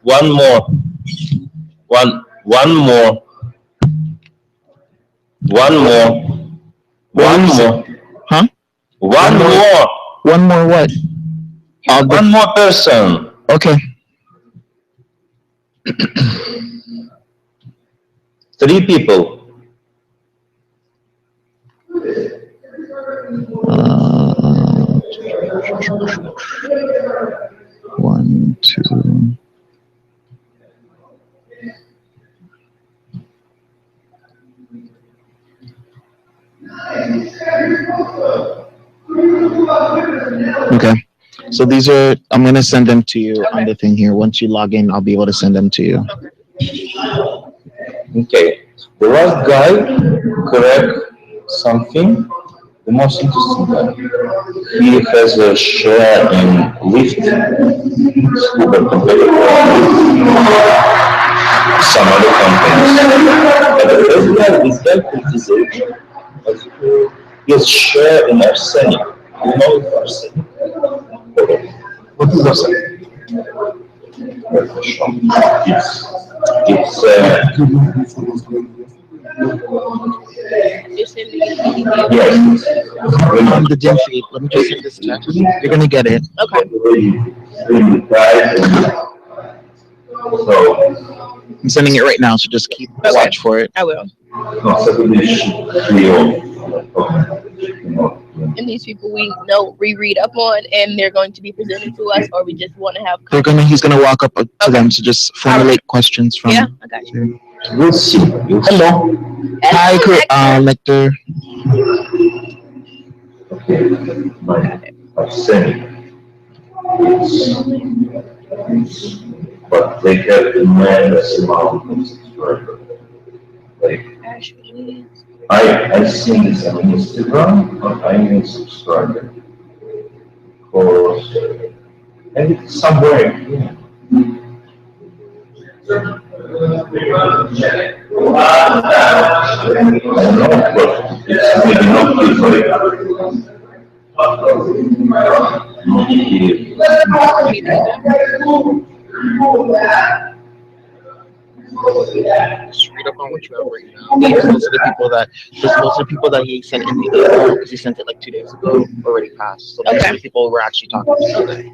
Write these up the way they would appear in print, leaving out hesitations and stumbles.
One more. One more. One more. What One did you say? more. Huh? One One more. more. One more what? Of One the. more person. Okay. Three people. Uh, one, two. Okay. So these are. I'm gonna send them to you on the thing here. Once you log in, I'll be able to send them to you. Okay. The last guy correct something. The most interesting guy. He has a share in Lyft, Uber competitor, some other companies. But the first guy is guy criticization. He has share in Arsenic. You know Arsenic? What is Arsenic? It's yes. In the gym feed. Let me just send this text. You're gonna get it. Really tight. So I'm sending it right now. So just keep watch for it. no, Saturday They're gonna. He's gonna walk up to them. So just formulate questions from. we'll see. Hello. Hi, Lecter. Arsenic. But they have tremendous amount of subscribers. Like I seen this on Instagram, but I didn't subscribe it because and it's somewhere here. I don't know, but it's maybe not here. Just read up on what you have right now. Those are the people that he sent in the email because he sent it like 2 days ago. Already passed. So those are the people we're actually talking to today.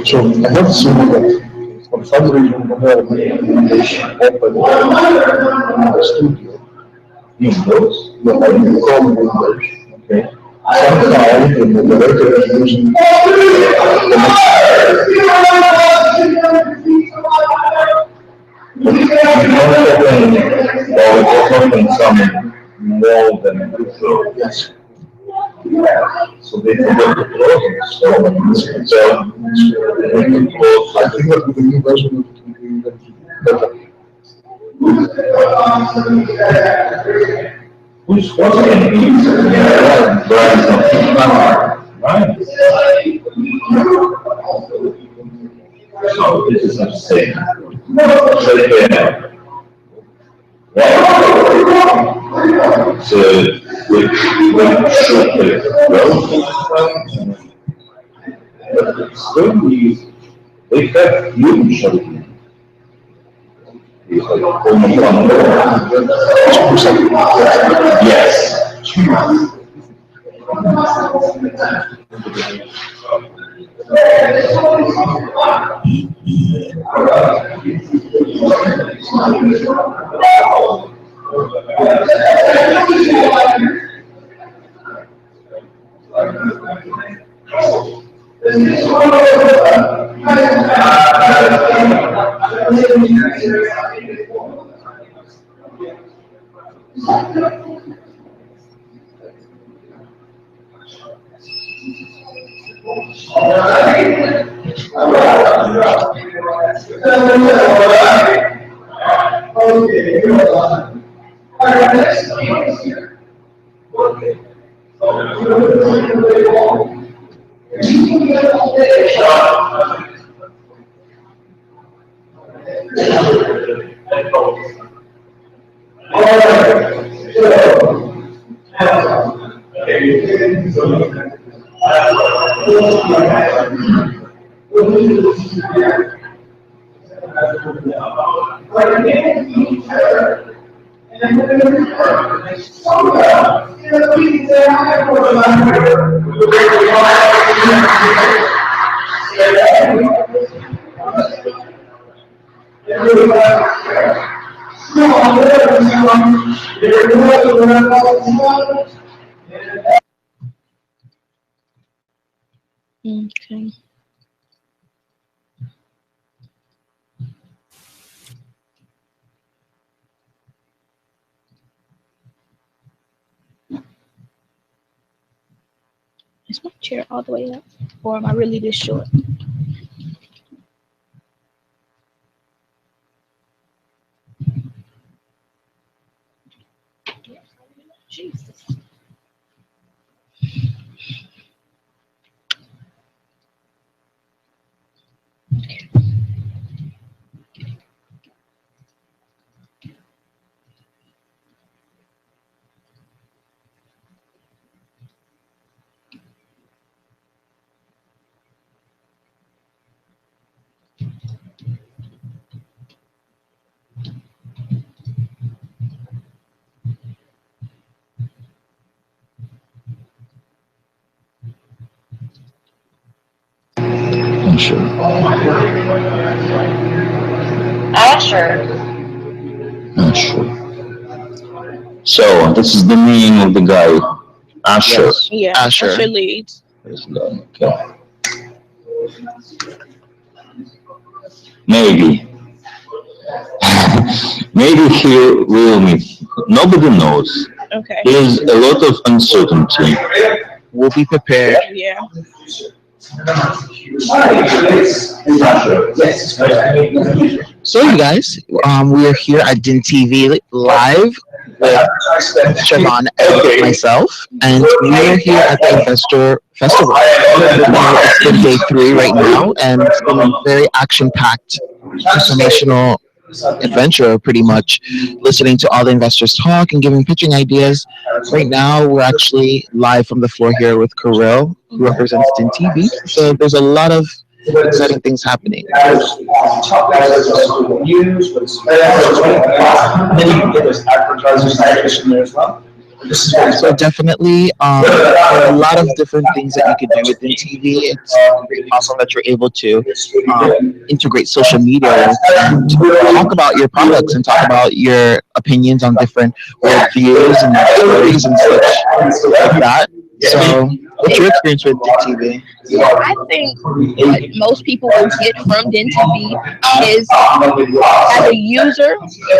So I have seen that for some reason the recommendation open in the studio. Windows. No, I didn't call it Windows. Okay. Somehow the moderator is using We don't open, or we just open some more than usual. yes. So they forgot to close it. So they can close. I think that with the new version it will be even better. Who's watching these? Right. So this is insane. So yeah. So we should well. But still we have huge it's like almost 100. Yes. Okay. Is my chair all the way up? Or am I really this short? Jesus. Sure. Sure. So this is the name of the guy, Asher. Yes. Yeah, Asher. Usher leads. This guy. Okay. Maybe. Maybe he will meet. Nobody knows. Okay. There's a lot of uncertainty. We'll be prepared. Yeah. So, you guys, we are here at Din TV live with Siobhan and myself, and we are here at the Investor Festival. It's been day 3 right now, and it's been a very action-packed, informational adventure, pretty much listening to all the investors talk and giving pitching ideas. Right now, we're actually live from the floor here with Kirill, who represents Din TV. So there's a lot of exciting things happening. News, but then you can get those advertisers in there as well. So definitely, there are a lot of different things that you could do within TV. It's really awesome that you're able to integrate social media and talk about your products and talk about your opinions on different reviews and stories and such like that. So, what's your experience with TV? I think what most people will get from Din TV is, as a user,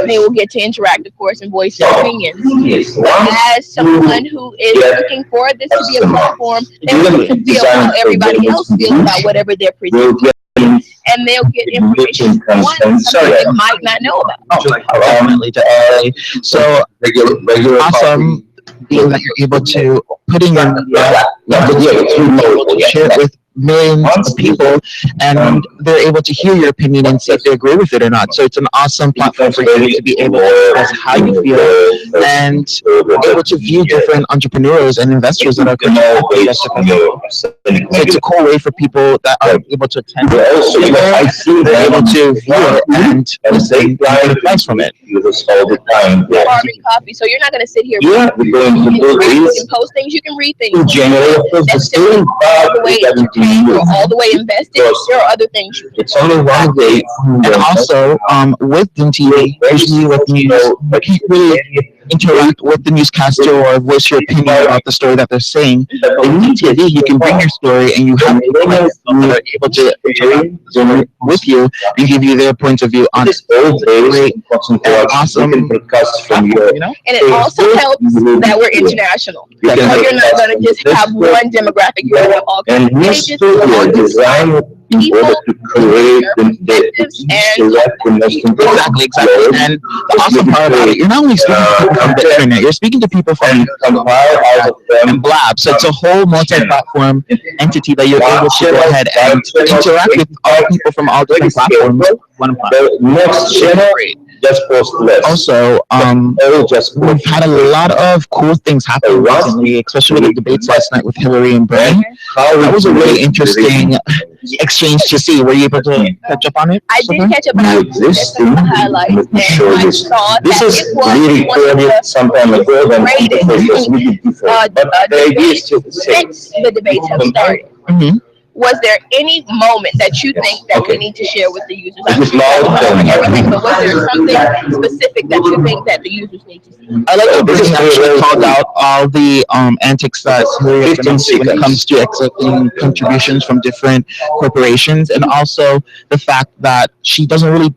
they will get to interact, of course, and voice their opinions. But as someone who is looking for this to be a platform, they will get to feel how everybody else feels about whatever they're presenting. And they'll get information from something they might not know about. Definitely. So, awesome being that you're able to put in your media, able to share it with millions of people, and they're able to hear your opinion and see if they agree with it or not. So it's an awesome platform for you to be able to express how you feel and able to view different entrepreneurs and investors that are coming to the Investor Festival. So it's a cool way for people that are able to attend. They're able to view it and listen and get advice from it. Carbon copy. So you're not going to sit here and post things. You can read things. That's still all the way entertained or all the way invested. There are other things you can do. It's only one day. And also, with Din TV, usually with news, you can't really interact with the newscaster or voice your opinion about the story that they're saying. In Din TV, you can bring your story and you have people that are able to interact with you and give you their point of view on it. Great and awesome. You know? And it also helps that we're international. So you're not going to just have one demographic. You're going to have all kinds of pages, people, perspectives, and Exactly. And the awesome part about it, you're not only speaking to people from the internet, you're speaking to people from and Blab. So it's a whole multi-platform entity that you're able to go ahead and interact with all people from all different platforms. One platform. just post less. Also, I will just we've post. had a lot of cool things happen recently, especially with the debates last night with Hillary and Bernie. How That was a really it interesting exchange to see. Were you able to catch up on it? I did catch up, but I this just some of the highlights, let me and show I this. saw This that is it was we one of recorded the some time ago when greatest because we did before. But the idea is still the same. since the debates have started. Mm-hmm. Was there any moment that you think that we need to share with the users? It is loud and- everything, but was there something specific that you think that the users need to see? I like that This is Bernie actually very called cool. out all the antics that Hillary has been 15 up to when it seconds. comes to accepting contributions from different corporations, and also the fact that she doesn't really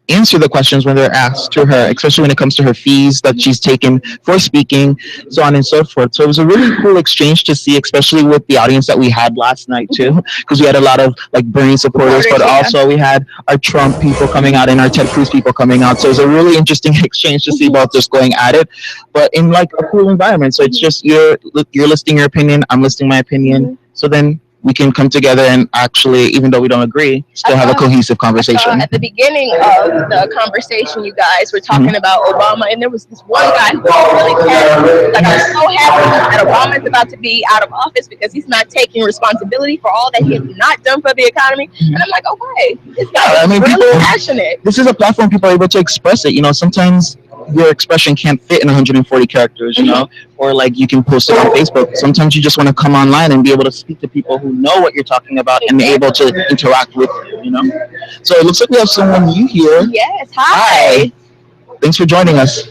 answer the questions when they're asked to her, especially when it comes to her fees that she's taken for speaking, so on and so forth. So it was a really cool exchange to see, especially with the audience that we had last night too, because we had a lot of like Bernie supporters, but also we had our Trump people coming out and our Ted Cruz people coming out. So it was a really interesting exchange to see both just going at it, but in like a cool environment. So it's just you're listing your opinion, I'm listing my opinion. So then we can come together and actually, even though we don't agree, still have a cohesive conversation. At the beginning of the conversation, you guys were talking about Obama, and there was this one guy who really cared. Like, I'm so happy that Obama is about to be out of office because he's not taking responsibility for all that he has not done for the economy. And I'm like, okay, this guy is really people, passionate. This is a platform people are able to express it. You know, sometimes your expression can't fit in 140 characters, you know, or like you can post it on Facebook. Sometimes you just want to come online and be able to speak to people who know what you're talking about and be able to interact with you, you know. So it looks like we have someone new here. Yes, hi. Thanks for joining us.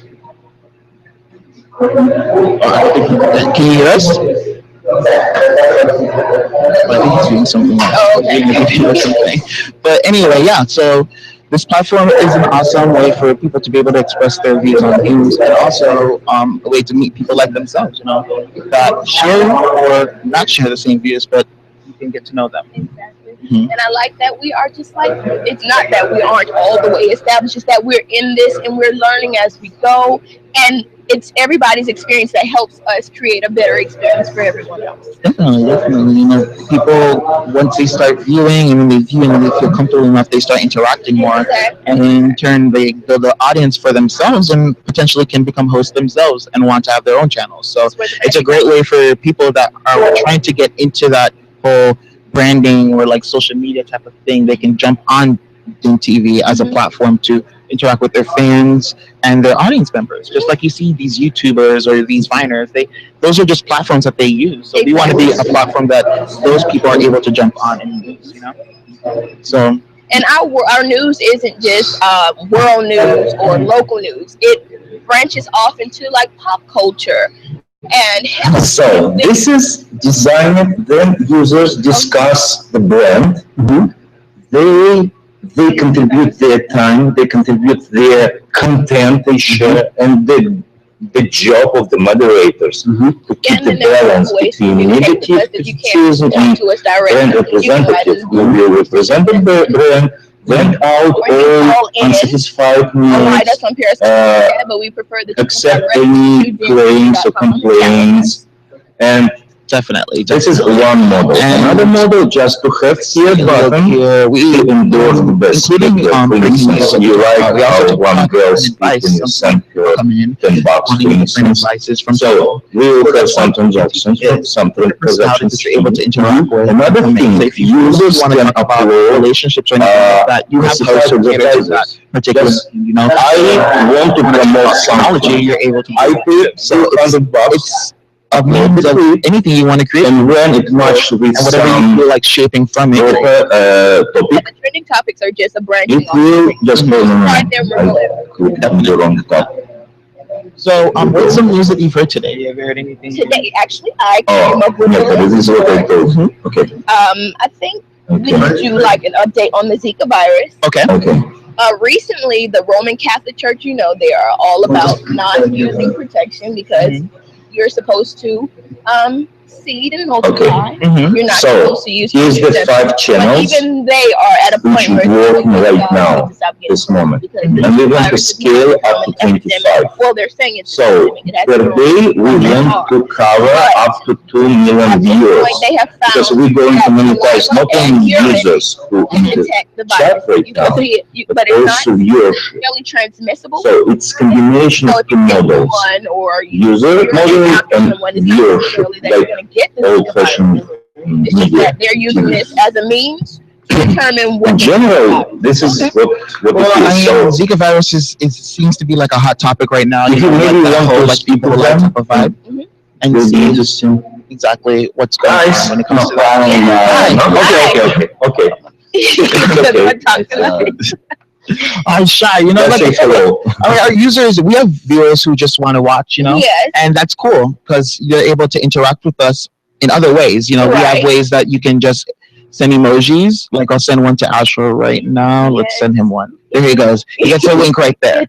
Can you hear us? I think he's doing something else. Oh, okay. Or something. But anyway, yeah, so this platform is an awesome way for people to be able to express their views on news, and also a way to meet people like themselves, you know, that share or not share the same views, but you can get to know them. Exactly. And I like that we are just like, it's not that we aren't all the way established, it's that we're in this and we're learning as we go. And it's everybody's experience that helps us create a better experience for everyone else. Definitely. You know, people, once they start viewing and when they view and they feel comfortable enough, they start interacting more. Exactly. And in turn, they build the audience for themselves and potentially can become hosts themselves and want to have their own channels. So it's a great way for people that are trying to get into that whole branding or like social media type of thing. They can jump on Doom TV as a platform to interact with their fans and their audience members. Just like you see these YouTubers or these Viners, those are just platforms that they use. So we want to be a platform that those people are able to jump on and use, you know? So. And our news isn't just world news or local news. It branches off into like pop culture. And so this is designed, then users discuss the brand. They contribute their time, they contribute their content, they share, and the job of the moderators to keep the balance between negative criticism and brand representative. We will represent the brand, vent out all unsatisfied needs, but we prefer that accept any claims or complaints, and definitely. This is one model. And another model, just to have here button, here we endorse the best. including for instance, you like we also how one girl advice, speaks and you send her come in, $10 wanting for different instance. advices from So we will have some transactions, some how transactions. you're able to interact with. Another thing, So if you users want to can talk about upload relationships or anything like that, you have to classified also cater to that advertisers. particular, Yes. you know. I want to promote Technology, something. you're able to. I pay So it's $200 a means of anything you want to create, and when it matched with and whatever you some feel like shaping from it. topic, the trending topics are just a branching it will off. just go Right there, I clicked on the wrong tab. So, what's some news that you've heard today? Have you heard anything? Today, actually, I Oh, came up with yeah, but a this is what I list. told. Okay, I think we okay, need to do like an update on the Zika virus. Okay. okay. Recently, the Roman Catholic Church, you know, they are all about not using protection because you're supposed to seed and multiply. Mhm. You're not So, supposed to use here's the contraception. 5 But channels even they are at a which point is where working right now, this moment. And we want to scale up to 25. Well, they're saying it's So, epidemic. It has per grown. day, we want to cover up to 2 million At this viewers. point, they have found Because we're going to monetize not only users who can in the detect the chat virus. right You now, can see it, but but it's not also viewership. really transmissible. So it's combination So of if two you get models, one or you user model and someone, it's not viewership, necessarily that you're like going to get the old-fashioned virus. It's just media. that they're using this as a means to determine In what general, this is what Well, it I is. mean, So Zika virus is seems to be like a hot topic right now. if you maybe like that want whole to like speak people with like them, type of vibe Mhm. and will be see interesting. exactly what's going Guys, on when it no, comes to that. okay. Because I talked to them. I'm shy, you know. Just Like, say hello. I mean, our users, we have viewers who just want to watch, you know, Yes. and that's cool because you're able to interact with us in other ways. You know, we have Right. ways that you can just send emojis. Like I'll send one to Ashra right now. Let's Yes. send him one. There he goes. He gets a link right there.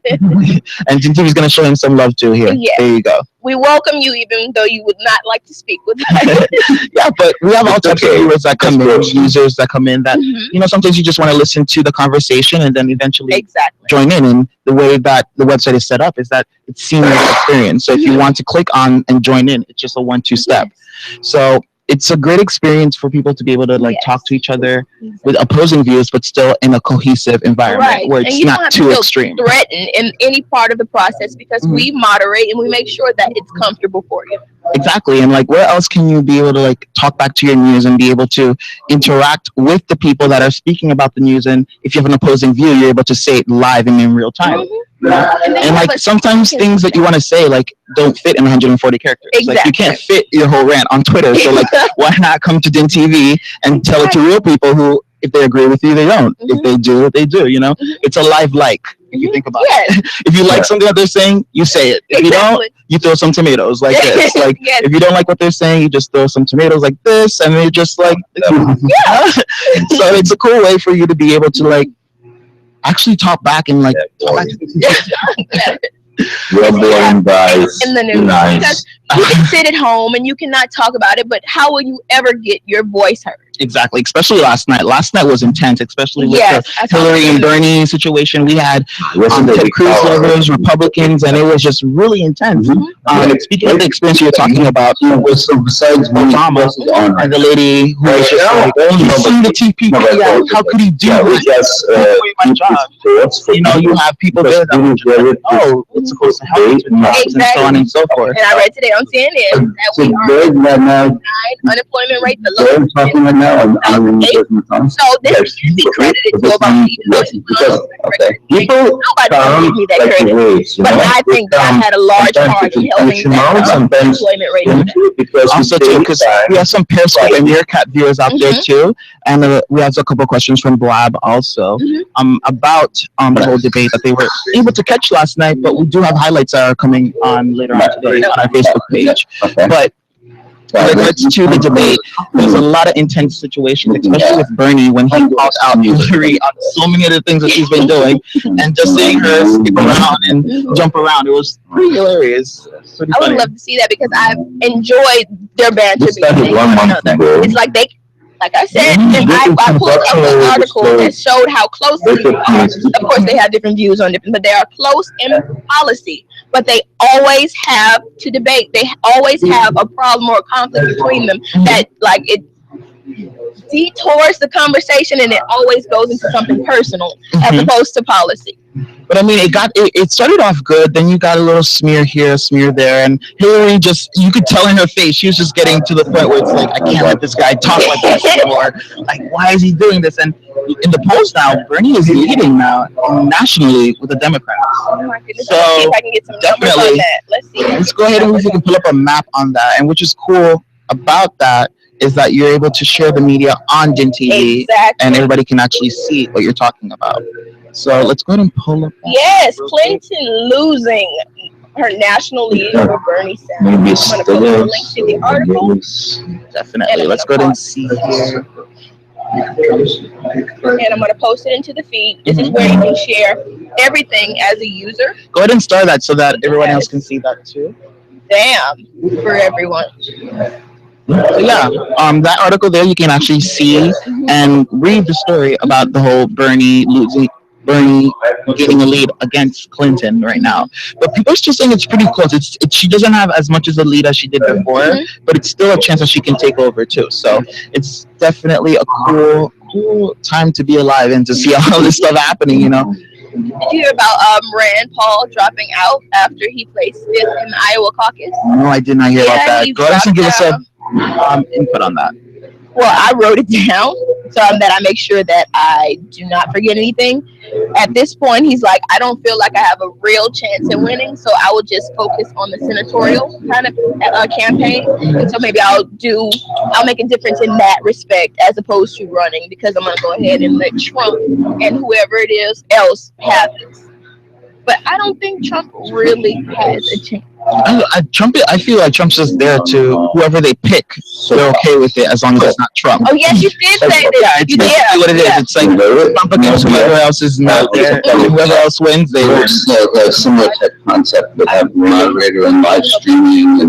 And Tintivi's gonna show him some love too here. Yes. There you go. We welcome you even though you would not like to speak with us. Yeah, but we have all It's types of okay. viewers that come in, That's good. users that come in that, Mhm. you know, sometimes you just want to listen to the conversation and then eventually Exactly. join in. And the way that the website is set up is that it's seamless experience. So if you want to click on and join in, it's just a 1-2 step. So it's a great experience for people to be able to like Yes. talk to each other Yes. with opposing views, but still in a cohesive environment Right. where And it's you don't not have to too feel extreme. threatened in any part of the process because Mhm. we moderate and we make sure that it's comfortable for you. Exactly. And like, where else can you be able to like talk back to your news and be able to interact with the people that are speaking about the news? And if you have an opposing view, you're able to say it live and in real time. Mhm. And they have like a- sometimes things that you want to say like don't fit in 140 characters. Like you Exactly. can't fit your whole rant on Twitter. So like why not come to Din TV and tell it to real people who if they agree with you, they don't. If Mhm. they do, they do, you know? Mhm. It's a live like if you Mhm. think about Yes. it. If you like something that they're saying, you say it. If you don't, Exactly. you throw some tomatoes like this. Like Yes. if you don't like what they're saying, you just throw some tomatoes like this and they're just like Yeah. so it's a cool way for you to be able to like actually talk back and like talk back Yeah. You're boring, guys. In the Be news. nice. Because you can sit at home and you cannot talk about it, but how will you ever get your voice heard? exactly, especially last night. Last night was intense, especially with Yes. the Hillary and Bernie situation. We had Wasn't Ted it Cruz power? lovers, Republicans, and it was just really intense. Speaking of the experience you were talking about, So besides Obama and the lady who was just like, he's suing the TPP Act. How could he do Yeah, we that? just Away my job. You know, you have people there that were just like, oh, it's supposed to help us with jobs and so on and so forth. And I read today on CNN that So we are they're right now, unemployment rate the they're lowest. talking right now, So this can be credited to Obama. because people Nobody can come give me that like credit. waves, you But know. I think that had a large sometimes part in it's helping intentional, that sometimes unemployment rate go down. because we Also too, take because time. we have some Periscope and Meerkat viewers out there Mhm. too, and we have a couple of questions from Blab also Mhm. about the whole debate that they were able to catch last night. But we do have highlights that are coming on later on today on our Facebook page. Okay. But in regards to the debate, there's a lot of intense situations, especially with Bernie when he called out Hillary on so many of the things that she's been doing, and just seeing her skip around and jump around. It was pretty hilarious. Pretty I would funny. love to see that because I've enjoyed their banter This started between 1 one month another. ago. It's like like I said, Mhm. and I pulled up an Structural article that showed how close they Very are. good. Of course, they have different views on different, but they are close in policy. But they always have to debate. They always have a problem or a conflict between them that, like, it detours the conversation and it always goes into something personal as Mhm. opposed to policy. But I mean, it started off good. Then you got a little smear here, smear there, and Hillary just you could tell in her face she was just getting to the point where it's like I can't let this guy talk like this anymore. Like why is he doing this? And in the polls now, Bernie is leading now nationally with the Democrats. Oh my goodness! So, Let's see if I can get some numbers definitely. on that. Let's see. Let's go ahead and we can pull up a map on that. And which is cool about that is that you're able to share the media on Din TV, Exactly. and everybody can actually see what you're talking about. So let's go ahead and pull up. Yes, Clinton losing her national lead over Bernie Sanders. Maybe I'm going to post a link to the article. Definitely. Let's go ahead and see here. And I'm going to post it into the feed. This is where you can share everything as a user. Go ahead and star that so that everyone else can see that too. Damn, for everyone. So yeah, that article there you can actually see and read the story about the whole Bernie getting a lead against Clinton right now. But people are still saying it's pretty close. She doesn't have as much as a lead as she did before, but it's still a chance that she can take over too. So it's definitely a cool time to be alive and to see all this stuff happening. You know. Did you hear about Rand Paul dropping out after he placed fifth in the Iowa caucus? No, I did not hear about that. He Go ahead and dropped give us a out. input on that. Well, I wrote it down so that I make sure that I do not forget anything. At this point, he's like, I don't feel like I have a real chance in winning, so I will just focus on the senatorial kind of campaign. And so maybe I'll make a difference in that respect as opposed to running, because I'm going to go ahead and let Trump and whoever it is else have this. But I don't think Trump really has a chance. I feel like Trump's just there to whoever they pick. They're okay with it as long as it's not Trump. Oh yes, you did say that. Yeah, it's basically what it is. It's like Trump against whoever else is not there. And whoever else wins, they win. It's a similar type concept with having a moderator and live streaming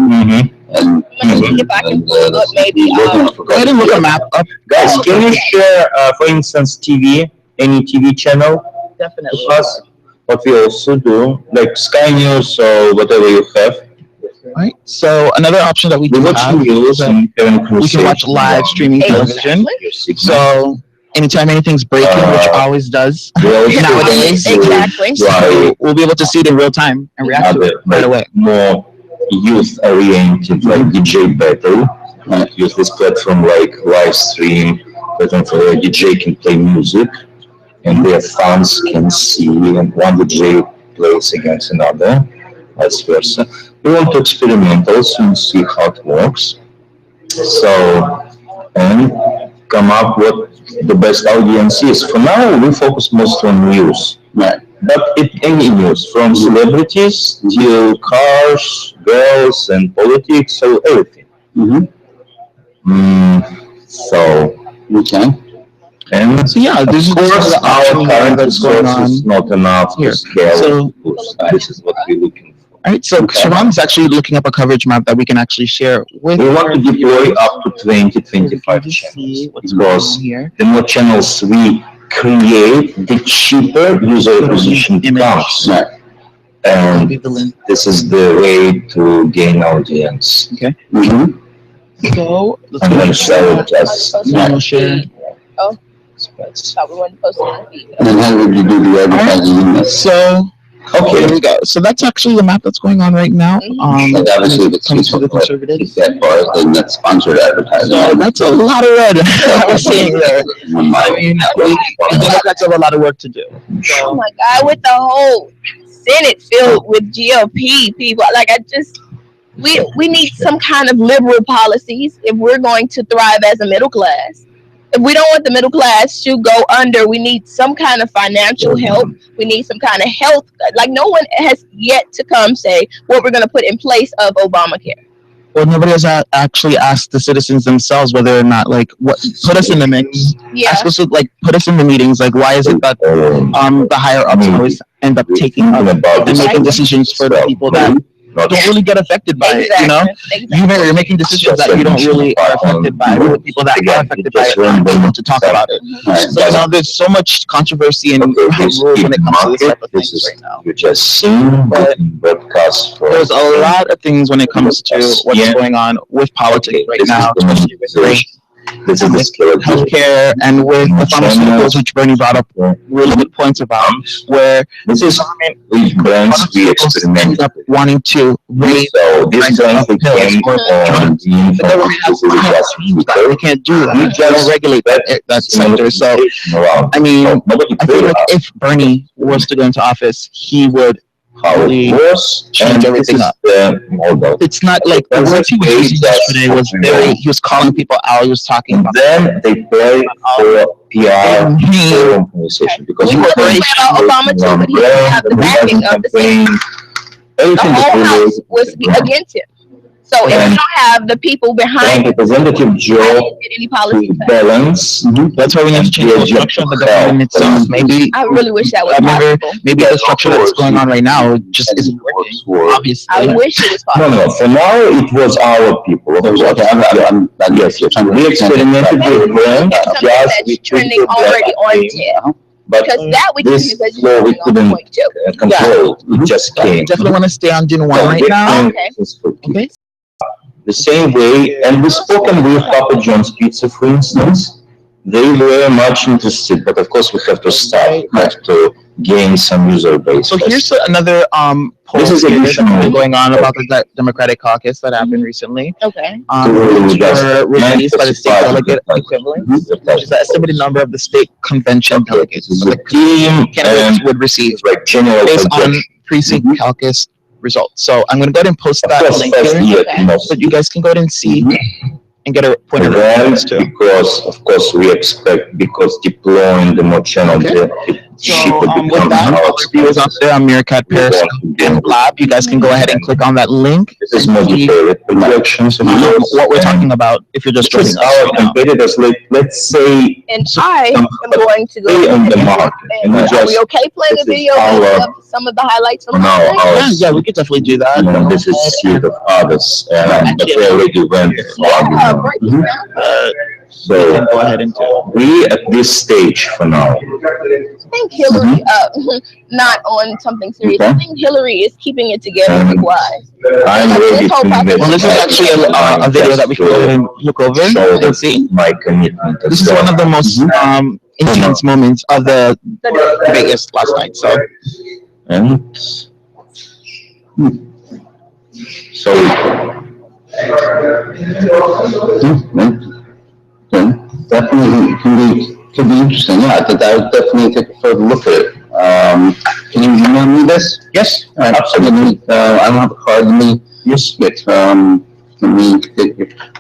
and If I can pull up, maybe. Go ahead and look a map up. Guys, can you share, for instance, any TV channel Definitely. with us? What we also do, like Sky News or whatever you have. Right. So another option that we We do watch have news is that and we can watch live streaming television. So anytime anything's breaking, which always does nowadays, Exactly. Right. we'll be able to see it in real time and react to it right away. More youth oriented, like DJ Battle. Use this platform like live stream, platform for where DJ can play music and their fans can see, and one DJ plays against another, vice versa. We want to experiment also and see how it works. So, and come up with the best audience is. For now, we focus mostly on news. right. But any news, from celebrities to cars, girls, and politics, so everything. So, Okay. and So yeah, this of is course, just our the current that's going on. resources not enough here. to scale. So- This is what we're looking for. All right, so Sharon is actually looking up a coverage map that we can actually share with. We want to deploy up to 20, So we can 25 just see channels. what's going on Because here. the more channels we create, the cheaper user acquisition becomes. Right. And Leave the link. this is the way to gain audience. Mm-hmm. So let's I'm go going to ahead show it as and share. Thought we wanted to post it on the feed. And then how would you do the advertising in this? So okay. here we go. So that's actually the map that's going on right now. Like obviously when the it comes to the Facebook conservatives. that far, then that's sponsored advertising. So that's a lot of red that we're seeing there. I mean, Democrats have a lot of work to do. Oh my God, with the whole Senate filled with GOP people, like we need some kind of liberal policies if we're going to thrive as a middle class. If we don't want the middle class to go under, we need some kind of financial help. We need some kind of health. Like no one has yet to come say what we're going to put in place of Obamacare. Well, nobody has actually asked the citizens themselves whether or not, like, what put us in the mix. Yeah. Ask us to, like, put us in the meetings. Like, why is it that the higher ups always end up taking up and making decisions for the people that don't really get affected by it? You know, you're making decisions that you don't really are affected by. But the people that are affected by it aren't able to talk about it. So now there's so much controversy and rules when it comes to this type of things right now. You just seen broadcast for. There's a lot of things when it comes to what's going on with politics right now, especially with race, This is the scale of healthcare, and with the pharmaceuticals, which Bernie brought up really good points about, where This is which brands we end experiment. up wanting to raise So this brand became on the but then we have that we can't do that. We don't regulate that sector. So I mean, I feel like if Bernie was to go into office, he would how really it was change everything up. The model. It's not like the words he was using yesterday was very. He was calling people out. He was talking about. Then they play for PR forum conversation because We were worried about Obama too, but he didn't have the backing of the same. The everything whole that house was against him. So if And- you don't have the people And behind it, Representative how do Joe you get any policy to passed? balance. That's why we need to change the structure of the government itself. Maybe I really wish that was Remember, possible. maybe the structure that's going on right now just isn't working. Obviously, I wish it was No, possible. no, for now it was our people. Of course. Yes, we experimented with grants, Something yes, that's we trending took the already on grant, TIP. but Because that we can this because flow we you're on couldn't point too. control, it just I came. definitely want to stay on June 1 So right we now. can- Okay. Okay. The same way, and we spoken with Papa John's Pizza, for instance, they were much interested, but of course we have to start, we have to gain some user base. So first. here's another poll This is here that's additional. been going on about the Democratic caucus that happened recently. Okay. Which were released by the state Specified delegate equivalent, which is the estimated number of the state convention delegates This is so the the team candidates and would receive like general based on projection. precinct caucus results. So I'm going to go ahead and post Of that course, link first here year, you know, so you guys can go ahead and see and get a point And of then, reference too. because, of course, we expect, because deploying the more channel, Okay. the So cheaper with becomes that, our all the viewers out there on Meerkat, We want Periscope, to and do- Lab, you guys can go ahead and click on that link. This is more See detailed projections of yours. what we're and talking about if you're just This joining is us our right now. competitors, let's say, And I am going to go. stay on the market. And we Are we just, okay playing a this is video our- of some of the highlights from on last our, night? Yeah, we could definitely do that. you know, this is seed of others, but they already went. Yeah, break it down. We can So, go ahead and do it. we at this stage for now. I think Hillary, not on something serious. I Okay. think Hillary is keeping it together wise. I'm ready to invest. Well, this is actually a video that we can go ahead and look over Show and see. my commitment. This is one of the most intense moments of the Vegas last night. So And so, Definitely could be interesting. Yeah, I think I would definitely take a further look at it. Can you email me this? yes, Absolutely. I don't have a card. Let me yes, it's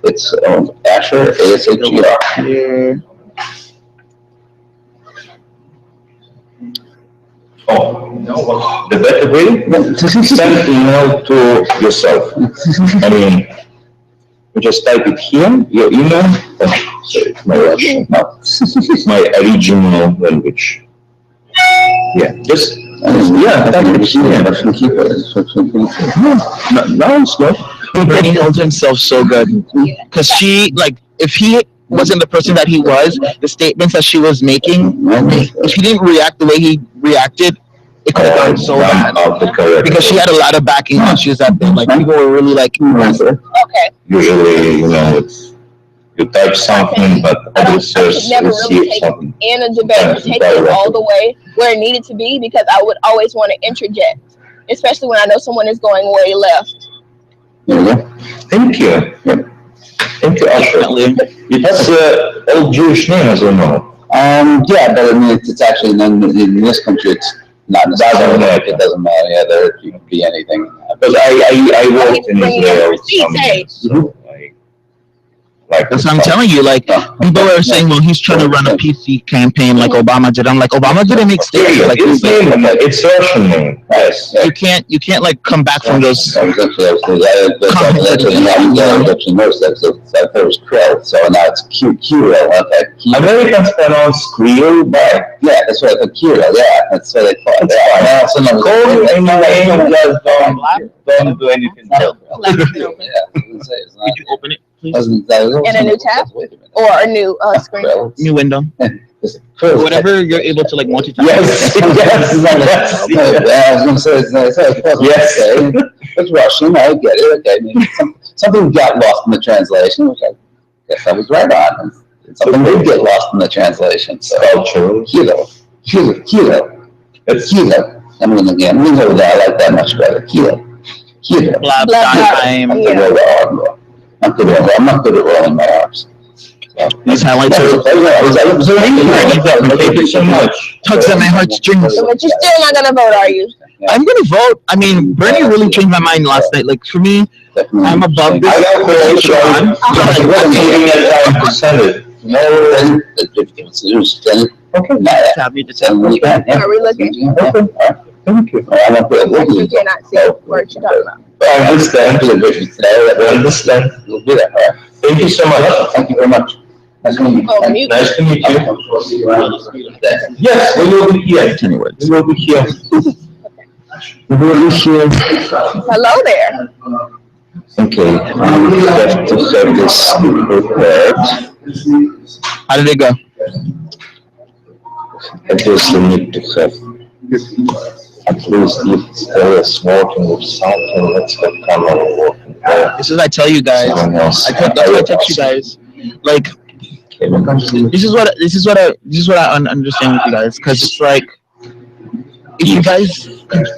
it's Asher ASHER. here, oh, the better way, send an email to yourself. I mean, you just type it here, your email, sorry, my Russian, no, my original language. Yeah, just, yeah, type it here. Russian keeper. No, it's not. Benny holds himself so good because if he wasn't the person that he was, the statements that she was making, if he didn't react the way he reacted, it could have gone so bad. Because she had a lot of backing issues that day. Like people were really like, Okay. Usually, you know, it's, you type something, but I others could never really receive take something. in a debate and take it all the way where it needed to be because I would always want to interject, especially when I know someone is going way left. Thank you. Thank you, Asher. definitely. It has an old Jewish name, as you know. Yeah, but I mean, it's actually in this country, it's not necessarily. Doesn't matter. It doesn't matter. Yeah, there could be anything. But I worked in Bringing Israel. receipts, some hey. years, so like, That's what I'm telling you. Like people are saying, well, he's trying to run a PC campaign like Obama did. I'm like, Obama didn't make statements like It's this. name, it's Russian name, yes. You can't like come back from those. That was actually actually noticed that. So I thought it was Krill, so now it's Kirill. Okay. Americans pronounce Creole, but Yeah, that's what I thought. Kirill. Yeah, that's what I thought. Yeah, so no, call you any name, just don't do anything else. Could you open it, please? In a new tab? Or a new screen. New window. Whatever you're able to like multitask. Yes, yes, yes. Yeah, I was gonna say, Yes. okay. It's Russian, I get it, okay, maybe something got lost in the translation, which I guess I was right on. Something did get lost in the translation, so. Cultural. Kilo. It's Kilo. I'm gonna know that, I like that much better, Kilo. Blab Blab time. time. Yeah. I'm not good at rolling my arms. These highlights are Thank you so much. tugs at my heartstrings. But you're still not gonna vote, are you? I'm gonna vote. I mean, Bernie really changed my mind last night. Like for me, I'm above this. I got the Sean. I wasn't giving it time to send it. No, if it's, then, okay, nah, Tab me to then tab. we can. Are we looking? Okay. Thank you. I don't feel like You looking. cannot see what you're talking about. I understand. I I understand. We'll do that. All right. Thank you so much. Thank you very much. Nice to meet you. Oh, mute. Nice to meet you. Thanks. Yes, we will be here. Anyways. We will be here. We will be here. Hello there. Okay, we have to have this prepared. How did it go? I just need to have at least if there is working with something, let's have camera working there. This is what I tell you guys. Someone else. That's what I text you guys. Like, this is what I understand with you guys, because it's like, if you guys,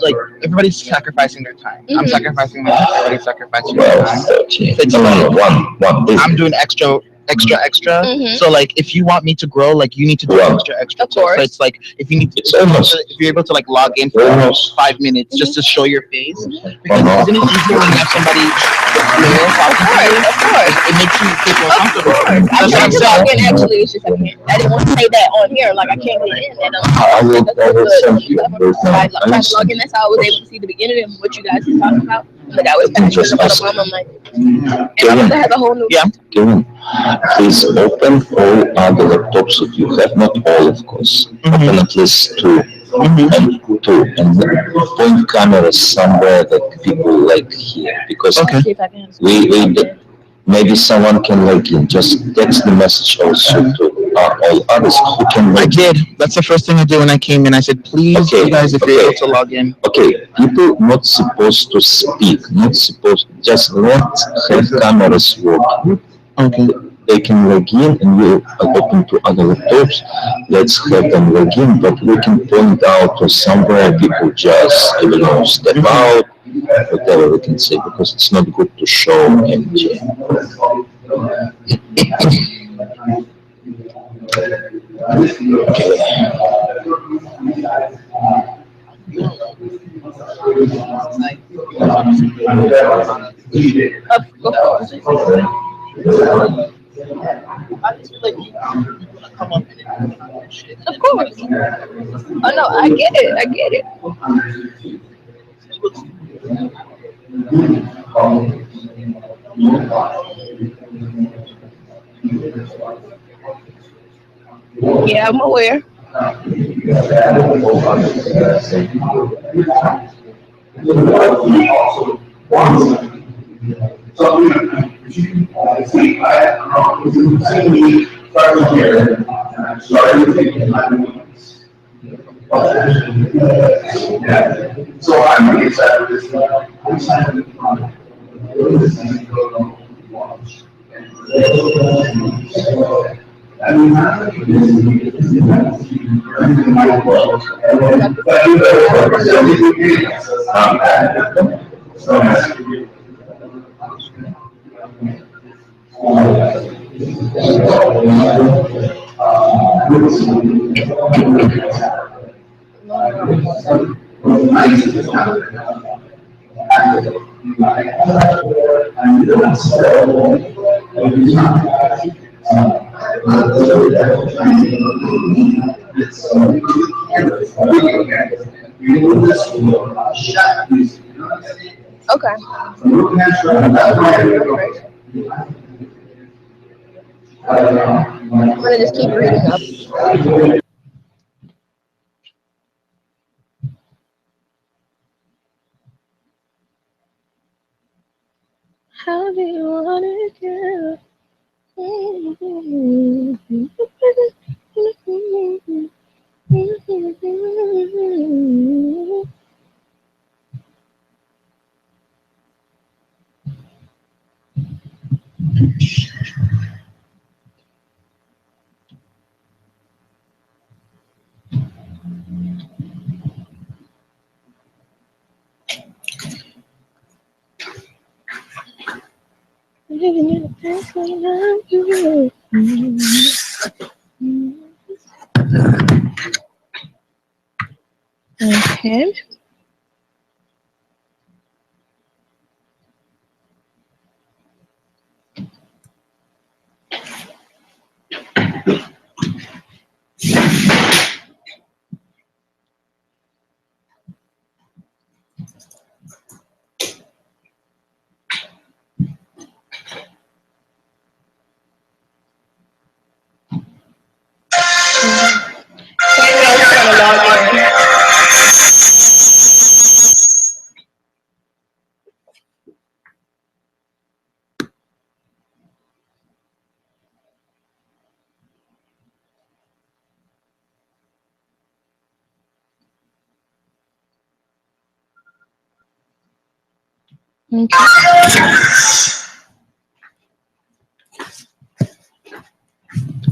like, everybody's sacrificing their time. I'm Mhm. sacrificing my time. Everybody's sacrificing their 12, time. 13. It's No, no, like- one. This. I'm doing extra. Mhm. So like, if you want me to grow, like, you need to do Well, extra. Of course. So it's like, if you need, It's almost. if you're able to like log in for Almost. 5 minutes just to show your face, because Uh-huh. isn't it easier when you have somebody there Of talking to you? course, of course. It makes you feel more Of comfortable. course. I That's what tried I'm to saying. log in actually, it's just I can't. I didn't want to say that on here, like I can't get in. And I will send you. I tried to log in, that's how I was able to see the beginning of what you guys were talking about. Like I was Just passionate about ask. I'm like, and I must have a whole new. Yeah. Kevin, please open all other laptops that you have, not all of course. Open at least two. And point cameras somewhere that people like here, because Okay. See if I can. maybe someone can like just text the message also to all others who can I like. did. That's the first thing I did when I came in. I said, please, Okay, you guys, if you're okay. able to log in. Okay, people not supposed to speak, not supposed, just let have cameras working. Okay. They can log in and we open to other laptops. Let's have them log in, but we can point out to somewhere people just, I don't know, step out, whatever we can say, because it's not good to show empty. Of course. Of course. Oh no, I get it. I get it. Yeah, I'm aware. So I'm really excited with this. I'm excited. Okay. I'm gonna just keep reading up. How do you want it to? Okay.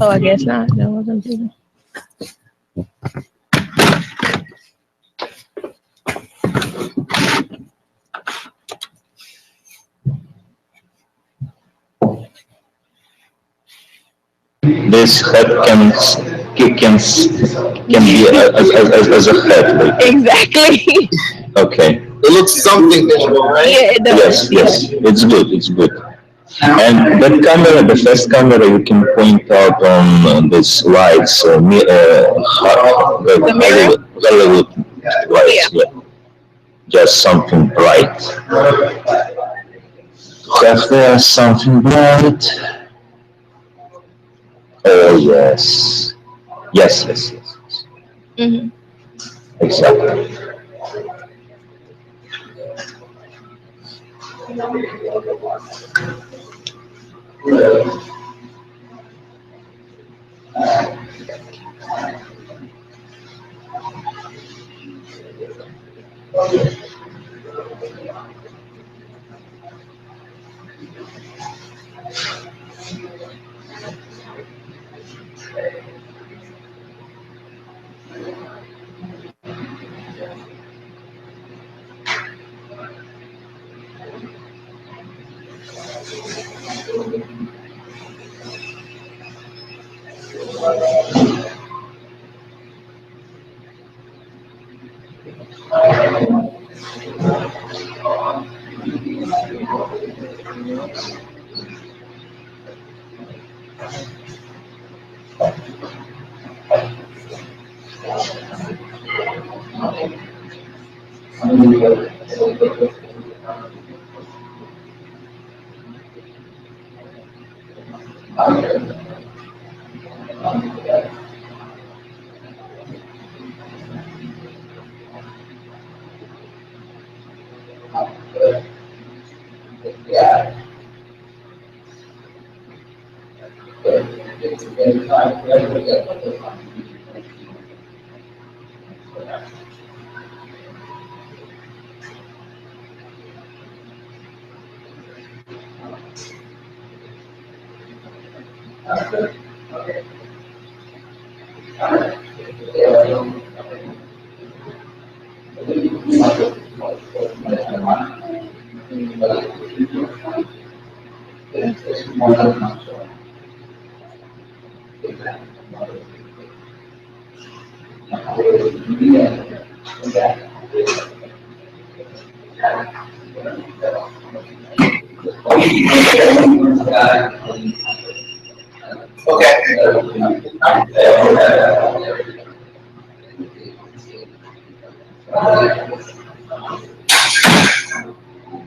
Oh, I guess not. That wasn't people. This head can be as a head. Like, Exactly. okay. It looks something visual, right? Yeah, it does. Yes, it's good. It's good. And that camera, the first camera, you can point out on this lights, The mirror? Hollywood lights. Yeah. Just something bright. Have there something bright? Oh yes, yes. Hmm. Exactly.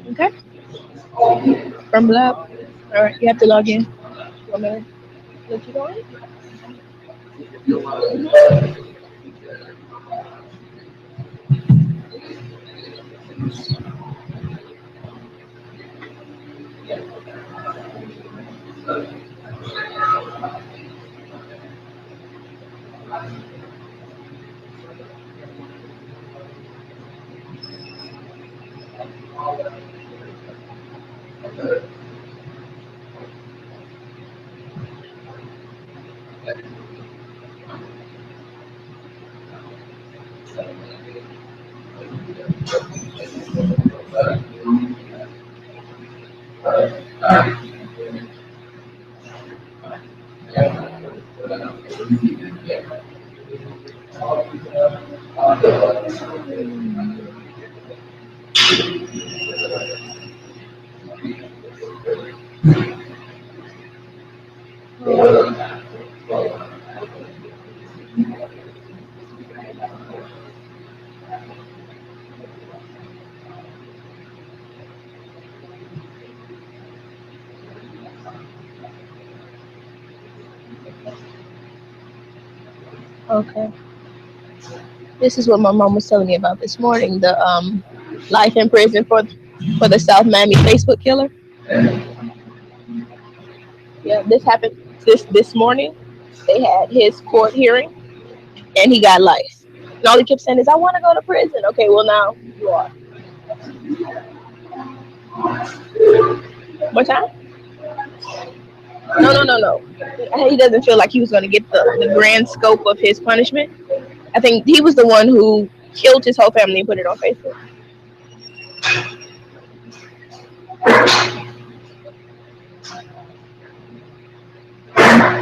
Okay. From Lab. All right, you have to log in. You want me to let you go in? Okay. This is what my mom was telling me about this morning. The life in prison for the South Miami Facebook killer. Yeah, this happened this morning. They had his court hearing, and he got life. And all he kept saying is, "I want to go to prison." Okay, well now you are. What time? No. He doesn't feel like he was going to get the grand scope of his punishment. I think he was the one who killed his whole family and put it on Facebook.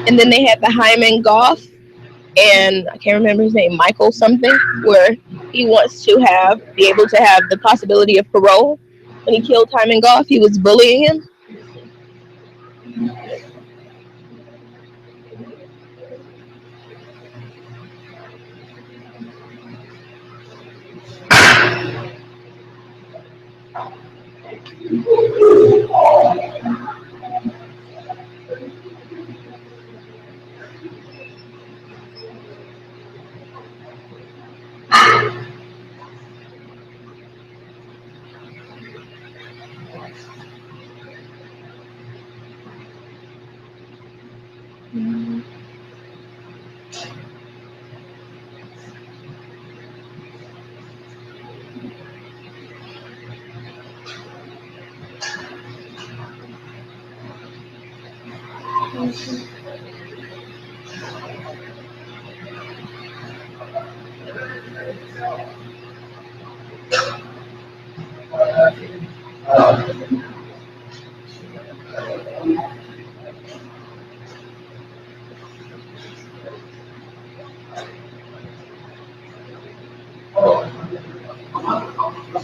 And then they had the Hyman Goff, and I can't remember his name, Michael something, where he wants to be able to have the possibility of parole. When he killed Hyman Goff, he was bullying him.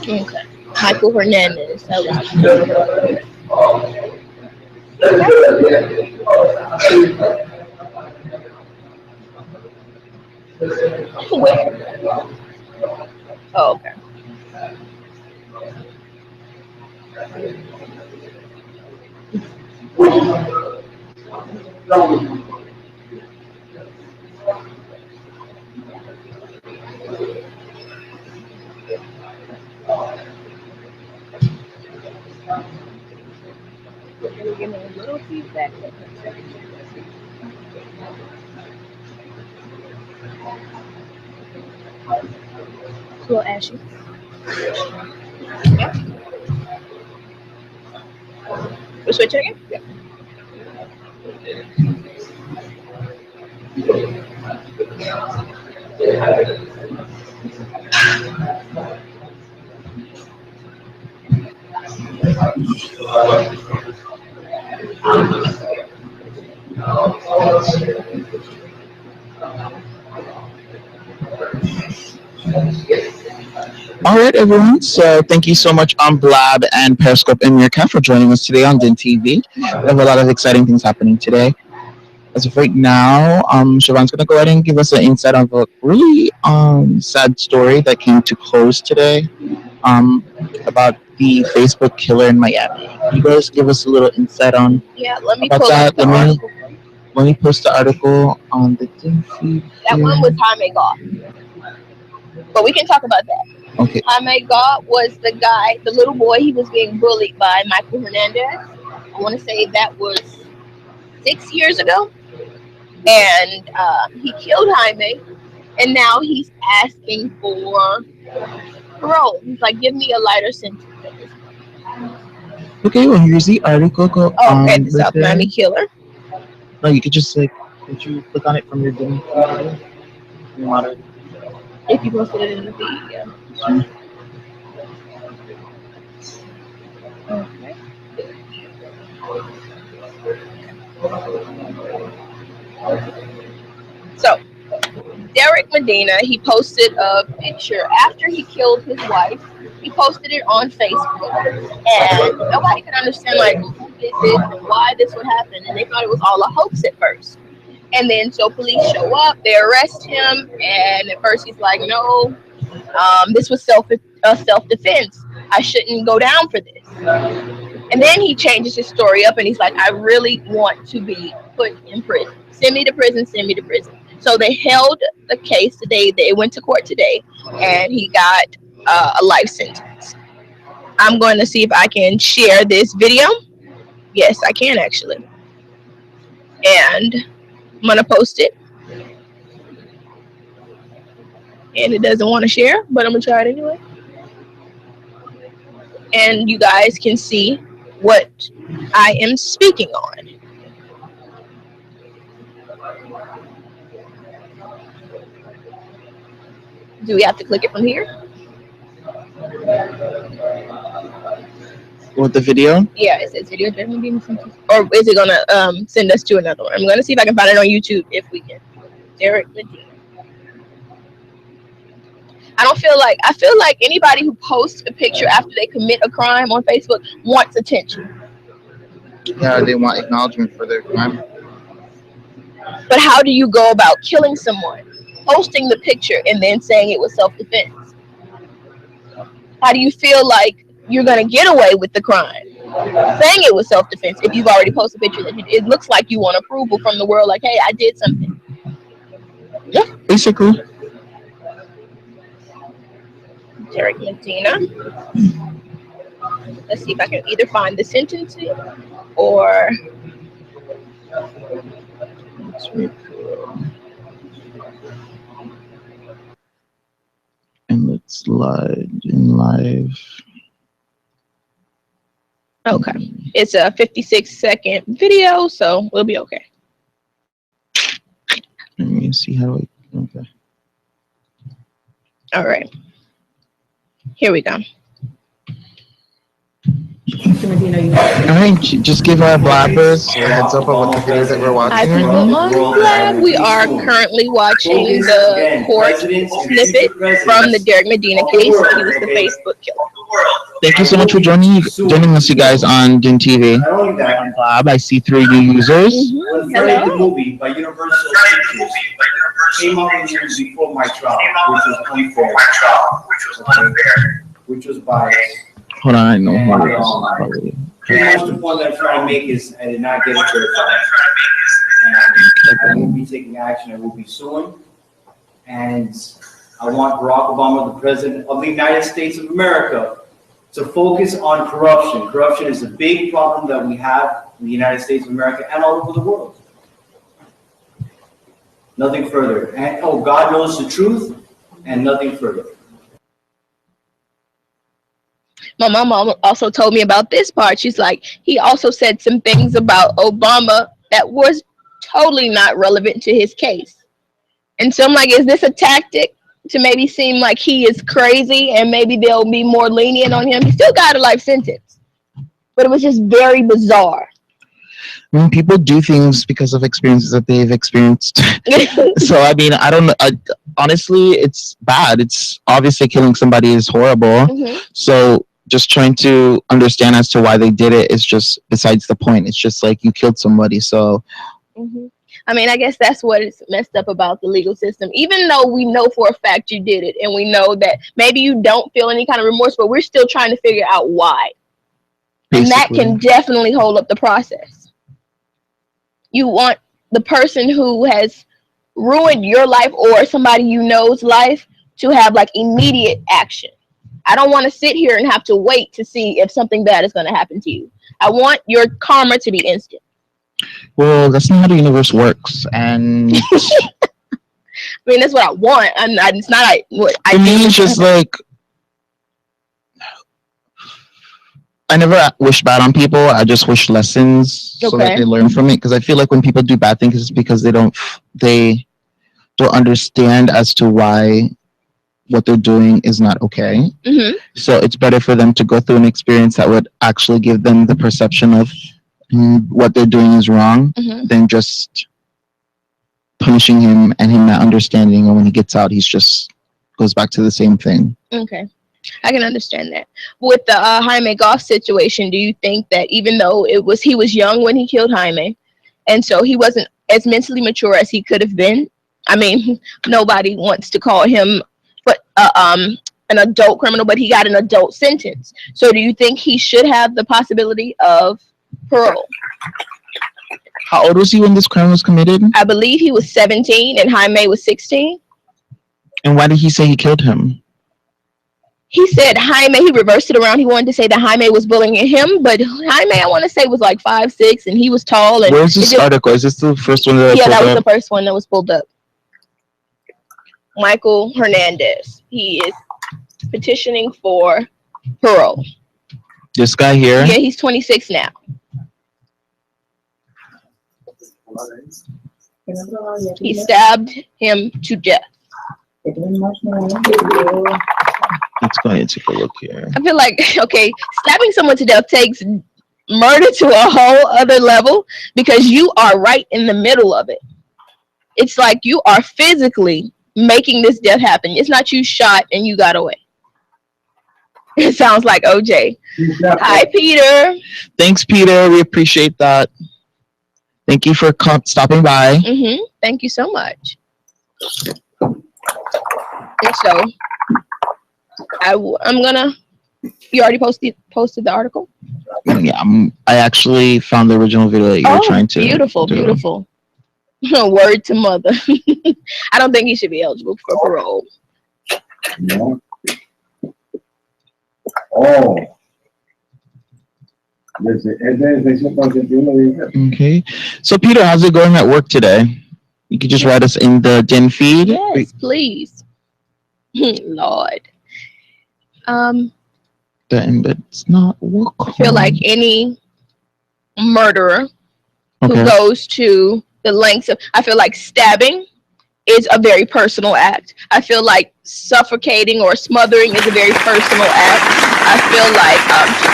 Okay. Michael Hernandez. That was where? Oh, okay. Give me a little feedback. It's a little ashy. Yeah. We're switching again? Yeah. All right, everyone. So thank you so much, Blab and Periscope and Meerkat for joining us today on Din TV. We have a lot of exciting things happening today. As of right now, Siobhan's going to go ahead and give us an insight of a really sad story that came to close today about the Facebook killer in Miami. Can you guys give us a little insight on let me about pull that? up the article. Let me post the article on the Din feed. That one was Jaime Goff. But we can talk about that. Okay. Jaime Goff was the guy, the little boy, he was being bullied by Michael Hernandez. I want to say that was 6 years ago. And he killed Jaime, and now he's asking for parole. He's like, give me a lighter sentence. Okay, well, here's the article. Go okay, the South Miami killer. No, you could just could you click on it from your Din feed? If you posted it in the feed, yeah. Okay. So, Derek Medina, he posted a picture after he killed his wife. He posted it on Facebook, and nobody could understand who did this and why this would happen, and they thought it was all a hoax at first. And then so police show up, they arrest him, and at first he's like, "No, this was self-defense. I shouldn't go down for this." And then he changes his story up, and he's like, "I really want to be put in prison. Send me to prison. Send me to prison." So they held the case today. They went to court today, and he got a life sentence. I'm going to see if I can share this video. Yes, I can actually. And I'm going to post it. And it doesn't want to share, but I'm going to try it anyway. and you guys can see what I am speaking on. Do we have to click it from here? With the video? Yeah, it says video. Or is it gonna send us to another one? I'm gonna see if I can find it on YouTube if we can. Derek Medina. I feel like anybody who posts a picture after they commit a crime on Facebook wants attention. Yeah, they want acknowledgement for their crime. But how do you go about killing someone? Posting the picture and then saying it was self-defense. How do you feel like you're gonna get away with the crime? Saying it was self-defense if you've already posted a picture that it looks like you want approval from the world, like, hey, I did something. Yeah, basically. Derek Medina. Let's see if I can either find the sentencing or and let's slide in live. okay. It's a 56-second video, so we'll be okay. Let me see how I okay. All right. Here we go. All right, just give our blabbers a heads up of what the videos that we're watching right now. We are currently watching the court snippet from the Derek Medina case. He was the Facebook killer. Thank you so much for joining us, you guys, on Din TV. I'm Bob. I see 3 new users. When Friday the movie by Universal Pictures came out in years before my trial, which was biased. Hold on, I know who it is. Probably. The point that I'm trying to make is I did not get it certified. And I will be taking action. I will be suing. And I want Barack Obama, the President of the United States of America, to focus on corruption. Corruption is a big problem that we have in the United States of America and all over the world. Nothing further. And, oh, God knows the truth and nothing further. My mom also told me about this part. She's like, he also said some things about Obama that was totally not relevant to his case. And so I'm like, is this a tactic to maybe seem like he is crazy and maybe they'll be more lenient on him? He still got a life sentence, but it was just very bizarre. I mean, people do things because of experiences that they've experienced. So, I mean, I don't know. Honestly, it's bad. It's obviously killing somebody is horrible. Mm-hmm. So just trying to understand as to why they did it is just besides the point. It's just like you killed somebody. So, mm-hmm. I mean, I guess that's what is messed up about the legal system. Even though we know for a fact you did it, and we know that maybe you don't feel any kind of remorse, but we're still trying to figure out why. Basically. And that can definitely hold up the process. You want the person who has ruined your life or somebody you know's life to have like immediate action. I don't want to sit here and have to wait to see if something bad is going to happen to you. I want your karma to be instant. Well, that's not how the universe works, and I mean that's what I want. It's not what I mean. It's just like I never wish bad on people. I just wish lessons so that they learn from it. Because I feel like when people do bad things, it's because they don't understand as to why what they're doing is not okay. Mm-hmm. So it's better for them to go through an experience that would actually give them the perception of what they're doing is wrong, mm-hmm. than just punishing him and him not understanding. And when he gets out, he's just goes back to the same thing. Okay. I can understand that. With the Jaime Goff situation, do you think that even though he was young when he killed Jaime, and so he wasn't as mentally mature as he could have been? I mean, nobody wants to call him an adult criminal, but he got an adult sentence. So do you think he should have the possibility of parole? How old was he when this crime was committed? I believe he was 17 and Jaime was 16. And why did he say he killed him? He said he reversed it around. He wanted to say that Jaime was bullying him, but Jaime, I want to say, was like 5'6", and he was tall. And where's this article? Is this the first one that that was the first one that was pulled up. Michael Hernandez. He is petitioning for parole. This guy here. Yeah, he's 26 now. He stabbed him to death. Let's go ahead and take a look here. I feel like, okay, stabbing someone to death takes murder to a whole other level because you are right in the middle of it. It's like you are physically making this death happen. It's not you shot and you got away. It sounds like OJ. Hi, Peter. Thanks, Peter. We appreciate that. Thank you for stopping by. Thank you so much. And so, I'm gonna. You already posted the article? Yeah, I actually found the original video that you were trying to. Beautiful, do. beautiful. Word to mother. I don't think he should be eligible for parole. No. Oh. Okay. So, Peter, how's it going at work today? You could just write us in the den feed. Yes, please. Lord. But it's not work. I feel like any murderer who Okay. goes to the lengths of, I feel like stabbing is a very personal act. I feel like suffocating or smothering is a very personal act. I feel like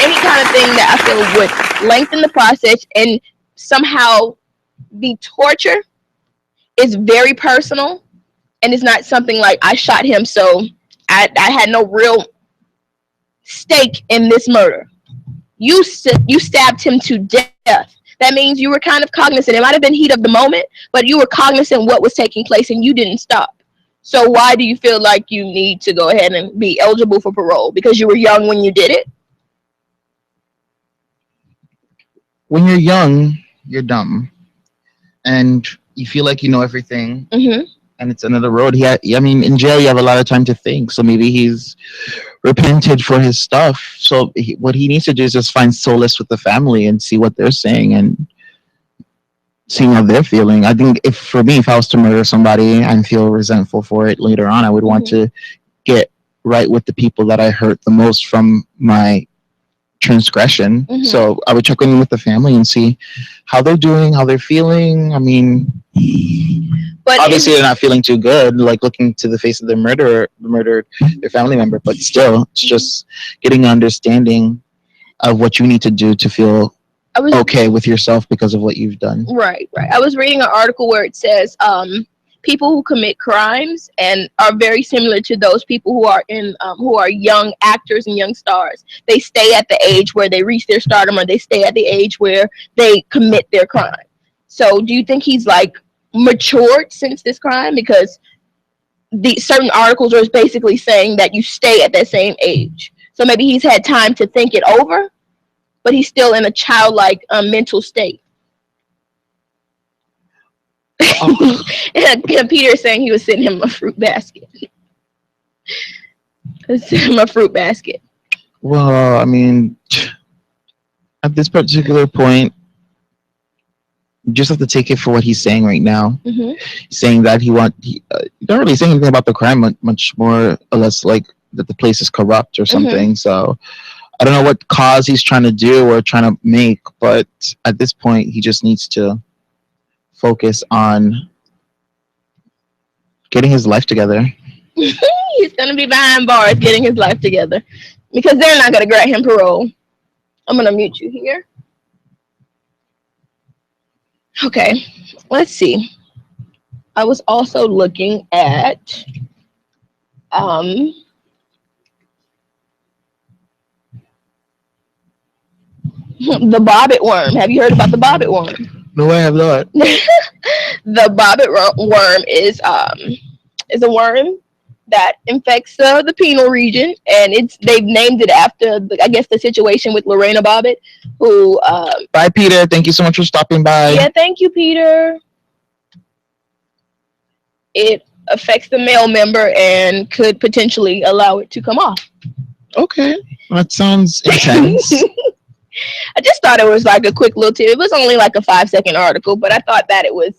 any kind of thing that I feel would lengthen the process and somehow the torture is very personal, and it's not something like I shot him, so I had no real stake in this murder. You stabbed him to death. That means you were kind of cognizant. It might have been heat of the moment, but you were cognizant what was taking place and you didn't stop. So why do you feel like you need to go ahead and be eligible for parole? Because you were young when you did it? When you're young, you're dumb. And you feel like you know everything. And it's another road. I mean, in jail, you have a lot of time to think. So maybe he's repented for his stuff. So what he needs to do is just find solace with the family and see what they're saying and seeing how they're feeling. I think if I was to murder somebody and feel resentful for it later on, I would want to get right with the people that I hurt the most from my transgression. So I would check in with the family and see how they're doing, how they're feeling. I mean, but obviously they're not feeling too good, like looking to the face of their murdered their family member, but still it's just getting an understanding of what you need to do to feel okay with yourself because of what you've done. Right. I was reading an article where it says people who commit crimes and are very similar to those people who are young actors and young stars. They stay at the age where they reach their stardom, or they stay at the age where they commit their crime. So do you think he's like matured since this crime? Because the certain articles are basically saying that you stay at that same age. So maybe he's had time to think it over, but he's still in a childlike mental state. And Peter is saying he was sending him a fruit basket. Well, I mean, at this particular point, you just have to take it for what he's saying right now. He's saying that he not really saying anything about the crime, much more or less like that the place is corrupt or something. So I don't know what cause he's trying to do or trying to make, but at this point, he just needs to focus on getting his life together. He's going to be behind bars getting his life together because they're not going to grant him parole. I'm going to mute you here. Okay, let's see. I was also looking at the bobbit worm. Have you heard about the bobbit worm? No, I have not. The bobbit worm is a worm that infects the penile region, and they've named it after the situation with Lorena Bobbitt, who Bye, Peter. Thank you so much for stopping by. Yeah, thank you, Peter. It affects the male member and could potentially allow it to come off. Okay, that sounds intense. I just thought it was like a quick little tip. It was only like a 5-second article, but I thought that it was,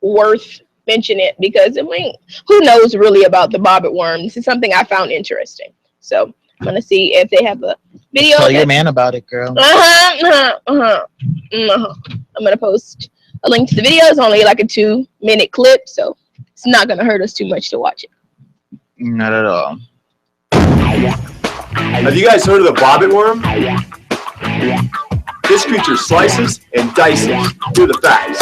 worth mentioning it because, I mean, who knows really about the bobbit worm? This is something I found interesting. So I'm gonna see if they have a video. Tell your man about it, girl. I'm gonna post a link to the video. It's only like a 2-minute clip, so it's not gonna hurt us too much to watch it. Not at all. Have you guys heard of the bobbit worm? This creature slices and dices. Here are the facts.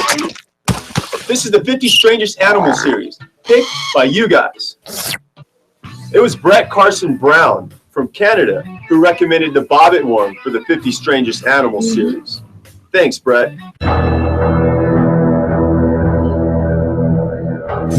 This is the 50 Strangest Animals series, picked by you guys. It was Brett Carson Brown from Canada who recommended the bobbit worm for the 50 Strangest Animals series. Thanks, Brett.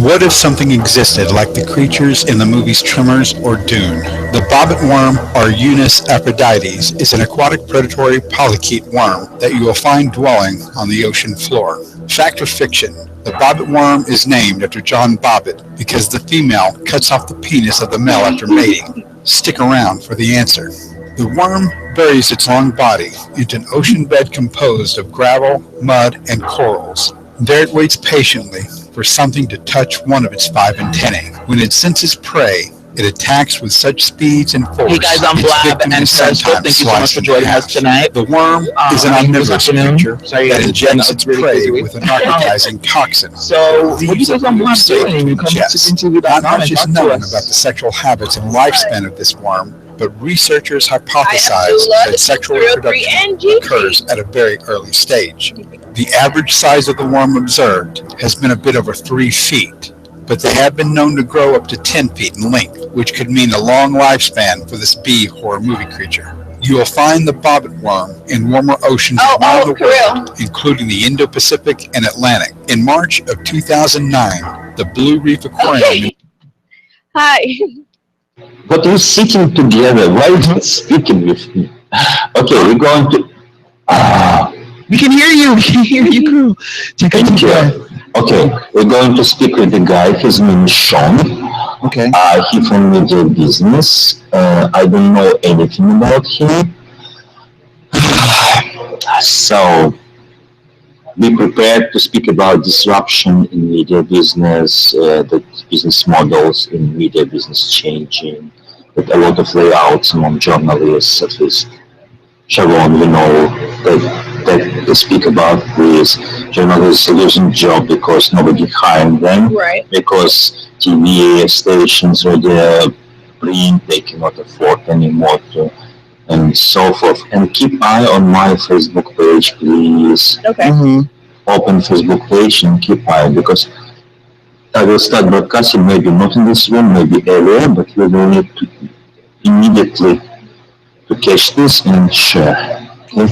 What if something existed like the creatures in the movies Tremors or Dune? The bobbit worm, or Eunice aphrodite, is an aquatic predatory polychaete worm that you will find dwelling on the ocean floor. Fact or fiction? The bobbit worm is named after John Bobbitt because the female cuts off the penis of the male after mating. Stick around for the answer. The worm buries its long body into an ocean bed composed of gravel, mud, and corals. There it waits patiently for something to touch one of its 5 antennae. When it senses prey, it attacks with such speeds and force. Hey guys, I'm its Blab victim and is Sarah. sometimes Thank you so much sliced for in joining half. us tonight. The worm is an this omnivorous afternoon. creature Sorry, that guys, injects it's its been a really prey crazy week. with a narcotizing toxin. So, what do you These guys are on Blab safe doing? You come to chest. TV.com Not and much is talk to known about us. the sexual habits and lifespan of this worm, but researchers I hypothesize absolutely love that the sexual 203 reproduction and Gigi. occurs at a very early stage. The average size of the worm observed has been a bit over 3 feet, but they have been known to grow up to 10 feet in length, which could mean a long lifespan for this B horror movie creature. You will find the bobbit worm in warmer oceans around the world, including the Indo-Pacific and Atlantic. In March of 2009, the Blue Reef Aquarium Okay. Hi. But we're sitting together. Why are you not speaking with me? Okay, we're going to. We can hear you. We can hear you, crew. Take a Thank deep you. breath. Okay, we're going to speak with the guy. His name is Sean. Okay. He from media business. I don't know anything about him. So be prepared to speak about disruption in media business, the business models in media business changing, with a lot of layouts among journalists, at least. Sharon, you know, that they speak about this. Journalists are losing job because nobody hiring them, Right. because TV stations or the print they cannot afford anymore to, and so forth. And keep eye on my Facebook page, please. Okay. Mm-hmm. Open Facebook page and keep eye, because I will start broadcasting, maybe not in this room, maybe earlier, but you will need to immediately to catch this and share. Okay?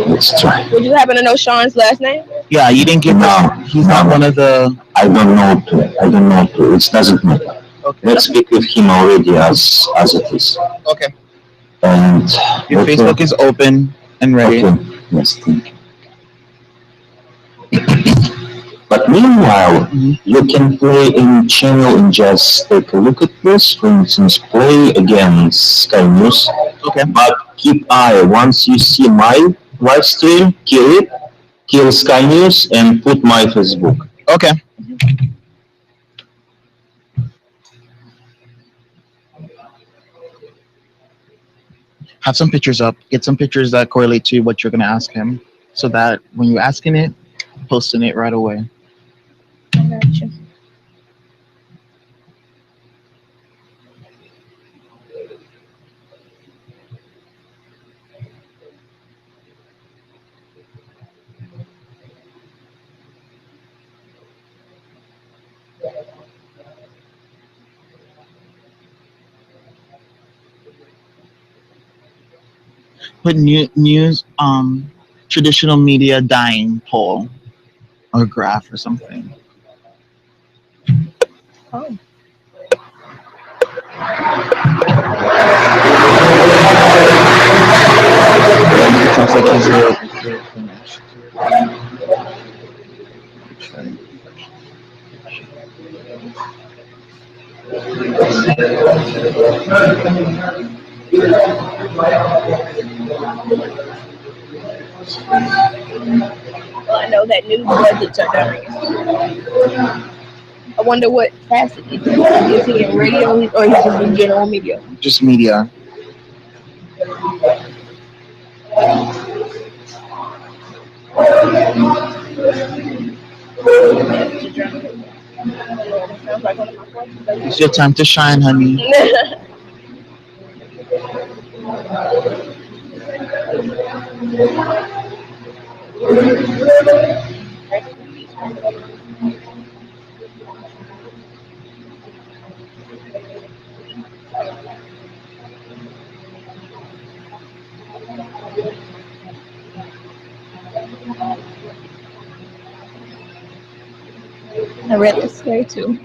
Let's try. Would you happen to know Sean's last name? Yeah, you didn't get No, that. He's not no. one of the. I don't know to. I don't know to. It doesn't matter. Okay. Let's speak with him already as it is. Okay. And Your okay. Facebook is open and ready. Okay. Yes, thank you. But meanwhile, you can play in channel and just take a look at this. For instance, play against Sky News. Okay. But keep eye. Once you see my live stream, kill it. Kill Sky News and put my Facebook. Okay. Have some pictures up. Get some pictures that correlate to what you're going to ask him, so that when you're asking it, posting it right away. Gotcha. Put news, traditional media dying poll or graph or something. Oh. Sounds like he's real finished. Well, I know that news budgets are dying. I wonder what facet he's in. Is he in radio or he's just in general media? Just media. It's your time to shine, honey. I read this story too.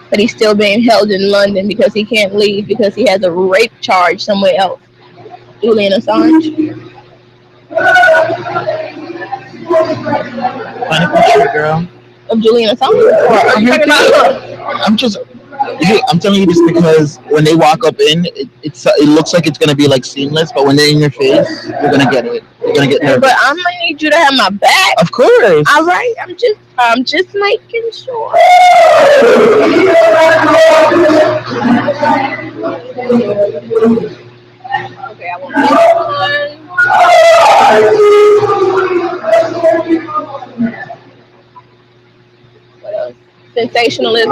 But he's still being held in London because he can't leave because he has a rape charge somewhere else. Julian Assange. Find a picture, girl. Of Julian Assange? Or are you talking about? I'm telling you this because when they walk up in, it looks like it's gonna be like seamless, but when they're in your face, you're gonna get it. You're gonna get nervous. But I'm gonna need you to have my back. Of course. All right, I'm just making sure. Okay, I want this one. What else? Sensationalism.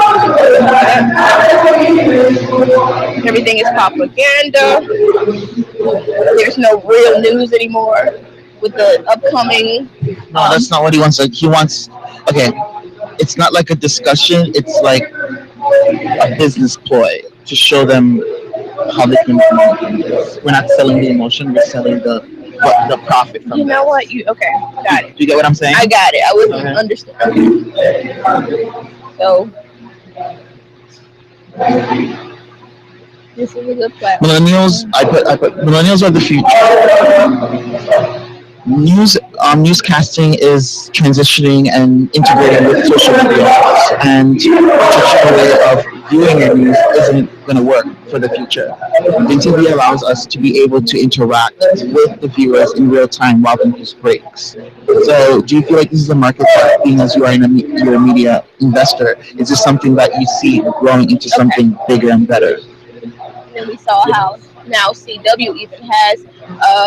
Everything is propaganda. There's no real news anymore with the upcoming. No, that's not what he wants. Like he wants. Okay, it's not like a discussion. It's like a business ploy to show them how they can. We're not selling the emotion. We're selling the profit from. You know what? Okay, got it. Do you get what I'm saying? I got it. I wasn't understanding. So this is a good platform. Millennials, I put millennials are the future. Newscasting is transitioning and integrating with social media, and traditional way of viewing your news isn't going to work for the future. NTV allows us to be able to interact with the viewers in real time while the news breaks. So, do you feel like this is a market, being as you are you're a media investor? Is this something that you see growing into something bigger and better? And we saw how now CW even has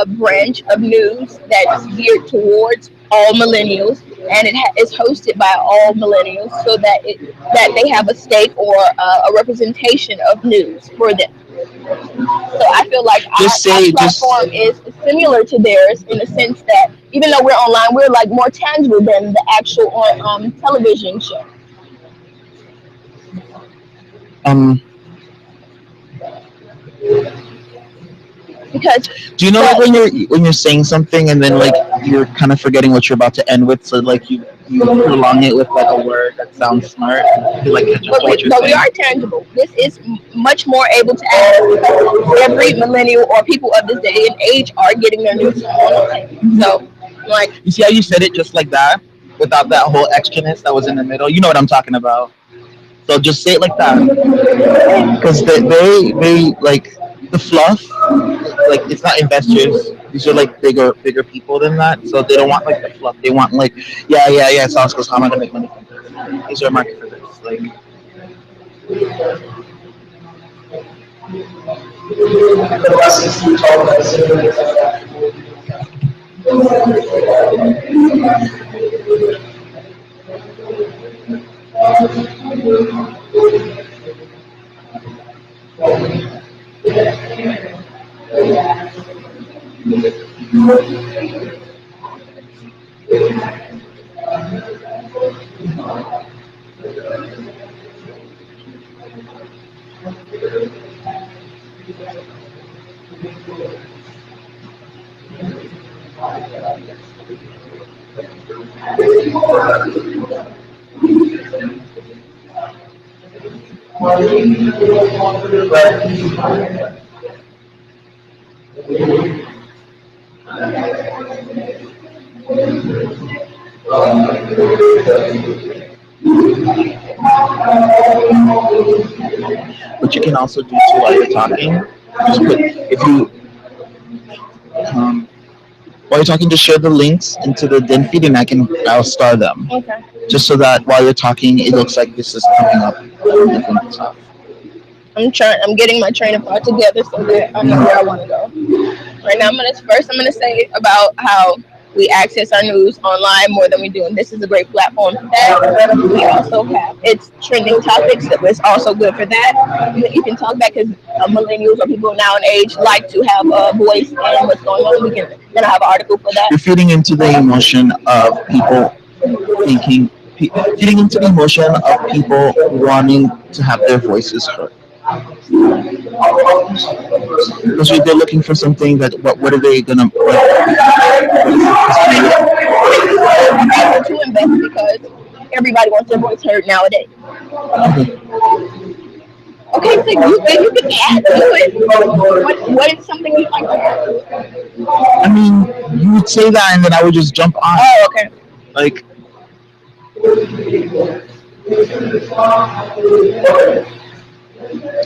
a branch of news that's geared towards all millennials, and it is hosted by all millennials, so that they have a stake or a representation of news for them. So I feel like our platform is similar to theirs in the sense that even though we're online, we're like more tangible than the actual television show. Because do you know like when you're saying something and then like you're kind of forgetting what you're about to end with, so like you prolong it with like a word that sounds smart to like catch up what you're saying. We are tangible. This is much more able to ask because every millennial or people of this day and age are getting their news online. So like you see how you said it just like that without that whole extraness that was in the middle. You know what I'm talking about. So just say it like that because they like. The fluff, like it's not investors. These are like bigger people than that. So they don't want like the fluff. They want like, yeah. Sounds good. How am I gonna make money from this? Is there a market for this? Like, what you can also do too while you're talking, just put if you while you're talking, just share the links into the den feed, and I'll star them, Okay. just so that while you're talking, it looks like this is coming up. Different stuff. I'm getting my train of thought together so that I know where I want to go. Right now, I'm gonna say about how we access our news online more than we do, and this is a great platform for that. We also have it's trending topics that was also good for that. You can talk back because millennials or people now in age like to have a voice in what's going on. We can then I have an article for that. You're feeding into the emotion of people thinking, feeding into the emotion of people wanting to have their voices heard. Because they're looking for something that what are they gonna To invest because everybody wants their voice heard nowadays. Okay, so you can add to it. What is something you like to add to it? I mean, you would say that and then I would just jump on. Oh, okay. Like,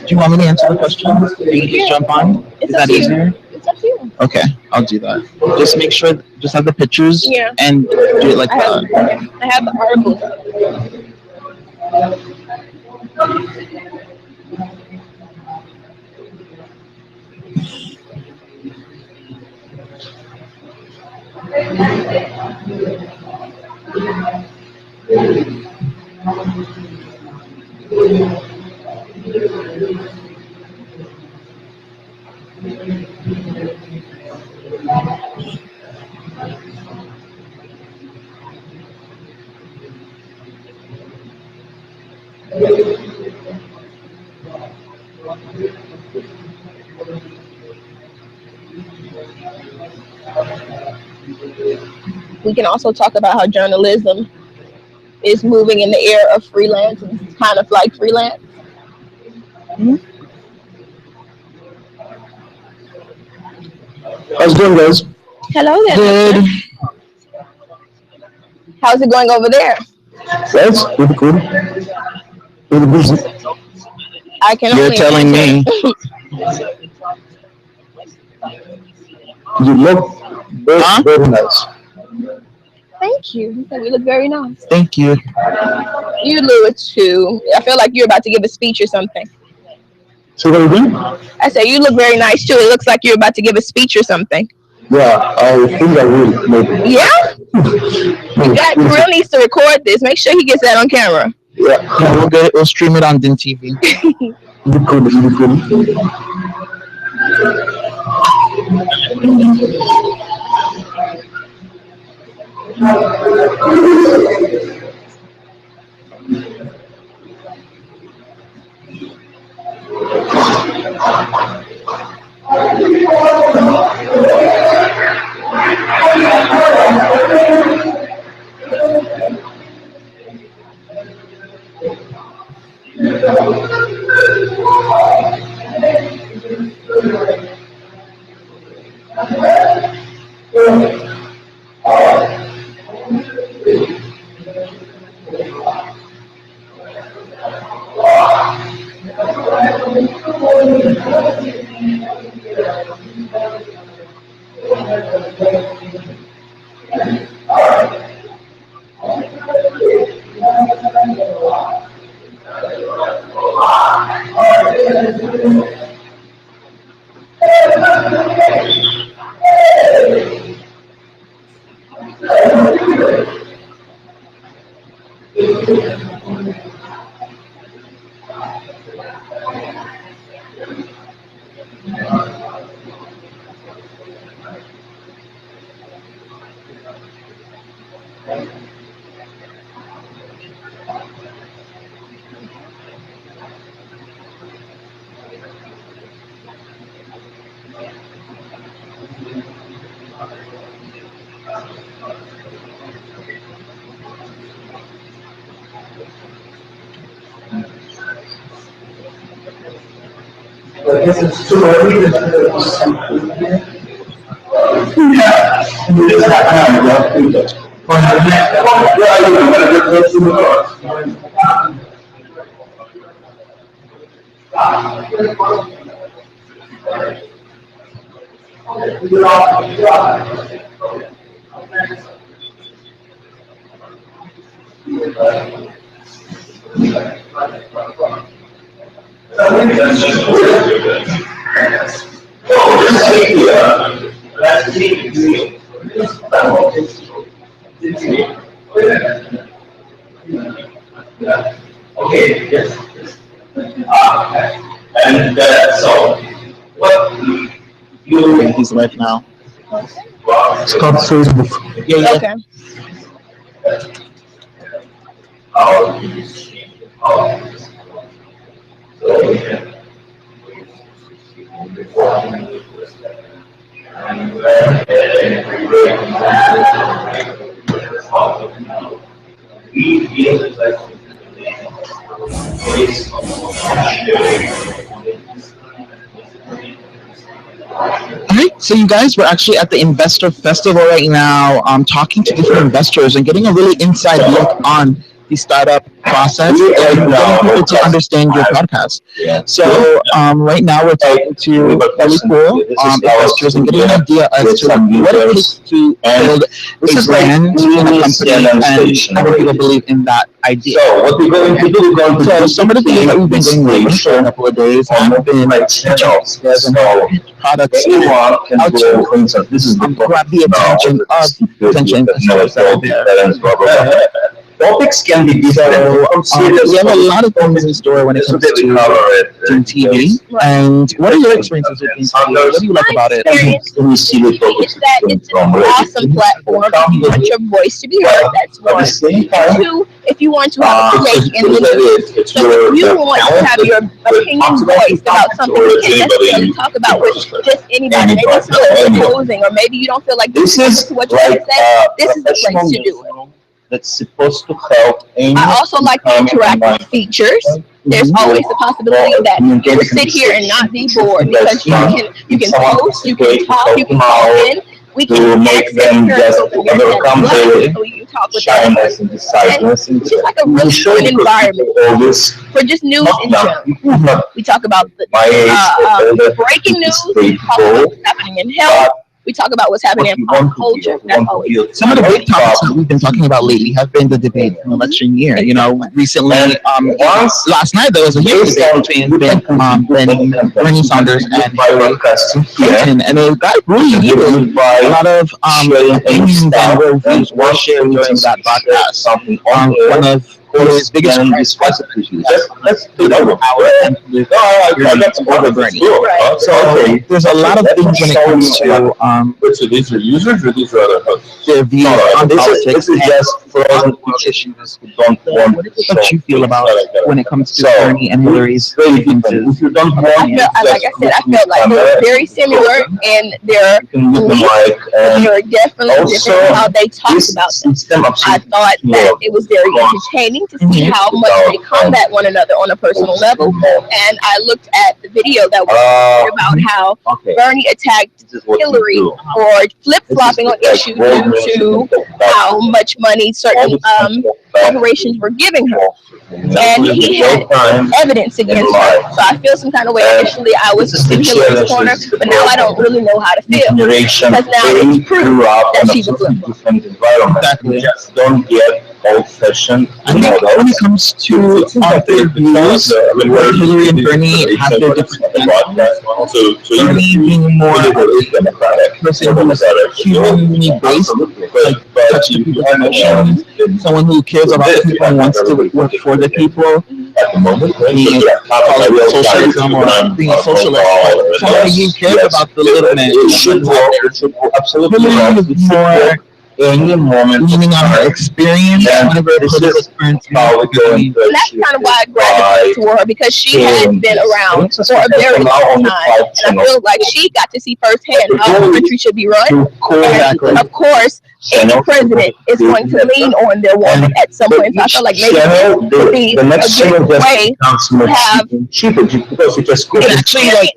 do you want me to answer the question? You can just jump on? Is that easier? It's up to you. Okay, I'll do that. Just make sure, just have the pictures and do it like that. I have the articles. We can also talk about how journalism is moving in the era of freelance. It's kind of like freelance. How's it going, guys? Hello there. Good. How's it going over there? That's pretty cool. Pretty busy. I can You're only telling me. You look very nice. Thank you. We look very nice. Thank you. You do it too. I feel like you're about to give a speech or something. Say that again? I say you look very nice too. It looks like you're about to give a speech or something. Yeah, I think I will, maybe. Yeah? Real needs to record this. Make sure he gets that on camera. Yeah. We'll get it. We'll stream it on Din TV. You could. I guess it's too early to something. Yeah. Okay, yes. And so, what you He's live now. Start Facebook. Yeah, yeah. Okay. All right, so you guys, we're actually at the Investor Festival right now, talking to different investors and getting a really inside look on the startup process and getting people to understand your podcast. So right now we're talking to really cool investors and getting an idea as to what it takes to build a brand and a company and having people believe in that idea. So what we're going to do, we're going to So some of the things that we've been doing lately for a couple of days have been channels. so products Anyone can how go, to for instance, this is the grab the attention of potential investors that are there. Topics can be different. We have a lot of things in store when it comes to doing TV. And what are your experiences with doing TV? What do you like about it? We see the It's topics that it's an awesome platform if you want your voice to be heard. That's At the one. same time, Two, if you want to have a stake in the news. it's So if you want to have your opinion voiced about something, you can't necessarily talk about with just anybody. Maybe someone's opposing, or maybe you don't feel like This this is is what you want to say. This is the place to do it. that's supposed to help any. I also like the interactive features. There's always the possibility that you will sit here and not be bored because you can post, you can talk, you can call in. We to can make access them your just social media overcome as the well, so you talk with that shyness and the sadness. it's just like a really fun environment All this, for just news in general. not We talk about the my age, breaking news. We talk about what's happening in health. We talk about what's happening in pop culture. That's always Some of the big topics that we've been talking about lately have been the debate in election year. You know, recently, last night there was a huge debate between Bernie Sanders and Hillary Clinton, and it got really heated. A lot of opinions and worldviews were shared during that broadcast. One of his biggest crimes was let's do that over Bernie. So there's a lot of things when it comes to So these are users or these are other hosts? their views on politics. This is just for all issues who don't want. What you feel about when it comes to Bernie and Hillary's Very different. If you don't want, like I said, I felt like they were very similar in their you can mute the beliefs. mic and They were definitely different in how they talked this about them. system I absolutely thought that it was very entertaining to see how much they combat one another on a personal level. And I looked at the video that was about how okay. Bernie attacked This is what you Hillary do. for flip-flopping on issues due to how much money certain corporations were giving her. And he had evidence against her. So I feel some kind of way. Initially, I was in Hillary's corner, but now I don't really know how to feel. Generation, Because now they it's proof grew up that in a she's a completely flip-flop. different environment. Exactly. You just don't get old-fashioned I think when it comes to their views, Hillary and Bernie have their different Bernie being more person who is humanly based, like touch the people's emotions, someone who cares about the people and wants to work for the people, at the moment. being socialism or being a socialist, somebody who cares about the little man. It should work. Absolutely. Hillary is more Any moment. leaning on her experience, whenever political experience. How we're going to And that's kind of why I gravitated toward her, because she has been around for a very long time. And I feel like she got to see firsthand how the country should be run. And of course, any president is going to lean on their woman at some point. So I feel like maybe it would be the a next channel good just way becomes more have cheaper because it just It actually, like,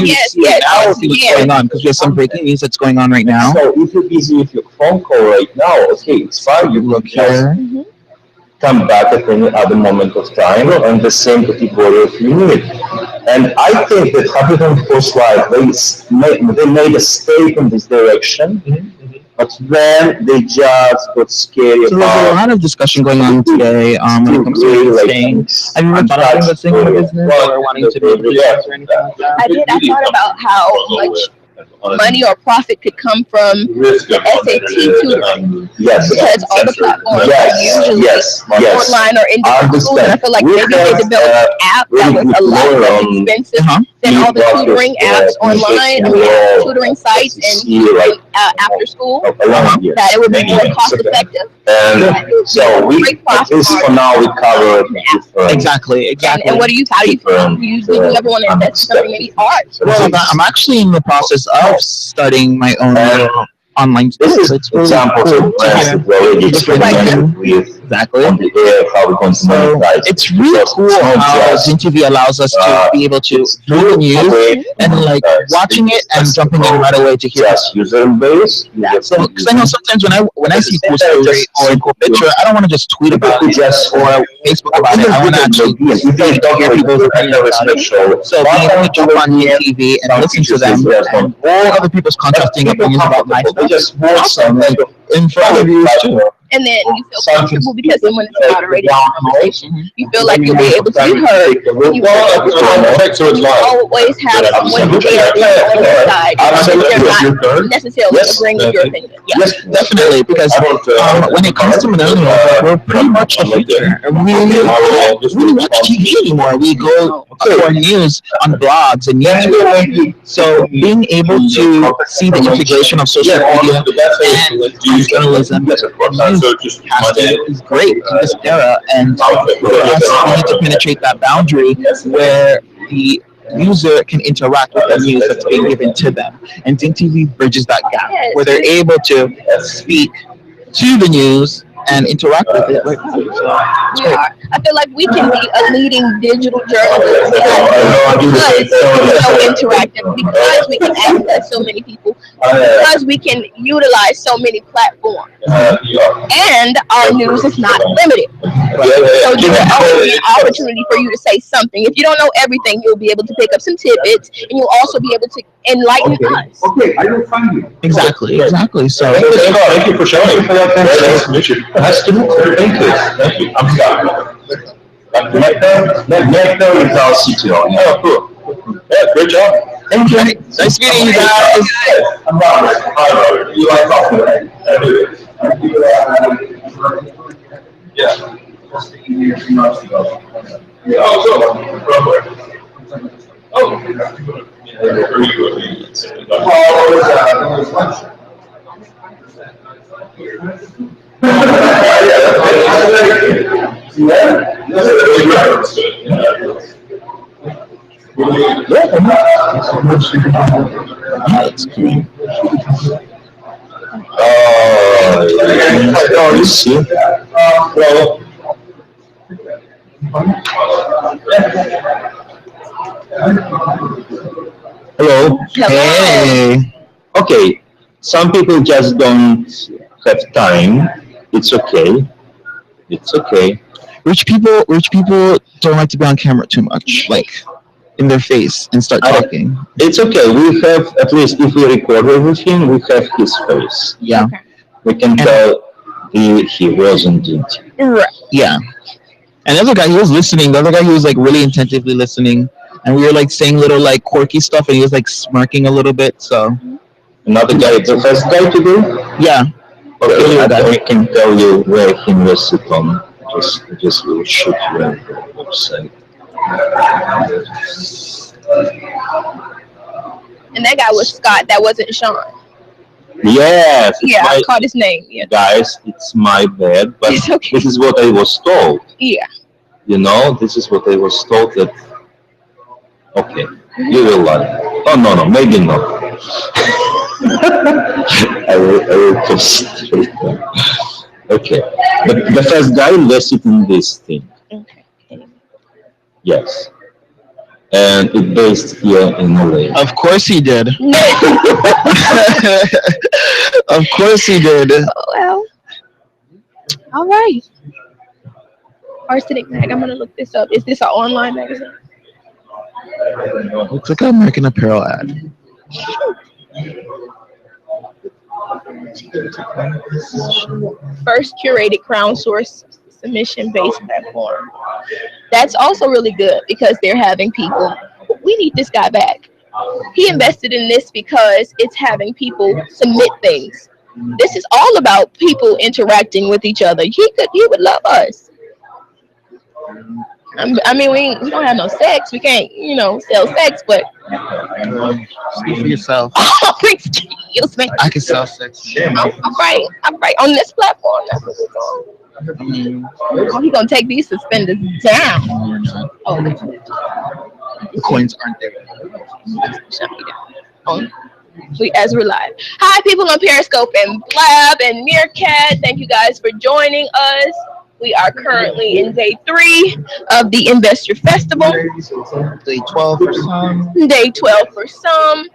Yes, yes, now see what's yes. going on, because there's some breaking news that's going on right now. So if you're busy with your phone call right now, okay, it's fine. You Look can just here. come back at any other moment of time, and the same category if you need. And I think that Huffington Post Live, they made a step in this direction, but then they just got scary So there's a about lot of discussion going on today when it comes to real estate. Have you ever thought about investing in a business or wanting to be a business or anything like that? I did. I thought about how much money or profit could come from the SAT tutoring. Yes. Because all the platforms are usually online or in different schools. And I feel like maybe they developed an app that was a lot less expensive than all the tutoring apps online, tutoring sites and tutoring after school. That it would be more cost effective. And so at least for now, we cover Exactly. And what do you, how do you feel? Do you ever want to invest in something, maybe art? Well, I'm actually in the process of studying my own online This stuff. is It's really examples cool of to brands hear that we already experimented with exactly. on the air, how we're going to So monetize. it's really cool how Zin TV allows us to be able to view the news and like watching it and jumping in right away to hear it. Just user base. So, because I know sometimes when I see cool story or a cool picture, I don't want to just tweet about it or Facebook about it. I want to actually hear people's opinions about it. So being able to jump on TV and listen to them and all other people's contrasting opinions about my stuff, awesome. Like, in front of you too. And then you feel comfortable because someone is moderating the conversation. You feel like you'll be able to be heard. And you always have someone there on your side. If they're not necessarily agreeing with your opinion. Yes, definitely. Because when it comes to millennials, we're pretty much the future. We don't watch TV anymore. We go for news on blogs and YouTube. So being able to see the integration of social media and journalism is great in this era, and for us, we need to penetrate that boundary where the user can interact with the news that's being given to them. And Zing TV bridges that gap, where they're able to speak to the news and interact with it. I feel like we can be a leading digital journalist because it's so interactive, because we can access so many people, because we can utilize so many platforms, and our news is not limited. So there's always an opportunity for you to say something. If you don't know everything, you'll be able to pick up some tidbits, and you'll also be able to enlighten us. Okay, I will find you. Exactly. So Thank you for showing. Nice to meet you. Nice to meet you. Thank you. I'm sorry. Nectar is our CTO. Oh, cool. Yeah, great job. thank you. Nice meeting you guys. I'm Robert. Hi, Robert. You like coffee? Yeah. That's cool. Oh, you see? Well, hello. Hey. Okay, some people just don't have time. It's okay. It's okay. Rich people don't like to be on camera too much, like in their face and start talking. It's okay. We have, at least if we record everything, we have his face. Yeah. We can tell he wasn't into it. Right. Yeah. And the other guy, he was listening. The other guy, he was like really attentively listening. And we were like saying little like quirky stuff, and he was like smirking a little bit. So Another guy, the first guy to do? yeah. Okay, I can tell you where he invested on. Just will shoot you on the website. And that guy was Scott. That wasn't Sean. Yes. Yeah, I caught his name. Yeah. Guys, it's my bad, but It's okay. this is what I was told. Yeah. You know, this is what I was told that. Okay, you will lie. Oh no, maybe not. I will just. Okay, but the first guy invested in this thing. Okay. Yes, and it based here in LA. Of course he did. Of course he did. Well, all right. Arsenic Mag. I'm gonna look this up. Is this an online magazine? Looks like an American Apparel ad. First curated crowdsource submission-based platform. That's also really good because they're having people. We need this guy back. He invested in this because it's having people submit things. This is all about people interacting with each other. He would love us. I mean, we don't have no sex. We can't, sell sex, but Speak for yourself. excuse me. I can sell sex. I'm right on this platform. That's what we're doing. Oh, he gonna take these suspenders down. Oh, The coins aren't there. shut me down. As we're live. Hi, people on Periscope and Blab and Meerkat. Thank you guys for joining us. We are currently in day 3 of the Investor Festival. Day 12 for some. Day 12 for some.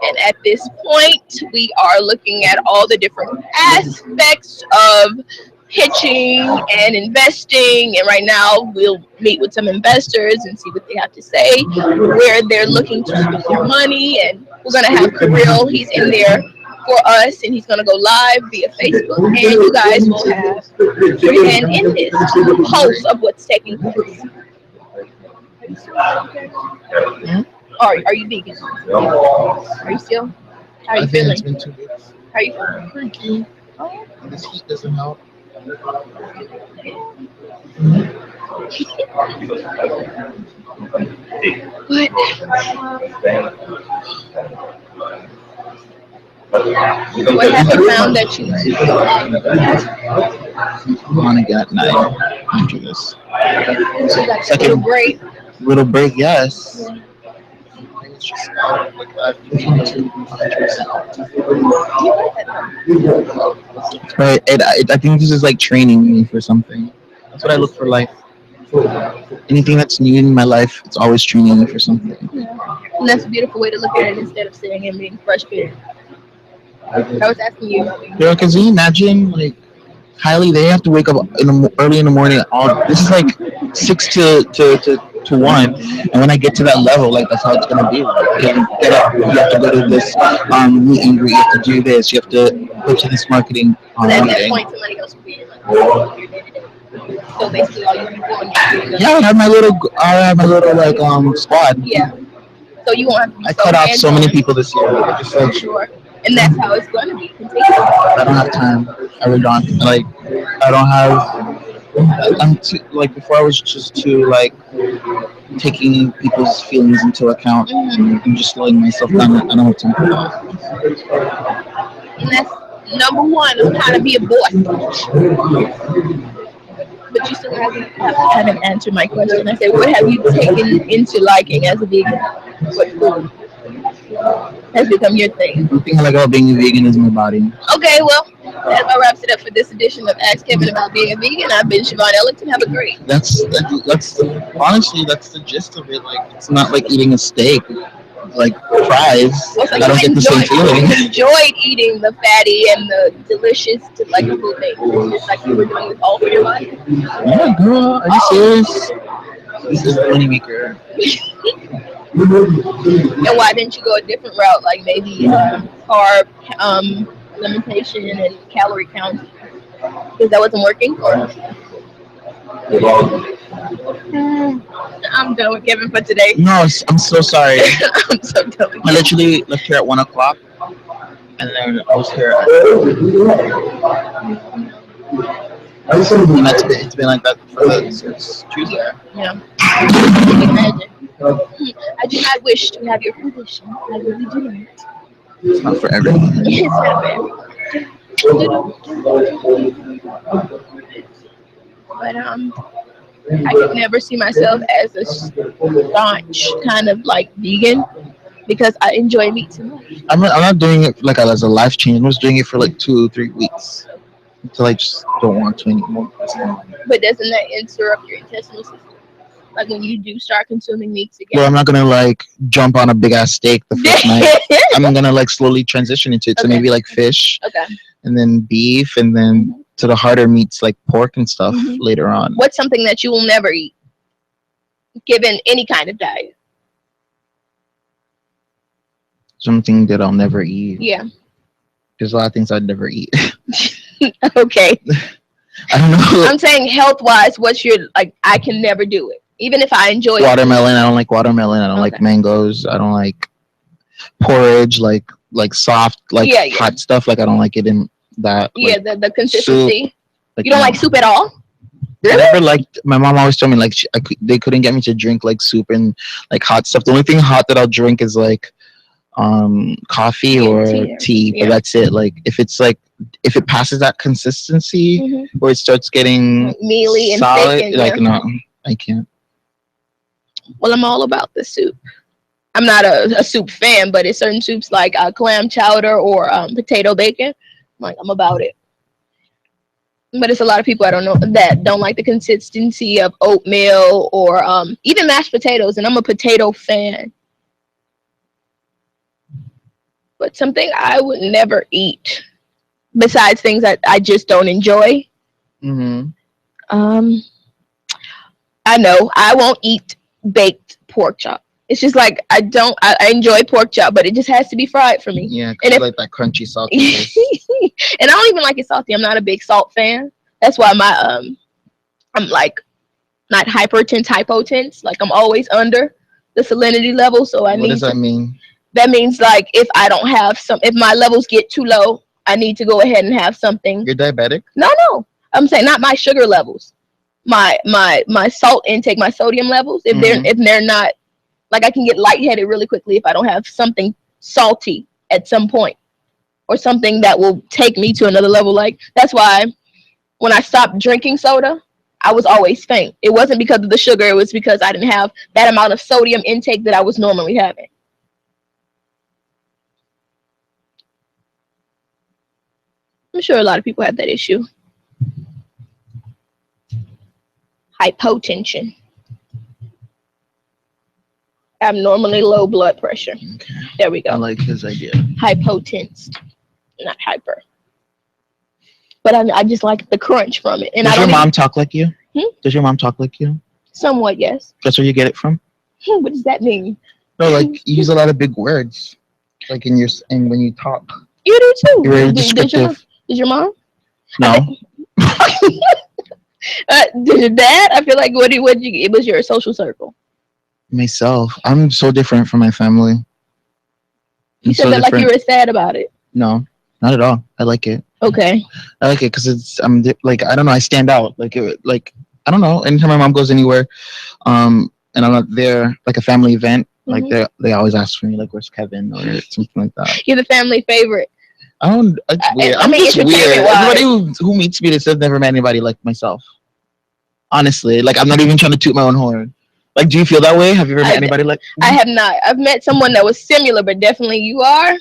And at this point, we are looking at all the different aspects of pitching and investing. And right now, we'll meet with some investors and see what they have to say, where they're looking to spend their money. And we're going to have Kirill. He's in there for us, and he's going to go live via Facebook. And you guys will have free hand in this pulse of what's taking place. Are you vegan? Are you still? How are you feeling? It's been 2 weeks. How are you feeling? Freaky. This heat doesn't help. What have you found that you On again at night after this. second break? Little break, yes. Right, I think this is like training me for something. That's what I look for life. Anything that's new in my life, it's always training me for something. And that's a beautiful way to look at it instead of sitting and being frustrated. I was asking you. Girl, can you imagine, like, Kylie, they have to wake up early in the morning. This is like 6 to 1, and when I get to that level, like, that's how it's gonna be. You get up, you have to go to this meet and greet, you have to do this, you have to go to this marketing But at that meeting. point, somebody else would be in, like, so basically, all you be doing is Yeah, I have my little like squad. Yeah. So you won't have to be I cut off so many people this year. I just like, Sure. And that's how it's going to be. Continue. I don't have time. I really don't. Like, I don't have. I'm too, like, before I was just too like taking people's feelings into account and just slowing myself down. I don't have time for that. And that's number one of how to be a boss. But you still haven't answered my question. I said, what have you taken into liking as a vegan? What food has become your thing? The thing I like about being a vegan is my body. Okay, well, that about wraps it up for this edition of Ask Kevin About Being a Vegan. I've been Siobhan Ellington. Have a great. That's honestly, that's the gist of it. Like, it's not like eating a steak, like fries. Well, so I don't get the same feeling. You enjoyed eating the fatty and the delicious, delightful things, just like you were doing with all for your life. Yeah, girl, are you serious? This is the money maker. And why didn't you go a different route, like maybe carb limitation and calorie count? Because that wasn't working. I'm done with Kevin for today. No, I'm so sorry. I'm so done with I literally left here at 1 o'clock, and then I was here at. And it's been like that since Tuesday. Yeah. I can imagine. I wish to have your position. I really do. It's not for everyone. It's not bad. But I could never see myself as a staunch kind of like vegan because I enjoy meat too much. I'm not doing it like as a life change. I'm just doing it for like 2-3 weeks until I just don't want to anymore. But doesn't that interrupt your intestinal system? Like when you do start consuming meats again? Well, I'm not gonna like jump on a big ass steak the first night. I'm gonna like slowly transition into it to maybe like fish, and then beef, and then to the harder meats like pork and stuff later on. What's something that you will never eat, given any kind of diet? something that I'll never eat. Yeah. There's a lot of things I'd never eat. Okay. I don't know. I'm saying health wise, what's your like? I can never do it, even if I enjoy it. Watermelon. I don't like watermelon. I don't like Okay. mangoes. I don't like porridge. Like soft, like Yeah, yeah. hot stuff. Like I don't like it in that. Yeah, Like, the consistency. like, You don't no. like soup at all? I never liked. My mom always told me like they couldn't get me to drink like soup and like hot stuff. The only thing hot that I'll drink is like coffee Yeah, or tea. tea, but Yeah. that's it. Like if it passes that consistency Mhm. where it starts getting Mealy and solid, thick and like yeah. no, I can't. Well, I'm all about the soup. I'm not a soup fan, but it's certain soups like clam chowder or potato bacon. I'm about it. But it's a lot of people I don't know that don't like the consistency of oatmeal or even mashed potatoes, and I'm a potato fan. But something I would never eat, besides things that I just don't enjoy. Mm-hmm. I know I won't eat baked pork chop. It's just like I enjoy pork chop, but it just has to be fried for me. Yeah, And cause I if- like that crunchy salty taste. And I don't even like it salty. I'm not a big salt fan. That's why I'm like not hypertense, hypotense. Like I'm always under the salinity level. So What does that mean? that means like if my levels get too low, I need to go ahead and have something. You're diabetic? No. I'm saying not my sugar levels. My salt intake, my sodium levels. If they're not, like I can get lightheaded really quickly if I don't have something salty at some point or something that will take me to another level. Like that's why when I stopped drinking soda, I was always faint. It wasn't because of the sugar, it was because I didn't have that amount of sodium intake that I was normally having. I'm sure a lot of people have that issue. Hypotension. Abnormally low blood pressure. Okay. There we I go. like his idea. Hypotensed, not hyper. But I just like the crunch from it. And Does I your don't mom talk like you? Hmm? Does your mom talk like you? somewhat, yes. That's where you get it from? What does that mean? No, like you use a lot of big words, like in when you talk. You do too. You're very Does descriptive. your mom? No, Does your dad? I feel like it was your social circle. myself. I'm so different from my family. You I'm said so that like you different. were sad about it. No, not at all. I like it. Okay. I like it because like I don't know. I stand out. Like I don't know. Anytime my mom goes anywhere, and I'm not there, like a family event, like Mhm. they always ask for me, like where's Kevin or something like that. You're the family favorite. I don't. It's weird. I I'm mean, just weird. entertainment-wise. Everybody who meets me, they said never met anybody like myself. Honestly, like I'm not even trying to toot my own horn. Like, do you feel that way? Have you ever met anybody like? I have not. I've met someone that was similar, but definitely you are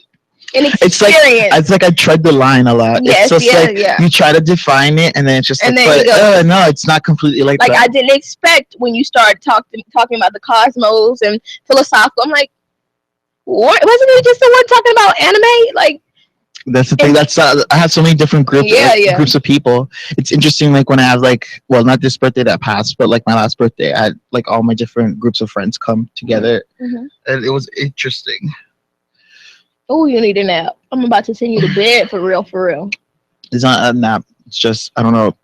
It's like inexperienced. I tread the line a lot. Yes, it's just like yeah. you try to define it, and then it's just And like, then you but go- no, it's not completely like Like that. I didn't expect when you started talking about the cosmos and philosophical. I'm like, what? Wasn't it just the one talking about anime? Like, That's the thing. That's I have so many different groups, Yeah, yeah. groups of people. It's interesting. Like when I have not this birthday that passed, but like my last birthday, I had like all my different groups of friends come together, Mhm. and it was interesting. oh, you need a nap. I'm about to send you to bed for real, for real. It's not a nap. It's just I don't know.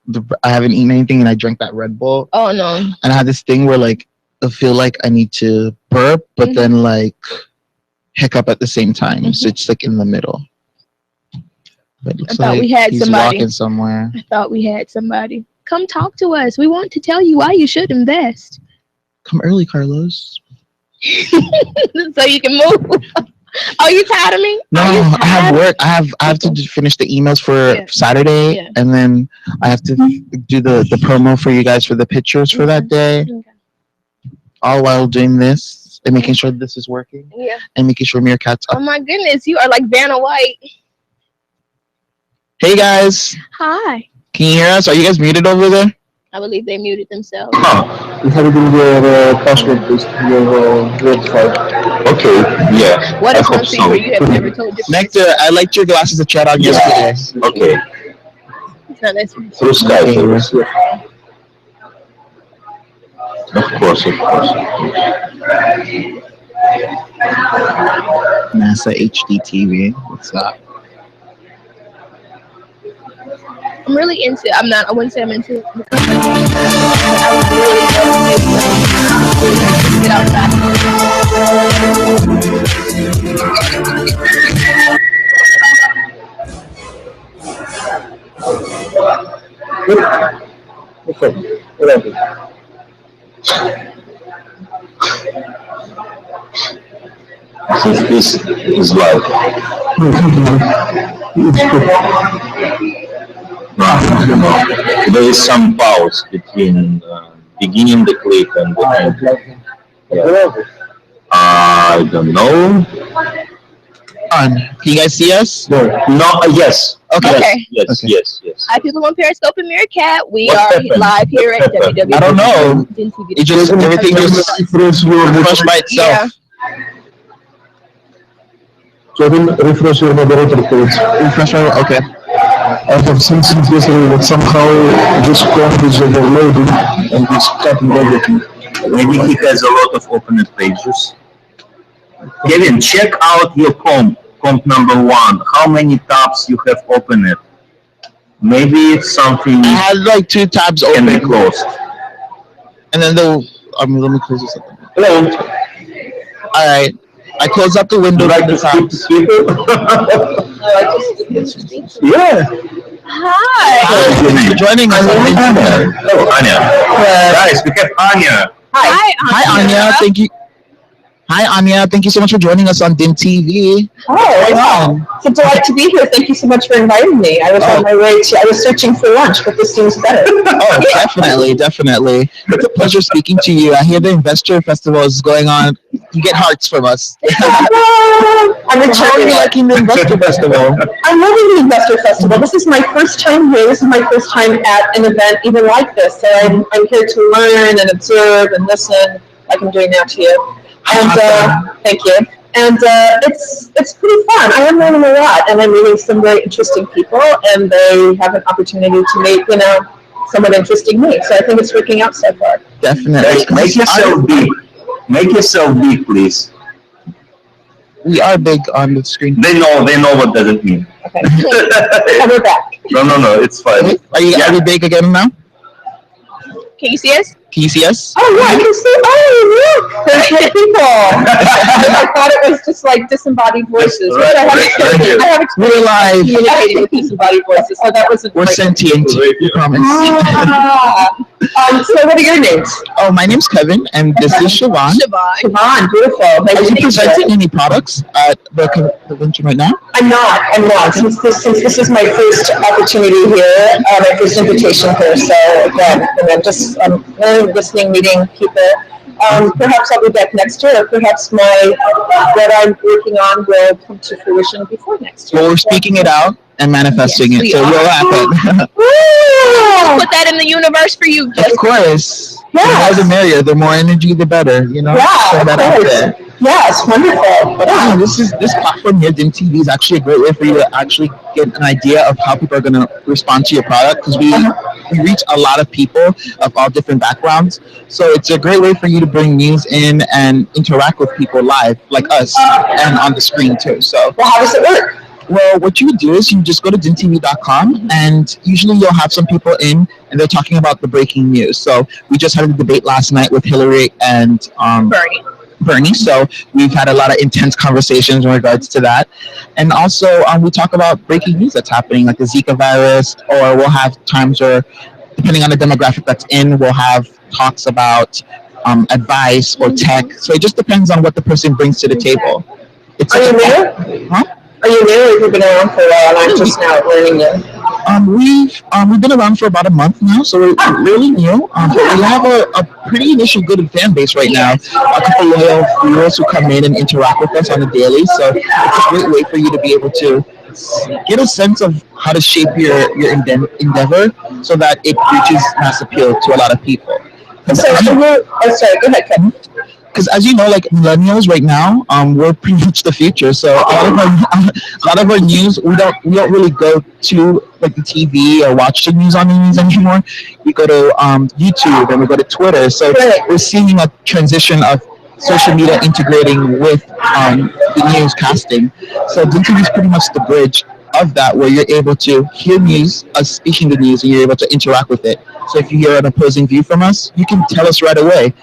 I haven't eaten anything, and I drank that Red Bull, Oh no. and I had this thing where like I feel like I need to burp, but Mhm. then like hiccup at the same time. So Mhm. it's like in the middle. But it looks thought like we had he's somebody. walking somewhere. I thought we had somebody. Come talk to us. We want to tell you why you should invest. Come early, Carlos. So you can move. Oh, you tired of me? No, Are you I have tired? work. I have to finish the emails for Yeah. Saturday, Yeah. and then I have to do the promo for you guys for the pictures for that day. Okay. All while doing this and making sure this is working Yeah. and making sure Meerkat's Oh up. my goodness, you are like Vanna White. Hey guys, Hi. can you hear us? Are you guys muted over there? I believe they muted themselves. You have to do your password, please, your website. Okay, yeah. What I is hope one secret so. you have never told your Nectar, I liked your glasses that you had on yesterday. Okay, No, that's through Skype. Of course, of course. NASA HDTV. What's that? I'm really into. I'm not. I wouldn't say I'm into the company. I would really get outside. Since this is live. There is some pause between beginning the clip and the end. Yeah. I don't know. On. Can you guys see us? No. Yes. Okay. Yes. Okay. Yes. Hi, people on Periscope and Meerkat. We What's are happened? live here at What's happened? www. I don't know. It just everything just Refresh your pushed by Yeah. itself. So then refresh your moderator page. Refresh my okay. I have seen since yesterday that somehow this code is overloading and it's cutting everything. Maybe he has a lot of opened pages. Kevin, check out your comp number 1. How many tabs you have opened? Maybe it's something I had like 2 tabs can be open, closed. and then let me close this up. Hello. All right. I closed up the window Would you from like the to top. speak to people? Yeah. Hi. What's your name? For joining us on Anya. Instagram. Hello, Anya. Guys, we have Anya. Hi. Hi Anya, thank you. Hi Anya, thank you so much for joining us on DIN TV. Oh, What's wow. on? It's a delight to be here. Thank you so much for inviting me. I was on my way to, I was searching for lunch, but this seems better. Oh, definitely. It's a pleasure speaking to you. I hear the Investor Festival is going on. You get hearts from us. I'm How are returning you it. liking the Investor Festival? I'm loving the Investor Festival. This is my first time here. This is my first time at an event even like this. So I'm here to learn and observe and listen like I'm doing now to you. And thank you. And it's pretty fun. I am learning a lot, and I'm meeting some very interesting people, and they have an opportunity to meet, someone interesting me. So I think it's working out so far. Definitely. Make yourself big. Make yourself big, please. We are big on the screen. They know what does it mean. Okay. And we're back. No, it's fine. Are you big again now? Can you see us? Can you see us? Oh, yeah, I can see. Oh, look. There's the people. I thought it was just like disembodied voices, which I Right, haven't right. We're live. communicating with disembodied voices, so that wasn't We're quite- sentient. We promise. So what are your names? Oh, my name's Kevin, and this is Siobhan. Siobhan. Siobhan, beautiful. Nice Are to you meet you. presenting any products at the convention right now? I'm not. Since this is my first opportunity here, my first invitation here, so again, just learning, listening, meeting people. Perhaps I'll be back next year, or perhaps what I'm working on will come to fruition before next year. Well, we're speaking it out and manifesting Yes, it, we so it will happen. Woo! Put that in the universe for you. Of course. The Yes. more the merrier, the more energy, the better, you know? Yeah, Send of that out course. there. Yes, wonderful. But Yeah. this platform here, DIN TV, is actually a great way for you to actually get an idea of how people are going to respond to your product, because we reach a lot of people of all different backgrounds. So it's a great way for you to bring news in and interact with people live, like us, and on the screen too. So, Well, how does it work? well, what you would do is you just go to dintv.com, and usually you'll have some people in, and they're talking about the breaking news. So we just had a debate last night with Hillary and Bernie. So we've had a lot of intense conversations in regards to that. And also we talk about breaking news that's happening, like the Zika virus, or we'll have times where, depending on the demographic that's in, we'll have talks about advice or tech. So it just depends on what the person brings to the table. It's Are you like new? Huh? Are you new, or have you been around for a while, and I'm just now learning you? We've been around for about a month now, so we're really new. But we have a pretty initial good fan base right now. A couple loyal viewers who come in and interact with us on a daily. So it's a great way for you to be able to get a sense of how to shape your endeavor so that it reaches mass appeal to a lot of people. So, sorry, go ahead, Kevin. Because as you know, like millennials right now, we're pretty much the future. So a lot of our news, we don't really go to like the TV or watch the news on the news anymore. We go to YouTube and we go to Twitter. So Right. we're seeing a transition of social media integrating with the newscasting. So DinTV is pretty much the bridge of that, where you're able to hear news, us speaking the news, and you're able to interact with it. So if you hear an opposing view from us, you can tell us right away.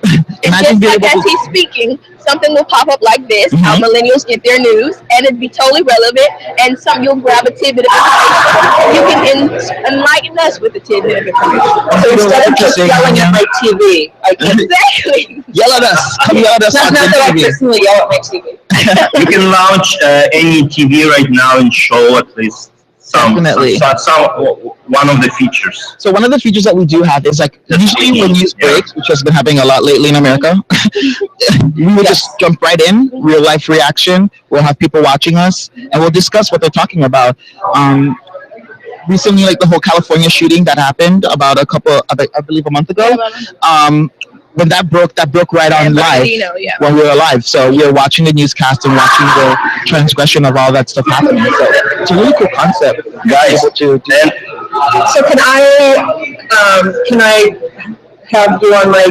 It's just like as he's speaking, something will pop up like this, how millennials get their news, and it'd be totally relevant, and you'll grab a tidbit of information. You can enlighten us with a tidbit of information. So instead of just yelling at my TV, I can Exactly. Yell at us. Come yell at us not on that I DinTV. personally yell at my TV. You can launch any TV right now and show at least Definitely. one of the features. So one of the features that we do have is like usually when news breaks, which has been happening a lot lately in America, we will just jump right in, real life reaction. We'll have people watching us, and we'll discuss what they're talking about. Recently, like the whole California shooting that happened about I believe a month ago. When that broke right on live when we were live. So we were watching the newscast and watching the transgression of all that stuff happening. So it's a really cool concept, guys. So can I have you on my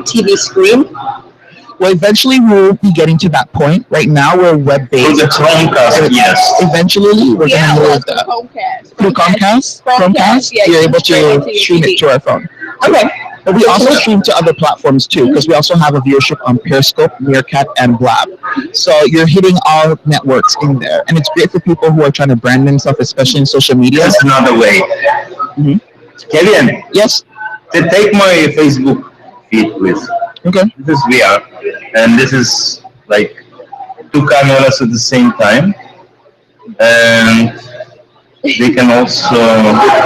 TV screen? Well, eventually we'll be getting to that point. Right now we're web-based. The Chromecast, yes. Eventually we're going to move that. Through Chromecast, you're able to stream it to our phone. Okay. But we also stream to other platforms too, because we also have a viewership on Periscope, Meerkat, and Blab. So you're hitting all networks in there, and it's great for people who are trying to brand themselves, especially in social media. That's another way. Kevin, yes. Take my Facebook feed, please. Okay. This is VR, and this is like two cameras at the same time, and they can also,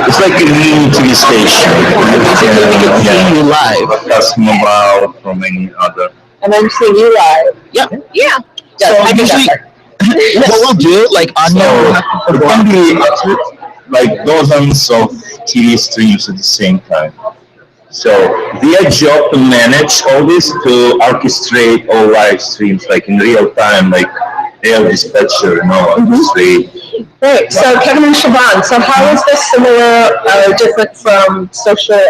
it's like a new TV station. Basically, we can see you live. Broadcast mobile from any other. And I'm seeing you live. Yep. Yeah. So usually, what we'll do, like on It can be like dozens of TV streams at the same time. So their job to manage all this, to orchestrate all live streams, like in real time, like air dispatcher, orchestrate. Great. So Kevin and Siobhan, so how is this similar or different from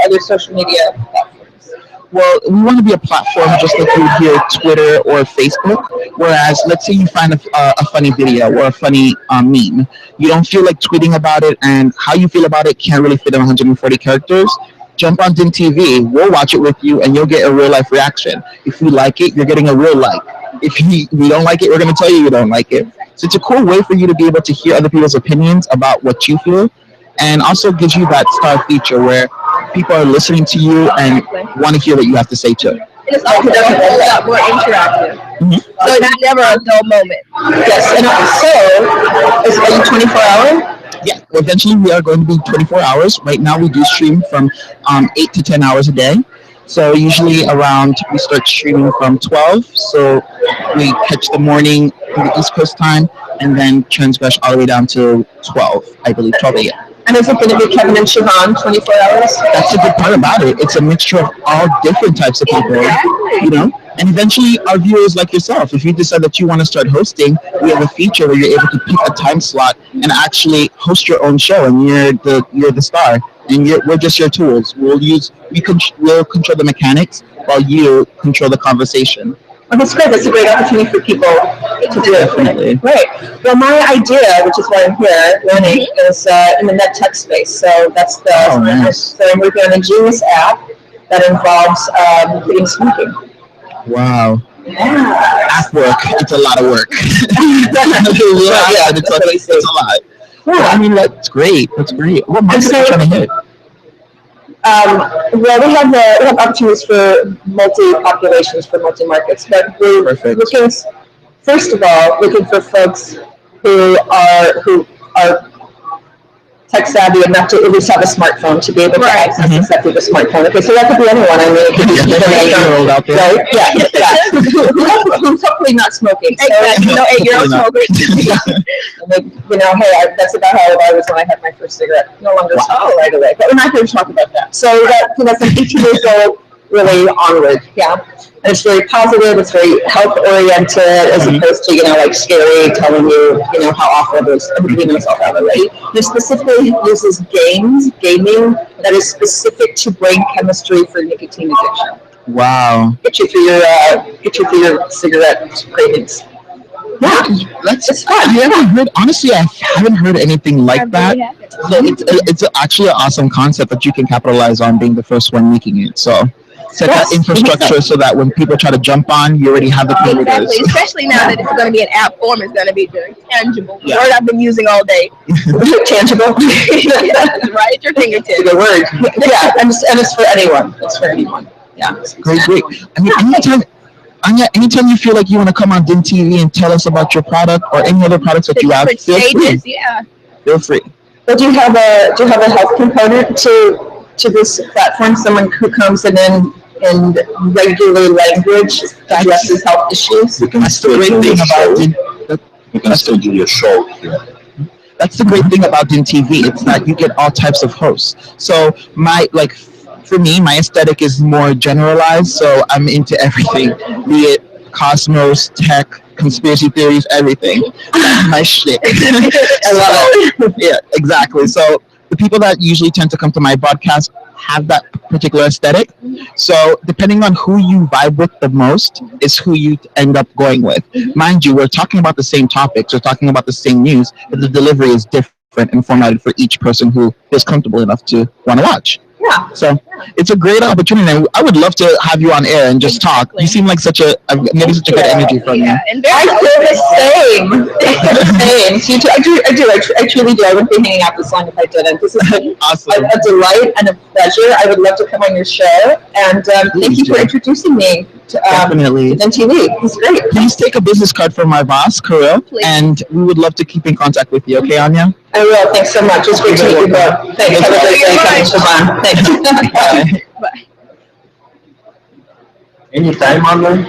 other social media platforms? Well, we want to be a platform just like you hear Twitter or Facebook. Whereas, let's say you find a funny video or a funny meme. You don't feel like tweeting about it, and how you feel about it can't really fit in 140 characters. Jump on DinTV, we'll watch it with you, and you'll get a real life reaction. If you like it, you're getting a real like. If you don't like it, we're going to tell you don't like it. So it's a cool way for you to be able to hear other people's opinions about what you feel, and also gives you that star feature where people are listening to you and want to hear what you have to say too. And it's also a lot more interactive. So it's never a dull moment. Yes. And so, are you 24 hour? Yeah, eventually we are going to be 24 hours. Right now we do stream from 8 to 10 hours a day. So usually we start streaming from 12. So we catch the morning in the East Coast time and then transgress all the way down to 12, I believe, 12 a.m. And is it going to be Kevin and Siobhan 24 hours? That's the good part about it. It's a mixture of all different types of people, And eventually our viewers like yourself, if you decide that you want to start hosting, we have a feature where you're able to pick a time slot and actually host your own show, and you're the star, and we're just your tools. We'll control the mechanics while you control the conversation. Oh, that's great. That's a great opportunity for people to do Definitely. it. Great. Well, my idea, which is why I'm here learning, is in the net tech space. So that's nice. So I'm working on a genius app that involves quitting smoking. Wow. Yeah. App work. It's a lot of work. It's a lot. Yeah, I mean, that's great. That's great. What market are you trying to hit? Well, we have opportunities for multi-populations, for multi-markets, but we're looking, first of all, looking for folks who are tech savvy enough to at least have a smartphone to be able to access this through the smartphone. Okay, so that could be anyone. I mean, it could be out there. right? Yeah. Who's hopefully not smoking. Exactly. No 8-year-old smokers. Hey, that's about how I was when I had my first cigarette. No longer smoke right away, but we're not going to talk about that. So that from 18 years old, really onward, And it's very positive. It's very health oriented, as opposed to like scary, telling you how awful it is. I'm beating myself out already. It specifically uses gaming that is specific to brain chemistry for nicotine addiction. Wow. Get you through your cigarette cravings. Yeah, It's fun. I haven't heard, honestly, I haven't heard anything like that. So it's actually an awesome concept that you can capitalize on being the first one making it. So set that infrastructure so that when people try to jump on, you already have the Exactly, creators. especially now that it's going to be an app form, it's going to be very tangible. Yeah. Word I've been using all day. tangible. Right at your fingertips. The word. Yeah, and it's for anyone. It's for anyone. Yeah. Great. I mean, anytime you feel like you want to come on Din TV and tell us about your product or any other products that The you have, different feel stages, free. yeah. Feel free. But do you have a health component to this platform? Someone who comes in regular language addresses health issues. You can That's the still great do thing your about show. You can still do your show here. That's the great thing about Din TV. It's that you get all types of hosts. So for me, my aesthetic is more generalized. So I'm into everything, be it cosmos, tech, conspiracy theories, everything. That's my shit. I love it. Yeah, exactly. So the people that usually tend to come to my podcast have that particular aesthetic. So depending on who you vibe with the most is who you end up going with. Mind you, we're talking about the same topics, we're talking about the same news, but the delivery is different and formatted for each person who is comfortable enough to want to watch. Yeah. So it's a great opportunity. And I would love to have you on air and just talk. You seem like such a good energy from you. And I feel the same. So I truly do. I wouldn't be hanging out this long if I didn't. This is Awesome. a delight and a pleasure. I would love to come on your show. And thank you for introducing me to Definitely. Din TV. It's great. Please take a business card from my boss, Kirill, and we would love to keep in contact with you. Okay, Anya? I will. Thanks so much. It's great to meet you both. Thanks. Have a great day coming, Siobhan. Thanks. Bye. Anytime, Anya,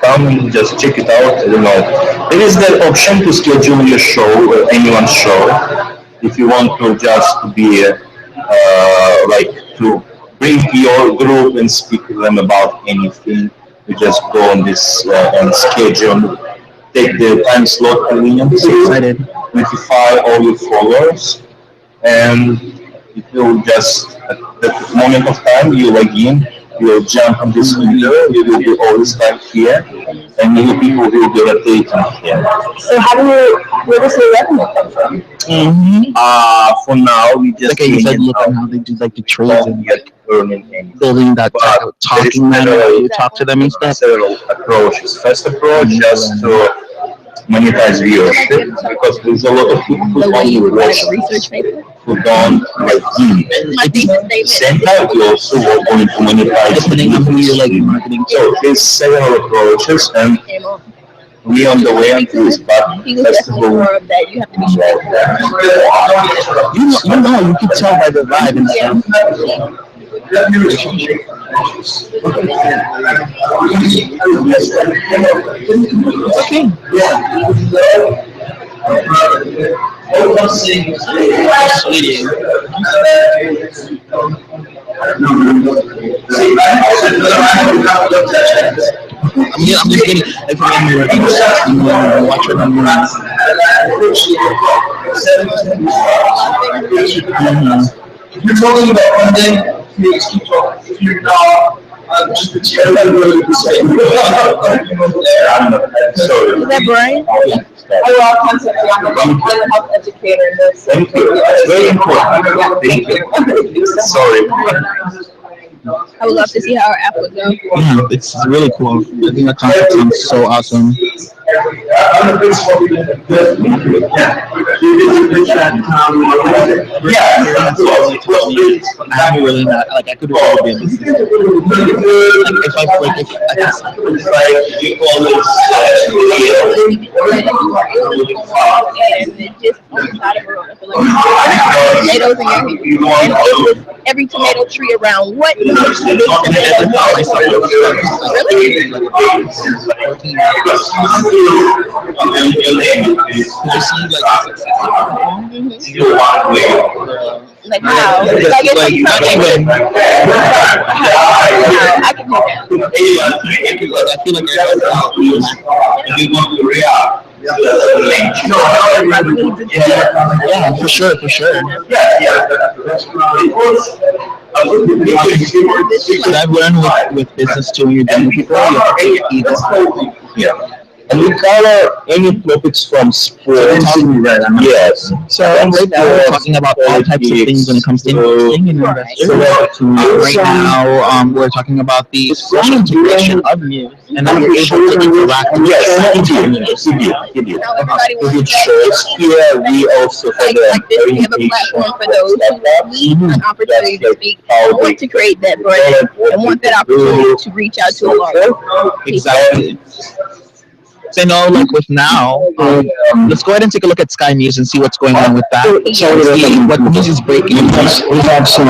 come and just check it out. I don't know. There is the option to schedule your show, anyone's show. If you want to just be to bring your group and speak to them about anything, you just go on this and schedule. Take the time slot convenient. Excited. Notify all your followers, and it will just at the moment of time you log in, you will jump on this video, you will do all this time here, and many people will be rotating here. So where does the revenue come from? For now, we just Like I said, look at how they do like the trades don't and yet earning anything. building that type of talking manner where you talk to them and stuff. Several approaches. First approach, just to monetize viewership, because there's a lot of people who The way only you would write watch, a research paper. who don't like you. My thesis At the statement. same time, we also are going to monetize Depending on who you're like marketing to. So there's several approaches, and Came on. we on the way into this Bud He was definitely festival. more of that. You have to be straight. You can tell by the vibe and stuff. Okay. I'm just getting like from everywhere. You watch it on If you're talking about one day, please keep talking. If you're not, just pretend I'm really the same. Is that Brian? I love concept. I'm a mental health educator. Thank you. That's very important. Thank you. Sorry. I would love to see how our app would go. Yeah, it's really cool. I think the concept sounds so awesome. I'm the principal. I'm really not like I could really be in this. Like if I like if I guess And it just inside of Verona. For like tomatoes in your hand. And it was every tomato tree around. What? Like how? Like it's like something. How? I can do that. I feel like yeah, for sure. What I've learned with business too, when you're dealing with people, you have to take your ego. Yeah. And we cover any topics from sports. Yes. So right now we're talking about all types of things when it comes to investing in investors. Right now, we're talking about the social integration of news, and then you're able to interact with He did. We did shows here. We also have Like this, we have a platform for those who need an opportunity to speak, want to create that brand, and want that opportunity to reach out to a larger people. exactly. So I know, like with now, let's go ahead and take a look at Sky News and see what's going on with that. See what news is breaking. We have some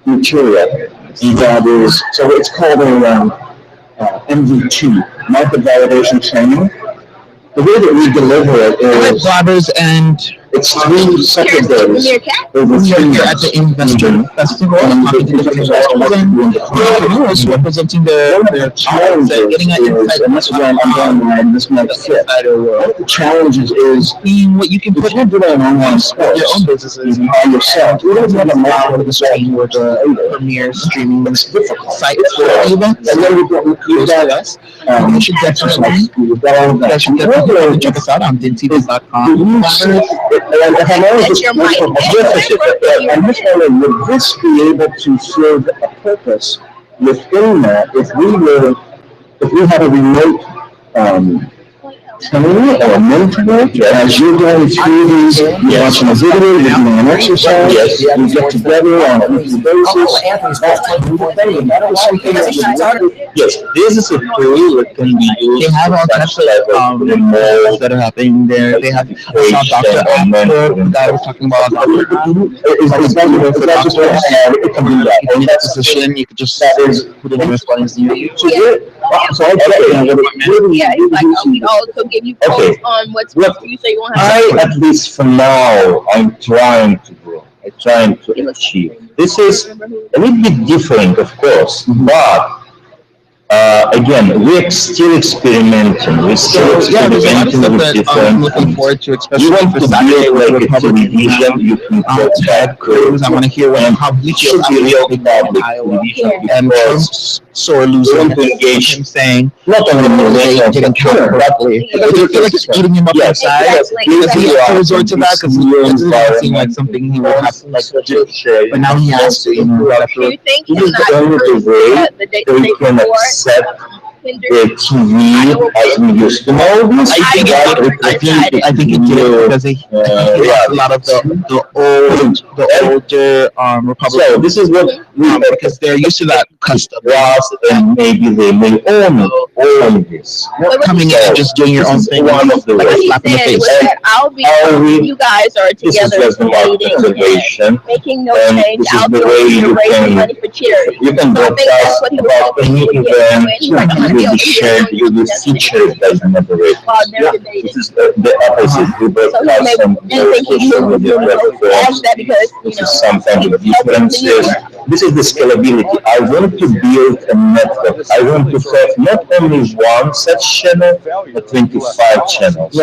material that is, so it's called a MV2, market validation training. The way that we deliver it Hi, is Blabbers, and it's 3 separate days. Over we're 3 here at the Investor Festival, talking to different investors and entrepreneurs representing their clients and getting an insight and this is where I'm going this might fit. The challenges is seeing what you can put you're doing online sports, your own businesses by yourself. You don't have a model of the stream with premier streaming sites for events. and then you've got us. You should definitely check us out on dintvs.com. And if I'm honest, I'm just wondering, would this be able to serve a purpose within that if we had a remote training or a mentor as you're going through these, you're watching a video, you're doing an exercise, you get together on a weekly basis. Yes, this is a tool that can be used. They have all types of remotes that are happening there. They have Dr. Apple that was talking about position. You could just put it in response to you. So I get Yeah, it's like we also give you quotes on what's you say you want to have. At least for now, I'm trying to grow. I'm trying to achieve. This is a little bit different, of course, but again, we're still experimenting. We're still experimenting with different. I'm looking forward to, You especially want for to Saturday build with like a Republican television, you can put Ted Cruz. I want to hear how he it should feels be real about public Iowa television and because Trump's sore we losing. want to engage Him saying not only millennials didn't but count correctly. children. Do you feel like it's eating him up Yes. inside? Exactly. Because he has to resort to that because it doesn't Environment. seem like something he would have to like Just share. but now he has to, you know. Do you think It he's is not the only way the day we can before accept hindered? the TV as we used to know this. I think it did because he lost a lot of the older Republicans. So this is what we Because they're used to that custom. was, and maybe they may own this. Not coming in and just doing your own thing. One of the Like a What he slap in the said face. was that I'll be, you guys are This is together just the market creating, conservation. making no And change, this is I'll the be way you raising can- money for charity. You can So I think that's broadcast what he was about hoping any to get event, when he was gonna be you able will to share, get you will feature it as an operator. while they're debating. This is the opposite. We So he broadcast may, on didn't think he social was media going to platforms. ask that because, This you know, is some kind he of was helping the differences. This is the scalability. I want to build a network. I want to have not only one such channel, but 25 channels.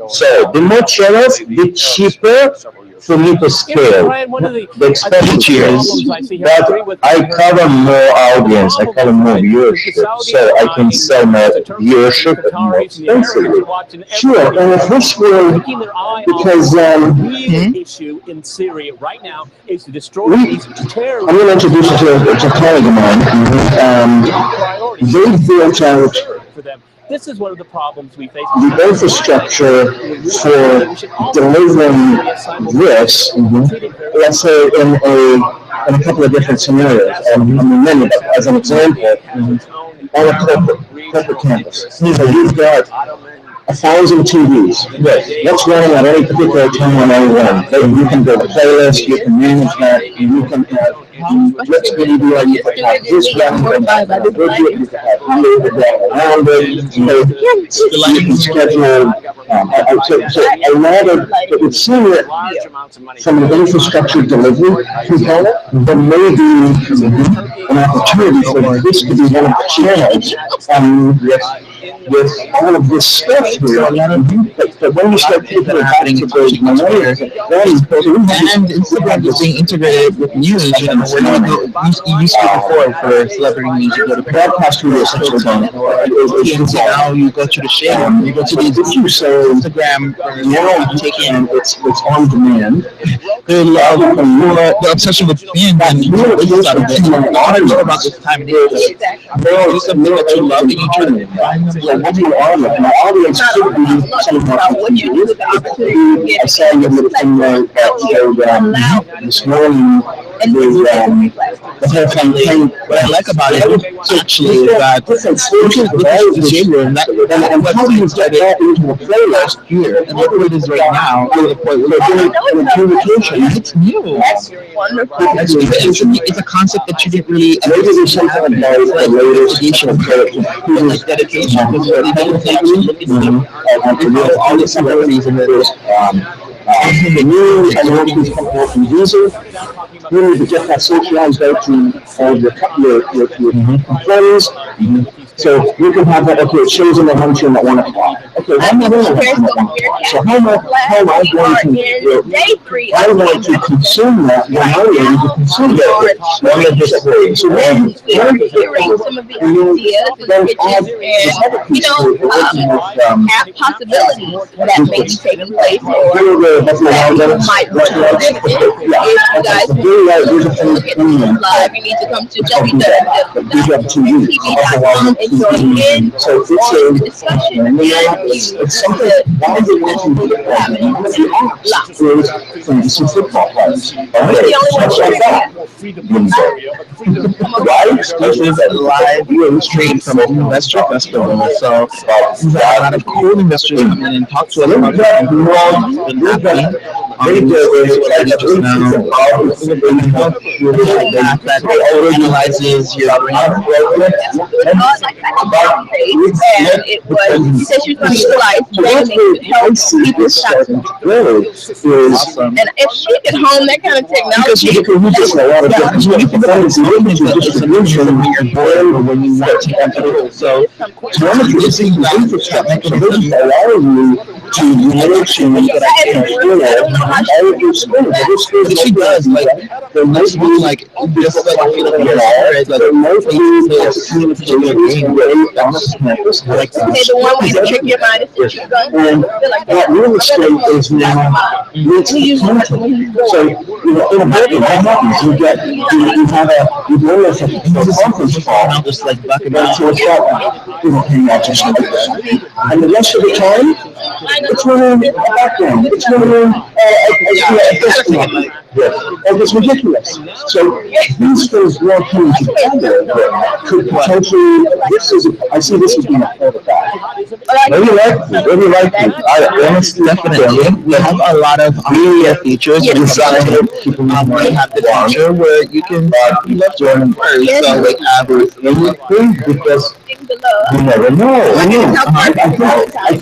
So the more channels, the cheaper for me to scale. The expenditure is that I cover more audience, I cover more viewership, so I can sell my viewership at more expensively. Sure, and if this were, because issue in Syria right now is to I'm destroy these terrorists. going to introduce you to a colleague of mine. They built out For them. This is one of the problems we face. the infrastructure for delivering this, let's say in a couple of different scenarios. I mean, many, but as an example, on a corporate campus. So you've got 1,000 TVs. What's running at any particular time on any one? You can build a playlist, you can manage that, you can have which media, you can have this one, you can have that budget, you can have around it, you can schedule, so a lot of, it would seem that from an infrastructure delivery component, there may be an opportunity for this to be one of the channels with all of this stuff here. But when you start taking it back to those millennials, and Instagram is being integrated with news. You know, where you used to before for celebrity news, you go to broadcast radio essentially TNT. Now you go to the share, you go to these issues. So Instagram. now taking it's on demand. The love for the obsession with being and you know out of it. I don't know about this time of day. Do something that you love and you try to find what do you want? My audience could be something what you do with the opportunity. I saw you little thing there this morning with the whole campaign. What I like about it actually is that this is the genre and how do you get that into a playlist here and look where it is right now to the point where they're doing communication. It's new. That's wonderful. It's a concept that you didn't really maybe there's something about the latest like dedication because really don't take you look into all the celebrities and there's the news and what these from user. You need to get that socialized out to all your friends. So you can have that, okay, it shows in the luncheon at 1 o'clock. Okay, I'm not going to so how am I going to consume that when I'm ready to consume it? One of this way. So then hearing some of the ideas and pitches and, have possibilities that may be taking place or that you might want to exhibit. If you guys look at this live, you need to come to www.tv.com and join in on the discussion and it's something some football players. This is a live stream from an investor festival. So we've had a lot of cool investors come in and talk to us about that analyzes your brain. And it was, she said she was going to utilize training to help people stop. And if she could hone that kind of technology, so this is the infrastructure allow you to manage and all of your skills. She does, like, there might be like just like there might be like the one way to trick your mind is to and that real estate is now so in a building what happens you get you have you go with a conference call just like bucking out to a shop hang out just like that and the rest of the time it's running a background it's running and it's ridiculous. So these things all coming together could potentially, I see this as being a photograph. Really like it. I honestly, definitely. We have a lot of media features. We have the feature where you can join first. So we have everything because you never know. I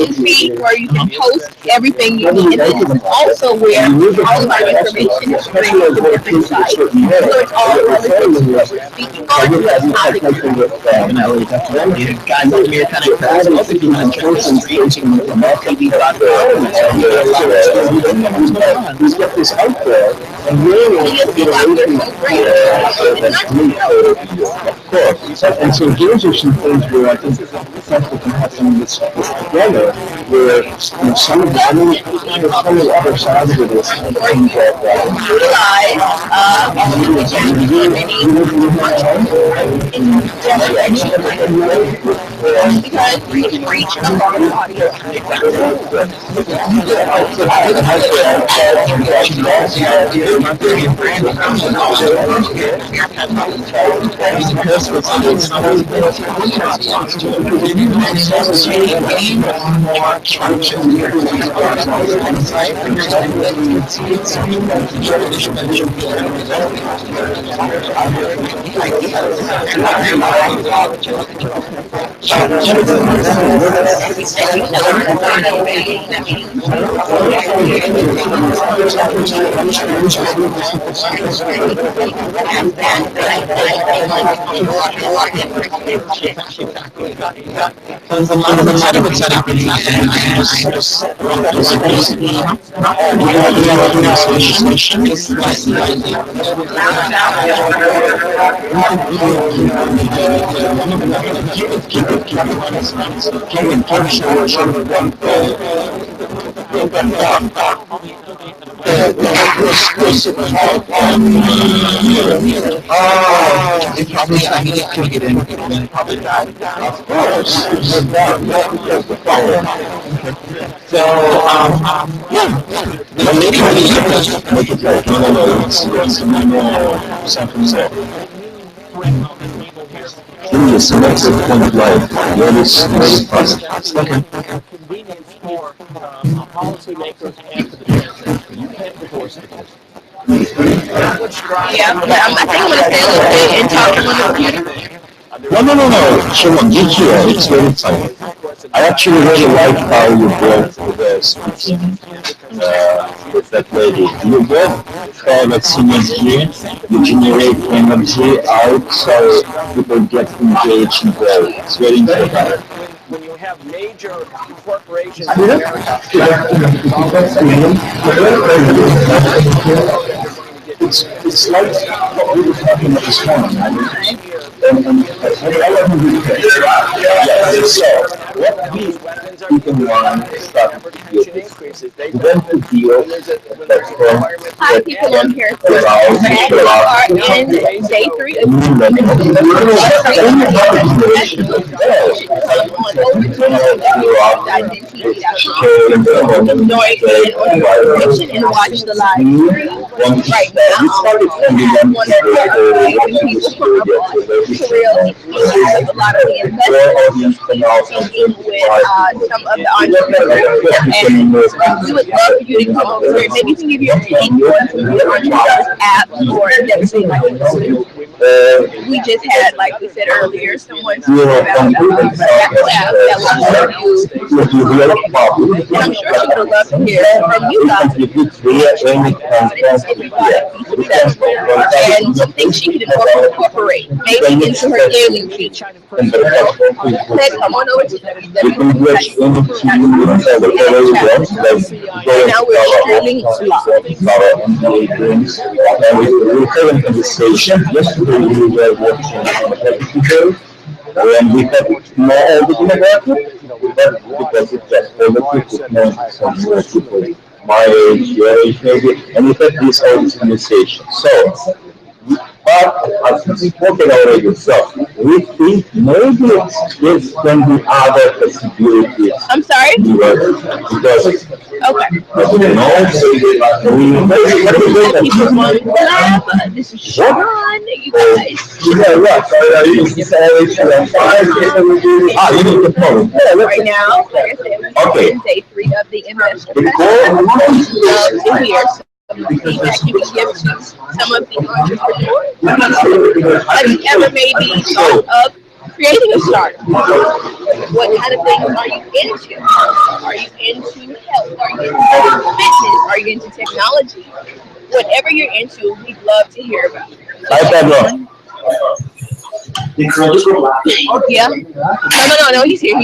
think where you can post everything you need. And this is also where all of our information is shared to different sites. So it's all relative. Speaking on the topic. Guys, we're kind of also doing a translation from TV.com. He's got this out there, and really, of course. And so those are some things where I think we can have some of this together, where some of the other sides of this because we can reach a broader audience. Idea. They probably couldn't get in. Probably died. Of course. So, yeah. But maybe make it like something there. Please, makes it point life. Very positive. Okay. Convenience for policymakers and for the business. You can't divorce it. Yeah, but I think I'm gonna stay a little bit and talk on the computer. No. Shimon, you here. It's very funny. I actually really like how you built this with that lady. You get private synergy, you generate energy out so people get engaged in growth. It's very important. When you have major corporations in America, It's like what we were talking about this morning. So, what we can learn is start to deal with. We went to deal that Hi, people on here. We are in day 3 of and watch the live stream right now. One of the people from Korea, a lot of the investors, speaking with some of the entrepreneurs, and we would love for you to come over here. Maybe you can give your take on some of the entrepreneurs app or everything like this. We just had, like we said earlier, someone talking about that will help you. And I'm sure she would love to hear from you guys. And some things she can incorporate, maybe into her daily routine. Let's come on over to them. Now we're streaming live. Conversation. Yesterday we were watching and we had more everything about it, because it's just all the people know some more people my age, your age maybe, and we had this whole conversation. So, but as we spoken already, so we think maybe there can be other possibilities. I'm sorry? Because okay. This is Sean, you guys. Right now, like I said, we're in day 3 of the investor to hear feedback you can give to some of the entrepreneurs. Have you ever maybe thought of creating a startup? What kind of things are you into? Are you into health? Are you into fitness? Are you into technology? Whatever you're into, we'd love to hear about it. Yeah. No, he's here.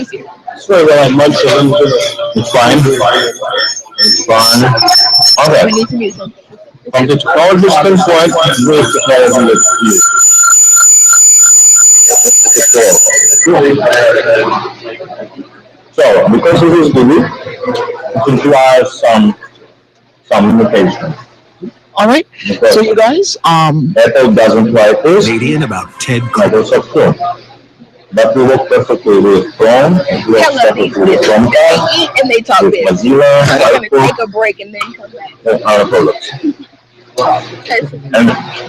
Sorry, well, I'm much it's fine. It's fine. Okay. We need to mute something. From the technology standpoint, great technology is used. So, because it is unique, it implies some limitations. All right. Okay. So you guys, Apple doesn't like this. Canadian about Ted Microsoft too. But we work perfectly with Chrome, and we work perfectly with Chromecast, They eat and they talk with big. Mozilla, We're going to Firefox, take a break and then come back. and other products. And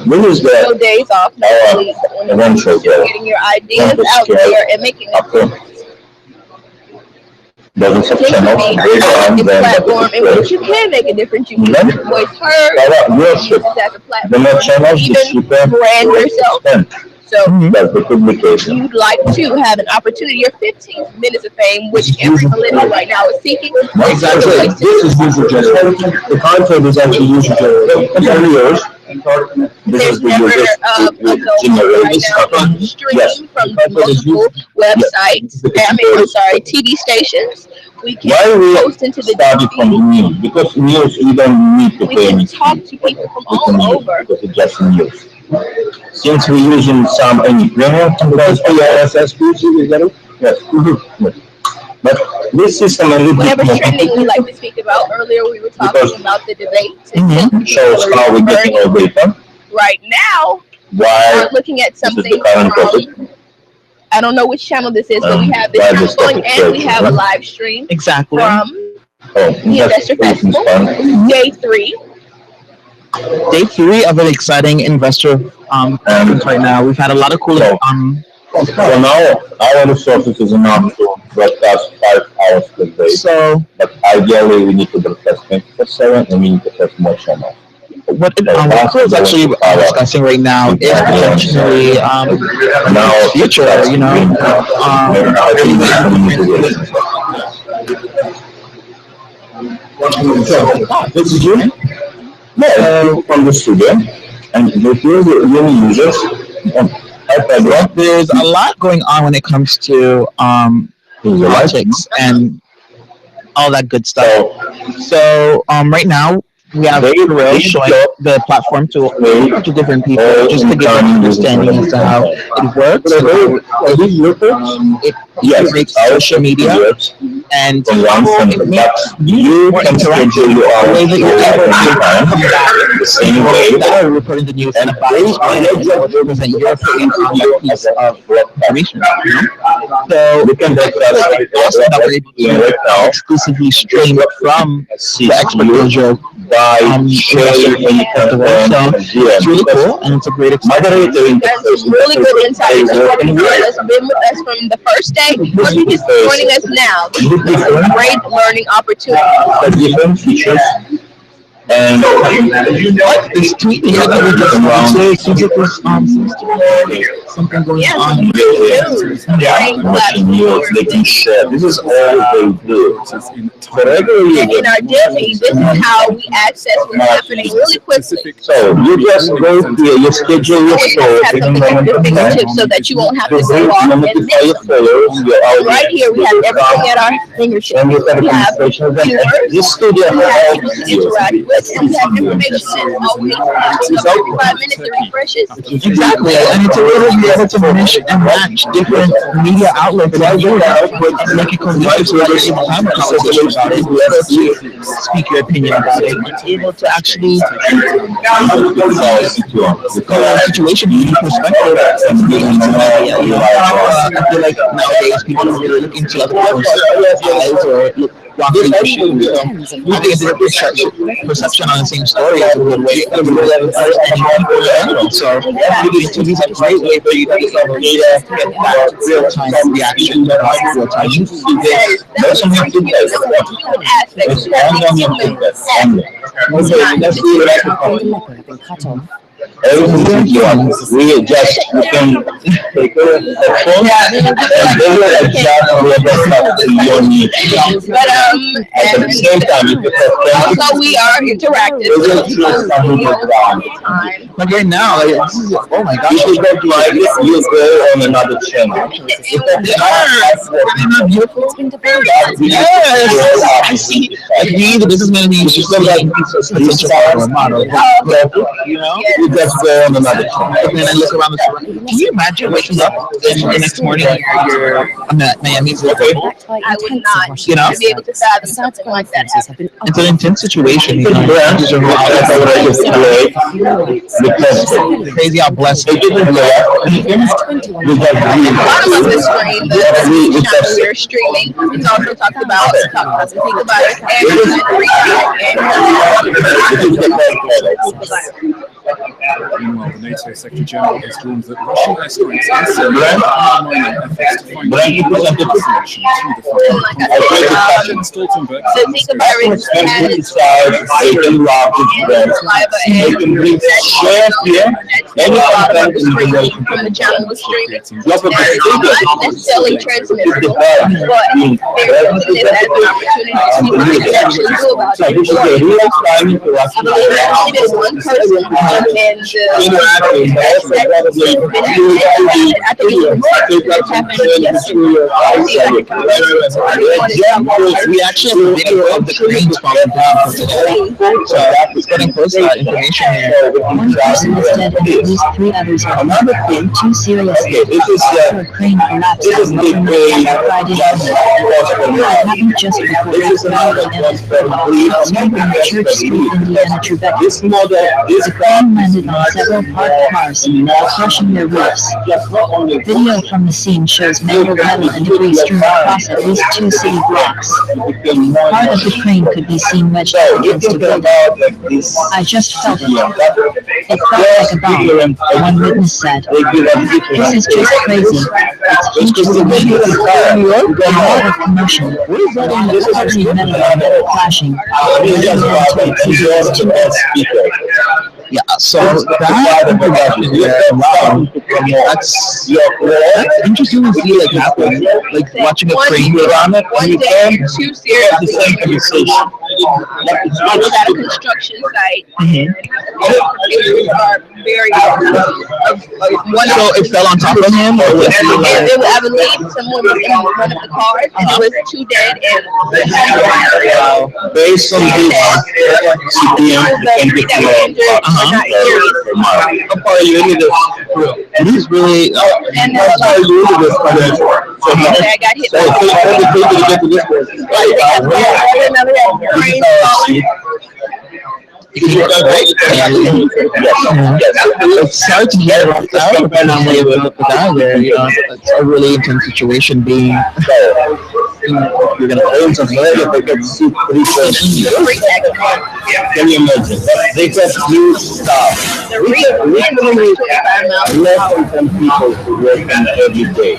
we use No the days off, no sleep. eventual Getting your ideas out there and making a difference. dozens of Think to channels, me, based on it's a the platform in which you can make a difference. You can get your voice heard. viewership. Use it as a The more platform. channels, the Even cheaper brand the yourself. spend. So That's the publication. you'd like to have an opportunity, your 15 minutes of fame, which every millennial right now is seeking. Exactly. This is user generated. The content is actually user generated. It's only yours. This There's is the never user a goal right now being streamed from multiple websites. I'm sorry, TV stations. We Why can we post into the started from the news? Because news you don't need to we pay can anything. talk to people from It's a all news, over. because it's just news. Since we're using some any premium sometimes for RSS feeds, you get it? Yes. Yes. But this system a little bit Whatever's more trending, we like to speak about. Earlier, we were talking Because- about the debates. shows how we getting our data. Right now, Why we're looking at this is something the current topic. from, I don't know which channel this is, but we have this why channel this going topic and we shows, have a huh? live stream Exactly. from Oh, the Investor Festival, day 3. Day 3 of an exciting investor conference right now. We've had a lot of cool So now our resources is enough to broadcast 5 hours per day. so But ideally we need to broadcast 24/7 and we need to have more channels. what Cool is actually discussing right now is potentially Now future, you know, this is you? Yeah, from the studio. And if you're the young users, there's a lot going on when it comes to politics and all that good stuff. So right now we have Kirill showing the platform to different people just to give them an understanding as to how it works. It makes social media and it makes you can schedule your the way that you're able to time come back the same way that are reporting the news and represent your opinion on that piece of information. You know? So we can also that we're able to exclusively stream from the expert dojo by sharing any festival. So it's really cool and it's a great experience. moderator That's some really good insight. If you has been with us from the first day, or if you're just joining us now, this is a great learning opportunity. the different features and This tweet here that we just posted, to get this something going Yes, on. watching news, they can share. This is all they do. For regular And in our Disney, this is how we access what's happening really quickly. so you just go here, you schedule your We show, have something at your fingertips so that you won't have to go off and notify miss your them. followers, your audience, Right here, we have everything at our fingertips. and you have We have administration event. viewers, This studio we have has people to interact with, and we have information that's always popping up every 5 minutes it refreshes. Exactly, and it's a way to be able to mix and match different media outlets that you have, but make it conducive so that you're able to have a conversation about it, you're able to speak your opinion about it, you're able to actually situation in your perspective. I feel like nowadays people don't really look into other people's eyes or look walk through their shoes. I think it's a different perception on the same story is a good way of understanding people in general. So TV is a great way for you to get data, get that real-time reaction, real-time news. There's some new feedback. Human aspects It's that only on make your humans feedback. Only. not That's just the electrical. Everything you want. We just, we can take a phone and they will adjust to your needs. But At the same time, if you have also we are interactive. we will choose something to down. Time. Like right now, like, this is, oh my gosh. If you don't like it, you go on another channel. Yes, I see. Like me, the businessman, he's just like a model. You know? You just go on another channel. And then I look around the store. Can you imagine waking up and the next morning you're in Miami's local? I would not You know? be able to fathom something like that. It's an intense situation. You know? That's already great because Crazy how blessed. they didn't know we have Bottom of the screen, the we channel we're streaming, it's also talked about, think about it, Meanwhile, the NATO Secretary General has warned that Russian airstrikes in Syria are undermining efforts to find a solution to the conflict. Stoltenberg so think about it, they can rob his friends. They can bring share here a lot of the streaming from the channel was streaming. Not necessarily transmitted, but there's using this as an opportunity to see what they can actually do about it. I believe it is one person and I think it's happened yesterday. We actually have a video of the cranes falling down from today. So it's getting close to that information here. One person is dead and at least 3 others are injured. 2 seriously. After a crane collapsed on the Friday evening. It happened just before 8:30 a.m. on Church Street, Indiana, Tribeca. The crane landed on several parked cars, crushing their roofs. Video from the scene shows mangled metal and debris strewn across at least 2 city blocks. Part of the crane could be seen wedged up against a building. I just felt it. It felt like a bomb, one witness said. This is just crazy. It's interesting to see a lot of commotion. Heavy metal and metal clashing. Yeah, so that introduction that's interesting to see like happen, like watching a crane go on it. One day, 2 seriously. I was at a construction site. Pictures are very So it fell on top of him, or was he like? I believe someone was in one of the cars, and it was 2 dead and Based on his CPM, how far are you into this? It is really. And how far are you into this? I got hit. To get to this point. It's hard to hear about that, but I'm able to put that there. You know, it's a really intense situation being. You're gonna own something if they get soup pretty close. Can you imagine? They just use stuff. Less than 10 people who work in the every day.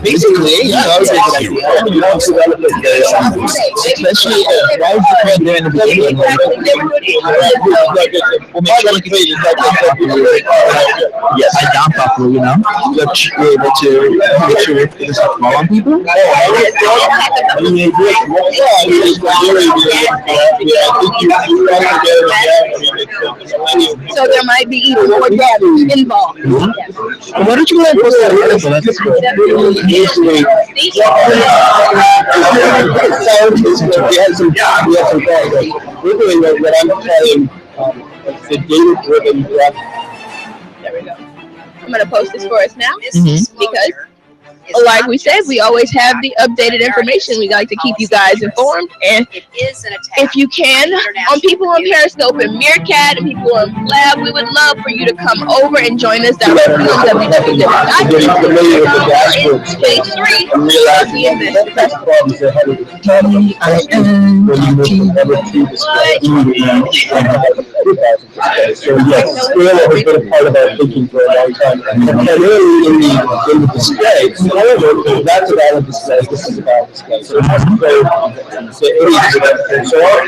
Basically, yeah, that was a good idea. Especially why would you put there in the beginning? We'll make sure I down properly, you know, that you're able to make sure it's not fall on people. So there might be even more death involved. Why don't you go ahead and post that article? That's we're doing what I'm calling the data-driven graph. There we go. I'm going to post this for us now because, like we said, we always have the updated information. We like to keep you guys informed. And if you can, on people on Periscope and Meerkat and people on Lab, we would love for you to come over and join us directly on Stage 3 of the Investor Festival. So yes, scale has been a part of our thinking for a long time. And really in the display, however, that's a valid display, this is a valid display. So our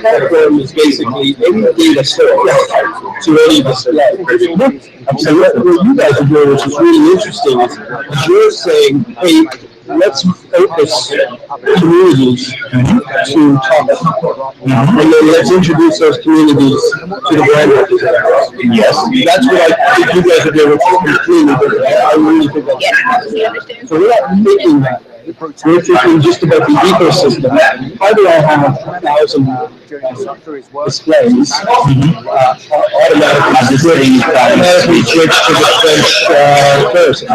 platform is basically any data store to any display. So what you guys are doing, which is really interesting, is you're saying, hey, let's focus communities to topics. And then let's introduce those communities to the brand representatives. Yes, that's what I think you guys are doing, which is completely different. I really think that's so we're not thinking that. We're thinking just about the ecosystem. How do I have 1,000 displays automatically switch to the French person?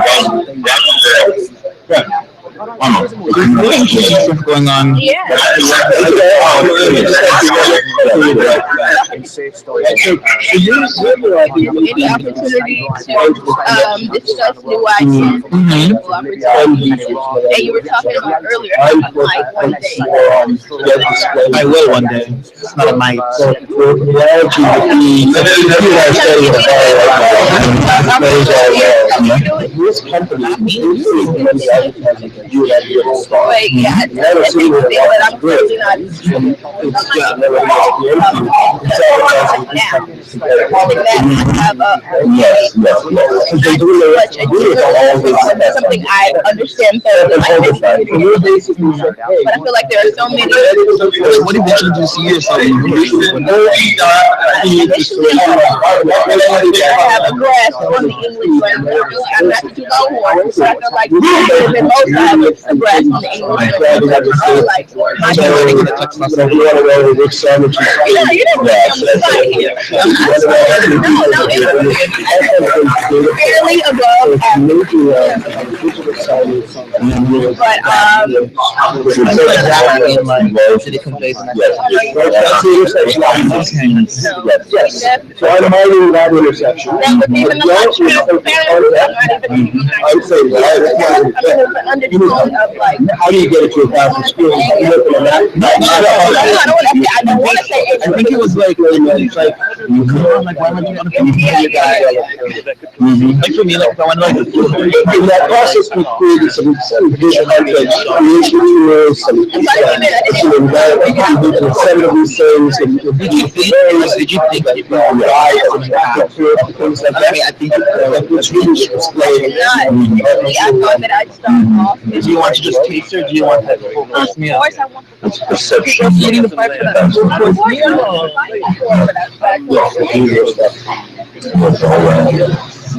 Stuff going on. Yeah. Any opportunity to discuss new ideas, and you were talking about earlier like one day. I will one day. It's not a might. this company is the advertising that you have to start. Wait, yeah, And that is people something feel that I'm that's great. clearly not. It's never it's advertising this company. Have a Yes. Because they do much it's something I understand thoroughly. You're basically But I feel like there are so many. What eventually do you see yourself in movies? Initially, I have a grasp on the English language. I'm not too long, so I feel like most have a grasp on the English language. Like, I feel like you want to know which sandwiches. yeah, you didn't say here. No, it's barely above but Did it convey the Yes. So I'm avoiding that intersection. that would be even the much I would say that. undertone of like. How do you get it to 1,000 students? You look at that. I don't want to say I think it was like, it's like, like, why am I doing to you guys? Like for me, like, if I want to, like, In that process, we created some visual content, creation tools, some seven of these things. did you think that people are Things like that. I think It's really displaying. I thought that I'd start off. do you want to just taste or do you want that full course Of meal? course, I want It's perception. Eating the fight for that full course meal?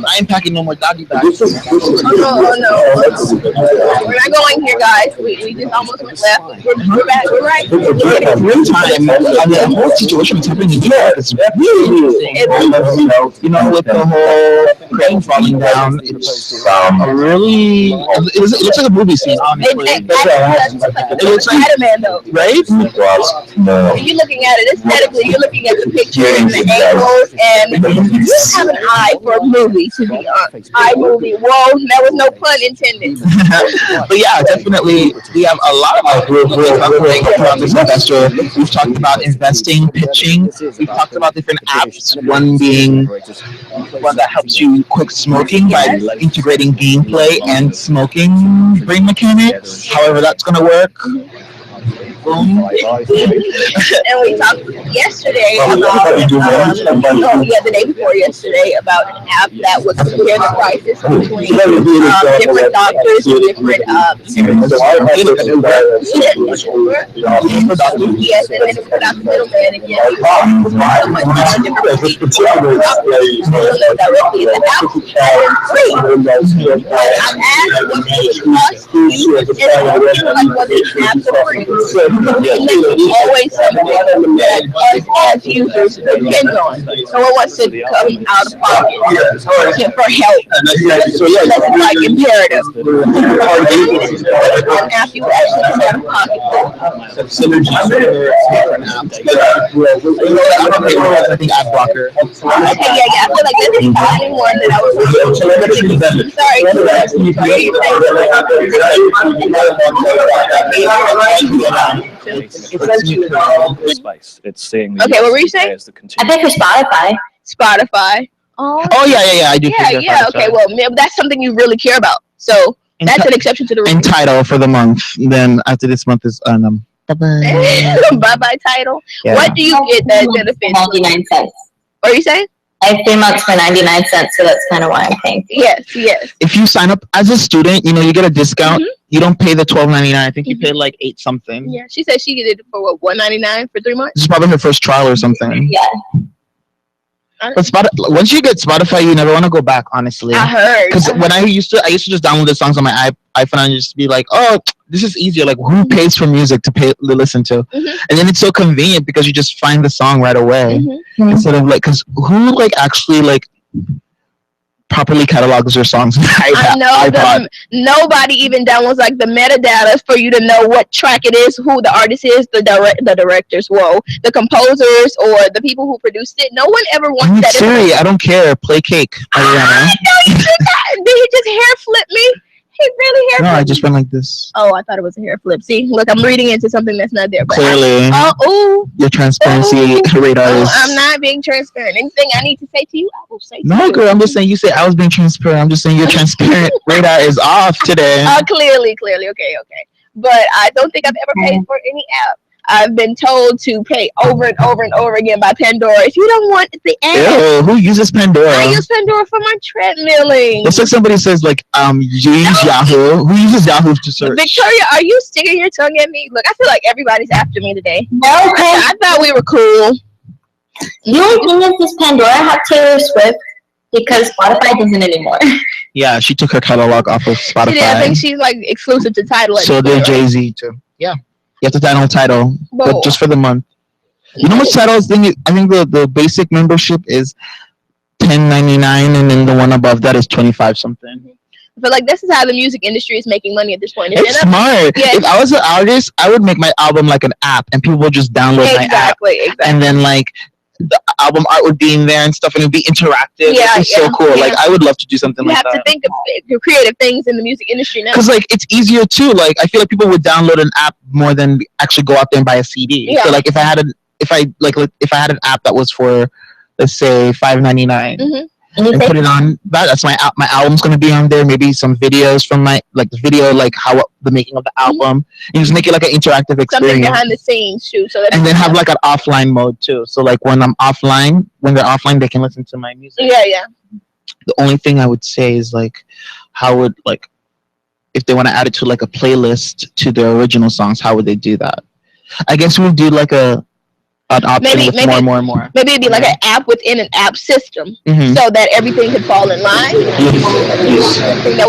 I ain't packing no more doggy bags. Oh no. We're not going here, guys. We just almost went left. We're back. We're right. Real time, the whole situation that's happening in Europe is really, you know, with the whole crane falling down, it's really, it looks like a movie scene, honestly. It looks like Spider-Man, though. Right? No. You're looking at it aesthetically. You're looking at the pictures and the angles, and you have an eye for a movie. To be honest, iMovie. Whoa, that was no pun intended. But yeah, definitely, we have a lot of operating throughout this semester. We've talked about investing, pitching. We've talked about different apps. One being one that helps you quit smoking by integrating gameplay and smoking brain mechanics. However, that's going to work. Boom. And we talked yesterday about, the day before yesterday about an app that would compare the prices between different doctors, different yes, and then it put out the middleman and yes, directly in the app and free. I've asked what it costs you and like what these apps are free. Always something that us as users depend on. Someone wants to come out of pocket for help. That's like imperative. An app you actually come out of pocket for. Synergy I think Ad Blocker. Okay, yeah. I feel like this is the only one that I was It's saying okay, what were you saying? I think for Spotify. Spotify. Oh yeah. I do. Yeah. Okay, well, that's something you really care about. So that's an exception to the rule. And title for the month. Then after this month is bye title. Yeah. What do you get that benefits? 99 cents. What are you saying? I have 3 months for 99 cents, so that's kind of why I'm paying. Yes. If you sign up as a student, you know, you get a discount. You don't pay the $12.99. I think you pay like $8 something. Yeah, she said she did it for what, $1.99 for 3 months? This is probably her first trial or something. Yeah. But once you get Spotify, you never want to go back, honestly. I heard. Because when I used to just download the songs on my iPhone and just be like, oh, this is easier. Like, who pays for music to listen to? And then it's so convenient because you just find the song right away instead of like, because who like actually like properly catalogs your songs? I know nobody even downloads like the metadata for you to know what track it is, who the artist is, the directors, the composers, or the people who produced it. No one ever wants that. Siri, I don't care. Play Cake. I know you did that. Did you just hair flip me? He really hair No, I flip? just went like this. Oh, I thought it was a hair flip. See, look, I'm reading into something that's not there. But Clearly. Your transparency radar Oh, is. I'm not being transparent. Anything I need to say to you, I will say to No, you. girl, I'm just saying you say I was being transparent. I'm just saying your transparent radar is off today. Clearly. Okay. But I don't think I've ever paid for any app. I've been told to pay over and over and over again by Pandora. If you don't want the app, Ew, who uses Pandora? I use Pandora for my treadmilling. It's like somebody says like you use Yahoo. Who uses Yahoo to search? Victoria, are you sticking your tongue at me? Look, I feel like everybody's after me today. No, I thought we were cool. The only thing is this Pandora have Taylor Swift because Spotify doesn't anymore. Yeah, she took her catalog off of Spotify. She did. I think she's like exclusive to Tidal. So did Jay-Z too. Yeah. You have to download Tidal, but just for the month. You know what Tidal's thing is? I think the basic membership is $10.99, and then the one above that is 25 something. But like this is how the music industry is making money at this point. It's smart. Yeah. If I was an artist, I would make my album like an app, and people would just download my app. Exactly. And then like the album art would be in there and stuff, and it'd be interactive. Yeah, It'd be so cool. yeah. Like I would love to do something You like have that. to think of creative things in the music industry now. Because like it's easier too. Like I feel like people would download an app more than actually go out there and buy a CD. Yeah. So like if I had an app that was for, let's say $5.99, and put it on that's my app. My album's gonna be on there. Maybe some videos from my how the making of the album. You just make it like an interactive Something experience. behind the scenes too, so that And then have like an offline mode too. So like when they're offline, they can listen to my music. Yeah. The only thing I would say is like, how would like, if they want to add it to like a playlist to their original songs, how would they do that? I guess we would do like an option with more. Maybe it'd be like an app within an app system, Mhm. so that everything could fall in line.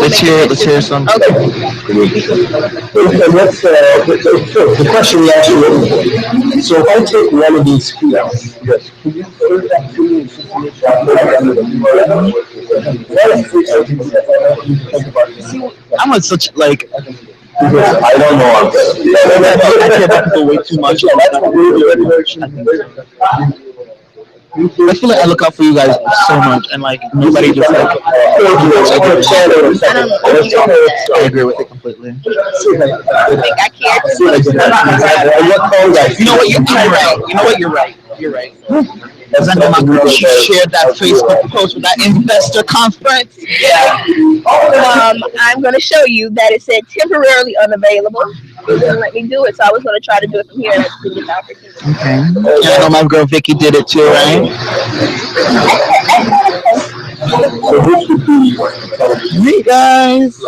Let's hear some. Okay. The question we asked you, so if I take one of these keys, can you put that key in I'm on such like. I don't know. I care about people way too much. I feel like I look out for you guys so much, and like nobody just like. I agree with it completely. I think I care. You know what? You're right. You're right. Because I know my girl, she shared that Facebook post with that investor conference. Yeah. I'm going to show you that it said temporarily unavailable. It wouldn't let me do it, so I was going to try to do it from here, and I didn't get the opportunity. Okay. And I know my girl Vicky did it too, right? Hey guys.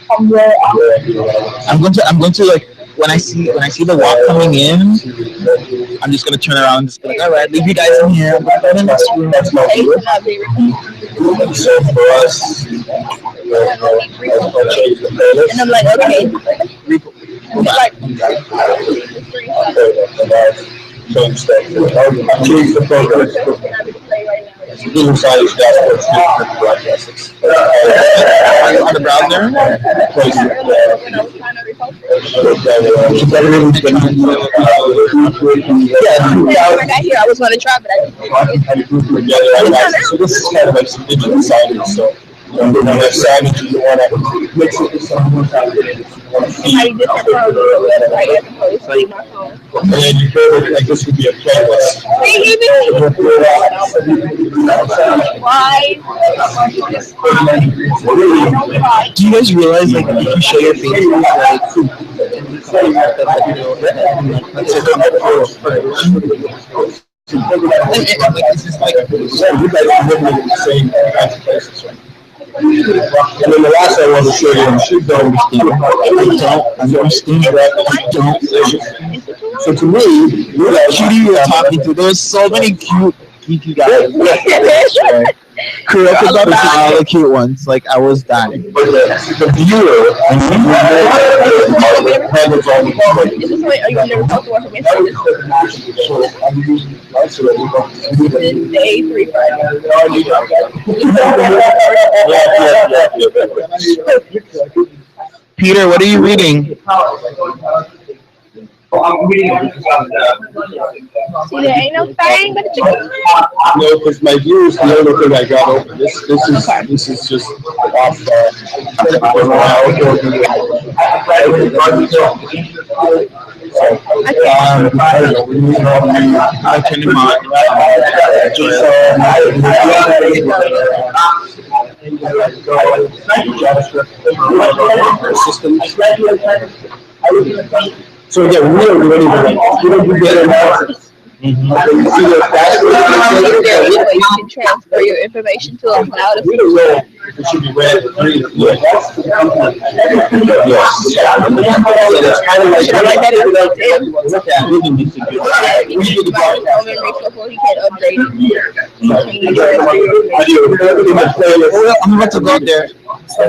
Alright. I'm going to like when I see the walk coming in, I'm just gonna turn around and just be like, all right, leave you guys in here. I'm gonna go to the next room. That's my So for us, and I'm like, okay. Change the focus. Inside is dashboard on the browser. I was going to try, but so this is kind of like some digital signage. So when you have signage, you want to mix it with some and then you build it like this would be a playlist. Do you guys realize like if you show your face And then the last I want to show you, So to me, you were talking to, there's so many cute guys. Correct about all the cute ones. Like I was dying. The viewer handles all Peter, what are you reading? See, there ain't no thing but a chicken. No, because my view is the only thing I got open. This is just off. So yeah, we are ready to do better analysis. You can transfer your information to a cloud. It should be read for free. Yes. It's kind of like that is look at he can upgrade I'm about to go there. That's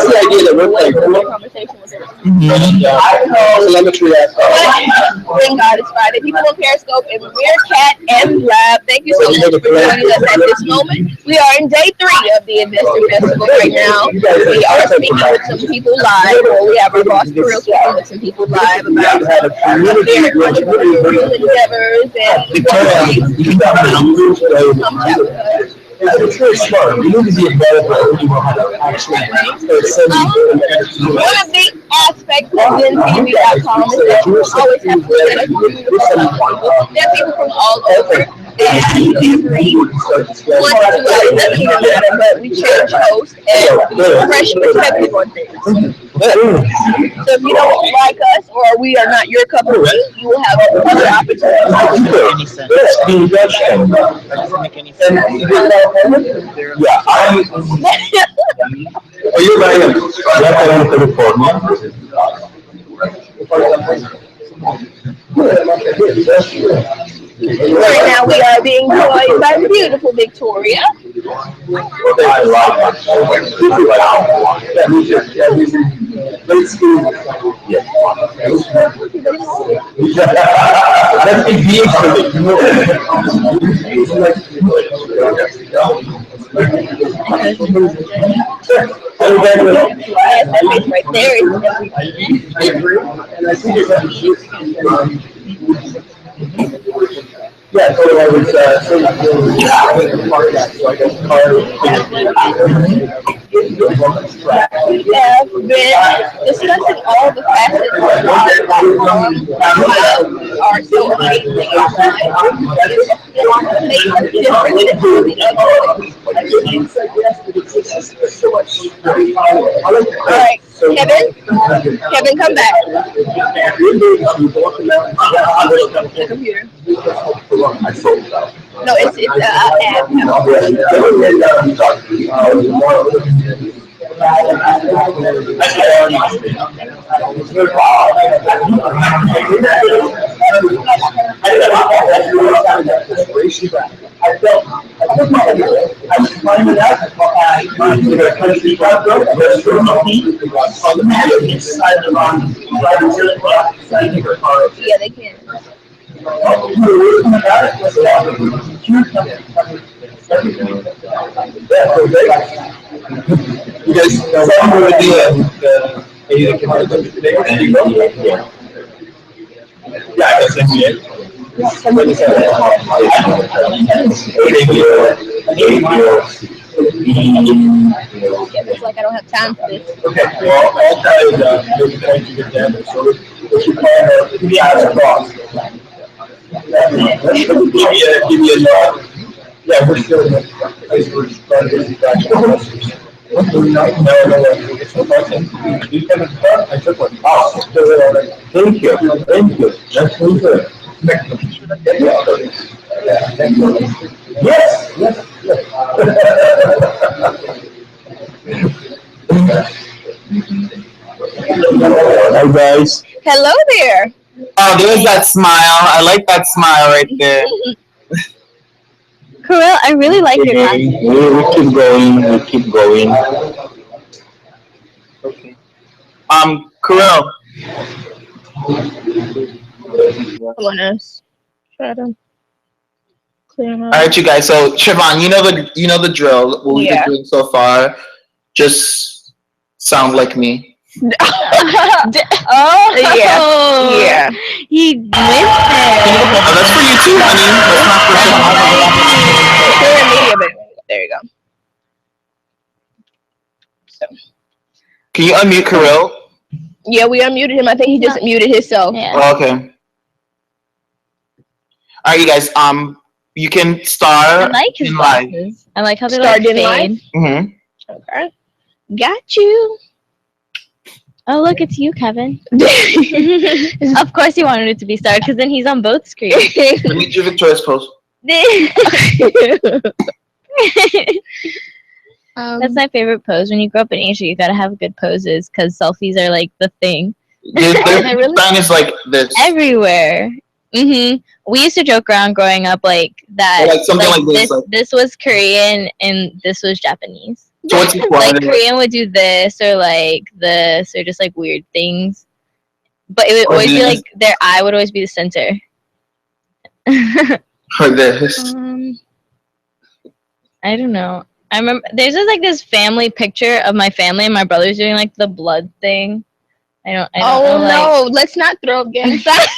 the idea that we're playing. Telemetry. Thank God it's Friday. People on Periscope and Meerkat and Lab. Thank you so much for joining us at this moment. We are in day 3 of the Investor Festival right now. We are speaking with some people live, or we have our boss Kirill speaking with some people live about their entrepreneurial endeavors and come chat with us. It's very smart. You need to be a developer when you know how to actually send One of the aspects of DenTV.com is that you always have to set up beautiful people. There are people from all over. And every 1 to 2 hours, it doesn't even matter, but we change hosts and fresh perspective on things. So if you don't like us or we are not your cup of tea, you will have other opportunities. Yeah, oh, you're right. Right now we are being joined by the beautiful Victoria. That's the deal for Right there. Yeah, so I was saying, so I guess car. We have been discussing all the facets of our so amazing inside. All right, Kevin, come back. Computer. No, it's an app. Yeah, they can. You guys know what the yeah, I guess NBA. It's like I don't have time for this. Okay, well, I'll try to make a point to get down there. So what you call the cross. Give me a nod. Yeah, we're still in the place where it's trying to get back to no, it's no question. You can I took one. Oh, thank you. Thank you. That's really good. Yes, yes, yes. Hi guys. Hello there. Oh, there's that smile. I like that smile right there. Kirill, I really like your Okay, glasses. we keep going, we keep going. Okay. Kirill. Come on, us. Try to clear them All right, you guys. So, Siobhan, you know the drill. What we've been doing so far. Just sound like me. Oh, yeah. He went there. Oh, that's for you too, honey. That's not for There you go. Can you unmute Kirill? Yeah, we unmuted him. I think he just muted himself. Oh, okay. All right, you guys. You can I start like his in live. glasses. I like how they Start like in live? fade. Mm-hmm. Okay. Got you. Oh, look, it's you, Kevin. Of course he wanted it to be starred because then he's on both screens. Let me do Victoria's pose. That's my favorite pose. When you grow up in Asia, you gotta have good poses because selfies are like the thing. Their sign is like this. Everywhere. We used to joke around growing up like that. Or like something like this, like- this was Korean and this was Japanese. So what's the Like point? Korean would do this or like this or just like weird things. But it would Or always be this. like their eye would always be the center. Or this. I don't know. I remember there's just like this family picture of my family and my brother's doing like the blood thing. I don't Oh know, like, no, let's not throw gang signs.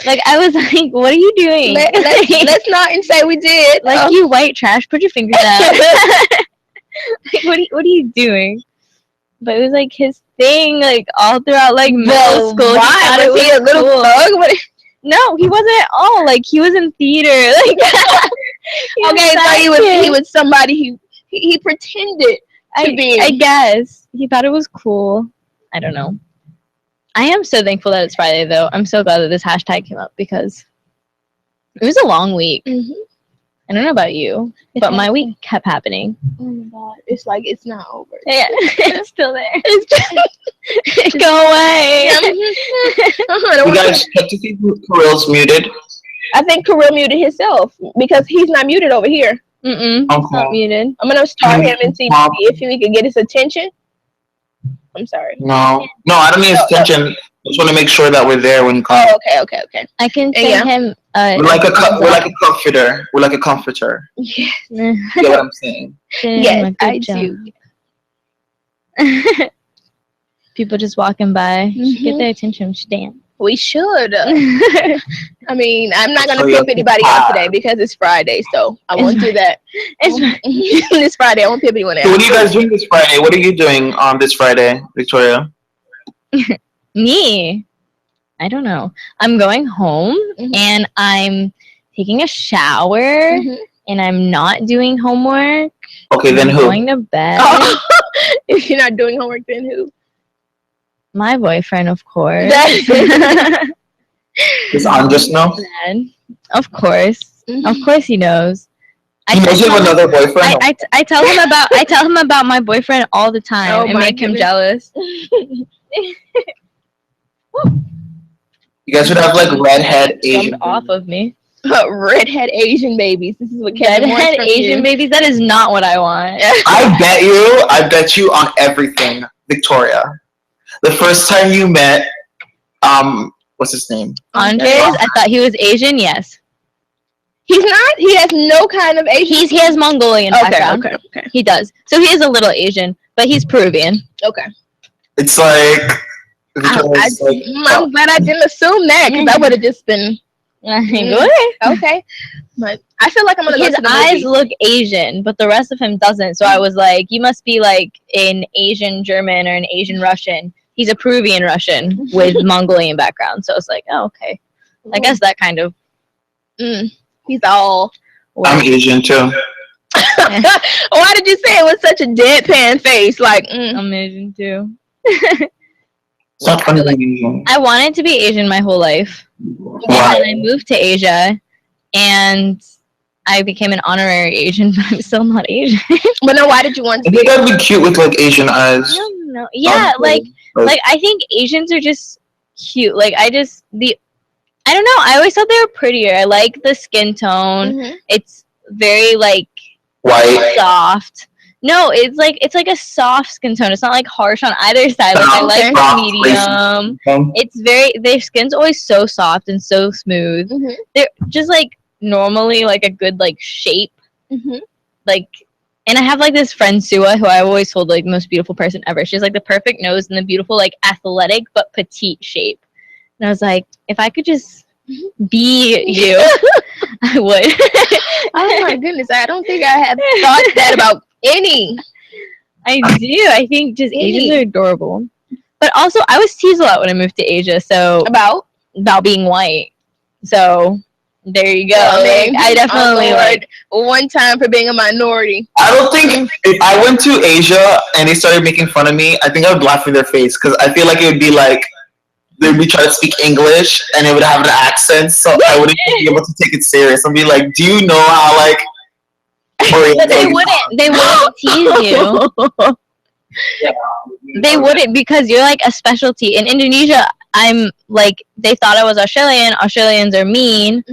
like I was like, what are you doing? Let's not and say we did. Like you white trash, put your fingers out. Like what are you doing? But it was like his thing, like all throughout like middle school. Why? Was he a little cool. thug? No, he wasn't at all. Like he was in theater. Like Okay, so he was somebody he pretended to be. I guess he thought it was cool. I don't know. I am so thankful that it's Friday, though. I'm so glad that this hashtag came up because it was a long week. I don't know about you, but my week kept happening. Oh my god, it's like it's not over. Yeah, it's still there. It's just go away. You guys check to see if Kirill's muted. I think Kirill muted himself because he's not muted over here. It's not muted. I'm gonna start him and see if we can get his attention. I'm sorry. No, I don't need his attention. I just want to make sure that we're there when you come. Oh, okay. I can send him. We're like a comforter. We're like a comforter. Yes. You get what I'm saying? Yes, I do. People just walking by. Should get their attention. Should dance. We should. I mean, I'm not gonna pimp anybody out today because it's Friday, so I won't do that. It's Friday. I won't pimp anyone out. So what are you guys doing this Friday? What are you doing on this Friday, Victoria? Me? I don't know. I'm going home and I'm taking a shower and I'm not doing homework. Okay, then I'm who? Going to bed. If you're not doing homework, then who? My boyfriend, of course. Does Andres know? Of course. Of course he knows. He knows you have another boyfriend? I tell him about my boyfriend all the time and make him jealous. You guys would have like redhead Asian. Jumped off of me. Redhead Asian babies. This is what Kevin wants Redhead from Asian you. babies. That is not what I want. I bet you on everything, Victoria. The first time you met, what's his name? Andres. I thought he was Asian. Yes. He's not. He has no kind of Asian. He has Mongolian background. Okay. He does. So he is a little Asian, but he's Peruvian. Okay. It's like. Victoria's like, I'm glad I didn't assume that because I would have just been. Okay. But I feel like I'm gonna. His eyes look Asian, but the rest of him doesn't. So I was like, you must be like an Asian German or an Asian Russian. He's a Peruvian Russian with Mongolian background. So I was like, oh, okay. I guess that kind of. He's all. I'm Asian too. Why did you say it with such a deadpan face? Like I'm Asian too. It's not funny being Asian. I wanted to be Asian my whole life. Why? And I moved to Asia, and I became an honorary Asian, but I'm still not Asian. But no, why did you want to I think I'd be cute with like Asian eyes. I don't know. Yeah, like I think Asians are just cute. Like I don't know. I always thought they were prettier. I like the skin tone. It's very like white, soft. No, it's like a soft skin tone. It's not like harsh on either side. Like I like medium. It's their skin's always so soft and so smooth. They're just like normally like a good like shape. Like And I have like this friend Sua, who I always told like the most beautiful person ever. She has like the perfect nose and the beautiful like athletic but petite shape. And I was like, if I could just be you, I would. Oh my goodness, I don't think I have thought that about any. I do. I think just Asians are adorable. But also, I was teased a lot when I moved to Asia. So about being white. So there you go. I definitely like one time for being a minority. I don't think if I went to Asia and they started making fun of me, I think I would laugh in their face because I feel like it would be like they'd be trying to speak English and it would have an accent, so I wouldn't be able to take it serious. I'd be like, "Do you know how like?" But they wouldn't tease you. They wouldn't because you're like a specialty in Indonesia. I'm like they thought I was Australian. Australians are mean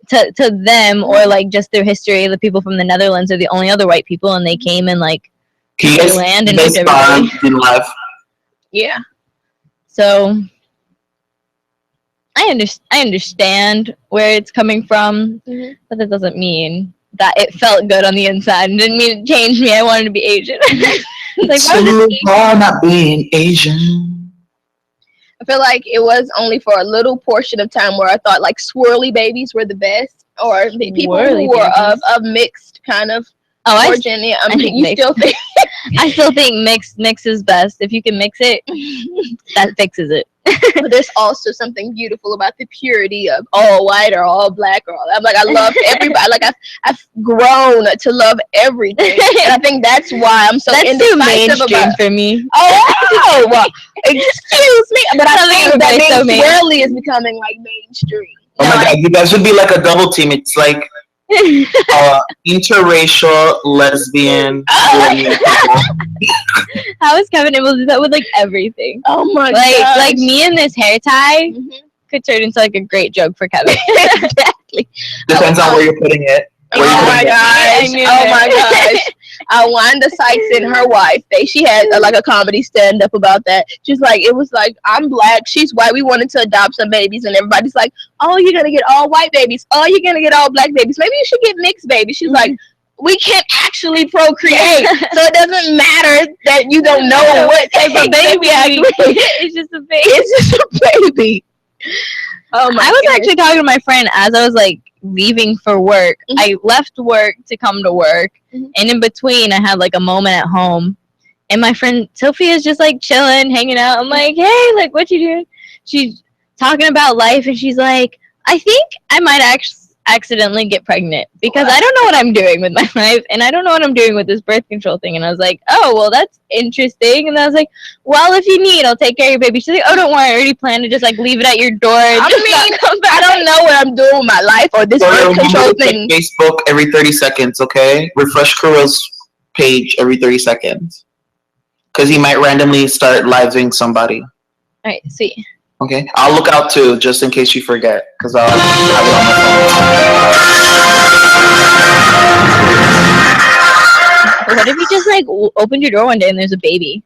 to them, or like just their history. The people from the Netherlands are the only other white people, and they came and like took their land and moved everybody. Yeah. So I understand where it's coming from, but that doesn't mean that it felt good on the inside and didn't mean it changed me. I wanted to be Asian. Like, not being Asian. I feel like it was only for a little portion of time where I thought like swirly babies were the best, or the people who were of mixed kind of origin. Yeah, I mean, you still think I still think mix is best. If you can mix it, that fixes it. But there's also something beautiful about the purity of all white or all black or all. I'm like, I love everybody. Like I've grown to love everything, and I think that's why I'm so indecisive about. For me. Oh, well, excuse me, but I think that swirly is becoming like mainstream. Oh my god, you guys would be like a double team. It's like interracial lesbian. How is Kevin able to do that with like everything? Oh my god! Like me and this hair tie could turn into like a great joke for Kevin. Exactly. Depends on where you're putting it. Oh my gosh! Oh my gosh! Wanda Sykes and her wife, she had like a comedy stand up about that. She's like, it was like, I'm black, she's white. We wanted to adopt some babies, and everybody's like, oh, you're gonna get all white babies. Oh, you're gonna get all black babies. Maybe you should get mixed babies. She's like, we can't actually procreate, so it doesn't matter that you don't know what type of baby actually. It's just a baby. It's just a baby. Oh my! I was actually talking to my friend as I was like leaving for work. I left work to come to work, and in between I had like a moment at home, and my friend Sophie is just like chilling, hanging out. I'm like, hey, like what you doing? She's talking about life, and she's like, I think I might accidentally get pregnant because I don't know what I'm doing with my life, and I don't know what I'm doing with this birth control thing. And I was like, oh, well, that's interesting. And I was like, well, if you need, I'll take care of your baby. She's like, oh, don't worry, I already planned to just like leave it at your door. I don't know what I'm doing with my life or this birth control thing. Facebook every 30 seconds, okay? Refresh Kurill's page every 30 seconds. Because he might randomly start living somebody. All right, sweet. Okay, I'll look out too, just in case you forget, because I'll have it on my phone. What if you just like opened your door one day and there's a baby?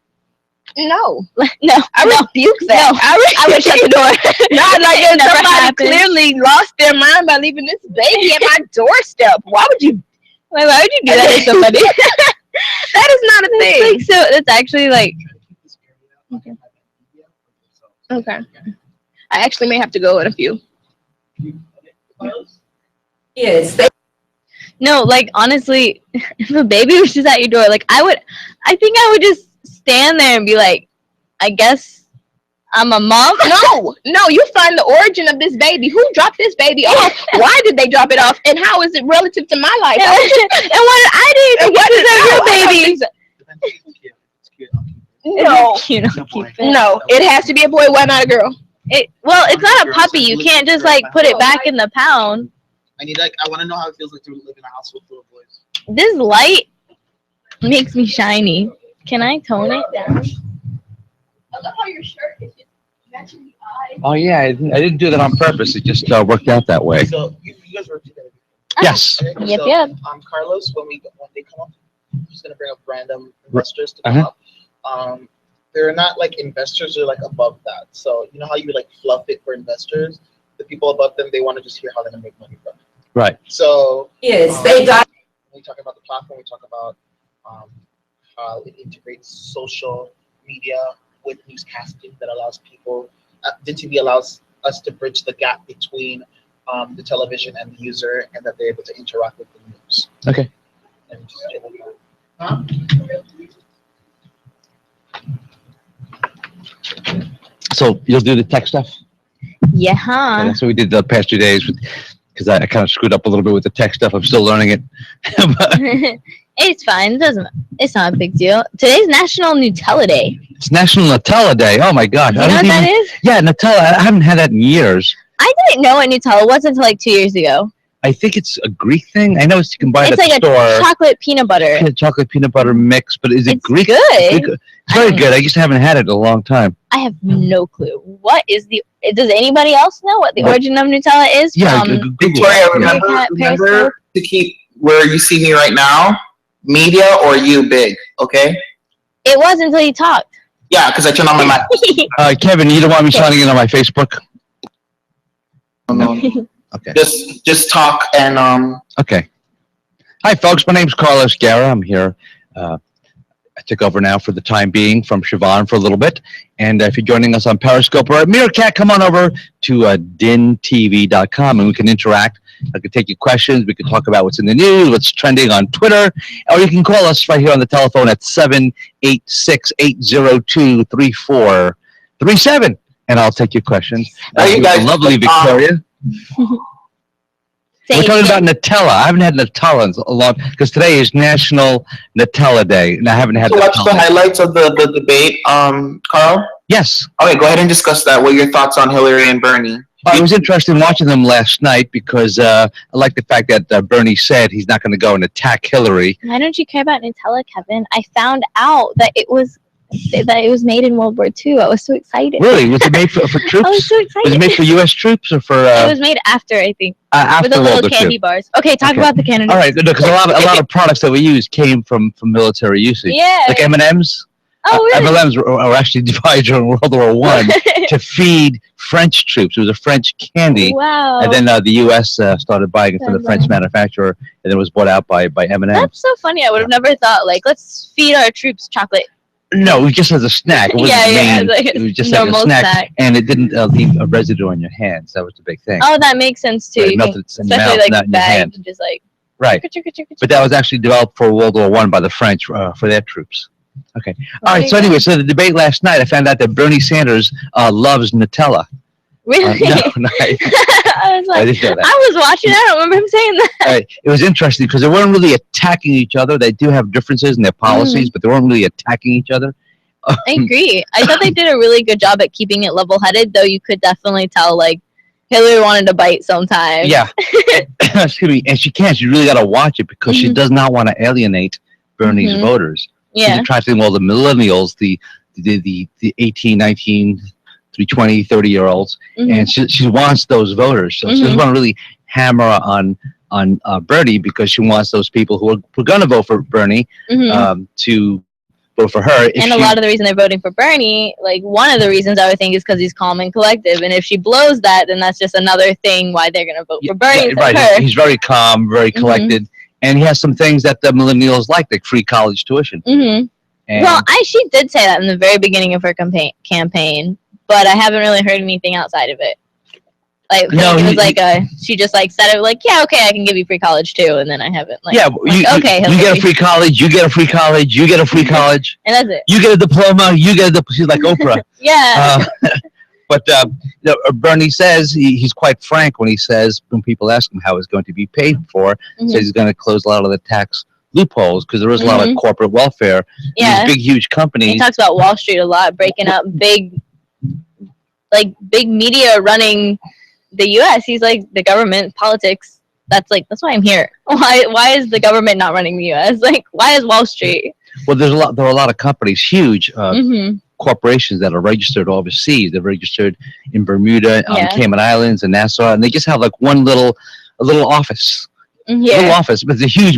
No, no, I rebuke that. I would shut the door. Not like somebody clearly lost their mind by leaving this baby at my doorstep. Why would you? Why would you do that to somebody? That is not a thing. Like, so it's actually like. Okay. I actually may have to go in a few. Yes. No, like honestly, if a baby was just at your door, like I think I would just stand there and be like, I guess I'm a mom. No, you find the origin of this baby. Who dropped this baby off? Why did they drop it off? And how is it relative to my life? And what did I do to get to your baby? No, it has to be a boy. Why not a girl? Well, it's not a puppy. You can't just like put it back in the pound. I want to know how it feels like to live in a house full of boys. This light makes me shiny. Can I tone it down? I love how your shirt is just matching the eye. Oh yeah, I didn't do that on purpose. It just worked out that way. So you guys work together. Yes. Yep. Carlos, when they come up, I'm just gonna bring up random investors to come up. They're not like investors, they're like above that. So you know how you like fluff it for investors? The people above them, they want to just hear how they're gonna make money from it. Right. So yes, they got. We talk about the platform, we talk about how it integrates social media with newscasting that allows people, Din TV allows us to bridge the gap between the television and the user, and that they're able to interact with the news. Okay. And just do that. So you'll do the tech stuff? Yeah. Yeah, that's what we did the past 2 days because I kind of screwed up a little bit with the tech stuff. I'm still learning it. It's fine. It's not a big deal. Today's National Nutella Day. It's National Nutella Day. Oh my God. Do you know what that is? Yeah, Nutella. I haven't had that in years. I didn't know what Nutella was until like 2 years ago. I think it's a Greek thing. I know you can buy it It's at like the store. a chocolate peanut butter. Chocolate peanut butter mix, but is it Greek? Good. It's very good. I just haven't had it in a long time. I have no clue. What is the? Does anybody else know what the origin of Nutella is? Yeah, From Victoria, remember to keep where you see me right now, media or you big, okay? It was until you talked. Yeah, because I turned on my mic. Kevin, you don't want me signing in on my Facebook? Okay. Just talk and Okay. Hi, folks. My name's Carlos Guerra. I'm here. I took over now for the time being from Siobhan for a little bit. And if you're joining us on Periscope or at Meerkat, come on over to dintv.com and we can interact. I can take your questions. We can talk about what's in the news, what's trending on Twitter, or you can call us right here on the telephone at 786-802-3437, and I'll take your questions. You guys, lovely Victoria. We're talking about Nutella. I haven't had Nutella in a long because today is National Nutella Day, and I haven't had. So watch Nutella. the highlights of the debate, Carl. Yes. Okay, go ahead and discuss that. What are your thoughts on Hillary and Bernie? I was interested in watching them last night because I like the fact that Bernie said he's not going to go and attack Hillary. Why don't you care about Nutella, Kevin? I found out that it was made in World War II. I was so excited. Really? Was it made for troops? I was so excited. Was it made for U.S. troops or for? It was made after, I think. After with the World little War candy II. bars. Okay, talk about the candy. All right, because a lot of products that we use came from military usage. Yeah. Like M&Ms. Oh, really? M&Ms were actually devised during World War I to feed French troops. It was a French candy. Wow. And then the U.S. Started buying it from the French manufacturer, and then it was bought out by M&Ms. That's so funny. I would have never thought, like, let's feed our troops chocolate. No, it was just as a snack. It wasn't main. like It was just like a normal snack, and it didn't leave a residue on your hands. That was the big thing. Oh, that makes sense too. Right, You nothing can- in your especially mouth, like not in your hand. bags, and just like. Right. But that was actually developed for World War I by the French for their troops. Okay. All right. So anyway, so the debate last night, I found out that Bernie Sanders loves Nutella. Really? No, no, I was I like, didn't know that. I was watching. I don't remember him saying that. It was interesting because they weren't really attacking each other. They do have differences in their policies, but they weren't really attacking each other. I agree. I thought they did a really good job at keeping it level-headed, though you could definitely tell, like, Hillary wanted to bite sometimes. Yeah. Excuse me. And she can't. She really got to watch it because she does not want to alienate Bernie's voters. Yeah. She's trying to think, well, the millennials, the 18, 19, 20, 30-year-olds, and she wants those voters. So she doesn't want to really hammer on Bernie because she wants those people who are going to vote for Bernie to vote for her. And a lot of the reason they're voting for Bernie, like one of the reasons I would think is because he's calm and collective. And if she blows that, then that's just another thing why they're going to vote for Bernie. Yeah, right. Her. He's very calm, very collected, and he has some things that the millennials like free college tuition. And Well, she did say that in the very beginning of her campaign, but I haven't really heard anything outside of it. Like No, it was like she just like said it like, yeah, okay, I can give you free college too, and then I haven't like, yeah, like, okay, you get a free college, you get a free college, you get a free college, and that's it. you get a diploma, you get a diploma. She's like Oprah. Yeah. But Bernie says he's quite frank when he says when people ask him how it's going to be paid for, says he's going to close a lot of the tax loopholes because there is a lot of corporate welfare. Yeah. These big, huge companies. He talks about Wall Street a lot, breaking up big media running the U.S. He's like the government, politics. That's why I'm here. Why is the government not running the U.S.? Like, why is Wall Street? Well, there are a lot of companies, huge corporations that are registered overseas. They're registered in Bermuda, on Cayman Islands, and Nassau, and they just have like a little office. Little office, but it's a huge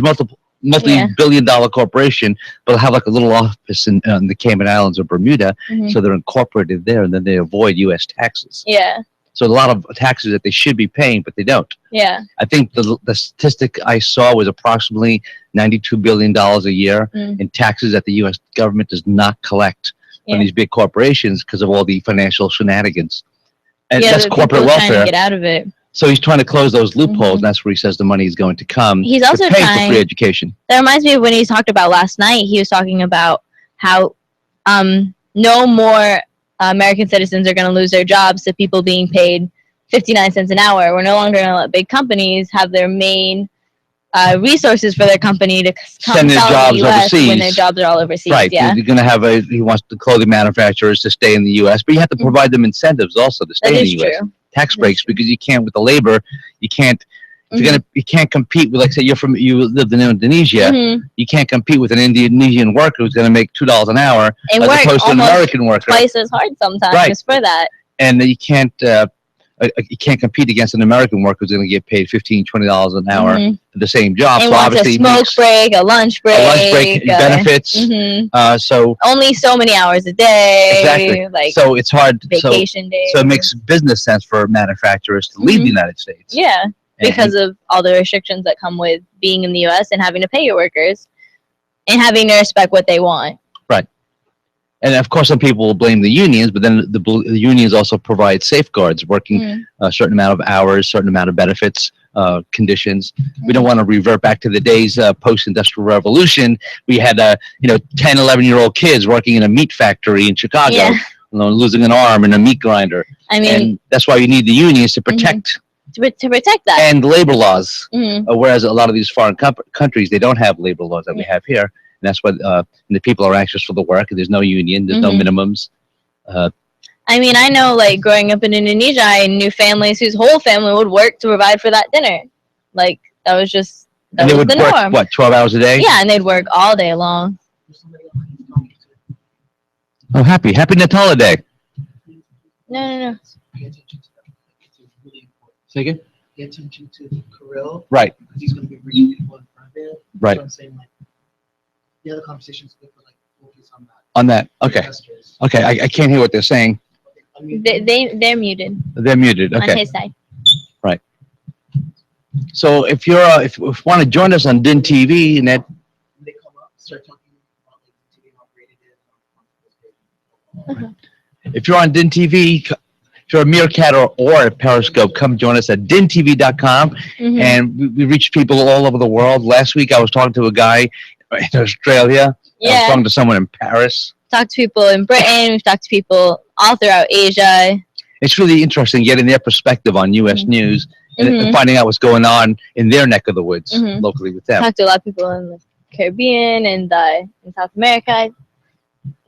multi-billion-dollar corporation, but they'll have like a little office in the Cayman Islands or Bermuda, so they're incorporated there, and then they avoid U.S. taxes. Yeah. So a lot of taxes that they should be paying, but they don't. Yeah. I think the statistic I saw was approximately $92 billion a year in taxes that the U.S. government does not collect from these big corporations because of all the financial shenanigans. And that's the corporate people trying to welfare. get out of it. So he's trying to close those loopholes, and that's where he says the money is going to come. He's to also pay trying for free education. That reminds me of when he talked about last night. He was talking about how no more American citizens are going to lose their jobs to people being paid 59 cents an hour. We're no longer going to let big companies have their main resources for their company to come Send their sell jobs in the US overseas. when their jobs are all overseas. Right. Yeah. You're going to have he wants the clothing manufacturers to stay in the U.S., but you have to provide them incentives also to stay That in is the U.S. true. Tax breaks, because you can't with the labor, you can't. If you're you can't compete with, like, say, you lived in Indonesia, you can't compete with an Indonesian worker who's going to make $2 an hour And as work opposed to an almost American worker. twice as hard sometimes Right. just for that. And you can't compete against an American worker who's going to get paid $15, $20 an hour for the same job. And So wants a obviously, smoke break, a lunch break, benefits. So only so many hours a day. exactly. Like So it's hard. vacation days. So it makes business sense for manufacturers to leave the United States. Yeah, because of all the restrictions that come with being in the U.S. and having to pay your workers and having to respect what they want. Right. And of course, some people will blame the unions, but then the unions also provide safeguards, working a certain amount of hours, certain amount of benefits, conditions. We don't want to revert back to the days post-industrial revolution. We had 10, 11-year-old kids working in a meat factory in Chicago, losing an arm in a meat grinder. I mean, and that's why we need the unions to protect to protect that. and labor laws. Whereas a lot of these foreign countries, they don't have labor laws that we have here. And that's why the people are anxious for the work. And there's no union. There's no minimums. I mean, I know, like, growing up in Indonesia, I knew families whose whole family would work to provide for that dinner. Like, that was just And they would the work, norm. what, 12 hours a day? Yeah, and they'd work all day long. Oh, happy Nutella Day. No. Say again? Pay attention to Kirill. Right. Because he's going to be bringing people in front of it. Right. So I'm saying, like, the other conversations good, but, like, focus on that. On that. Okay. Okay, I can't hear what they're saying. They're muted. They're muted. On Okay. his side. Right. So if you're if you want to join us on DIN TV, and that They come up, start talking about, like, TV, how great it is. if you're on DIN TV, if you're a Meerkat or a Periscope, come join us at dintv.com. And we reach people all over the world. Last week I was talking to a guy in Australia. I was talking to someone in Paris. Talked to people in Britain. We've talked to people all throughout Asia. It's really interesting getting their perspective on U.S. news and finding out what's going on in their neck of the woods locally with them. Talked to a lot of people in the Caribbean and in South America.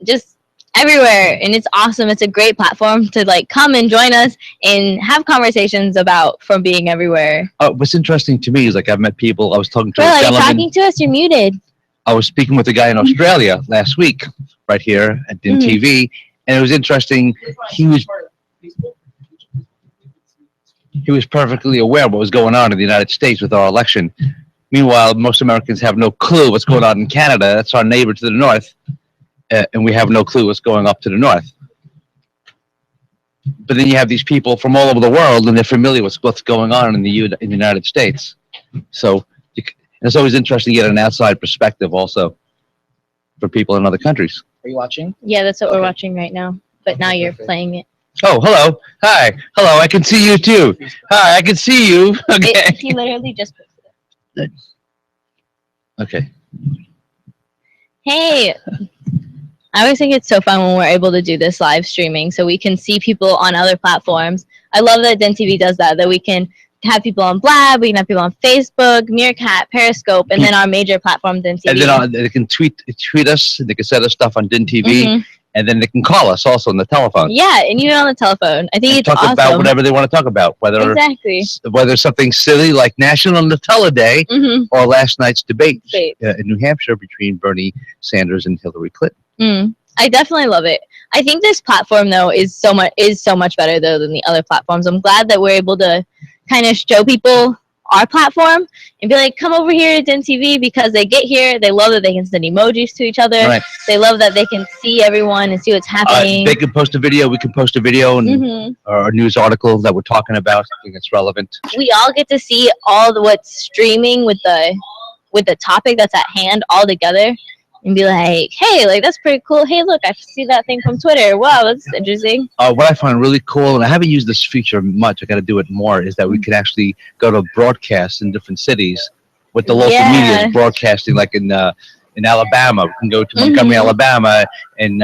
Just everywhere, and it's awesome. It's a great platform to, like, come and join us and have conversations about from being everywhere. What's interesting to me is, like, I've met people. I was talking to Bro, a are you gentleman. talking to us? You're muted. I was speaking with a guy in Australia last week, right here at DIN TV, and it was interesting. He was perfectly aware of what was going on in the United States with our election. Meanwhile, most Americans have no clue what's going on in Canada. That's our neighbor to the north, and we have no clue what's going up to the north. But then you have these people from all over the world, and they're familiar with what's going on in the United States. So it's always interesting to get an outside perspective also for people in other countries. Are you watching? Yeah, that's what we're watching right now. But now you're playing it. Oh, hello. Hi. Hello. I can see you too. Hi. I can see you. Okay. He literally just posted it. Okay. Hey, I always think it's so fun when we're able to do this live streaming so we can see people on other platforms. I love that DIN TV does that we can have people on Blab, we can have people on Facebook, Meerkat, Periscope, and then our major platform, DIN TV. And then they can tweet us. They can send us stuff on DIN TV, and then they can call us also on the telephone. Yeah, and even on the telephone. I think it's talk awesome. about whatever they want to talk about, whether something silly like National Nutella Day or last night's debate in New Hampshire between Bernie Sanders and Hillary Clinton. I definitely love it. I think this platform though is so much better though than the other platforms. I'm glad that we're able to kind of show people our platform and be like, come over here to TV, because they get here, they love that they can send emojis to each other. Right. They love that they can see everyone and see what's happening. They can post a video, we can post a video, and Mhm. or a news article that we're talking about. I think it's relevant. We all get to see what's streaming with the topic that's at hand all together, and be like, hey, like that's pretty cool. Hey, look, I see that thing from Twitter. Wow, that's interesting. What I find really cool, and I haven't used this feature much, I got to do it more, is that we can actually go to broadcasts in different cities with the local media is broadcasting, like in Alabama. We can go to Montgomery, Alabama, and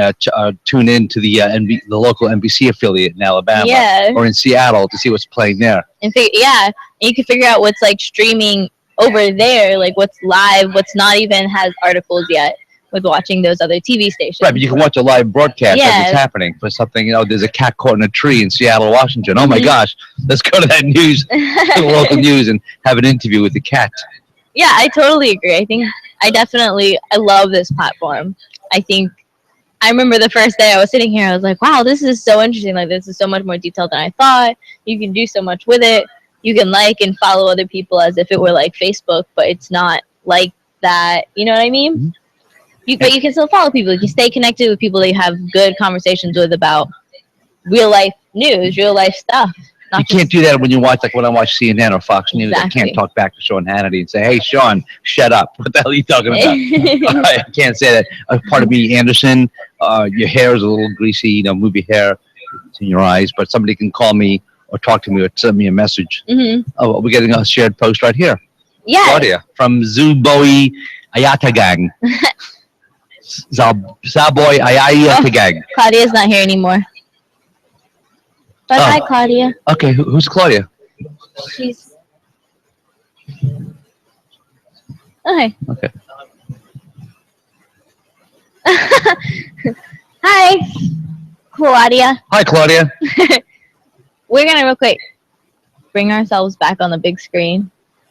tune in to the local NBC affiliate in Alabama, or in Seattle to see what's playing there. And you can figure out what's like streaming over there, like what's live, what's not even has articles yet, with watching those other TV stations. Right, but you can watch a live broadcast as it's happening for something. There's a cat caught in a tree in Seattle, Washington. Oh my gosh, let's go to that news, to the local news, and have an interview with the cat. Yeah, I totally agree. I love this platform. I remember the first day I was sitting here, I was like, wow, this is so interesting. Like, this is so much more detailed than I thought. You can do so much with it. You can like and follow other people as if it were like Facebook, but it's not like that. You know what I mean? But you can still follow people. You can stay connected with people that you have good conversations with about real life news, real life stuff. You can't do that when you watch, like when I watch CNN or Fox News. Exactly. I can't talk back to Sean Hannity and say, hey, Sean, shut up. What the hell are you talking about? I can't say that. Part of me, Anderson, your hair is a little greasy, move your hair. It's in your eyes. But somebody can call me or talk to me or send me a message. Oh, we're getting a shared post right here. Yeah. Claudia from Zuboi Ayatagang. Zaboy Ayatagang. Claudia's not here anymore. Bye-bye, Claudia. Okay, who's Claudia? She's... Okay. Okay. Hi, Claudia. Hi, Claudia. We're going to real quick bring ourselves back on the big screen,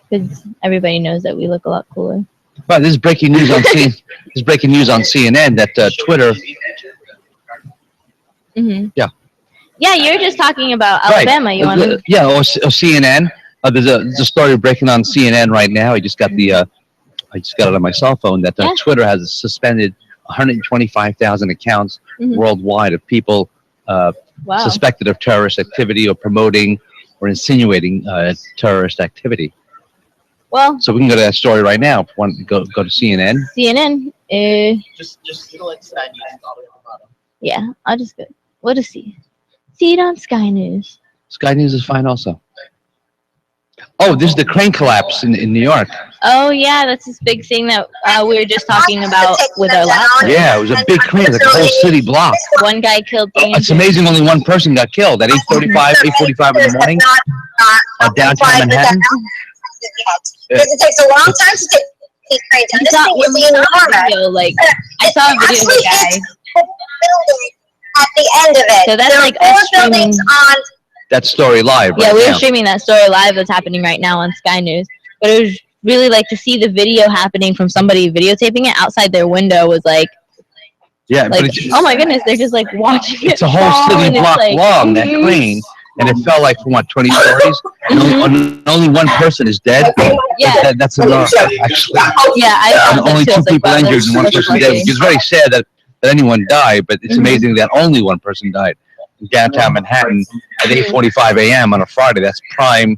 because everybody knows that we look a lot cooler. Right, this is breaking news on CNN that Twitter. Yeah. Yeah, you're just talking about Alabama. Right. You want to? Yeah, or CNN. There's a story breaking on CNN right now. I just got it on my cell phone that Twitter has suspended 125,000 accounts worldwide of people suspected of terrorist activity or promoting or insinuating terrorist activity. Well, so we can go to that story right now. If you want to go to CNN. CNN. Just go like Sky News all the way at the bottom. Yeah, I'll just go. What is see? See it on Sky News. Sky News is fine also. Oh, this is the crane collapse in New York. Oh yeah, that's this big thing that we were just talking about with our last. Yeah, it was a big crane, like a whole city block. One guy killed. It's amazing. Only one person got killed at 8:45 in the morning, downtown Manhattan. Because it takes a long time to take these cranes. And this thing is enormous. Like, I saw a video of a guy. Building at the end of it. So that's there like are us four buildings on. That story live. Yeah, right we were now. streaming that story live that's happening right now on Sky News. But it was really like to see the video happening from somebody videotaping it outside their window was like, Yeah, but like, oh my goodness, they're just like watching it. it's a whole fall, city and it's block like, long, that crane, and it fell like from what, 20 stories? And only one person is dead. Yeah. That's enough. Actually, Yeah, I and only two people injured and one person dead, which is very sad that anyone died. But it's amazing that only one person died in downtown Manhattan at 8:45 a.m. on a Friday. That's prime.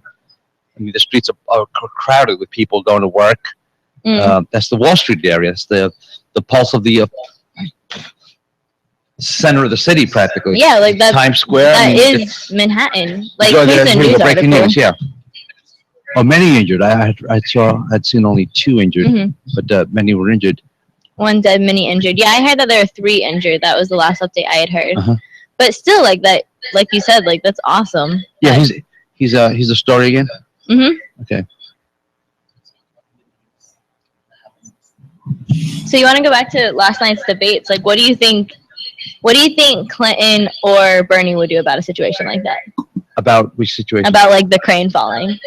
I mean, the streets are crowded with people going to work. That's the Wall Street area. It's the pulse of the center of the city, practically. Yeah, like that. Times Square. That I mean, is Manhattan. Like, go here's there, the here's news the breaking article. news. Yeah. Oh, many injured. I'd seen only 2 injured, but many were injured. One dead, many injured. Yeah, I heard that there are 3 injured. That was the last update I had heard. But still, like that, like you said, like that's awesome. Yeah, he's the story again. Okay. So you want to go back to last night's debates? Like, what do you think? What do you think Clinton or Bernie would do about a situation like that? About which situation? About like the crane falling.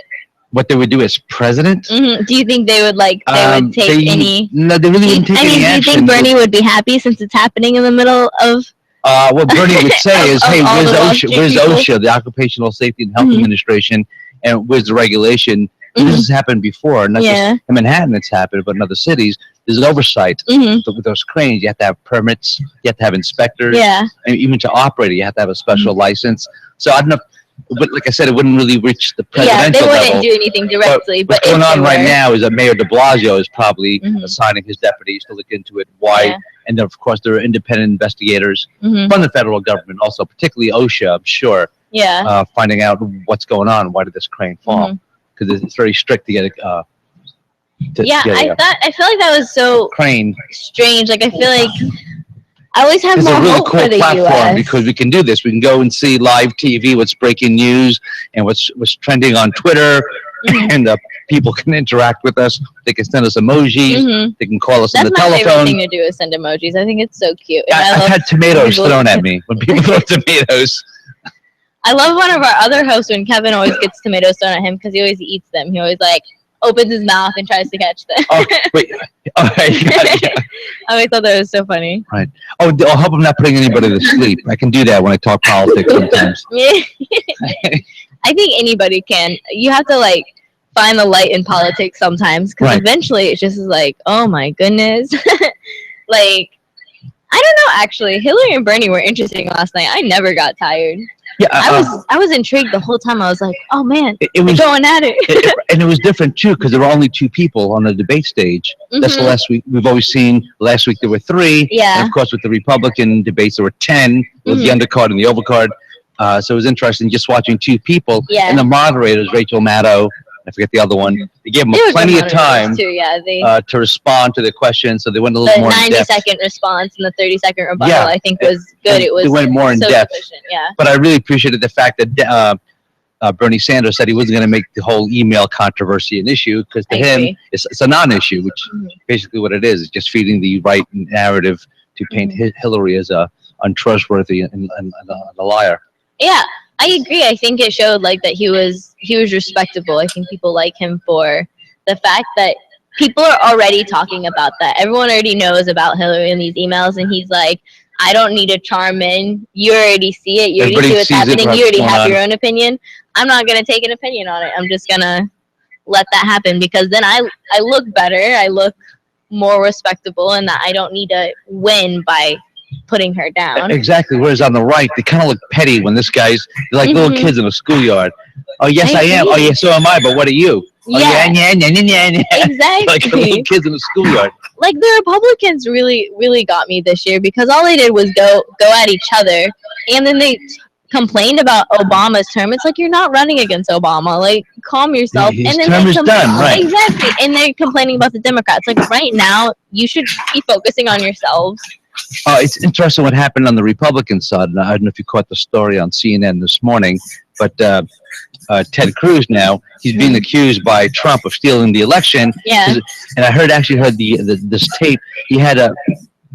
What they would do as president? Do you think they would like they would take any? No, they really wouldn't take I mean, any do you action. think Bernie would be happy since it's happening in the middle of? What Bernie would say is, Of "Hey, all where's the Wall OSHA? Street Where's people? OSHA, the Occupational Safety and Health Administration, and where's the regulation This has happened before, not Yeah. just in Manhattan. It's happened, but in other cities. There's oversight with those cranes. You have to have permits. You have to have inspectors. Yeah. And even to operate it, you have to have a special license. So I don't know. But like I said, it wouldn't really reach the Yeah, they presidential wouldn't level. do anything directly. But What's going if they on right were- now is that Mayor de Blasio is probably assigning his deputies to look into it. Why? Yeah. And then, of course, there are independent investigators Mhm. from the federal government, also particularly OSHA, I'm sure, Yeah. finding out what's going on. Why did this crane fall? Because it's very strict to get it. Yeah, I feel like that was so crane. strange. Like I feel like I always have It's more a really hope cool for the platform U.S. because we can do this. We can go and see live TV, what's breaking news, and what's trending on Twitter, and people can interact with us. They can send us emojis. Mhm. They can call us That's on the my favorite telephone. thing to do is send emojis. I think it's so cute. And I I've love had tomatoes people- thrown at me when people throw tomatoes. I love one of our other hosts when Kevin always gets tomatoes thrown at him because he always eats them. He always like opens his mouth and tries to catch them. Oh, wait. All right. Yeah. I always thought that was so funny. Right. Oh, I hope I'm not putting anybody to sleep. I can do that when I talk politics sometimes. Yeah. I think anybody can. You have to like find the light in politics sometimes because Right. eventually it's just like, oh my goodness. Like, I don't know. Actually, Hillary and Bernie were interesting last night. I never got tired. Yeah, I was intrigued the whole time. I was like, oh man, it was they're going at it. and it was different too because there were only two people on the debate stage. That's the Mhm. last week we've always seen. Last week there were three. Yeah. And of course, with the Republican debates, there were 10 with the Mhm. undercard and the overcard. So it was interesting just watching two people. Yeah. And the moderators, Rachel Maddow, I forget the other one. They gave them They were plenty good of time moderators, too. Yeah, they to respond to the questions, so they went a little the more in 90 depth. second response and the 30-second rebuttal. Yeah. I think was good. And It was they went more in so depth. sufficient, yeah. But I really appreciated the fact that Bernie Sanders said he wasn't going to make the whole email controversy an issue because to I him agree. it's a non-issue, which basically what it is. It's just feeding the right narrative to paint Hillary as a untrustworthy and a liar. Yeah, I agree. I think it showed like that he was respectable. I think people like him for the fact that people are already talking about that. Everyone already knows about Hillary in these emails, and he's like, I don't need to charm in. You already see it. You already Everybody see what's sees it, happening. what's You already going have on. your own opinion. I'm not gonna take an opinion on it. I'm just gonna let that happen because then I look better. I look more respectable, and that I don't need to win by putting her down. Exactly. Whereas on the right, they kind of look petty when this guy's they're like little Mhm. kids in a schoolyard. Oh yes, I I am. Oh agree. yeah, so am I. But what are you? Oh yeah, Yeah. yeah. Exactly. Like little kids in a schoolyard. Like the Republicans really got me this year because all they did was go at each other, and then they complained about Obama's term. It's like you're not running against Obama. Like calm yourself. His and then term they is done, right. Exactly. And they're complaining about the Democrats. Like right now, you should be focusing on yourselves. It's interesting what happened on the Republican side. And I don't know if you caught the story on CNN this morning, but Ted Cruz now, he's being accused by Trump of stealing the election. Yeah. And I heard this tape. He had a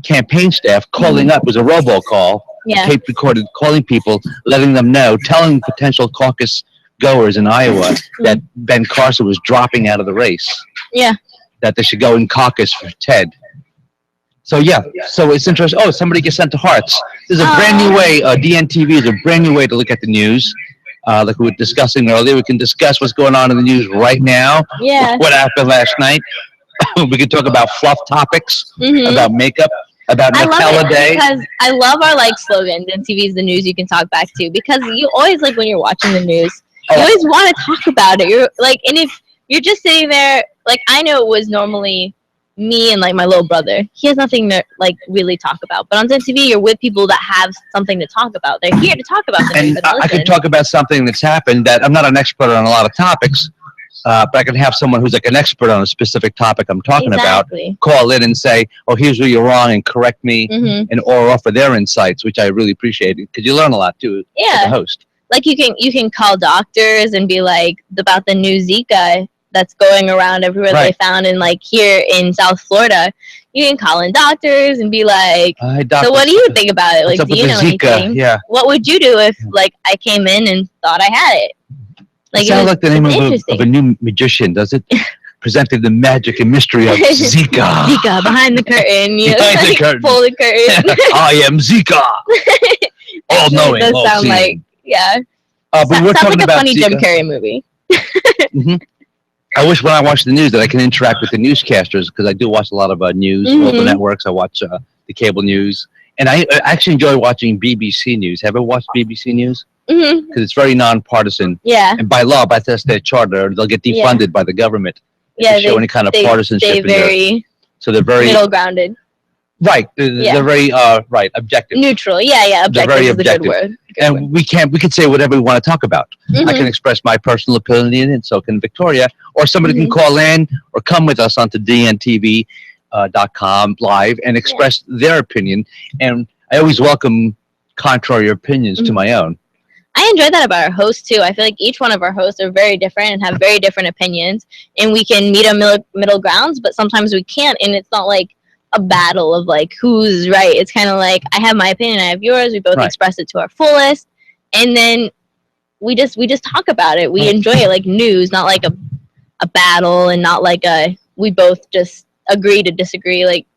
campaign staff calling up. It was a robocall. Yeah. Tape recorded, calling people, letting them know, telling potential caucus goers in Iowa that Ben Carson was dropping out of the race, Yeah. that they should go and caucus for Ted. So yeah, so it's interesting. Oh, somebody gets sent to Hearts. There's a brand new way. DNTV is a brand new way to look at the news. Like we were discussing earlier, we can discuss what's going on in the news right now. Yeah. What happened last night? We can talk about fluff topics, Mhm. about makeup, about I love Nutella it Day. because I love our like slogan. And TV is the news you can talk back to because you always like when you're watching the news, you always want to talk about it. You're like, and if you're just sitting there, like I know it was normally me and like my little brother. He has nothing to like really talk about. But on TV, you're with people that have something to talk about. They're here to talk about the news. And and I listen. could talk about something that's happened that I'm not an expert on a lot of topics, but I can have someone who's like an expert on a specific topic I'm talking Exactly. about call in and say, oh, here's where you're wrong and correct me Mhm. and or offer their insights, which I really appreciate because you learn a lot too as Yeah. a host. Like you can call doctors and be like about the new Zika that's going around everywhere Right. they found in like here in South Florida. You can call in doctors and be like, Hi, so doctor. what do you think about it? What's Like, up do you with know the Zika? anything? Yeah. What would you do if like I came in and thought I had it? It it sounds was- like the name it's of interesting. a new magician, does it? Presented the magic and mystery of Zika. Zika behind the curtain. You know, Behind the like, curtain. pull the curtain. I am Zika. All Actually, knowing. it does all sound seeing. like yeah. But we're Sounds talking like a about funny Jim Zika. Carrey movie. Mhm. I wish when I watch the news that I can interact with the newscasters, because I do watch a lot of news, all the networks. I watch the cable news, and I actually enjoy watching BBC News. Have you ever watched BBC News? Because it's very nonpartisan. Yeah. And by law, by that's their charter, they'll get defunded by the government if they show any kind of partisanship in there. So they're very middle grounded. Right. They're very right, objective. Neutral. Yeah. They're Objective very is a good objective. word. And we can say whatever we want to talk about. I can express my personal opinion, and so can Victoria, or somebody can call in or come with us onto dntv.com live and express their opinion. And I always welcome contrary opinions to my own. I enjoy that about our hosts too. I feel like each one of our hosts are very different and have very different opinions, and we can meet on middle grounds, but sometimes we can't, and it's not like a battle of like who's right. It's kind of like I have my opinion, I have yours. We both express it to our fullest, and then we just talk about it. We enjoy it like news, not like a battle, and not like we both just agree to disagree. Like,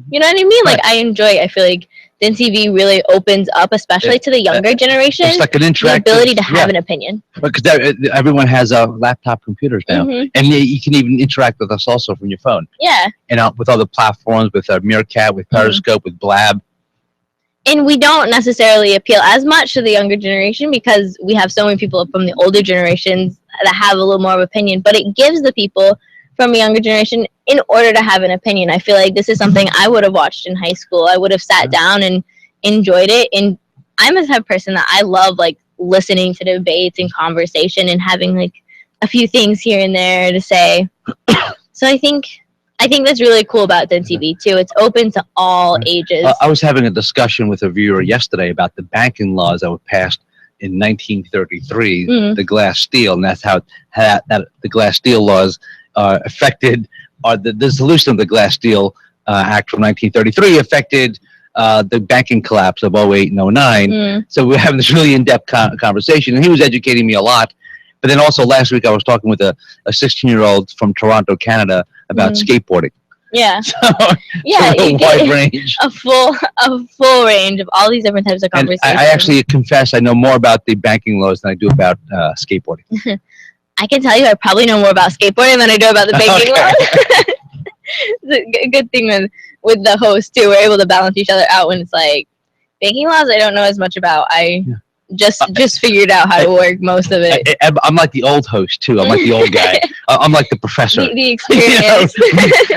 you know what I mean? Like I feel like Din TV really opens up, especially to the younger generation, it's like an the ability to have an opinion. Because everyone has laptop computers now, and you can even interact with us also from your phone. Yeah. And with other platforms, with Meerkat, with Periscope, with Blab. And we don't necessarily appeal as much to the younger generation because we have so many people from the older generations that have a little more of opinion, but it gives the people from a younger generation in order to have an opinion. I feel like this is something I would have watched in high school. I would have sat down and enjoyed it. And I'm a type of person that I love like listening to debates and conversation and having like a few things here and there to say. So I think that's really cool about Din TV too. It's open to all ages. I was having a discussion with a viewer yesterday about the banking laws that were passed in 1933, the Glass-Steagall, and that's how the Glass-Steagall laws affected, or the dissolution of the Glass-Steagall Act from 1933 affected the banking collapse of 08 and 09. So we're having this really in-depth conversation, and he was educating me a lot. But then also last week I was talking with a 16-year-old from Toronto, Canada, about skateboarding. Yeah. Yeah, you wide get range. a full range of all these different types of And conversations. I actually confess I know more about the banking laws than I do about skateboarding. I can tell you I probably know more about skateboarding than I do about the banking laws. It's a good thing with the host too. We're able to balance each other out when it's like banking laws I don't know as much about. I just figured out how to work most of it. I'm like the old host too. I'm like the old guy. I'm like the professor. The experience.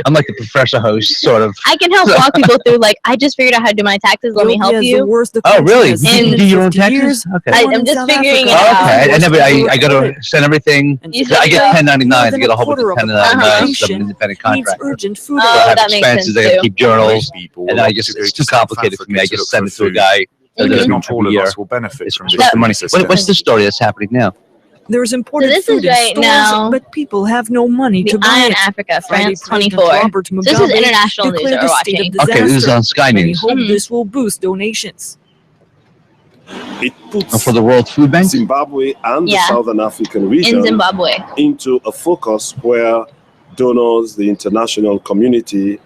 I'm like the professor host, sort of. I can help walk people through, like, I just figured out how to do my taxes. Let me help you. Oh, really? You can do your own taxes? Okay. I'm just figuring it Oh, out. okay. I got to send everything. I get 1099. I get a whole bunch of 1099. I'm an independent contractor. So I have that makes expenses. sense I got to too. keep journals. And it's too complicated for me. I just send it to a guy. Not all of us will benefit from It's the money. What's the story that's happening now? There's imported this food is right in stores, now but people have no money The to buy Eye on it. Africa, Friday, France President 24. Robert So this is Mugabe international news declared that we're a state of watching. Okay, this is on Sky Many News. hope this will boost donations. It puts For the World Food Bank? Zimbabwe and Yeah. the Southern African In region Zimbabwe. into a focus where donors, the international community,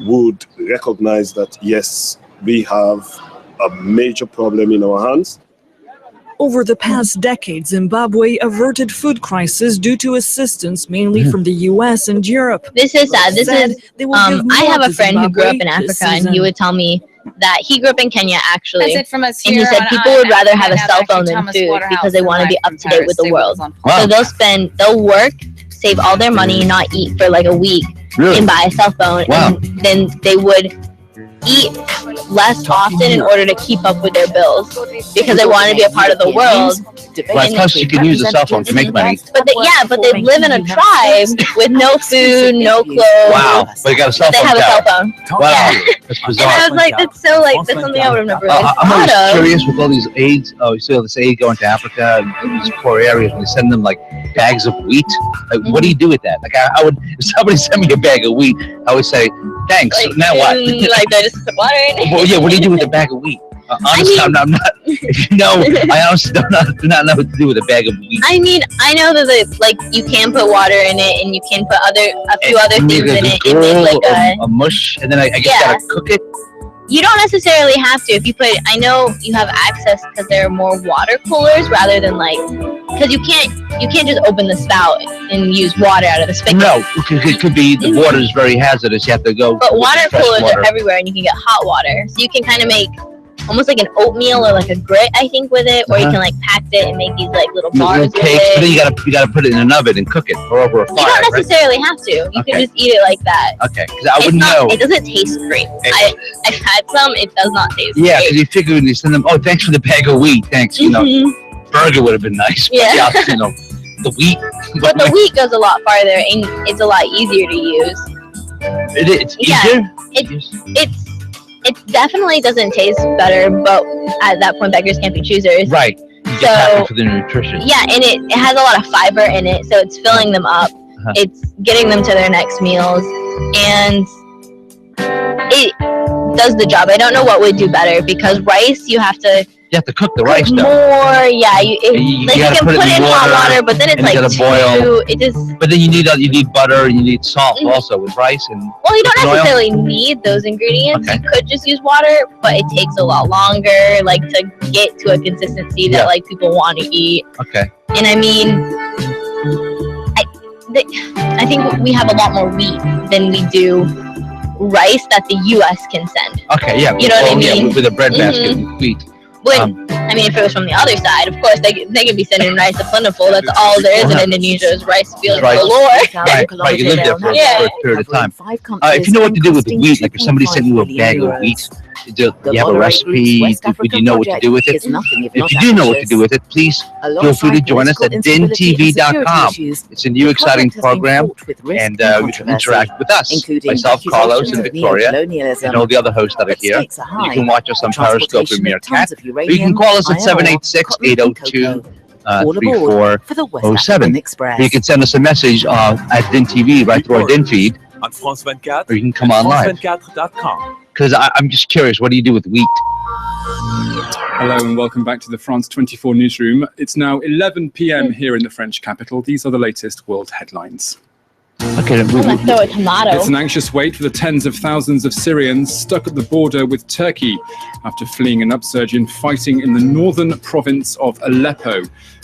would recognize that yes, we have a major problem in our hands. Over the past decade, Zimbabwe averted food crisis due to assistance mainly from the US and Europe. This is sad. This Said is, they will give I more have a to friend who grew up in Zimbabwe this Africa, and he season. would tell me that he grew up in Kenya, actually. That's it from us And he here said on people Eye would on rather Africa. have a Now cell back phone to than Thomas food Waterhouse because they want to be live up from to date with Paris. the Stay world. with us on So they'll work, save all their money, not eat for like a week, Really? and buy a cell phone. Wow. And then they would eat less often in order to keep up with their bills because they want to be a part of the world. Right, plus you can use a cell phone to make money. But they live in a tribe with no food, no clothes. Wow, but you got a cell But they phone have a cell tower. phone. Wow, Yeah. that's And bizarre. I was like, that's something I would have never really I'm always thought of. curious with all these aids. Oh, you see all this aid going to Africa and these poor areas, and they send them like bags of wheat. Like, what do you do with that? Like, I would, if somebody sent me a bag of wheat, I would say, thanks. Like, Now what? like, do I just put water in it? Well, yeah, what do you do with a bag of wheat? Honestly, I'm not. I honestly do not know what to do with a bag of wheat. I mean, I know that like you can put water in it, and you can put a few other You things make in a it, and make like a mush, and then I guess Yeah. gotta cook it. You don't necessarily have to. If you put, I know you have access because there are more water coolers rather than like because you can't just open the spout and use water out of the spigot. No, because it could be the water is very hazardous. You have to go. But water fresh coolers water. are everywhere, and you can get hot water, so you can kind of make almost like an oatmeal or like a grit, I think, with it, or you can like pack it and make these like little bars Little with cakes, but then it. you gotta put it in an oven and cook it or over a fire. You don't right? necessarily have to. You Okay. can just eat it like that. Okay, because I wouldn't know. It doesn't taste great. I've had some. It does not taste Yeah, great. because you figure when you send them, oh, thanks for the bag of wheat. Thanks, you know, burger would have been nice. But Yeah. you know, the wheat. But the wheat goes a lot farther, and it's a lot easier to use. It's easier. It definitely doesn't taste better, but at that point, beggars can't be choosers. Right. You get happy for the nutrition. Yeah, and it has a lot of fiber in it, so it's filling them up. It's getting them to their next meals, and it does the job. I don't know what would do better, because rice, you have to cook the rice though. more. Yeah, you gotta can put it in hot water, but then it's and you like gotta boil. it just. But then you need butter and you need salt also with rice and. Well, you don't cooking oil. necessarily need those ingredients. Okay. You could just use water, but it takes a lot longer, like to get to a consistency that Yeah. like people want to eat. Okay. And I mean, I think we have a lot more wheat than we do rice that the U.S. can send. Okay. Yeah. You know what I Yeah, mean? with a bread basket Mhm. and wheat. But I mean, if it was from the other side, of course they could be sending rice to plentiful. That's all there is in Indonesia is rice fields Right. galore. Right. You lived there for a period of time. If you know what to do with the wheat, like if somebody sent you a bag of wheat, do you have a recipe? Would you know what to do with it? If you do know what to do with it, please feel free to join us at dintv.com. It's a new exciting program, and you can interact with us, myself, Carlos, and Victoria, and all the other hosts that are here. You can watch us on Periscope and Meerkat. Or you can call us at 786-802-3407. You can send us a message at DinTV right through our Din feed, on France 24, or you can come on live. France24.com. Because I'm just curious, what do you do with wheat? Hello and welcome back to the France 24 newsroom. It's now 11 p.m. here in the French capital. These are the latest world headlines. Okay, I'm gonna throw a tomato. It's an anxious wait for the tens of thousands of Syrians stuck at the border with Turkey after fleeing an upsurge in fighting in the northern province of Aleppo.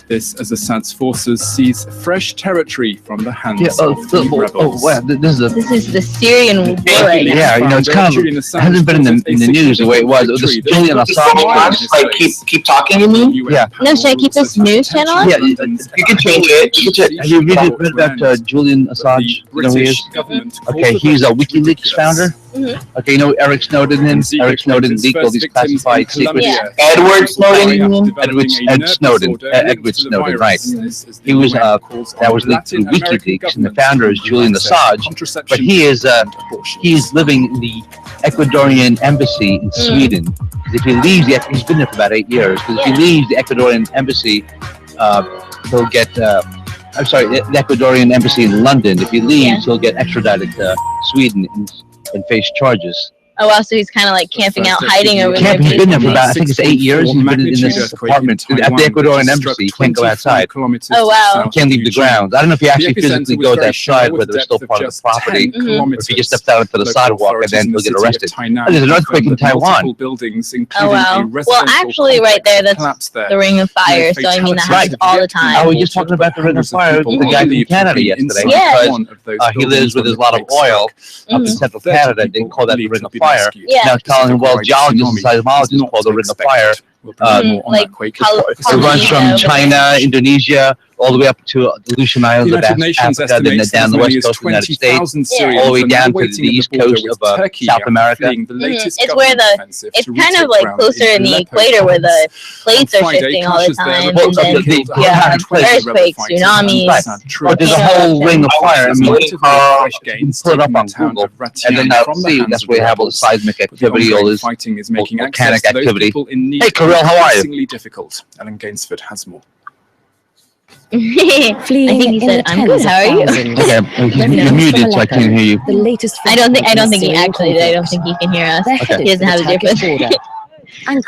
This as Assad's forces seize fresh territory from the hands of the rebels. Wow, this is the Syrian war right now. Yeah, you know, it's kind of, it hasn't been in the news the way it was. It was Julian Assange. Like keep talking to me? Yeah. No, should I keep this news channel on? Yeah, you can change it. Have you read about Julian Assange? You know who he is? Okay, he's a WikiLeaks founder. Okay, you know Eric Snowden and Eric Snowden leaked all these classified secrets. Edward Snowden? Edward Snowden, right. He was, that was linked to WikiLeaks, and the founder is Julian Assange, but he is living in the Ecuadorian embassy in Sweden. Because if he leaves, he's been there for about 8 years, because if he leaves the Ecuadorian embassy, he'll get, the Ecuadorian embassy in London, if he leaves, he'll get extradited to Sweden and face charges. Oh wow, so he's kind of like camping out, hiding over there. He's been there for about, I think it's 8 years. He's been in this apartment at the Ecuadorian embassy. He can't go outside. Oh wow. He can't leave the grounds. I don't know if he actually physically goes outside, whether it's still part of the property, or if he just steps out onto the sidewalk and then he'll get arrested. Oh, there's an earthquake in Taiwan. Oh wow. Well, actually, right there, that's the Ring of Fire. So I mean, that happens all the time. I was just talking about the Ring of Fire with the guy from Canada yesterday. Yeah. Because he lives with his lot of oil up in central Canada. They call that the Ring of Fire. Yeah. Now telling him, well, geologists and seismologists call the Ring of Fire. Like it runs from China, Indonesia, all the way up to the Aleutian Islands of Africa, then down the west coast of the United States, all the way down to the east coast of South America. It's where it's kind of like closer in the equator where the plates are shifting all the time, and then earthquakes, tsunamis. But there's a whole ring of fire. I mean, you can pull it up on Google, and then see that's where you have all the seismic activity, all this volcanic activity. Hey, Kirill, how are you? Difficult. Ellen Gainsford has more. I think he said, "I'm good. How are you?" Okay, you're muted, so I can't hear you. I don't think he actually did. I don't think he can hear us. Okay. He doesn't have a difference.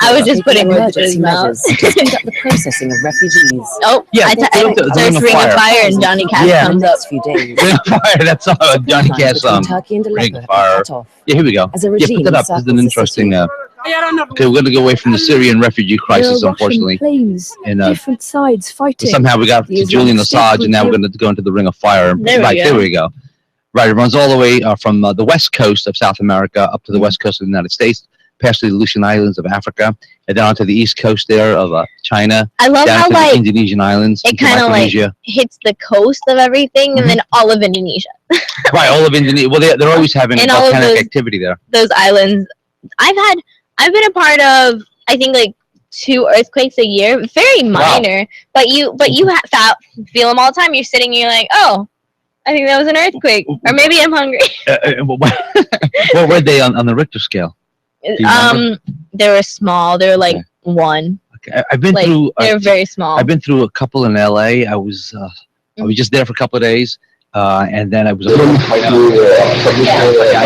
I was just putting words in his mouth. Speed up the processing of refugees. Oh, yeah, I searched Ring of Fire and Johnny Cash comes up. Ring of Fire, that's Johnny Cash song. Ring of Fire. Yeah, here we go. Yeah, put that up. This is an interesting Okay, we're going to go away from the Syrian refugee crisis, unfortunately. Planes, And different sides fighting. somehow we got to Julian Assange, and now we're going to go into the Ring of Fire. There we go. Right, it runs all the way from the west coast of South America up to the west coast of the United States, past the Aleutian Islands of Africa, and then onto the east coast there of China. I love down how to like the Indonesian islands, it into kind of like Micronesia. hits the coast of everything, and then all of Indonesia. Right, all of Indonesia. Well, they're always having And all of volcanic those- activity there. Those islands. I've been a part of, I think, like 2 earthquakes a year. Very minor, but you feel them all the time. You're sitting, and you're like, oh, I think that was an earthquake, or maybe I'm hungry. What were they on the Richter scale? Do you remember? They were small. They were like 1. Okay, I've been like, through. They're very small. I've been through a couple in LA. I was just there for a couple of days, and then I was. I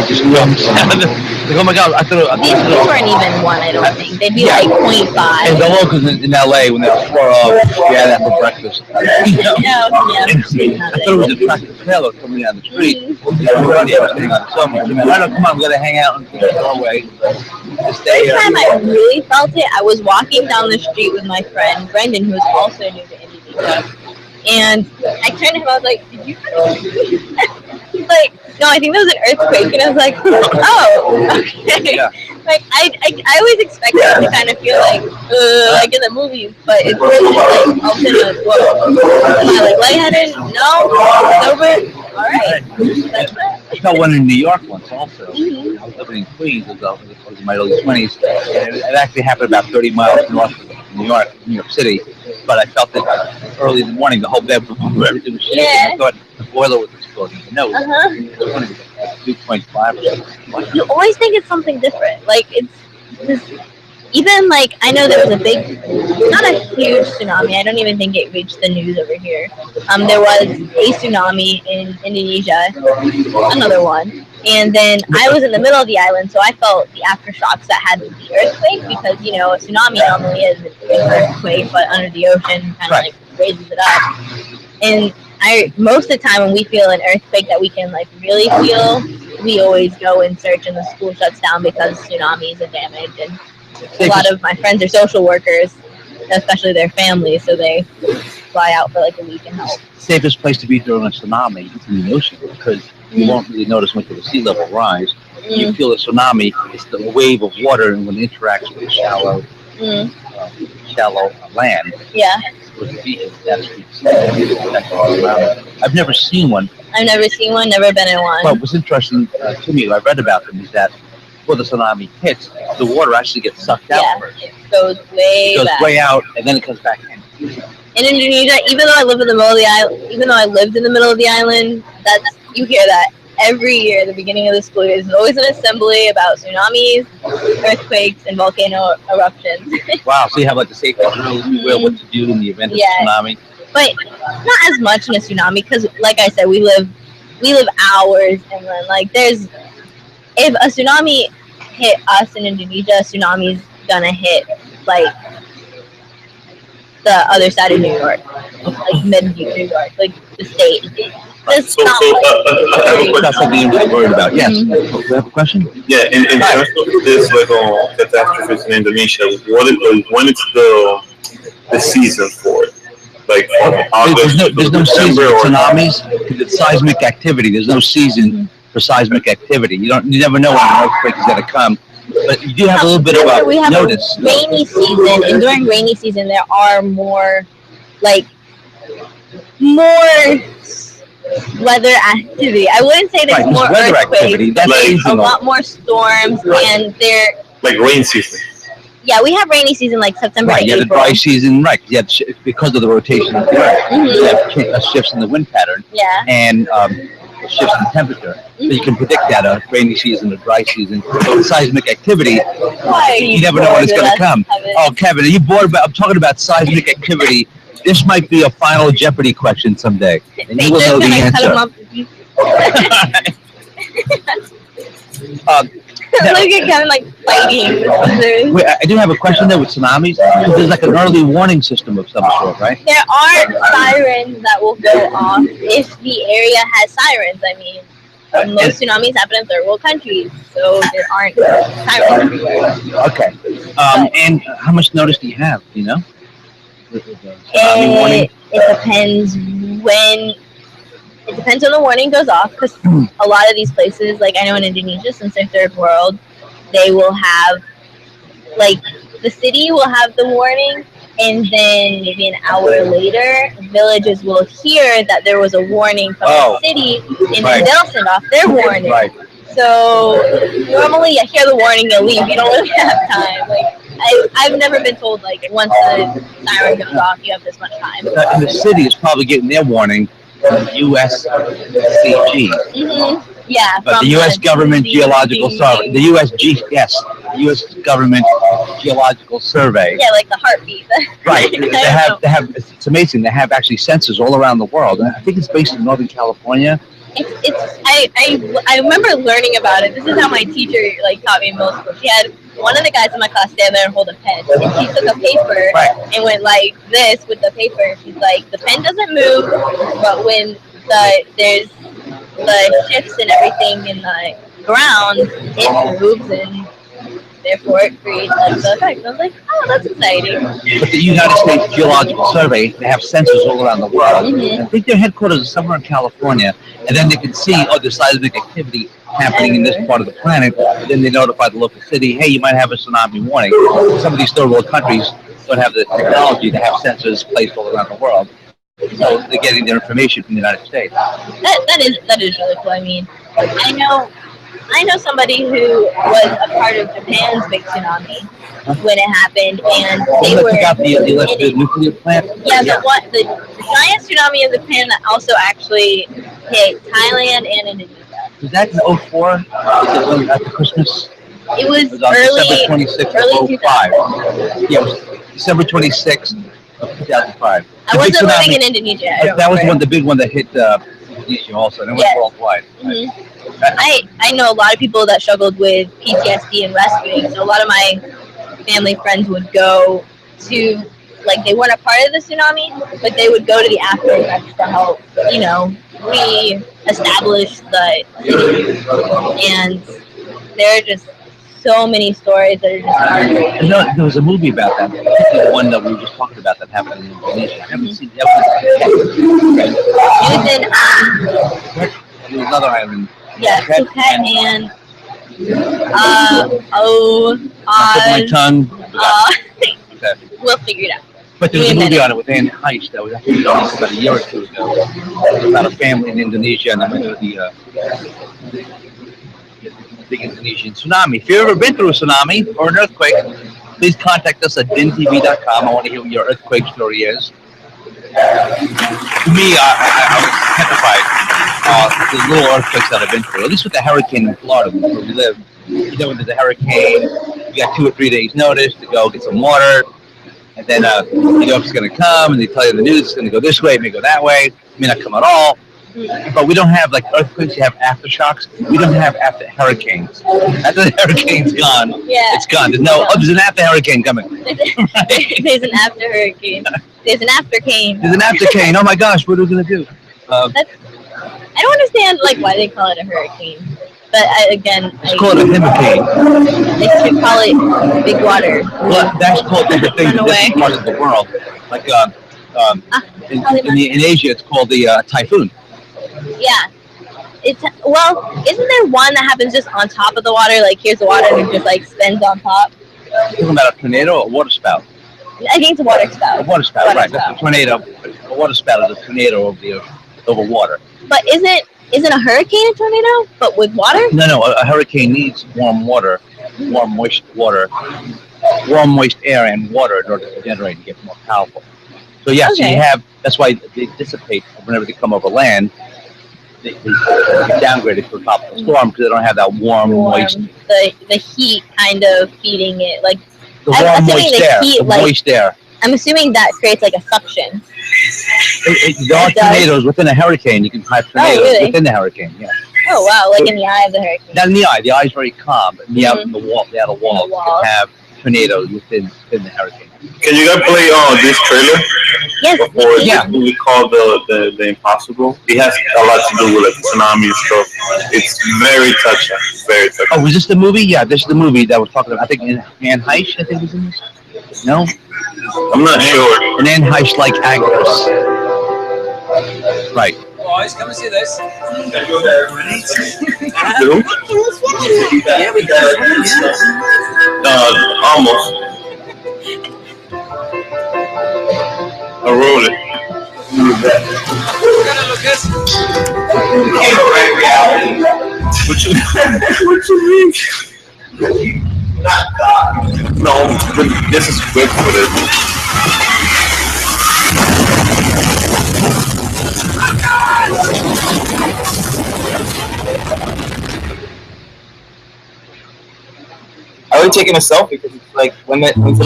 just like, oh my god! These weren't even 1. I don't think they'd be like 0.5. And the locals in LA when they were that for breakfast. Yeah. I thought it was a tractor trailer coming down the street. Everybody was sitting on the summer. I don't come on, we're gonna hang out in the doorway. First time I really felt it, I was walking down the street with my friend Brendan, who was also new to Indonesia. And I turned to him, I was like, did you He's like, no, I think that was an earthquake. And I was like, oh, okay. Yeah. Like, I always expected it to kind of feel like in the movies, but it's really just like, all of a sudden, whoa. Am I like lightheaded? No, it's over. All right. That's it. I felt one in New York once also. I was living in Queens, I was in my early 20s. And it actually happened about 30 miles north of New York City. But I felt it early in the morning, the whole bed, everything was shaking. Yeah. I thought the boiler was exploding. No, Uh-huh. it was only 2.5 or something. You always think it's something different. Like, it's this, even like, I know there was a big, not a huge tsunami. I don't even think it reached the news over here. There was a tsunami in Indonesia, another one. And then I was in the middle of the island, so I felt the aftershocks that had the earthquake, because, you know, a tsunami normally is an earthquake, but under the ocean, kind of like raises it up. And most of the time when we feel an earthquake that we can like really feel, we always go in search, and the school shuts down because tsunamis and damage. And a lot of my friends are social workers, especially their families, so they fly out for like a week and help. Safest place to be during a tsunami is in the ocean, because you won't really notice much of the sea level rise. You feel a tsunami, it's the wave of water, and when it interacts with shallow land, with the beaches, that's I've never seen one. I've never seen one, never been in one. What was interesting to me, I read about them, is that before the tsunami hits, the water actually gets sucked out first. It goes way It goes back. way out, and then it comes back in. In Indonesia, even though I live in the middle of the island, even though I lived in the middle of the island, you hear that every year at the beginning of the school year. There's always an assembly about tsunamis, earthquakes, and volcano eruptions. Wow, so you have like the safety drill, what to do in the event of a tsunami. But not as much in a tsunami, because, like I said, we live hours inland. Like, if a tsunami hit us in Indonesia, a tsunami's gonna hit like the other side of New York, like mid New York, like the state. That's not That's something you're really worried about. Yes. We have a question? Yeah, in terms of this catastrophes in Indonesia, when is the season for it? Like There's no season for tsunamis because it's seismic activity. There's no season for seismic activity. You never know when an earthquake is going to come. But you do have a little bit of we have notice. a rainy season, and during rainy season there are more weather activity. I wouldn't say there's more weather activity. earthquakes, That's but there's a seasonal. lot more storms, and they're like rain season. yeah, we have rainy season like September Right, to you have the April. dry season, right? You have because of the rotation of the earth, you have shifts in the wind pattern Yeah. and shifts in temperature. So you can predict that a rainy season, a dry season. But seismic activity, you never know when it's going to come. Oh, Kevin, are you bored about? I'm talking about seismic activity. This might be a final Jeopardy question someday, and you will know the answer. Look at Kevin like fighting. Wait, I do have a question there with tsunamis. There's like an early warning system of some sort, right? There are sirens that will go off if the area has sirens. I mean, Most tsunamis happen in third world countries, so there aren't sirens everywhere. Okay. And how much notice do you have? Do you know? Tsunami warning? It depends when. It depends when the warning goes off, because a lot of these places, like I know in Indonesia, since they're third world, they will have, like, the city will have the warning, and then maybe an hour later, villages will hear that there was a warning from the city, and then they'll send off their warning. Right. So normally you hear the warning, you leave. You don't really have time. Like I've never been told, like, once the siren goes off, you have this much time. And the city is probably getting their warning from the USCG. Mm-hmm. Yeah. But the U.S. Government Geological Survey, the U.S. Government Geological Survey. Yeah, like the heartbeat. Right. They have. It's amazing. They have actually sensors all around the world. And I think it's based in Northern California. I remember learning about it. This is how my teacher taught me in middle school. She had one of the guys in my class stand there and hold a pen. And she took a paper and went like this with the paper. She's like, the pen doesn't move, but when there's the shifts and everything in the ground, it moves, and therefore it creates the effect. I was like, oh, that's exciting. But the United States Geological Survey, they have sensors all around the world. Mm-hmm. I think their headquarters is somewhere in California, and then they can see, there's seismic activity happening in this part of the planet. And then they notify the local city, hey, you might have a tsunami warning. Some of these third world countries don't have the technology to have sensors placed all around the world. So they're getting their information from the United States. That is really cool. I mean, I know somebody who was a part of Japan's big tsunami when it happened, and they were got the nuclear plant. Yeah, the giant tsunami in Japan that also actually hit Thailand and Indonesia. Was that in 2004? After Christmas? It was on early December 26th of 2005. Yeah, it was December 26th of 2005. I wasn't living in Indonesia. That was the big one that hit Indonesia also, and it went worldwide. Mm-hmm. I know a lot of people that struggled with PTSD and rescuing, so a lot of my family friends would go to, they weren't a part of the tsunami, but they would go to the after effects to help, re-establish the city. And there are just so many stories that are just heartbreaking. There was a movie about that, the one that we were just talking about that happened in Indonesia. I haven't seen that one. There was another island. Yeah, Phuket and my tongue. We'll figure it out. But there was a movie on it with Anne Heist that was actually released about a year or two ago. It was about a family in Indonesia, and they went through the big Indonesian tsunami. If you've ever been through a tsunami or an earthquake, please contact us at dintv.com. I want to hear what your earthquake story is. To me, I was petrified. The little earthquakes that I've been through, at least with the hurricane in Florida where we live. When there's a hurricane, you got 2 or 3 days notice to go get some water, and then you know if it's going to come, and they tell you in the news it's going to go this way, it may go that way, it may not come at all. But we don't have earthquakes, you have aftershocks. We don't have after hurricanes. After the hurricane's gone, it's gone. There's an after hurricane coming. There's an after hurricane. There's an after cane. There's an after cane. Oh my gosh, what are we going to do? I don't understand why they call it a hurricane. But it's called a hurricane. They should call it big water. Well, that's called different things in different parts of the world. Like in Asia, it's called the typhoon. Yeah. Isn't there one that happens just on top of the water? Here's the water and it just spins on top. You're talking about a tornado or a water spout? I think it's a water spout. A water spout, right. That's a tornado. A water spout is a tornado over water. But isn't a hurricane a tornado, but with water? No. A hurricane needs warm water, moist air and water in order to generate and get more powerful. So yes, you have. That's why they dissipate whenever they come over land. They downgrade it to the top of the storm because they don't have that warm, moist. The heat kind of feeding it, the warm, moist air. I'm assuming that creates a suction. There are tornadoes within a hurricane. You can have tornadoes within the hurricane. Yeah. Oh wow! In the eye of the hurricane. Not in the eye. The eye is very calm. But in the outer wall, you can have tornado within the hurricane. Can you guys play this trailer? Yes. Before Yeah. this movie called the Impossible. It has a lot to do with like tsunami and stuff. It's very touching. Very touching. Oh, was this the movie? Yeah, this is the movie that we're talking about. I think Anne Heche, I think, was in this. No? I'm not sure. An Anne Heche like actress. Right. Boys, come and see this. Who? Almost. I wrote it. What you mean? No, this is quick for this. I would taking a selfie because it's like when the We also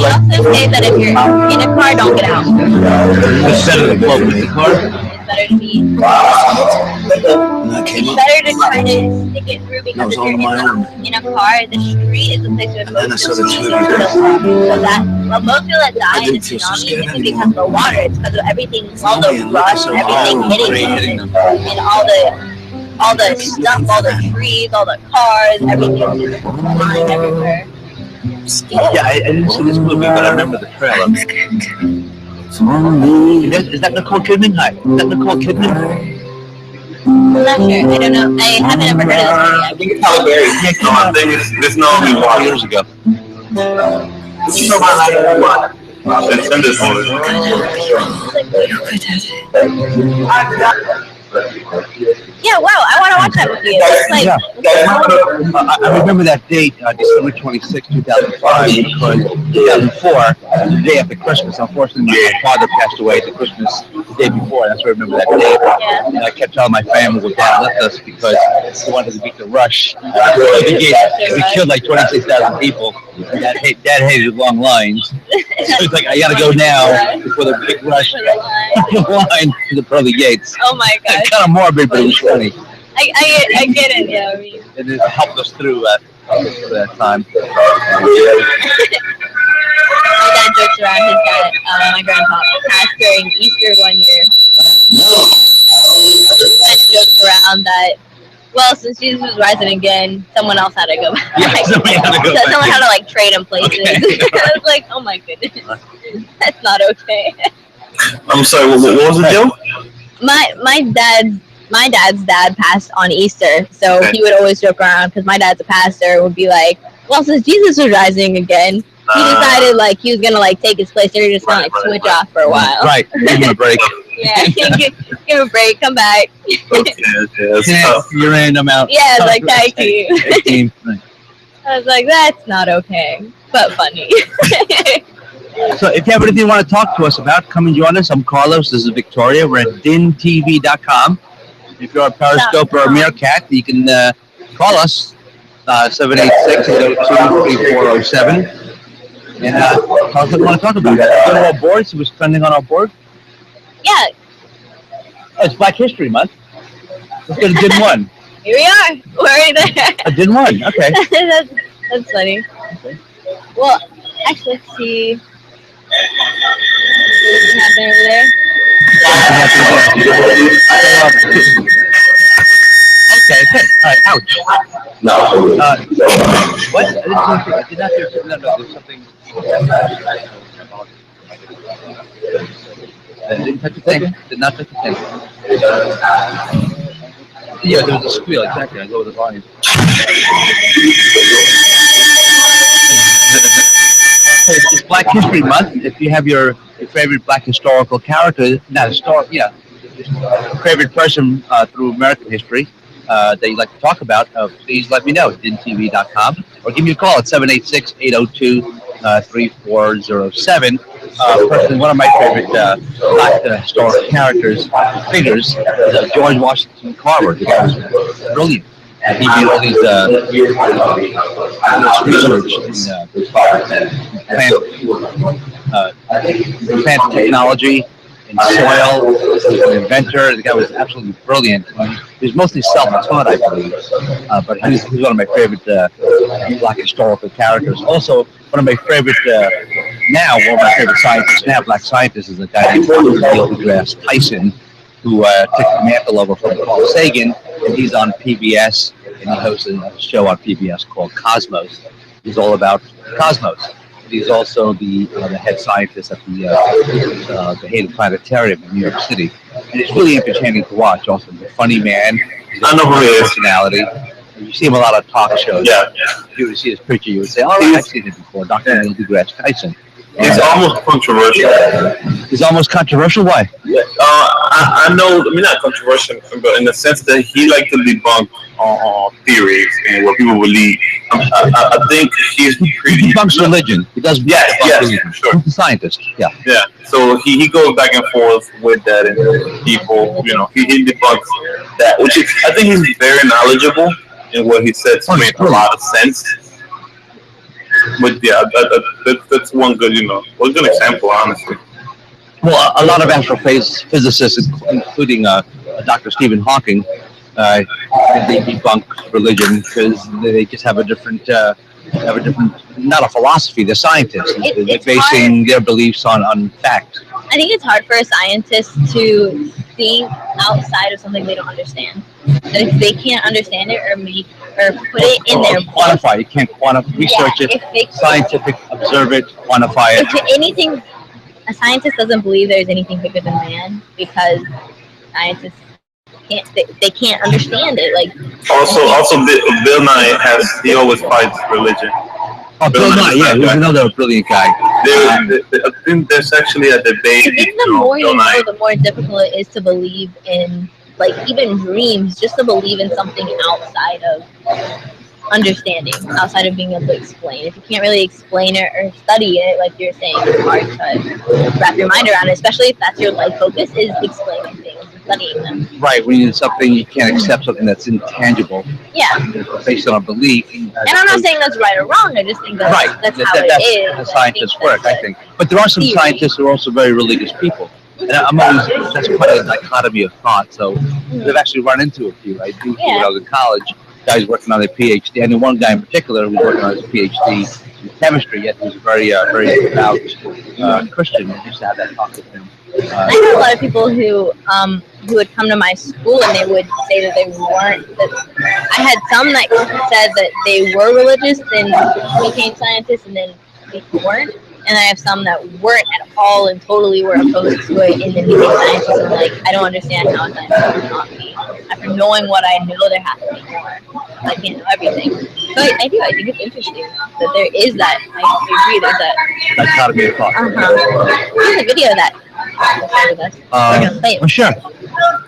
say that if you're in a car, don't get out. It's better than float with the car. It's better to be. It's better to try to stick it through because if you're in a car, the street is the place where most of the people are. So that most people that die in a tsunami isn't because of the water; it's because of everything, all the rush, everything hitting them, and all the stuff, all the trees, all the cars, everything just flying everywhere. Yeah, I didn't see this movie, but I remember the trailer. Is that Nicole Kidman? Hi. Is that Nicole Kidman? I'm not sure. I don't know. I haven't ever heard of this movie. I think it's Halle Berry. No, I think it's no we watched years ago. You know my life. Send this one. Yeah, wow, I want to watch that with you. It's like, I remember that date, December 26, 2005, because 2004, the day after Christmas. Unfortunately, my father passed away the Christmas the day before. That's why I remember that date. And I kept telling my family, well, Dad left us because he wanted to beat the rush. We killed like 26,000 people. Dad hated long lines. So he's like, I got to go now before the big rush line to the pearly gates. oh my gosh. Kind of morbid, but it was funny. I get it, yeah, I mean. And it helped us through that time. My dad jokes around his dad, my grandpa, passed during Easter one year. And jokes around that, well, since Jesus was rising again, someone else had to go back. Yeah, somebody had to go back. Someone had to like trade him places. Okay. I was like, oh my goodness, that's not okay. I'm sorry, what was the joke? My dad's dad passed on Easter, so he would always joke around because my dad's a pastor. Would be like, well, since Jesus was rising again, he decided like he was gonna like take his place. They're just gonna like switch off for a while. Right, give him a break. Yeah, give him a break. Come back. You're in, I'm out. Yeah, it's like thank you. 18. I was like, that's not okay, but funny. So if you have anything you want to talk to us about, come and join us. I'm Carlos. This is Victoria. We're at dintv.com. If you're a Periscope or a Meerkat, you can call us 786-802-3407 and tell us what you want to talk about. Go to our board, see what's trending on our board. Yeah, Oh, it's Black History Month. Let's go to Din 1. here we are. We're right there. Din 1, okay. that's funny. Okay. Well, actually, let's see. What's happening over there? Okay, good. All right, ouch. No. What? I did not hear. No, there's something. I didn't touch the thing. Did not touch the thing. Yeah, there was a squeal, exactly. I lowered the volume. It's Black History Month. If you have your favorite Black historical character, not historical, yeah, favorite person through American history that you'd like to talk about, please let me know at dintv.com or give me a call at 786-802-3407. Personally, one of my favorite Black historical figures is George Washington Carver. He was brilliant. And he did all these research in plant technology and soil. He was an inventor. The guy was absolutely brilliant. He was mostly self-taught, I believe. But he's one of my favorite Black historical characters. Also, one of my favorite scientists now, black scientists, is a guy named Neil deGrasse Tyson, who took the mantle over from Carl Sagan, and he's on PBS, and he hosts a show on PBS called Cosmos. He's all about cosmos. He's also the head scientist at the Hayden Planetarium in New York City, and it's really entertaining to watch. Also, he's a funny man. I know who he is. Personality. You see him a lot of talk shows. Yeah. If you would see his picture, you would say, "Oh, I've seen him before." Dr. Neil deGrasse Tyson. It's almost controversial. It's almost controversial. Why? I know. I mean, not controversial, but in the sense that he likes to debunk theories and what people believe. I think he's pretty. He debunks religion. He does. Yes, religion. sure. He's a scientist. Yeah. Yeah. So he goes back and forth with that, and people, he debunks that, which is, I think he's very knowledgeable in what he said to make a lot of sense. But yeah, that's one good, one good example, honestly. Well, a lot of astrophysicists, including Dr. Stephen Hawking, they debunk religion because they just have a different, not a philosophy. They're scientists. They're basing their beliefs on fact. I think it's hard for a scientist to think outside of something they don't understand. And if they can't understand it or put it in their quantify. You can't research it, scientific, observe it, quantify it. If anything, a scientist doesn't believe there's anything bigger than man because scientists can't understand it. Like Also, Bill Nye he always fights religion. Oh, Bill Nye, yeah, he's another brilliant guy. I think there's actually a debate. I think the more you know, the more difficult it is to believe in, like even dreams, just to believe in something outside of understanding, outside of being able to explain. If you can't really explain it or study it, like you're saying, it's hard to wrap your mind around it, especially if that's your life focus is explaining things and studying them. Right, when it's something you can't accept, something that's intangible. Yeah. Based on a belief. And I'm not saying that's right or wrong, I just think that's how it is. How scientists work, I think. But there are some scientists who are also very religious people. And that's quite a dichotomy of thought. So they've actually run into a few. I do when I was in college, guys working on their PhD. I mean, one guy in particular who was working on his PhD in chemistry, yet he was very devout Christian. And used to have that talk with him. I know a lot of people who would come to my school and they would say that they weren't. I had some that said that they were religious, then became scientists, and then they weren't. And I have some that weren't at all and totally were opposed to it, and then became scientists. And like, I don't understand how a scientist cannot be. After knowing what I know, there has to be more. I can't know everything. So I think it's interesting that there is that. I agree, there's that. Dichotomy of thought. There's a video of that. We're gonna play it. Well, sure.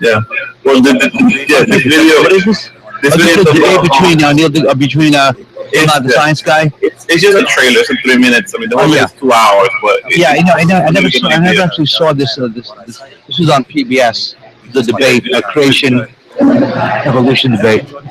Yeah. Well, this video. What is this? This video is between the science guy. It's just a trailer. It's 3 minutes. I mean, the whole thing is 2 hours. But I never actually saw this. This was on PBS. The debate, creation, evolution debate. Well,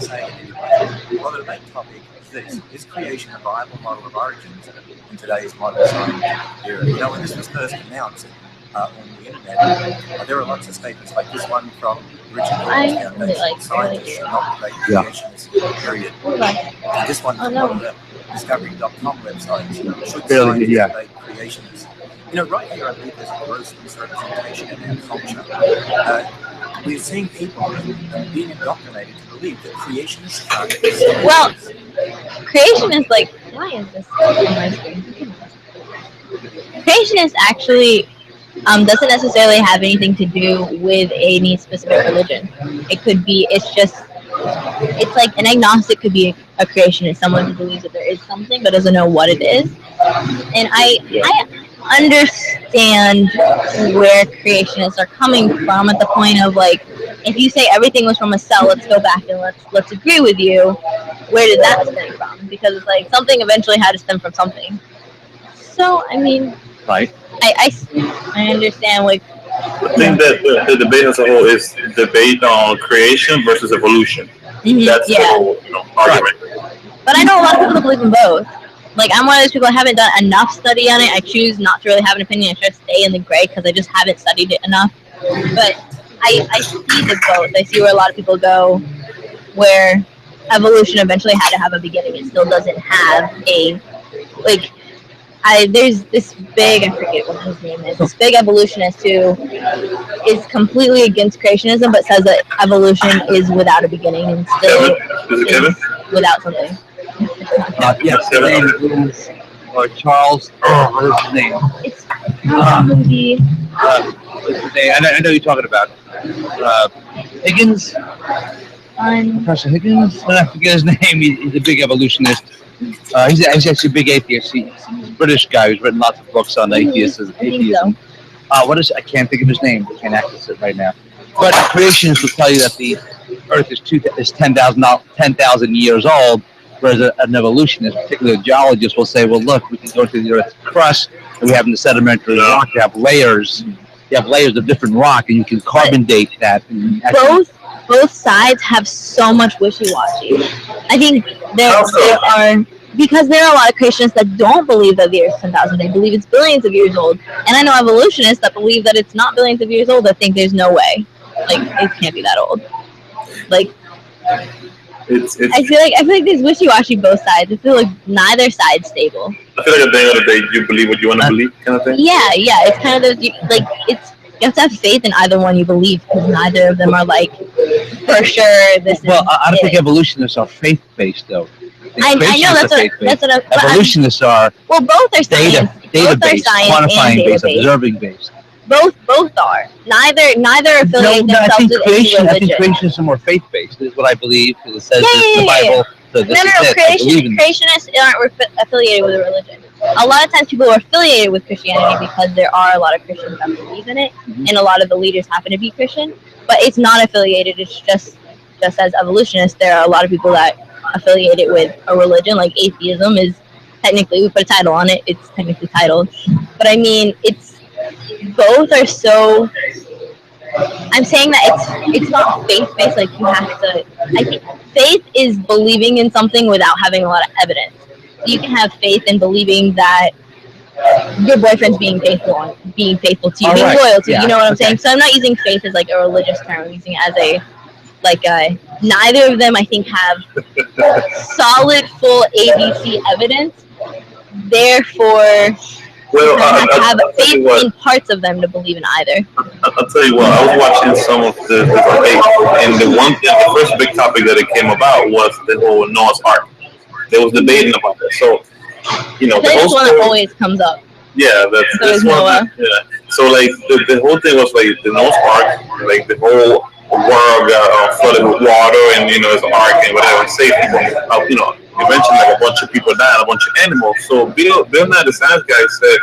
the main topic is this: is creation a viable model of origins in today's modern scientific era? When this was first announced on the internet, there are lots of statements like this one from Richard Dawkins Foundation, scientists should not debate creationism, period. And this one from the Discovery.com website, should scientists debate creationism? Right here, I believe there's a gross misrepresentation in our culture. We're seeing people being indoctrinated to believe that creationists can't be scientists. Well, creation is like, why is this on my screen? Creationist actually doesn't necessarily have anything to do with any specific religion. It could be, it's like an agnostic could be a creationist, someone who believes that there is something but doesn't know what it is. And I understand where creationists are coming from at the point of like, if you say everything was from a cell, let's go back and let's agree with you. Where did that stem from? Because it's like something eventually had to stem from something. So I mean, right. I understand like. I think that the debate as a whole is debate on creation versus evolution. That's the whole argument. But I know a lot of people that believe in both. Like, I'm one of those people that haven't done enough study on it. I choose not to really have an opinion. I try to stay in the gray because I just haven't studied it enough. But I see the both. I see where a lot of people go, where evolution eventually had to have a beginning. It still doesn't have a, like, there's this big, I forget what his name is, this big evolutionist who is completely against creationism, but says that evolution is without a beginning and still is without something. Yes, his name is Charles. What is his name? It's probably What's his name? I know who you're talking about. Higgins. Professor Higgins. I forget his name. He's a big evolutionist. He's actually a big atheist. He's a British guy who's written lots of books on atheism. What is? I can't think of his name. I can't access it right now. But creationists will tell you that the Earth is 10,000 years old, whereas an evolutionist, particularly a geologist, will say, well, look, we can go through the Earth's crust, and we have in the sedimentary rock, you have layers. You have layers of different rock, and you can carbon date that. And both sides have so much wishy-washy. I think there are, because there are a lot of creationists that don't believe that the Earth is 10,000. They believe it's billions of years old. And I know evolutionists that believe that it's not billions of years old, that think there's no way. Like, it can't be that old. Like, I feel like there's wishy-washy both sides. I feel like neither side's stable. I feel like at the end of the day, you believe what you want to believe, kind of thing. Yeah, it's kind of those, like, you have to have faith in either one you believe, because neither of them are like, for sure, this Well, I don't think evolutionists are faith-based, though. I know, that's what Evolutionists are well, both are science. data-based, quantifying-based, observing-based. Both are. Neither affiliate themselves with any religion. I think creationists are more faith-based, is what I believe, because it says Yeah. the Bible. So this is it. Creationists aren't affiliated with a religion. A lot of times people are affiliated with Christianity because there are a lot of Christians that believe in it, and a lot of the leaders happen to be Christian, but it's not affiliated. It's just as evolutionists, there are a lot of people that affiliate it with a religion, like atheism is technically, we put a title on it, it's technically titled. But I mean, both are so, I'm saying that it's not faith-based, like you have to, I think faith is believing in something without having a lot of evidence. You can have faith in believing that your boyfriend's being faithful to you, being loyal to you, you know what I'm saying? So I'm not using faith as like a religious term, I'm using it as neither of them I think have solid, full ABC evidence, therefore I have faith in parts of them to believe in either. I'll tell you what, I was watching some of the debate, and the first big topic that it came about was the whole Noah's Ark. They was debating about that. So, that's one that always comes up. Yeah, that's one. Yeah. So like the whole thing was like the Noah's Ark, like the whole world got flooded with water, and it's an ark and whatever, safety. Eventually like a bunch of people died, a bunch of animals. So Bill Nye, the science guy, said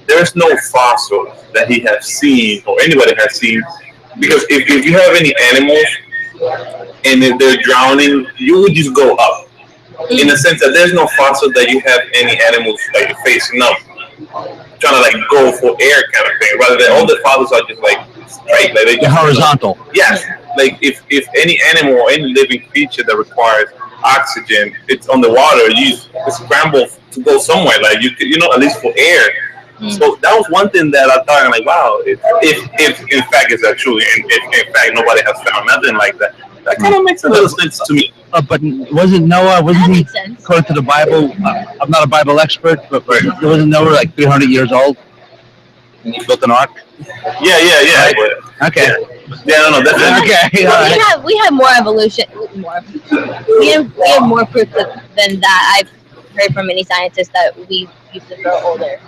there's no fossil that he has seen or anybody has seen, because if you have any animals and if they're drowning, you would just go up. In the sense that there's no fossil that you have any animals like facing up, trying to like go for air kind of thing. Rather than all the fossils are just like straight, like they're horizontal. Yes, like if any animal or any living creature that requires oxygen, it's on the water. You scramble to go somewhere, like at least for air. So that was one thing that I thought, like, wow, if in fact is that true, and if in fact nobody has found nothing like that. That kind of makes a little sense to me. But wasn't Noah, he, according to the Bible, I'm not a Bible expert, but wasn't Noah like 300 years old when he built an ark? Yeah. Right? Okay. Yeah, no, that's okay. Well, we have more evolution. We have more proof than that. I've heard from many scientists that we used to grow older.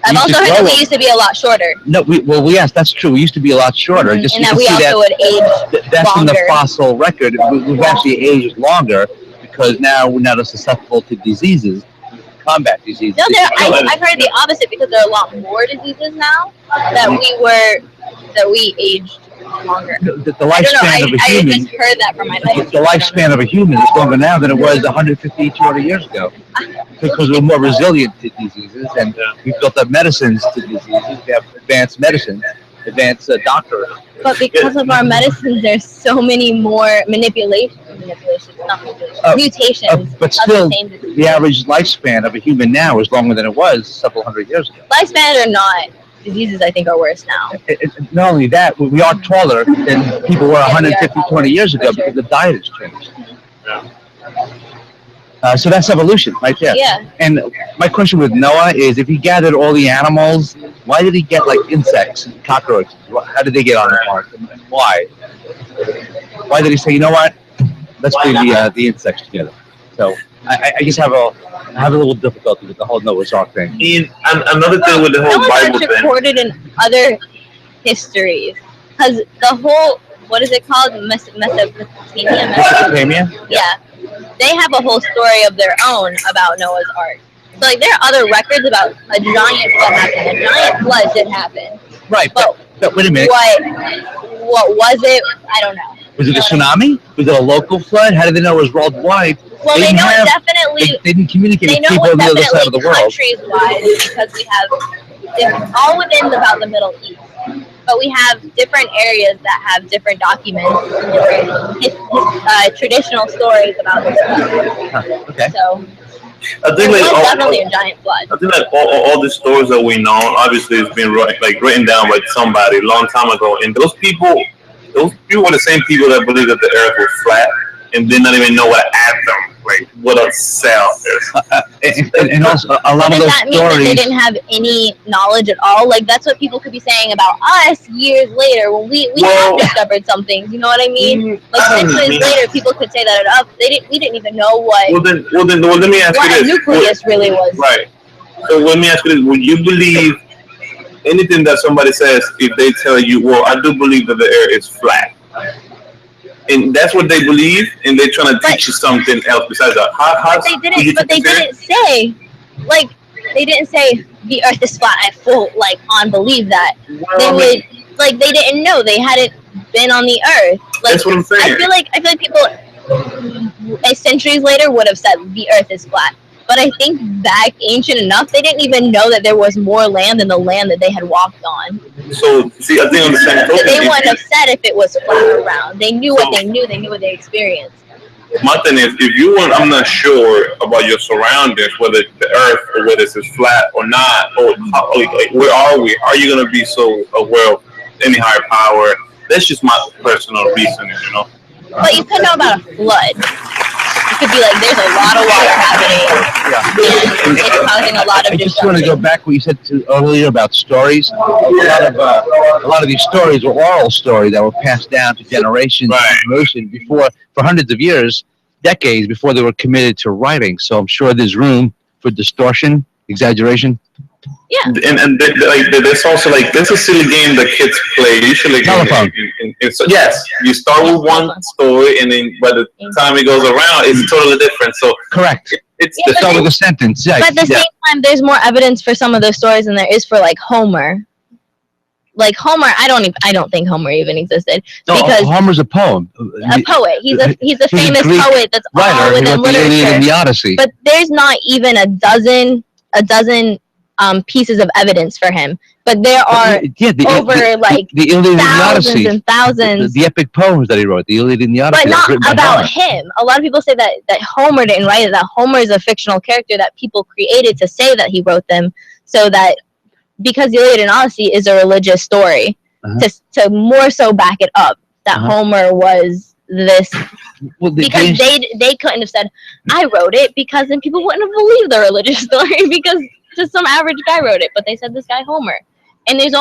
I've also heard that we used to be a lot shorter. No, yes, that's true. We used to be a lot shorter. And that we also would age That's longer. in the fossil record. We've actually aged longer because now we're not as susceptible to diseases, combat diseases. No, I've heard the opposite, because there are a lot more diseases now that we aged longer. The lifespan of a human. I just heard that from my life. The lifespan of a human is longer now than it was 150, 200 years ago, because we're more resilient to diseases, and we've built up medicines to diseases. We have advanced medicine, advanced doctor. But because of our medicines, there's so many more mutations. But still, the average lifespan of a human now is longer than it was several hundred years ago. Lifespan or not, diseases I think are worse now. Not only that, we are taller than people were 150, 20 years ago because the diet has changed. So that's evolution right there. Yeah. And my question with Noah is, if he gathered all the animals, why did he get like insects and cockroaches? How did they get on the mark? And why? Why did he say, you know what? Let's bring the insects together. So I just have a little difficulty with the whole Noah's Ark thing. And another thing with the whole Noah's Bible Ark's thing. recorded in other histories because the whole what is it called Mesopotamia? Mesopotamia? Yeah, they have a whole story of their own about Noah's Ark. So like there are other records about a giant flood happening. A giant flood did happen. Right, but wait a minute. What was it? I don't know. Was it a tsunami? Was it a local flood? How did they know it was worldwide? Well, they know it definitely. They didn't communicate They with know people it on the other side of the definitely world. countries-wise because we have it's all within about the Middle East, but we have different areas that have different documents, different traditional stories about this stuff. Okay. So I think it like was definitely a giant flood. I think like all the stories that we know, obviously it's been written down by somebody a long time ago, and those people were the same people that believe that the Earth was flat and did not even know what an atom, like what a cell is. And also a lot of Does those that mean that they stories. didn't have any knowledge at all? Like that's what people could be saying about us years later when we have discovered some things. You know what I mean? Like centuries later, people could say that we didn't even know what Well, let me ask you what this. a nucleus really was. Right. So let me ask you this: would you believe anything that somebody says if they tell you, "Well, I do believe that the Earth is flat," and that's what they believe, and they're trying to teach you something else besides that? But they didn't say, like, they didn't say the Earth is flat. I full on believe that. They would they didn't know. They hadn't been on the Earth. Like, That's what I'm saying. I feel like people centuries later would have said the Earth is flat. But I think back ancient enough, they didn't even know that there was more land than the land that they had walked on. So, see, I think on the same token, They wouldn't have said if it was flat or round. They knew what they knew. They knew what they experienced. my thing is, if you want, I'm not sure about your surroundings, whether the Earth or whether it's flat or not, or how, like, where are we? Are you gonna be so aware of any higher power? That's just my personal reasoning, you know. But you could know about a flood. It could be like there's a lot of water happening, and it's causing a lot of I just want to go destruction. back what you said earlier about stories. A lot of these stories were oral stories that were passed down to generations before, for hundreds of years, decades before they were committed to writing. So I'm sure there's room for distortion, exaggeration. Yeah. And there's also there's a silly game that kids play usually. Telephone. So yes, you start with one story, and then by the time it goes around, it's totally different. So correct. It's Yeah, Start with a sentence. Yeah. But at the same time, there's more evidence for some of those stories than there is for Homer. Like Homer, I don't think Homer even existed because Homer's a poem. a poet. He's a famous Greek poet that's all writer. He within wrote the Iliad and the literature. Odyssey. But there's not even a dozen pieces of evidence for him. But there are over the Iliad and the thousands Odyssey, and thousands. the epic poems that he wrote, the Iliad and the Odyssey. But that was not written by about Homer. him. A lot of people say that Homer didn't write it, that Homer is a fictional character that people created to say that he wrote them, so that because the Iliad and Odyssey is a religious story, to more so back it up, that Homer was this, because they couldn't have said, I wrote it, because then people wouldn't have believed the religious story, because just some average guy wrote it, but they said this guy Homer. And there's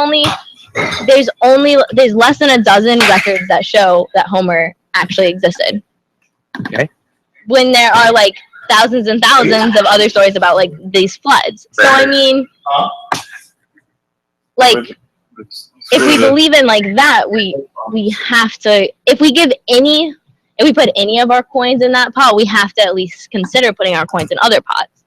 less than a dozen records that show that Homer actually existed. Okay. When there are thousands and thousands of other stories about these floods. So I mean, if we believe in that, we have to. If we put any of our coins in that pot, we have to at least consider putting our coins in other pots.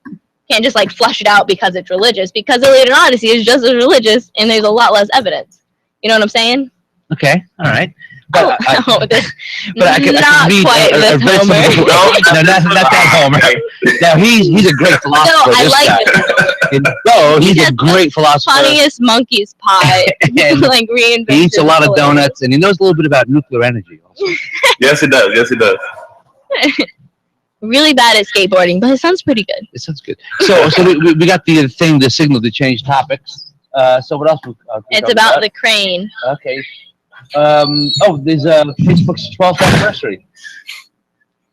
Can't just flush it out because it's religious. Because the Iliad and Odyssey is just as religious, and there's a lot less evidence. You know what I'm saying? Okay, all right. But I can not read quite a this very Homer. simple- No, not that Homer. Now he's a great philosopher. No, I this like guy. No, he's a great philosopher. Funniest monkey's pie. And reinvented. He eats a lot of hilarious. donuts, and he knows a little bit about nuclear energy. Also. Yes, it does. Yes, it does. Really bad at skateboarding, but it sounds pretty good. It sounds good. So we got the thing, the signal to change topics. So what else? It's about the crane. Okay. There's Facebook's 12th anniversary.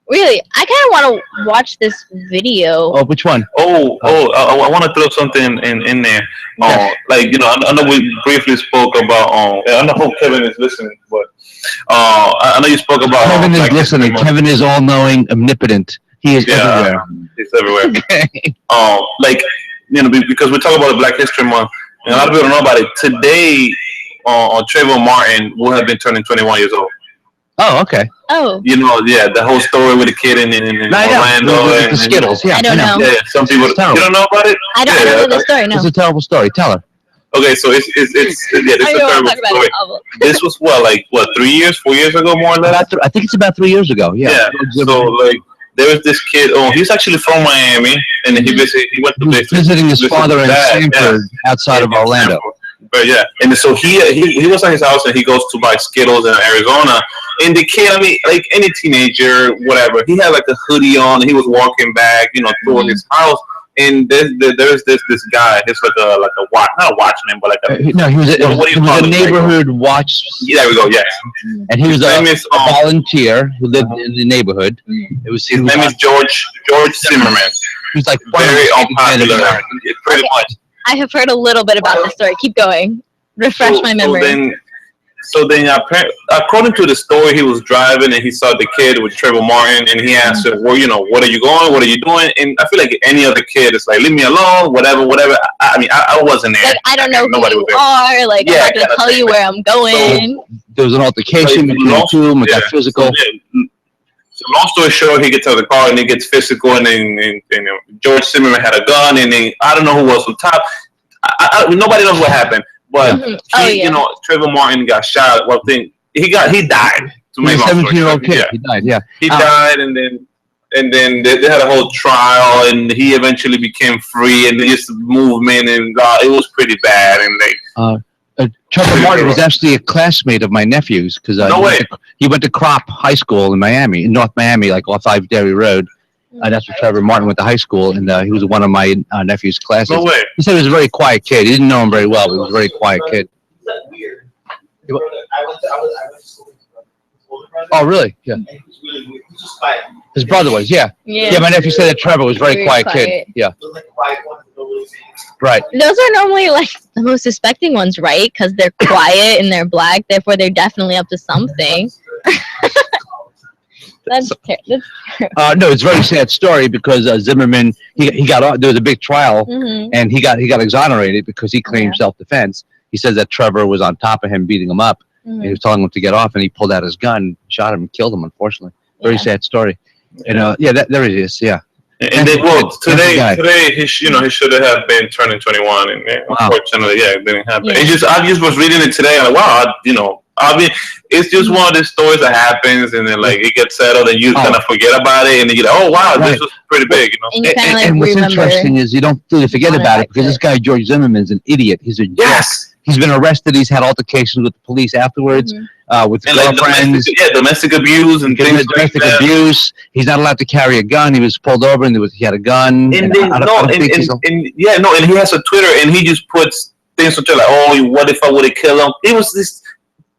Really, I kind of want to watch this video. Oh, which one? I want to throw something in there. Like, you know, I know we briefly spoke about. I don't hope Kevin is listening, but I know you spoke about. Kevin is Black listening. History Month. Kevin is all-knowing, omnipotent. He is everywhere. He's everywhere. Like, you know, because we talk about the Black History Month, and a lot of people don't know about it. Today, Trayvon Martin will have been turning 21 years old. Oh, okay. Oh. You know, yeah, the whole story with the kid in Orlando. With the Skittles, yeah. I don't know. Yeah, some people. You don't know about it? I don't know the story. No. It's a terrible story. Tell her. Okay, so it's this is a terrible story. This was 3 years, 4 years ago, more or less. I think it's about 3 years ago. Yeah. So like, there was this kid. He's actually from Miami, and he went to visiting his father in Sanford, outside of Orlando. But yeah, and so he was at his house, and he goes to buy Skittles in Arizona. And the kid, I mean, like any teenager, whatever, he had like a hoodie on, and he was walking back, you know, toward his house. And there's this guy. It's like a watch, not a watchman, but like a he was a neighborhood watch. Yeah, there we go. Yes, and he was a volunteer who lived in the neighborhood. It was his name is George Zimmerman. He was like very unpopular, pretty much. I have heard a little bit about this story. Keep going. Refresh my memory. So then, according to the story, he was driving and he saw the kid with Trayvon Martin, and he asked him, "Well, you know, what are you going? What are you doing?" And I feel like any other kid is like, "Leave me alone, whatever." I mean, I wasn't there. Like, I don't know who you are. Like, I'm not gonna tell you where I'm going. So, there was an altercation between the two of them. It got physical. So long story short, he gets out of the car and he gets physical, and then George Zimmerman had a gun, and then I don't know who was on top. Nobody knows what happened. But you know, Trayvon Martin got shot. Well, he died. To make 17-year-old kid. He died. Yeah, he died, and then they had a whole trial, and he eventually became free, and this movement, and it was pretty bad. And Trayvon Martin was actually a classmate of my nephew's because he went to Crop High School in Miami, in North Miami, like off 5 Dairy Road. That's where Trayvon Martin went to high school, and he was one of my nephew's classes. No way. He said he was a very quiet kid. He didn't know him very well, but he was a very quiet kid. Oh, really? Yeah. His brother was, yeah. Yeah, my nephew said that Trevor was a very quiet kid. Yeah. Right. Those are normally like the most suspecting ones, right? Because they're quiet and they're black, therefore they're definitely up to something. That's terrible. No, it's a very sad story because Zimmerman, he got there was a big trial, and he got exonerated because he claimed self-defense. He says that Trevor was on top of him, beating him up, and he was telling him to get off, and he pulled out his gun, shot him, and killed him. Unfortunately, very sad story. And there it is. Yeah. And today he should have been turning 21, and unfortunately, it didn't happen. I just was reading it today, and I mean, it's just one of these stories that happens, and then like it gets settled, and you kind of forget about it, and then you're like, oh wow, this was pretty big, you know. And what's interesting is you don't really forget about it because this guy George Zimmerman's an idiot. He's a jerk. He's been arrested. He's had altercations with the police afterwards, with girlfriends. Domestic abuse and things domestic abuse. He's not allowed to carry a gun. He was pulled over, and he had a gun. And he has a Twitter, and he just puts things on Twitter like, oh, what if I would have killed him? It was this.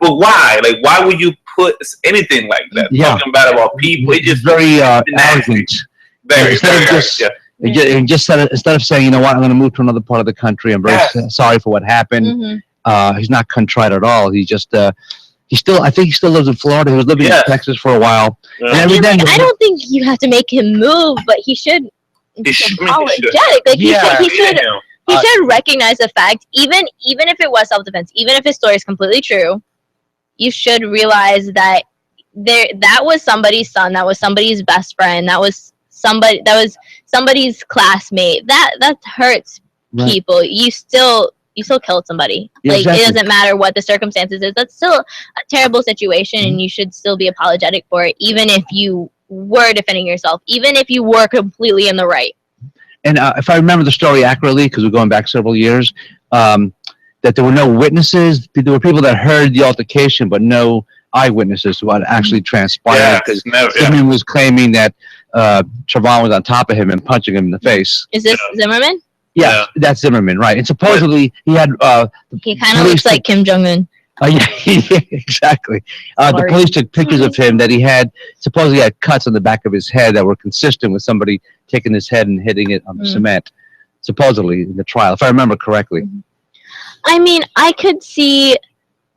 But why? Like, why would you put anything like that? Talking bad about people. It just very arrogant. Instead of saying, you know what, I'm going to move to another part of the country. I'm very sorry for what happened. He's not contrite at all. He's just I think he still lives in Florida. He was living in Texas for a a while. I don't think you have to make him move, but he should be apologetic. Like he should recognize the fact, even if it was self-defense, even if his story is completely true, you should realize that that was somebody's son, that was somebody's best friend, that was somebody's classmate. That hurts people. You still killed somebody. Like, it doesn't matter what the circumstances is. That's still a terrible situation, and you should still be apologetic for it, even if you were defending yourself, even if you were completely in the right. And if I remember the story accurately, because we're going back several years, that there were no witnesses. There were people that heard the altercation, but no eyewitnesses to what actually transpired. Because Zimmerman was claiming that Trayvon was on top of him and punching him in the face. Is this Zimmerman? Yeah, that's Zimmerman, right? And supposedly he had. He kind of looks like Kim Jong-un. Yeah, exactly. The police took pictures of him that he had supposedly had cuts on the back of his head that were consistent with somebody taking his head and hitting it on the cement. Supposedly in the trial, if I remember correctly. I mean, I could see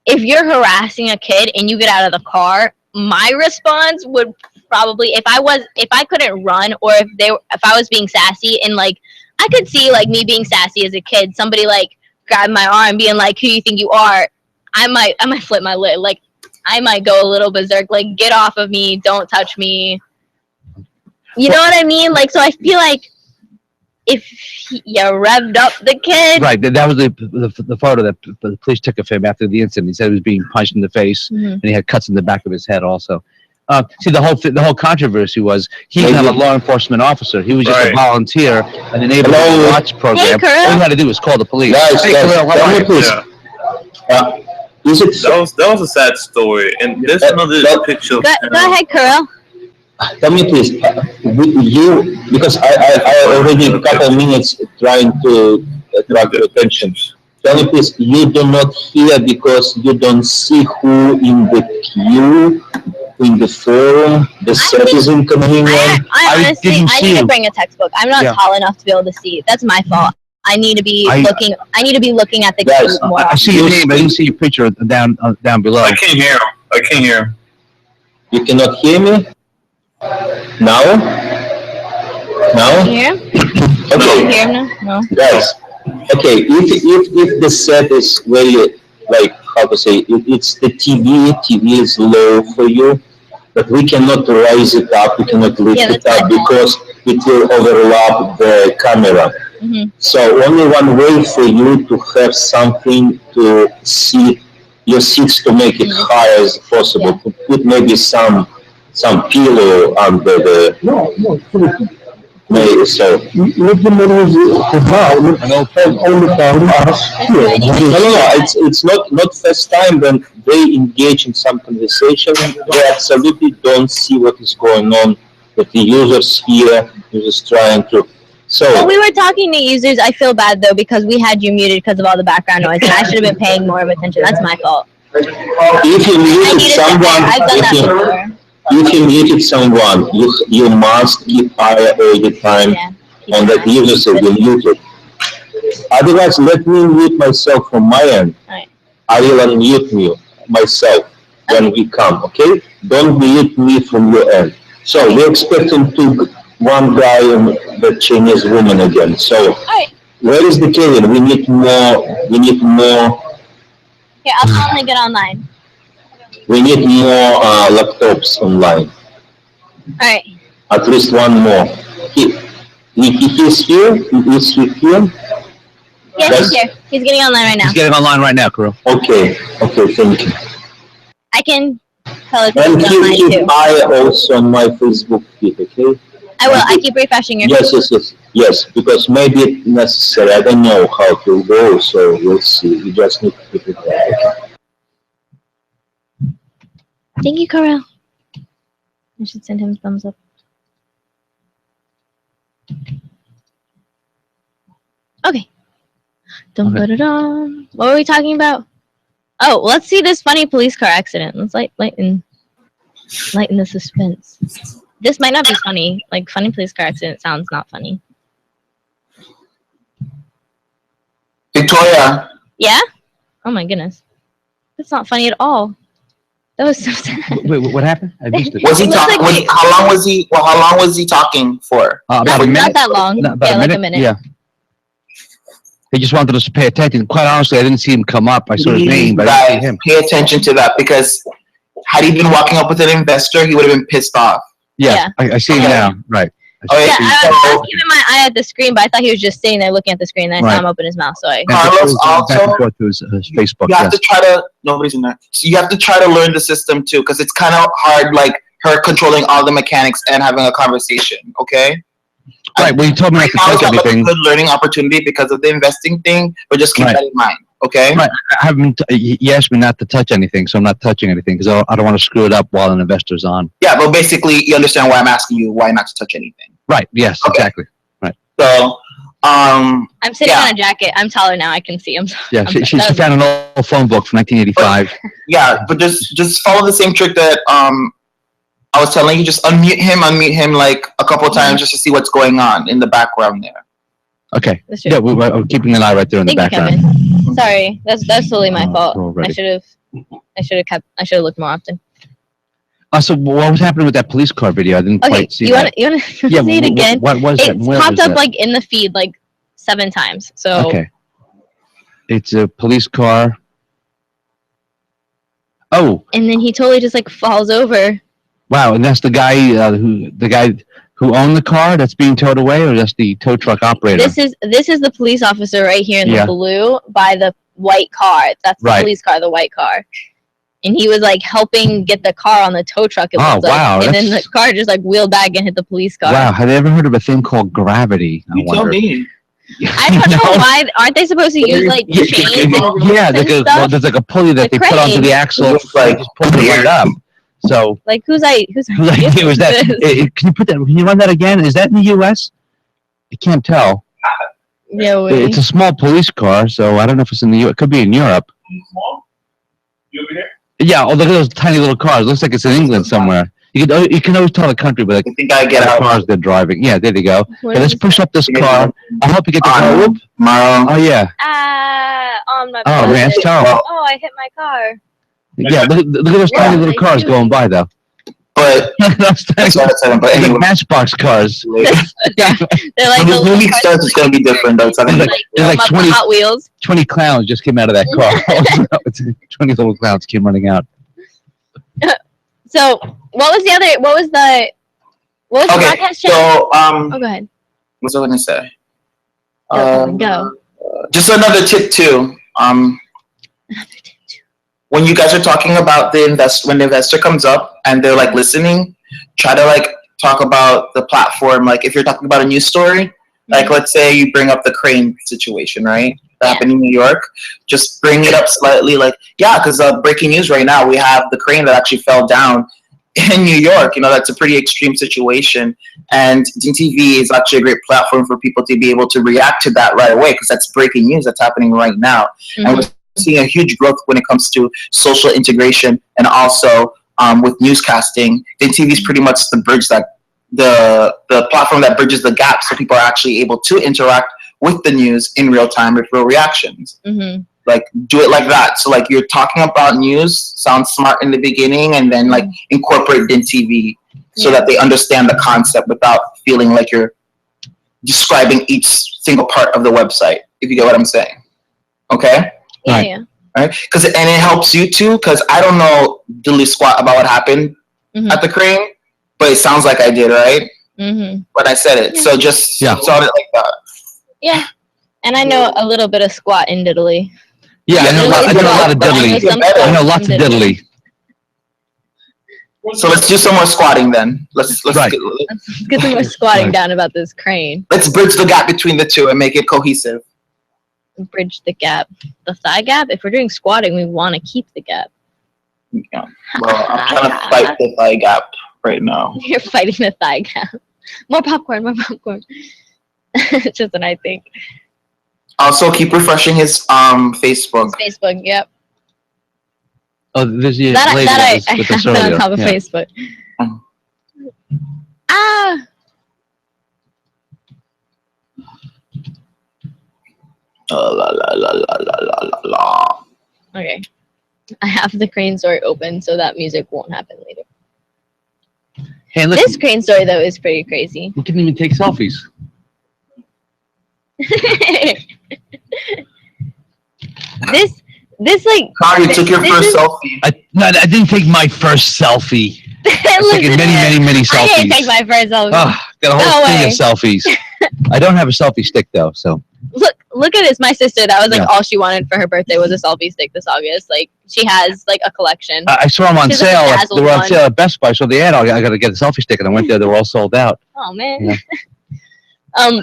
if you're harassing a kid and you get out of the car, my response would probably, if I couldn't run, or if I was being sassy, and like I could see like me being sassy as a kid, somebody like grabbed my arm being like, who you think you are? I might flip my lid. Like I might go a little berserk, like get off of me, don't touch me. You know what I mean? Like, so I feel like if you revved up the kid. Right, that was the photo that the police took of him after the incident. He said he was being punched in the face, and he had cuts in the back of his head also. See, the whole controversy was he's not a law enforcement officer. He was just a volunteer in the neighborhood watch program. Hey, all he had to do was call the police. Guys, Hey, guys, Khalil, how are you? please. That was a sad story, and there's another picture. Go ahead, Kirill. Tell me please, you, because I already a couple of minutes trying to attract your attention. Tell me please, you do not hear because you don't see who in the queue, in the forum, the set is inconvenient. I honestly, I need to bring a textbook. I'm not tall enough to be able to see. That's my fault. I need to be looking. I need to be looking at the queue more. I see your name. I didn't see your picture down below. I can't hear him. I can't hear him. You cannot hear me? Now? Now? Hear him? Okay. Hear him now? No. Guys, okay, if the set is very, like, how to say, it's the TV is low for you, but we cannot raise it up, we cannot lift it up because it will overlap the camera. So only one way for you to have something to see your seats, to make it high as possible, to put maybe some pillow under the maybe so. It's not first time when they engage in some conversation. They absolutely don't see what is going on with the users here. Users trying to. So when we were talking to users, I feel bad though because we had you muted because of all the background noise, and I should have been paying more of attention. That's my fault. If you muted someone, I've done that before. if you muted someone, you must keep eye all the time on that user say you muted. Otherwise, let me mute myself from my end. I will unmute me myself when we come. Okay? Don't mute me from your end. So we're expecting one guy and the Chinese woman again. So where is the Kevin? We need more. We need more. Here, I'll tell him to get online. We need more laptops online. Alright. At least one more. He's here? Is he here? Yeah, he's here. He's getting online right now. He's getting online right now, Kirill. Okay, thank you. I can tell it to And get online keep too. eye also on my Facebook feed, okay? I will. I keep refreshing your Yes, because maybe it's necessary. I don't know how to go, so we'll see. We just need to keep it there. Okay. Thank you, Kirill. I should send him a thumbs up. Okay. Dum-ba-da-dum. What were we talking about? Oh, let's see this funny police car accident. Let's lighten the suspense. This might not be funny. Like, funny police car accident sounds not funny. Victoria. Yeah? Oh my goodness. That's not funny at all. That was so sad. Wait, what happened? I missed it. Was he talking? Like how long was he? Well, how long was he talking for? About a minute. Not that long. About Yeah, like a minute. Yeah. He just wanted us to pay attention. Quite honestly, I didn't see him come up. I saw his name, but I didn't see him. Pay attention to that because had he been walking up with an investor, he would have been pissed off. Yeah. I see him now. Right. Yeah, I was keeping my eye at the screen, but I thought he was just sitting there looking at the screen. Then I saw him open his mouth, so I. Carlos back and also. forth to his Facebook. You have to try to. Nobody's in there. So you have to try to learn the system too, because it's kind of hard. Like her controlling all the mechanics and having a conversation. Okay. Right. Well, you told me not to touch anything. A good learning opportunity because of the investing thing, but just keep that in mind. Okay. Right. I haven't. He asked me not to touch anything, so I'm not touching anything because I don't want to screw it up while an investor's on. Yeah, but basically, you understand why I'm asking you why not to touch anything. Right. Yes. Okay. Exactly. Right. So, I'm sitting yeah. on a jacket. I'm taller now. I can see. Yeah, she found an old phone book from 1985. Yeah, but just follow the same trick that I was telling you. Just unmute him like a couple of times just to see what's going on in the background there. Okay. That's true. Yeah, we're keeping an eye right there in the Thank you, background. Kevin. Sorry, that's totally my fault. we're all ready. I should have looked more often. So what was happening with that police car video? I didn't Okay, quite see you that. want to Yeah, see it again? what was that? It's Where popped was up that? like in the feed like 7 times. So Okay. It's a police car. Oh, and then he totally just like falls over. wow! And that's the guy who owned the car that's being towed away, or that's the tow truck operator? This is the police officer right here in Yeah. the blue by the white car. That's the Right. police car, the white car. And he was like helping get the car on the tow truck. It Oh, looked like. wow, And then the that's- car just like wheeled back and hit the police car. Wow! Have you ever heard of a thing called gravity? I wonder. me. I don't know why. Aren't they supposed to use like chains and ropes Yeah, and well, stuff? there's like a pulley that The they put onto crane. the axle, like just pull it right up. So, Like whose idea was that? Can you put that? Can you run that again? Is that in the U.S.? I can't tell. Yeah, It's a small police car, so I don't know if it's in the U.S. It could be in Europe. You over there? Yeah, oh, look at those tiny little cars. Looks like it's in England somewhere. You can always tell the country, but like, I think I get the out. cars they're driving. Yeah, there you go. What Okay, is let's push up this car. I hope you get the Tomorrow. Oh yeah. on my Oh man, it's terrible. Oh, I hit my car. Yeah, look at those tiny little cars going by though. But Those tiny- that's what I said. But like anyway, Matchbox cars. They're like when the the movie starts, it's gonna be different though. It's not gonna be There's like 20, Hot Wheels. 20 clowns just came out of that car. 20 little clowns came running out. So what was the broadcast channel? so Oh, go ahead. what's I gonna say? Go. Just another tip too. When you guys are talking about when the investor comes up and they're like listening, try to like talk about the platform. Like if you're talking about a news story, like let's say you bring up the crane situation, right? That happened in New York. Just bring it up slightly, like because breaking news right now, we have the crane that actually fell down in New York. You know, that's a pretty extreme situation, and DTV is actually a great platform for people to be able to react to that right away because that's breaking news that's happening right now, and we're seeing a huge growth when it comes to social integration and also with newscasting. DTV is pretty much the bridge that the platform that bridges the gap, so people are actually able to interact with the news in real time with real reactions. Like do it like that. So like you're talking about news, sounds smart in the beginning, and then like incorporate DIN TV so that they understand the concept without feeling like you're describing each single part of the website. If you get what I'm saying, okay? Yeah. Right? And it helps you too, because I don't know diddly squat about what happened at the crane, but it sounds like I did, right? When I said it, so just sound it like that. Yeah. And I know a little bit of squat in diddly. Yeah, I know a lot of diddly. I know lots of diddly. So let's do some more squatting then. Let's get some more squatting down about this crane. Let's bridge the gap between the two and make it cohesive. Bridge the gap. The thigh gap? If we're doing squatting, we want to keep the gap. Yeah. Well, I'm trying to fight the thigh gap right now. You're fighting the thigh gap. More popcorn, more popcorn. It's just what I think. Also, keep refreshing his Facebook. Facebook, yep. Oh, there's the That lady I that was with have us that on earlier. top of Yeah. Facebook. Ah! Okay. I have the crane story open so that music won't happen later. Hey, look, This crane story, though, is pretty crazy. you can even take selfies. This like. Carl, you took your this first is- selfie. No, I didn't take my first selfie. I've taken many I selfies. didn't take my first selfie. Got a No whole thing way. of selfies. I don't have a selfie stick though, so Look at this. My sister, that was like Yeah. all she wanted for her birthday was a selfie stick this August. Like she has like a collection. I saw them on She's like a sale. dazzled They were on one. sale at Best Buy, so they had. I got to get a selfie stick, and I went there. They were all sold out. Oh man. Yeah.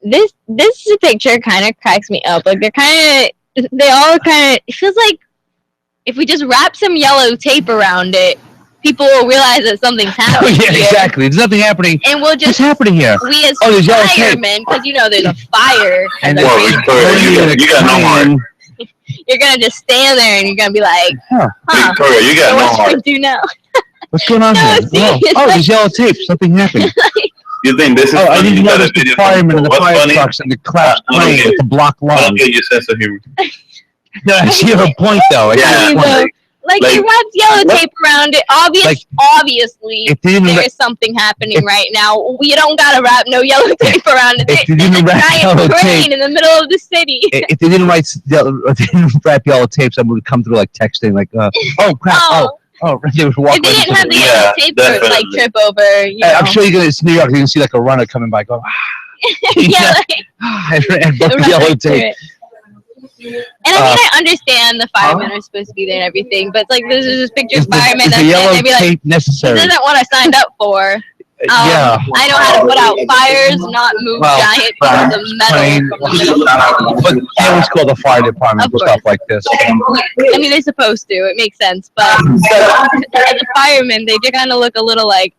This picture kind of cracks me up. Like they all kind of. It feels like if we just wrap some yellow tape around it, people will realize that something's Oh happening. yeah, here. exactly. There's nothing happening. And we'll What's just happening here? we as Oh, there's yellow tape. firemen, because you know there's a fire. And there's well, a- Victoria, you got no heart. You're gonna just stand there and you're gonna be like, Huh. Victoria, you got so no what should heart. we do now? What's going on No, here? serious, Oh, like- there's yellow tape. Something happened. You think this is Oh, I funny? didn't You got a notice the video firemen and the What's fire funny? trucks and the collapsed I don't plane get- with the block I lung. don't get your sense of humor. No, I see your point though. I see Yeah. your point. Like they wrapped yellow tape around it. Obviously, If they didn't there wrap- is something happening right now. You don't gotta wrap no yellow tape around it. If they There's didn't a wrap giant yellow crane tape- in the middle of the city. If they didn't if they didn't wrap yellow tape, someone would come through like texting, like, "Oh crap! Oh, they would walk. If they right didn't into have the the- yellow tape, they would like definitely. trip over. You know. I'm sure it's New York. You can see like a runner coming by, going, yeah, and broke the Right yellow to tape. And I mean, I understand the firemen are supposed to be there and everything, but it's like there's just pictures firemen Is that's the there. yellow They'd be like, tape this necessary? isn't what I signed up for. Yeah. I know how to put out fires, not move Well, giant pieces of metal Plane- from the middle of But they always call the fire department for stuff like this. I mean, they're supposed to. It makes sense, but as a fireman, they do kind of look a little like,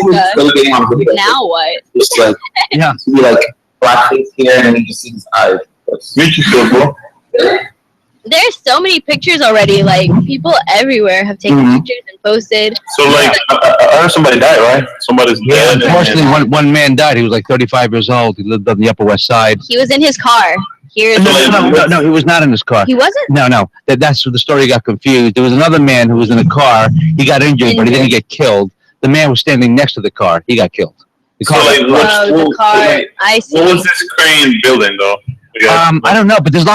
now what? Just like, yeah, be like blackface here, and then you just see his eyes. Beautiful. There's so many pictures already. Like people everywhere have taken pictures and posted. So like, I heard somebody died, right? Somebody's Yeah, dead. unfortunately, one man died. He was like 35 years old. He lived on the Upper West Side. He was in his car. Here's No, he was not in his car. He wasn't? No. That's where the story got confused. There was another man who was in a car. He got injured, but he didn't get killed. The man was standing next to the car. He got killed. The So car like, the car. I see. what was this crane building though? I don't know, but there's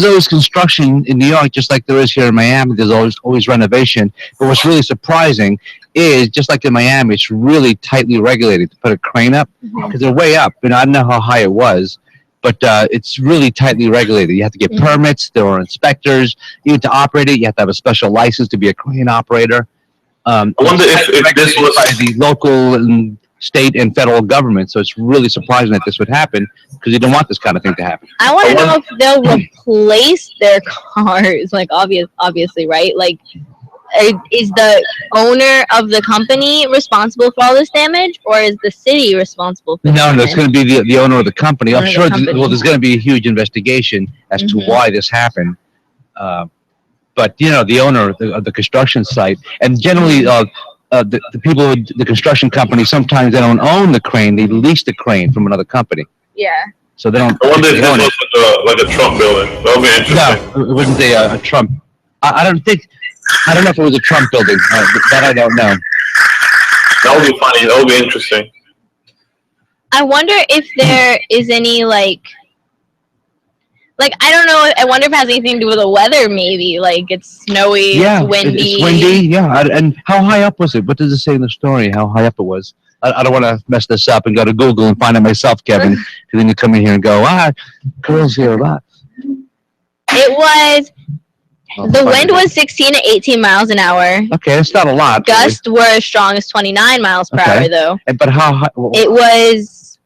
always construction in New York, just like there is here in Miami. There's always renovation. But what's really surprising is, just like in Miami, it's really tightly regulated to put a crane up because they're way up. I don't know how high it was, but it's really tightly regulated. You have to get permits. There are inspectors. Even to operate it, you have to have a special license to be a crane operator. I wonder if this was by the local and state and federal government. So it's really surprising that this would happen because they don't want this kind of thing to happen. I want to know if they'll replace their cars. Like obviously, right? Like, is the owner of the company responsible for all this damage, or is the city responsible for? No, it's going to be the owner of the company. I'm Owner of sure. the company. There's going to be a huge investigation as to why this happened. But the owner of the construction site, and generally, the people with the construction company, sometimes they don't own the crane; they lease the crane from another company. Yeah. So they don't. I wonder if they this own was it. like a Trump building. That would be interesting. No, it wasn't a Trump. I don't know if it was a Trump building. That I don't know. That would be funny. That would be interesting. I wonder if there is any like I don't know. I wonder if it has anything to do with the weather. Maybe like it's snowy, Yeah, it's windy. It's windy. Yeah, and how high up was it? What does it say in the story? How high up it was? I don't want to mess this up and go to Google and find it myself, Kevin. Because then you come in here and go, girls here a lot. It was. The wind was 16 to 18 miles an hour. Okay, it's not a lot. really. Gusts were as strong as 29 miles per Okay. hour, though. But how high? It was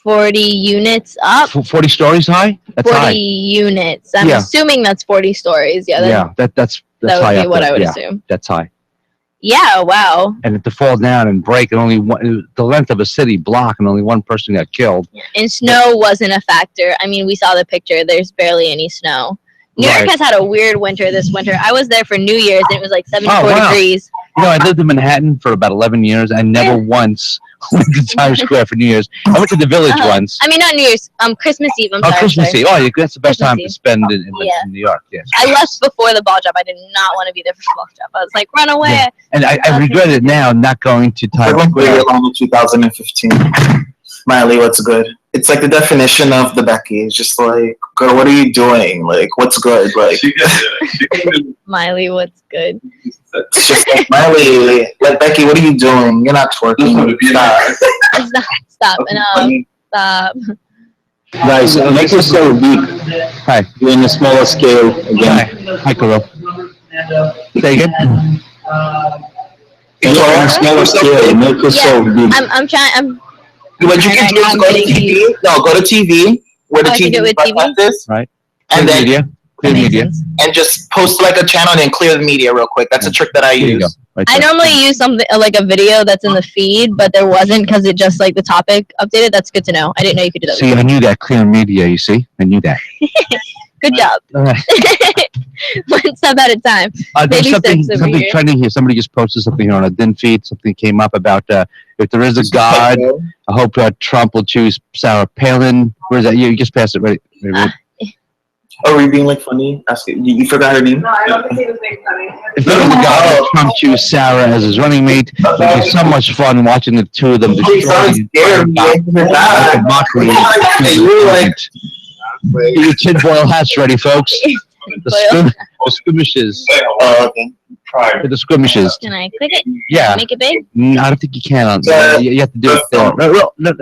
40 units up. 40 stories high? That's 40 high. units. I'm Yeah. assuming that's 40 stories. Yeah. That's that would high be up what there. I would Yeah, assume. That's high. Yeah. Wow. And to fall down and break, and the length of a city block, and only one person got killed. And snow wasn't a factor. I mean, we saw the picture. There's barely any snow. New York Right. has had a weird winter this winter. I was there for New Year's and it was like 74 wow. degrees. I lived in Manhattan for about 11 years. I never once went to Times Square for New Year's. I went to the Village once. I mean, not New Year's. Christmas Eve. I'm sorry. Christmas sorry. Eve. Oh, that's the best Christmas time Eve. to spend in Yeah. New York. Yes. I left before the ball drop. I did not want to be there for the ball drop. I was like, run away. Yeah. And I regret it now, not going to Times I went Square. very long in 2015. Miley, what's good? It's like the definition of the Becky. It's just like, girl, what are you doing? Like, what's good? Like, Miley, what's good? it's just like, Miley, like, Becky, what are you doing? You're not twerking. Stop. Stop. And stop. Guys, make yourself big. Hi. Do in a smaller scale again. Hi, Kuro. Say again. On a smaller scale, make yourself big. I'm trying. What you can do is go to TV. No, go to TV. Where the I can TV do it with TV? is. Right. And then Media. Clear media. And just post like a channel and then clear the media real quick. That's a trick that I There you go. use. Right I there. normally use something like a video that's in the feed, but there wasn't because it just like the topic updated. That's good to know. I didn't know you could do that. See, I knew that clear media. You see, I knew that. Good job. All right. One step at a time. There's Baby something steps over here. trending here. Somebody just posted something here on a DIN feed. Something came up about if there is a God, I hope Trump will choose Sarah Palin. Where is that? You just passed it, right? Oh, were you being like funny? You forgot her name? No, I don't think he was being funny. If there was a God, would Trump choose Sarah as his running mate. It would be so much fun watching the two of them destroy like a mockery. Get your tinfoil hats ready, folks. The skirmishes. Oh, okay. The skirmishes. Can I click it? Yeah. Make it big? I don't think you can. You have to do it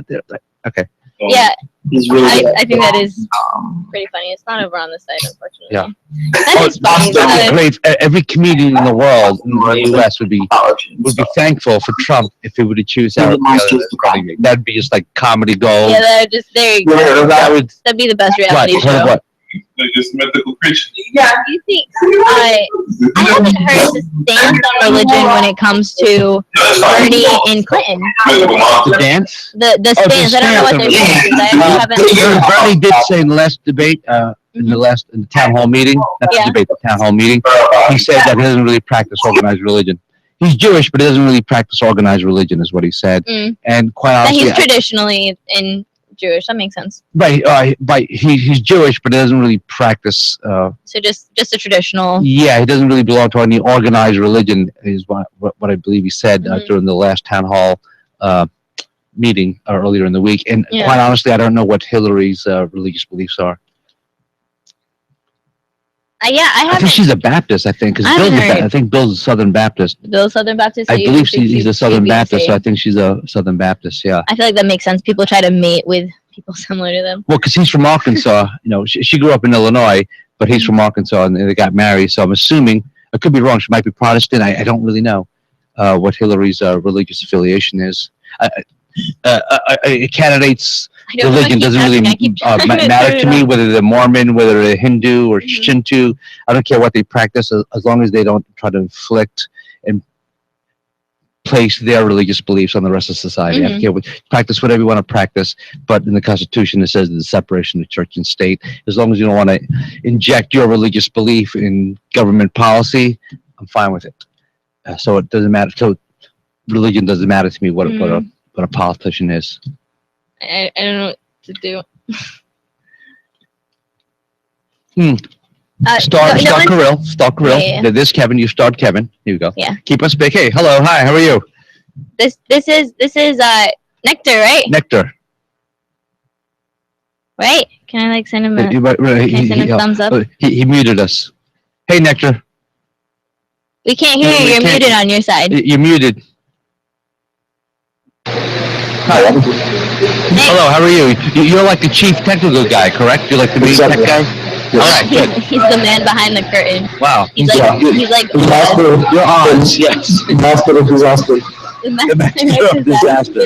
there. Okay. Yeah. He's really I think that is pretty funny. It's not over on this side, unfortunately. Yeah. That is funny. That'd be great. Every comedian in the world, in the U.S., would be thankful for Trump if he were to choose Sarah Palin as his running mate. That'd be just like comedy gold. Yeah, that just there you go. That'd be the best reality show. What? They're just mythical creatures. Yeah, you think I haven't heard the stance on religion when it comes to Bernie and Clinton. The dance? The stance. I don't know what their stance is. I haven't. Bernie did say in the last debate, in the town hall meeting, not the debate, the town hall meeting, he said that he doesn't really practice organized religion. He's Jewish, but he doesn't really practice organized religion, is what he said. And quite That honestly, he's traditionally in Jewish. That makes sense. right, he's Jewish, but he doesn't really practice. So just a traditional. Yeah, he doesn't really belong to any organized religion, is what I believe he said during the last town hall meeting earlier in the week. And quite honestly, I don't know what Hillary's religious beliefs are. I think she's a Baptist. I think because I think Bill's a Southern Baptist. Bill's Southern Baptist. I believe he's a Southern Baptist, so I think she's a Southern Baptist. Yeah. I feel like that makes sense. People try to mate with people similar to them. Well, because he's from Arkansas. You know, she grew up in Illinois, but he's from Arkansas, and they got married. So I'm assuming, I could be wrong. She might be Protestant. I don't really know what Hillary's religious affiliation is. A candidate's religion doesn't really matter to me, whether they're Mormon, whether they're Hindu or Shinto. I don't care what they practice, as long as they don't try to inflict and place their religious beliefs on the rest of society. I don't care what, practice whatever you want to practice, but in the Constitution it says the separation of church and state. As long as you don't want to inject your religious belief in government policy, I'm fine with it. So it doesn't matter. So religion doesn't matter to me what a politician is. I don't know what to do. Start Kirill. Yeah. This Kevin, you start Kevin. Here you go. Yeah. Keep us big. Hey, hello, hi, how are you? This is Nectar, right? Nectar. Right? Can I like send him a Can I send him a thumbs up? He muted us. Hey, Nectar. We can't hear you. You're muted on your side. You're muted. Hi. Hello, how are you? You're like the chief technical guy, correct? You're like the main tech guy? All right, good. He's the man behind the curtain. Wow. He's like You're on, yes. Master of disaster. the master of disaster.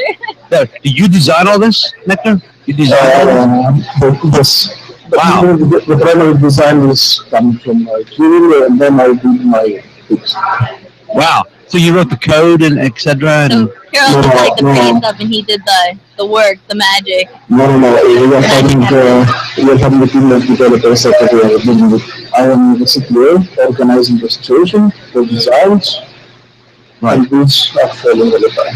Now, did you design all this, Nectar? You designed all this? Yes. Wow. The primary design is coming from Kirill, and then I did my fix. Wow. So you wrote the code and etc. And Carol did like the pretty stuff, and he did the work, the magic. No. We are having the team of developers that we are dealing with. I am the CTO, organizing the situation, the designs, and these are following all the time.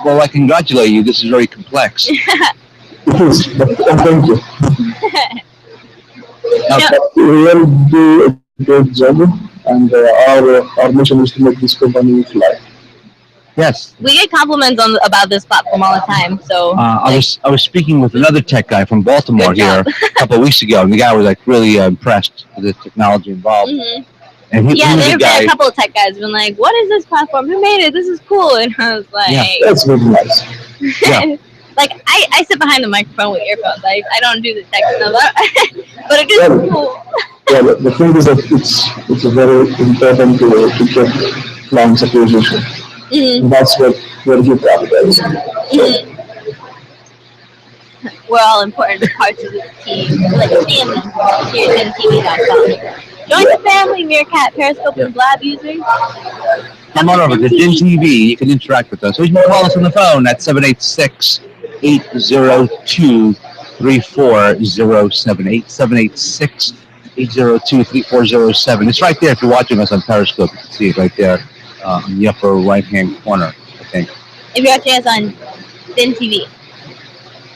Well, I congratulate you. This is very complex. It is, but thank you. We will do a great job, and our mission is to make this company fly. Yes. We get compliments about this platform all the time. So I was speaking with another tech guy from Baltimore here a couple of weeks ago, and the guy was like really impressed with the technology involved. And he was there've the guy. been a couple of tech guys been like, "What is this platform? Who made it? This is cool." And I was like, That's really nice. Yeah. Like I sit behind the microphone with earphones. I don't do the tech stuff, but it is cool. Yeah, the thing is that it's a very important to get clients' appreciation. And that's where you capitalize. we're all important parts of the team, like a family here at DinTV.com. Join the family, Meerkat, Periscope, and Blab users. Come on over to Din TV. You can interact with us. Or you can call us on the phone at 786-802-3407. 802-3407. It's right there. If you're watching us on Periscope, you can see it right there in the upper right-hand corner, I think. If you're watching us on Din TV.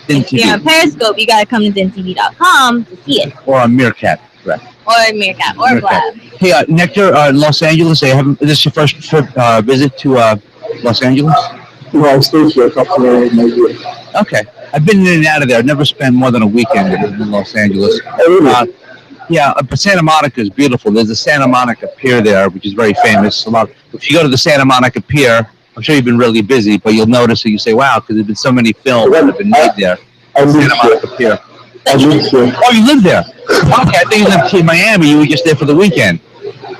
Din If you're on TV. Periscope, you gotta come to DinTV.com to see it. Or on Meerkat, correct. Or Meerkat, or Blab. Hey, Nectar, Los Angeles, is this your first trip, visit to Los Angeles? No, I stayed here a couple of maybe. Okay. I've been in and out of there. I've never spent more than a weekend in Los Angeles. Yeah, but Santa Monica is beautiful. There's a Santa Monica Pier there, which is very famous. If you go to the Santa Monica Pier, I'm sure you've been really busy, but you'll notice that you say, wow, because there's been so many films that have been made there. Santa Monica Pier. I lived here. Oh, you live there? Okay, I think you lived in Miami. You were just there for the weekend.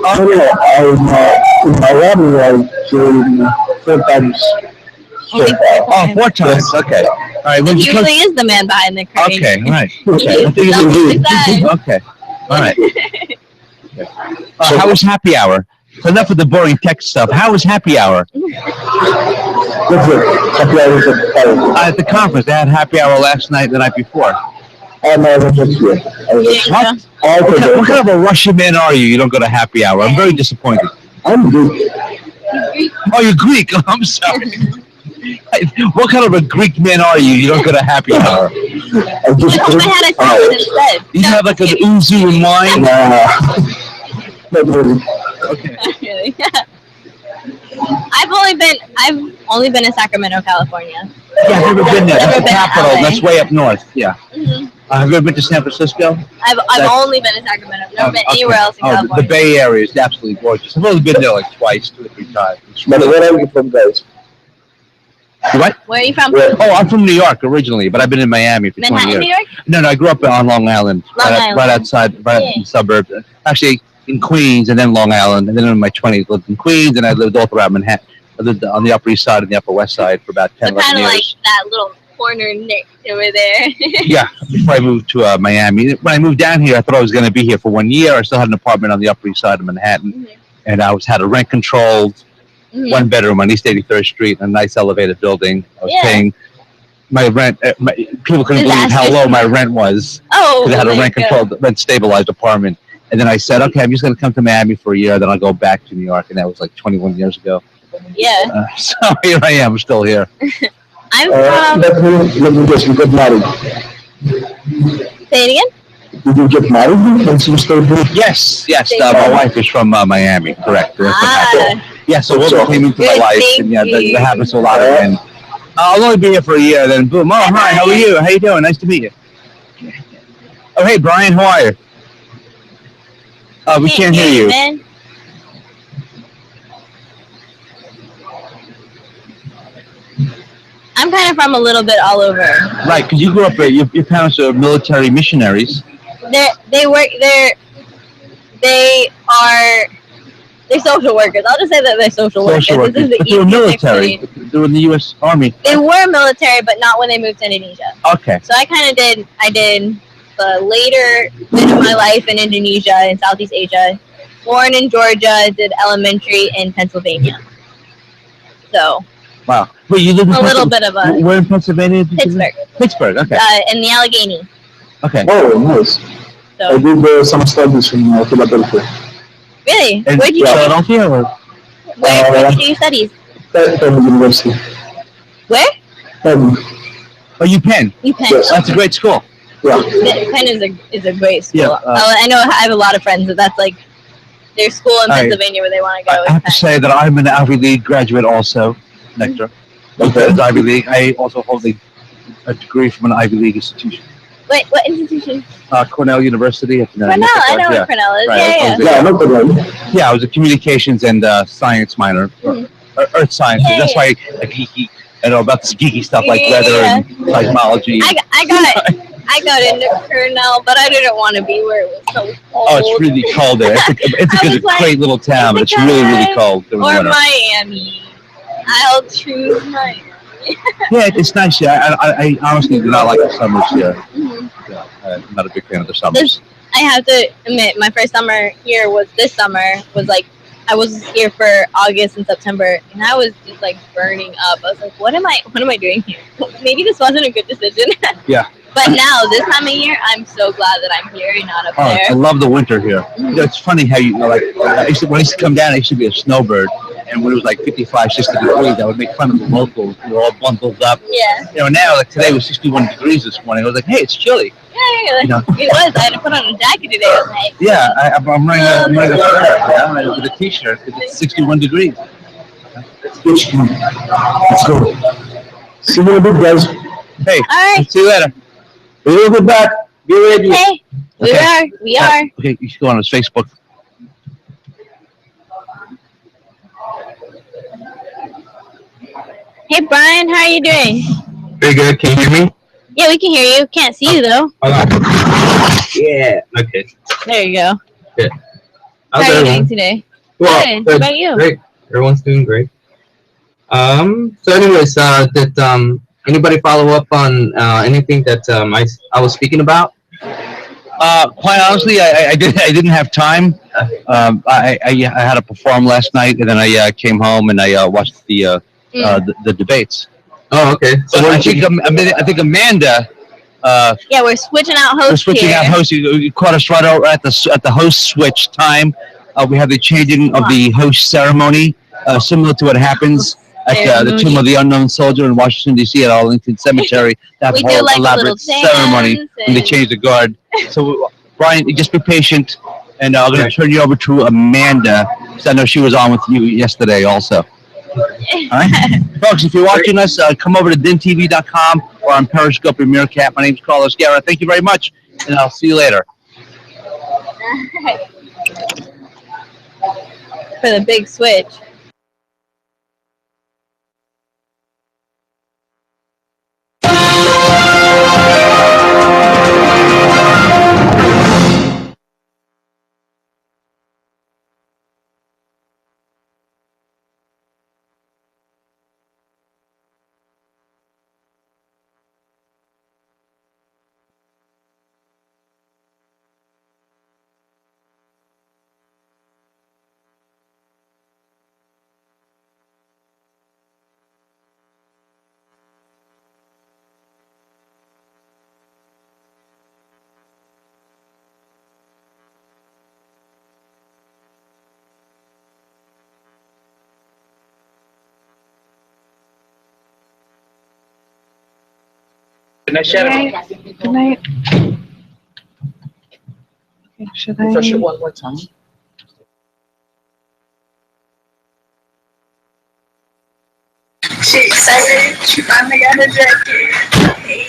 Oh, no, I'm in Miami, during 4 times. Oh, 4 times. Okay. All right. When you come- Usually is the man behind the curtain. Okay, all right. Okay. I think it's okay. All right. How was happy hour? Enough with the boring tech stuff. How was happy hour? At the conference, they had happy hour last night and the night before. What kind of a Russian man are you? You don't go to happy hour. I'm very disappointed. I'm Greek. Oh, you're Greek. Oh, I'm sorry. What kind of a Greek man are you? You don't go to happy hour. I just instead. You have like an uzu in wine? Not really. Okay. Really? I've only been in Sacramento, California. Yeah, I've never been there. That's Never the been to capital. LA. That's way up north. Yeah. Mhm. Have you ever been to San Francisco? I've only been in Sacramento. I've never been anywhere else in The California. Bay Area is absolutely gorgeous. I've only been there like twice, 2 or 3 times. But where are you from, guys? What? Where are you from? Oh, I'm from New York originally, but I've been in Miami for 20 Manhattan, years. New York? No, I grew up on Long Island, Long right outside, in the suburb. Actually, in Queens and then Long Island, and then in my 20s lived in Queens, and I lived all throughout Manhattan. I lived on the Upper East Side and the Upper West Side for about 10, 11 Kind of years. like that little corner nick over there. Yeah, before I moved to Miami. When I moved down here, I thought I was going to be here for 1 year. I still had an apartment on the Upper East Side of Manhattan, and I had a rent-controlled Mhm. 1 bedroom on East 83rd Street, in a nice elevated building. I was Yeah. paying my rent. People couldn't believe how low my rent was. Oh, 'Cause I had a my rent-controlled, rent-stabilized apartment. And then I said, okay, I'm just going to come to Miami for a year, then I'll go back to New York, and that was like 21 years ago. Yeah. So here I am, still here. I'm Let me guess, you got married. Say it again? Did you get married once you stayed here? Yes, my wife is from Miami, correct. That's what happened. Yeah, so women came into my Good, life, thank and yeah, that you. happens to a lot of men. I'll only be here for a year, then boom. Oh, hi, how are you? How you doing? Nice to meet you. Oh, hey, Brian, how are you? We can't hear you. Man. I'm kind of from a little bit all over. Right, because you grew up, your parents are military missionaries. They're social workers. I'll just say that they're social workers. Social This is workers. the But they were easiest military. explanation. They were in the U.S. Army. They were military, but not when they moved to Indonesia. Okay. So I did the later bit of my life in Indonesia and Southeast Asia. Born in Georgia, did elementary in Pennsylvania. So Wow. Wait, you live in a little bit of a Where in Pennsylvania? did you live? Pittsburgh, Pittsburgh, okay. in the Allegheny. Okay. Oh, nice. So I did some studies in Philadelphia. really, And where'd you do? Philadelphia or? Where'd you do your studies? Penn University. Where? Penn. Oh, Penn? Penn. Yes. That's a great school. Yeah. Penn is a great school. Yeah, I know I have a lot of friends that's like their school in I- Pennsylvania where they want to go. I have to say that I'm an Ivy League graduate also, Nectar. Okay. Ivy League. I also hold a degree from an Ivy League institution. Wait, what institution? Cornell University. Cornell. I know where Cornell is. Right, Yeah, I yeah. was a- Yeah, I was a communications and science minor, or earth sciences. Yeah, That's why I geeky. I know about this geeky stuff like Yeah, weather yeah. and seismology. I got into Cornell, but I didn't want to be where it was so cold. Oh, it's really cold there. It's I a was like, great little town, but it's really, really cold during Or winter. Miami. I'll choose Miami. Yeah, it's nice here. I honestly do not like the summers here. Yeah, I'm not a big fan of the summers. I have to admit, my first summer here was this summer. Was like I was here for August and September, and I was just like burning up. I was like, what am I doing here? Maybe this wasn't a good decision. Yeah. But now, this time of year, I'm so glad that I'm here and not up Oh, there. I love the winter here. You know, it's funny how you know, like when I used to come down, I used to be a snowbird, and when it was like 55, 60 degrees, I would make fun of the locals. We were all bundled up. Yeah. You know, now like today was 61 degrees this morning. I was like, hey, it's chilly. Yeah, You know. it was. I had to put on a jacket today. I was like, Yeah, I'm wearing a sweater with a t-shirt because it's 61 degrees. Let's go. See you in a bit, guys. Hey, right. see you later. We'll get back. Be ready. hey, we Okay. are. Okay, you should go on his Facebook. Hey, Brian, how are you doing? Very good. Can you hear me? Yeah, we can hear you. Can't see you though. Yeah. Okay. There you go. Good. How How's are you everyone? doing today? Well, Good. What good. about you? Great. Everyone's doing great. So anyways, did anybody follow up on anything that I was speaking about? Quite honestly, I didn't have time. I had to perform last night, and then I came home and I watched the debates. Oh, okay. So I think Amanda. Yeah, we're switching out hosts We're switching here. out hosts. You caught us right over at the host switch time. We have the changing of the host ceremony, similar to what happens at the Tomb of the Unknown Soldier in Washington D.C. at Arlington Cemetery. That We do whole like a little elaborate ceremony dance when they change the guard. So Brian, just be patient, and I'm going to turn you over to Amanda because I know she was on with you yesterday also. All right, folks, if you're watching us, come over to dintv.com or on Periscope or Meerkat. My name's Carlos Guerra. Thank you very much, and I'll see you later. For the big switch. Good night, Shadow. Good night. Should I? Refresh it one more time. She excited. She finally got her jacket. Hey,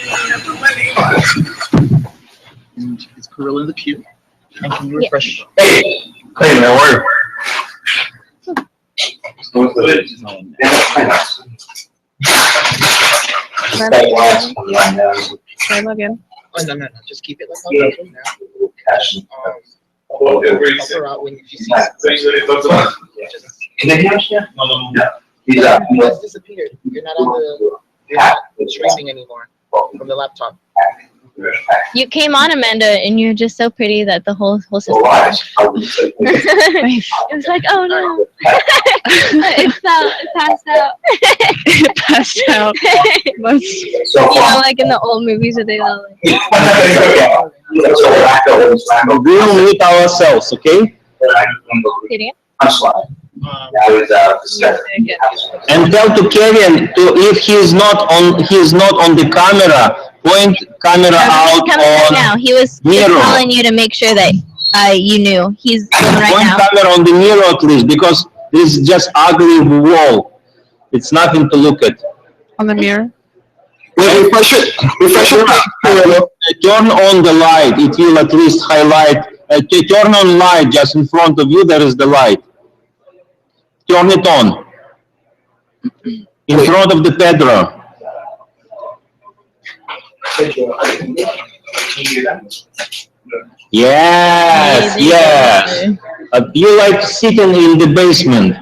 Is Gorilla in the queue? And can you refresh? Hey, man, word. Should I log in? Oh, no. Just keep it like that now. Help her out when she sees you just disappeared. You're not you're not streaming anymore from the laptop. You came on, Amanda, and you're just so pretty that the whole system. It was like, oh no, it's out, it passed out. It passed out. You know, like in the old movies where they all like. We'll mute ourselves, okay? And tell to Kevin if he's not on the camera, point camera out He's coming right on now. He was just Miro. telling you to make sure that you knew. He's doing right Point now. camera on the mirror at least, because this is just ugly wall. It's nothing to look at. On the mirror? Refresh it. Turn on the light. It will at least highlight. Turn on light just in front of you. There is the light. Turn it on. In front of the Pedro. Yes, yes. You like sitting in the basement.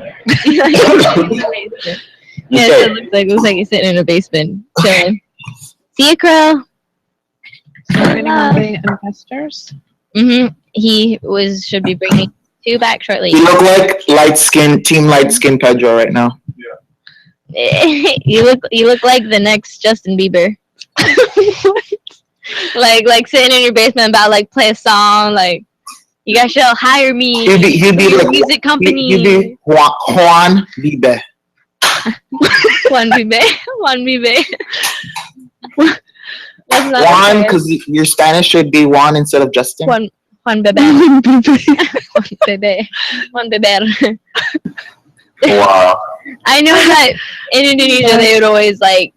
Yeah, so it looks like he's sitting in a basement chilling. See you, Crow. Investors. He should be bringing 2 back shortly. You look like Team Light Skin Pedro right now. you look like the next Justin Bieber. like sitting in your basement about like play a song like you guys should hire me. He'd be like music company. He'd be Juan Bieber. Juan Bieber. Juan, because your Spanish should be Juan instead of Justin. Juan Bieber. Juan Bieber. Wow. I know that in Indonesia they would always like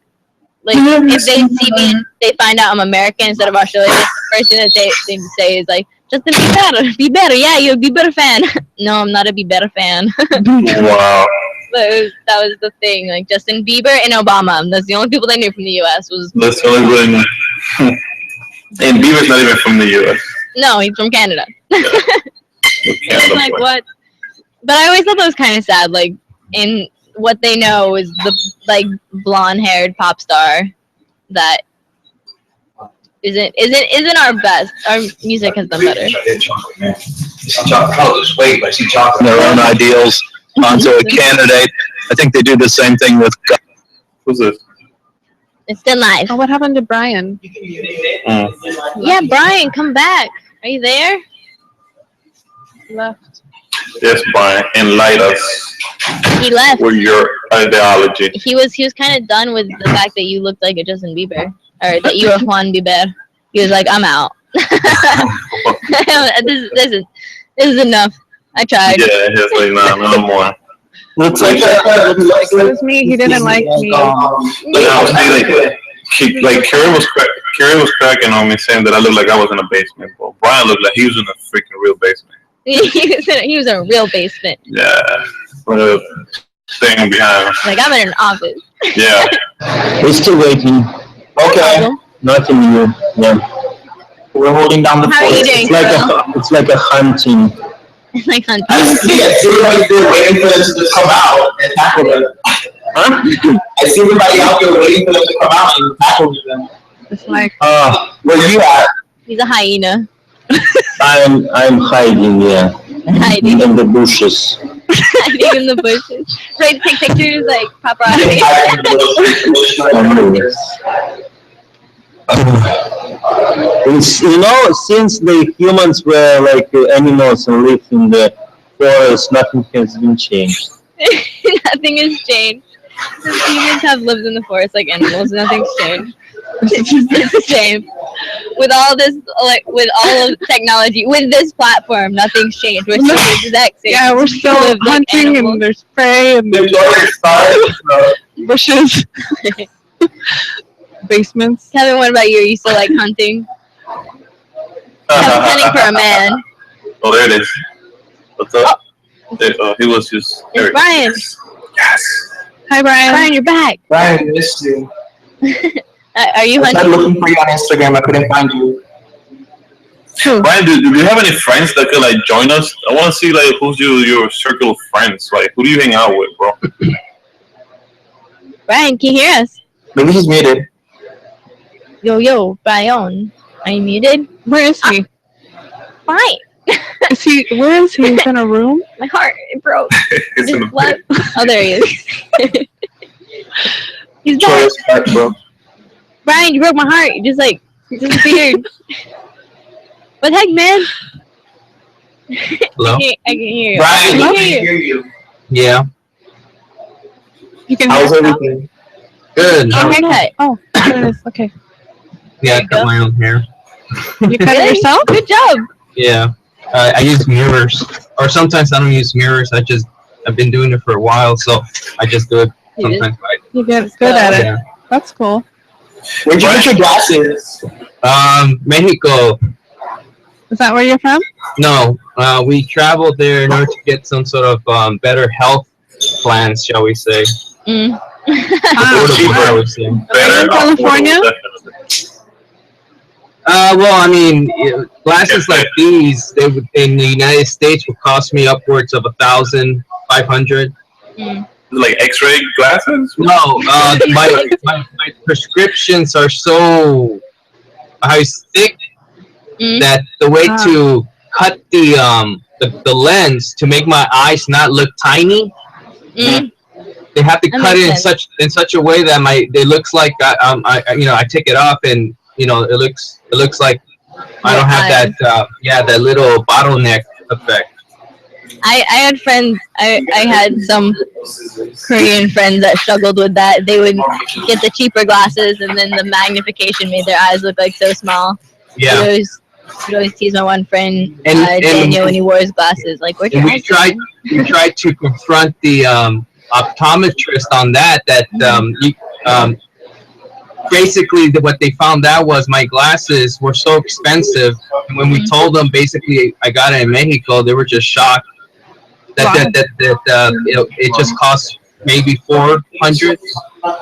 if they see me, they find out I'm American instead of Australian. The first thing that they say is like, Justin Bieber, yeah, you're a Bieber fan. No, I'm not a Bieber fan. Wow. But that was the thing, like Justin Bieber and Obama. That's the only people they knew from the U.S. That's the only one. And Bieber's not even from the U.S. No, he's from Canada. Canada Like boy. what? But I always thought that was kind of sad. Like in what they know is the like blonde-haired pop star that isn't our best. Our music has done better. I'll just wait. I see chocolate. Their own ideals onto a candidate. I think they do the same thing with. Who's this? It's still live. Oh, what happened to Brian? Yeah, Brian, come back. Are you there? Left. Yes, Brian. Enlighten us He left. with your ideology. He was kind of done with the fact that you looked like a Justin Bieber or that you were Juan Bieber. He was like, I'm out. this is enough. I tried. Yeah, it's like no more. Looks like It was me. He didn't like me. Like I was saying, like Carrie was cracking on me saying that I looked like I was in a basement. But Brian looked like he was in a freaking real basement. he was in a real basement. Yeah, staying behind. Like I'm in an office. Yeah. We're still waiting. Okay. Nothing new. Yeah. We're holding down the How are you doing, It's like a hunting. Like hunting. I see everybody there waiting for them to just come out and tackle them. Huh? I see everybody out there waiting for them to come out and tackle them. It's like, where you at? He's a hyena. I'm hiding, yeah. Hiding. In the bushes. Hiding in the bushes. Ready to take pictures like paparazzi. Since the humans were like animals and lived in the forest, nothing has been changed. Nothing has changed. The humans have lived in the forest like animals. Nothing's changed. It's the same. With all this, like with all of technology, with this platform, nothing's changed. We're still the exact same. yeah, we're still hunting and there's prey and there's bushes, basements. Kevin, what about you? Are you still like hunting? Kevin's hunting for a man. Oh, there it is. What's up? He was just. It's Brian. Yes. Hi, Brian. Brian, you're back. Brian, I missed you. Are you I started hunting? looking for you on Instagram. I couldn't find you. Brian, do you have any friends that could like join us? I want to see like who's your circle of friends. Like who do you hang out with, bro? Brian, can you hear us? Maybe he's muted. Yo, Brian. Are you muted? Where is he? Fine. Is he? Where is he? He's in a room. My heart, it broke. It's in the What? Oh, there he is. He's back. Bro. Brian, you broke my heart. You just like disappeared. What the heck, man? Hello? I can hear you. Brian, I we can can hear hear you. you. Yeah. You can How's hear us now? everything? Good. Oh, haircut. Oh, there it is. Okay. Yeah, I cut my own hair. You cut it Really? yourself? Good job. Yeah. I use mirrors, or sometimes I don't use mirrors. I've been doing it for a while, so I just do it You did? sometimes. You get good at it. Yeah. That's cool. Where'd you get your glasses? Mexico. Is that where you're from? No, we traveled there in order to get some sort of better health plans, shall we say? Mm. Affordable, I would say. Better. California? Well, I mean, glasses like these, they would in the United States would cost me upwards of $1,500. Mm. like X-ray glasses? No, my prescriptions are so thick that the way to cut the lens to make my eyes not look tiny, they have to That cut it makes in such a way that it looks like I take it off and it looks like I don't have that little bottleneck effect. I had friends. I had some Korean friends that struggled with that. They would get the cheaper glasses, and then the magnification made their eyes look like so small. Yeah. I would always tease my one friend, And Daniel, when he wore his glasses. Like, where'd your And eyes we tried to confront the optometrist on that. Basically, what they found out was my glasses were so expensive, and when we told them basically I got it in Mexico, they were just shocked that it just cost maybe $400.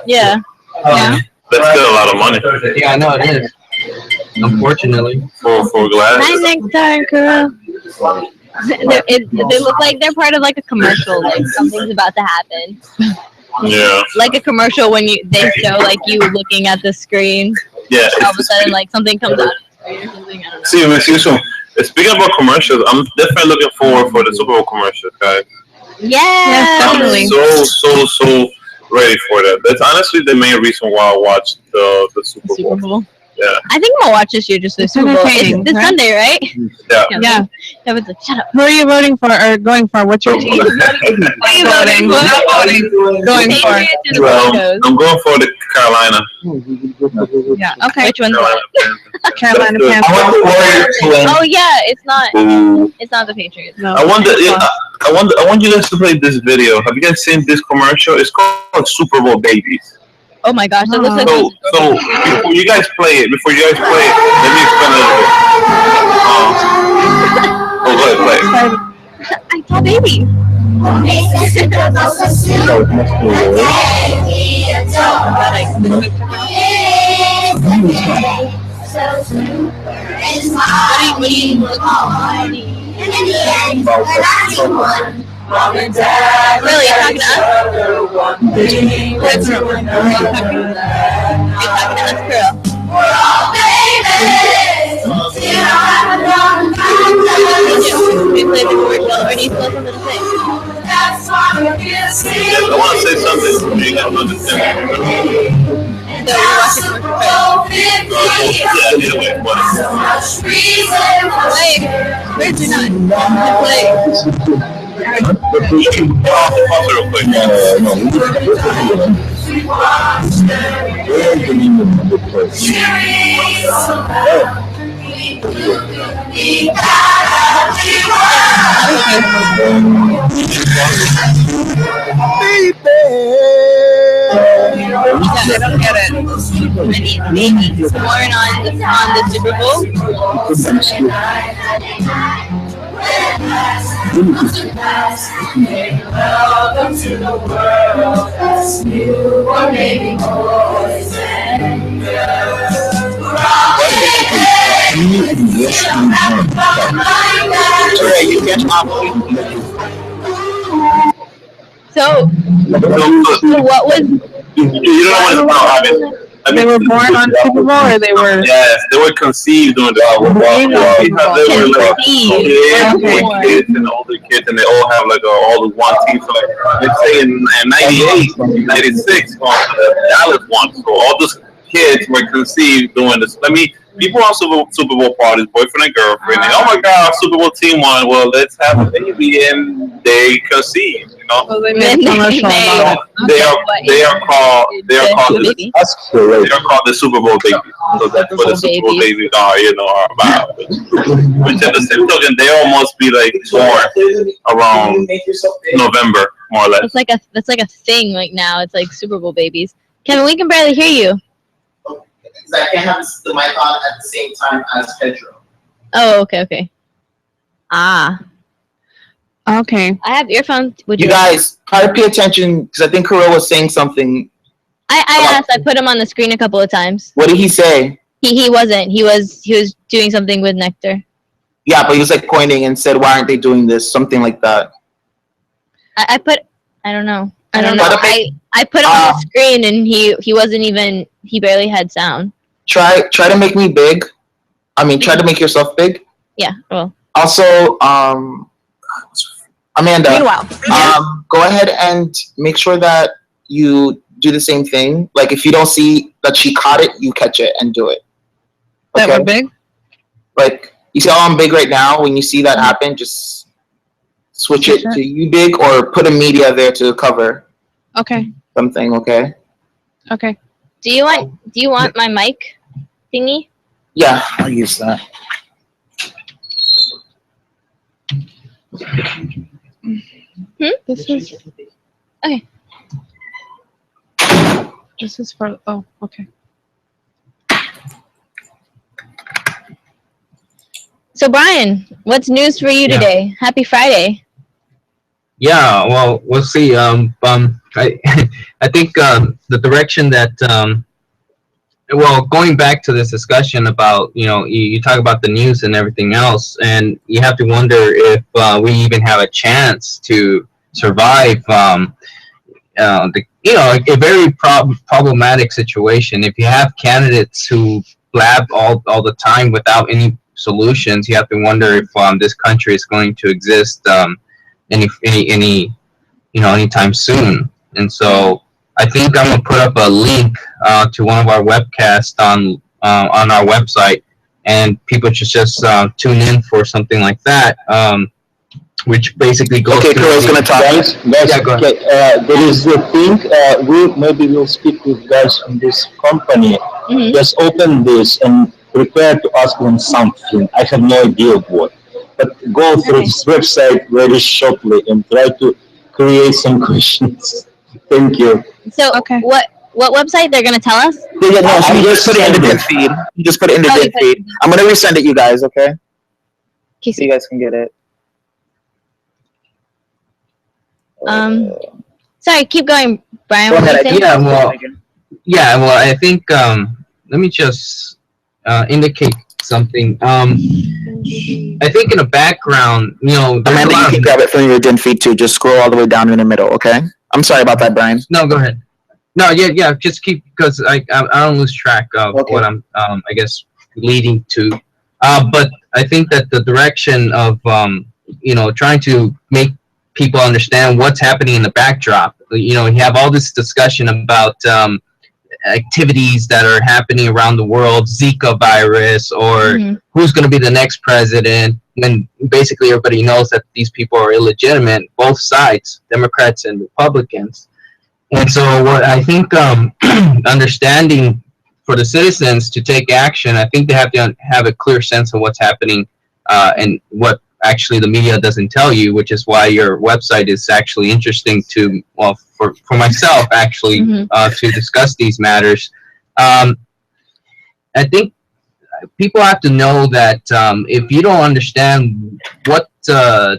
Yeah. That's still a lot of money. Yeah, I know it is. Unfortunately, for glass. Hi, Nectar and Kuro. They look like they're part of like a commercial. Like something's about to happen. Yeah. Like a commercial when they show like you looking at the screen. Yeah. All of a sudden, like something comes out. Or something, I don't know. See you soon. Speaking about commercials, I'm definitely looking forward for the Super Bowl commercials, guys. Yeah. I'm so ready for that. That's honestly the main reason why I watched the Super Bowl. Yeah. I think I'm gonna watch this year just the Super Bowl. It's entertaining, this right? Sunday, right? Yeah. Yeah. Kevin's like, shut up. Who are you voting for or going for? What's your team? What are you voting? Going for? Well, I'm going for the Carolina. Yeah. Okay. Which one's that? Carolina I Panthers. want the Warriors to win. Oh yeah, it's not. Ooh. It's not the Patriots. No. I want you guys to play this video. Have you guys seen this commercial? It's called Super Bowl Babies. Oh my gosh, that looks like. So before you guys play it, let me explain a little bit. Go ahead, play it. I saw baby. Really, you're talking to us? You're talking to us, girl. We played the commercial, or do you still have something to say? I want to say something. You guys understand. So we're watching Wait, where'd you not? Play. I don't get it. I need born on the Super Bowl. Welcome to the world that's new, or maybe boys and girls. We're all So what was? You don't want to know. They were born on Super Bowl, or they were? Yes, they were conceived during the Super Bowl. Because they were like kids and older kids, and they all have like all the one team. So like, let's say in 98, 96, the Dallas won. So all those kids were conceived doing this. People on Super Bowl parties, boyfriend and girlfriend. And, oh my God, Super Bowl team won. Well, let's have a baby, and they conceived. You know, Well, they made a commercial about it. they are called the Super Bowl babies. So that's what the Super Bowl babies are. Are about. Which at the same token, they almost be like born around November, more or less. That's like a thing right now. It's like Super Bowl babies. Kevin, we can barely hear you. Because I can't have the mic on at the same time as Pedro. Oh, okay. Ah. Okay. I have earphones. You guys try to pay attention because I think Kuro was saying something. I asked. I put him on the screen a couple of times. What did he say? He wasn't. He was doing something with Nectar. Yeah, but he was like pointing and said, "Why aren't they doing this?" Something like that. I don't know. I don't know. I put him on the screen and he wasn't even, he barely had sound. Try to make me big. I mean, try to make yourself big. Yeah. Well. Also, Amanda. Meanwhile, go ahead and make sure that you do the same thing. Like if you don't see that she caught it, you catch it and do it. That we're big? Like you see how I'm big right now. When you see that happen, just switch it to you big or put a media there to cover Okay. something. Okay. Okay. Do you want my mic thingy? Yeah, I'll use that. This is okay. This is for okay. So Brian, what's news for you today? Happy Friday. Yeah, well, we'll see. I I think the direction that well, going back to this discussion about, you talk about the news and everything else, and you have to wonder if we even have a chance to survive a very problematic situation. If you have candidates who blab all the time without any solutions, you have to wonder if this country is going to exist anytime soon. And so I think I'm gonna put up a link to one of our webcasts on our website, and people should just tune in for something like that, which basically goes. Okay, Carol's gonna talk. Guys, Yeah, go ahead. okay, there is a thing. We'll speak with guys from this company. Just open this and prepare to ask them something. I have no idea what, but go through this website very shortly and try to create some questions. Thank you. So what website they're gonna tell us? Yeah, no, so you just put it in the vid feed. You just put it in the vid feed. I'm gonna resend it, you guys. Okay. So you guys can get it. Sorry, keep going, Brian. Go What ahead, were you saying? Yeah, well, I think let me just indicate something. I think in the background, Amanda, you can grab it from your dim feed too. Just scroll all the way down in the middle. Okay. I'm sorry about that, Brian. No, go ahead. No, yeah, just keep, because I don't lose track of what I'm I guess leading to. But I think that the direction of trying to make people understand what's happening in the backdrop. You have all this discussion about activities that are happening around the world, Zika virus, or who's going to be the next president, when basically everybody knows that these people are illegitimate, both sides, Democrats and Republicans. And so what I think understanding for the citizens to take action, I think they have to have a clear sense of what's happening and what actually the media doesn't tell you, which is why your website is actually interesting to, well, for myself actually, to discuss these matters. I think people have to know that if you don't understand what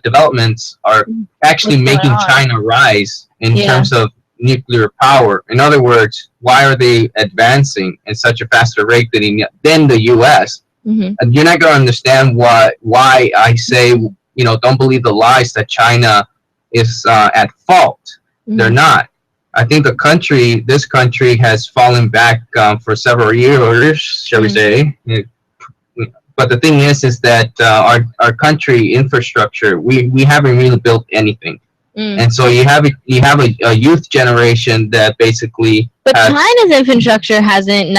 developments are actually making China rise in terms of nuclear power, in other words, why are they advancing at such a faster rate than the U.S.? And you're not going to understand why I say, don't believe the lies that China is at fault. They're not. I think this country has fallen back for several years, shall we say. But the thing is that our country infrastructure, we haven't really built anything. And so you have a youth generation that basically. But China's infrastructure hasn't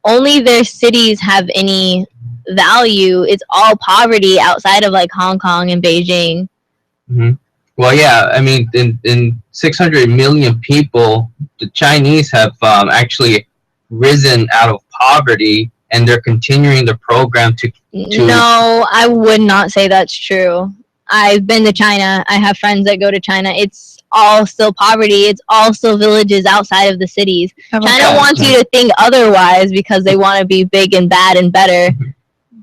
only their cities have any value. It's all poverty outside of like Hong Kong and Beijing. Well, yeah, I mean, in 600 million people, the Chinese have actually risen out of poverty, and they're continuing the program to. No, I would not say that's true. I've been to China. I have friends that go to China. It's all still poverty. It's all still villages outside of the cities. China wants you to think otherwise because they want to be big and bad and better.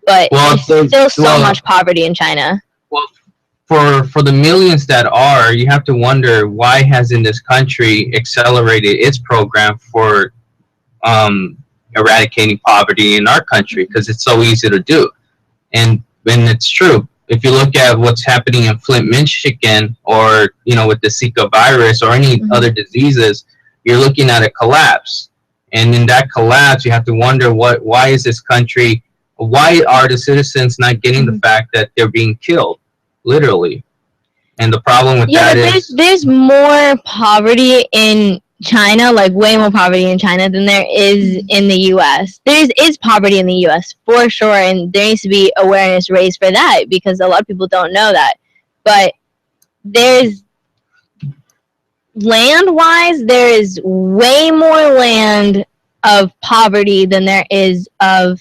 But there's still so much poverty in China. Well, for the millions that are, you have to wonder why hasn't this country accelerated its program for eradicating poverty in our country, because it's so easy to do. And it's true. if you look at what's happening in Flint, Michigan, or with the Zika virus or any other diseases, you're looking at a collapse. And in that collapse, you have to wonder why is this country, why are the citizens not getting the fact that they're being killed, literally? And the problem with that is there's more poverty in China, like way more poverty in China than there is in the U.S. There is poverty in the U.S. for sure, and there needs to be awareness raised for that because a lot of people don't know that. But there's land-wise, there is way more land of poverty than there is of.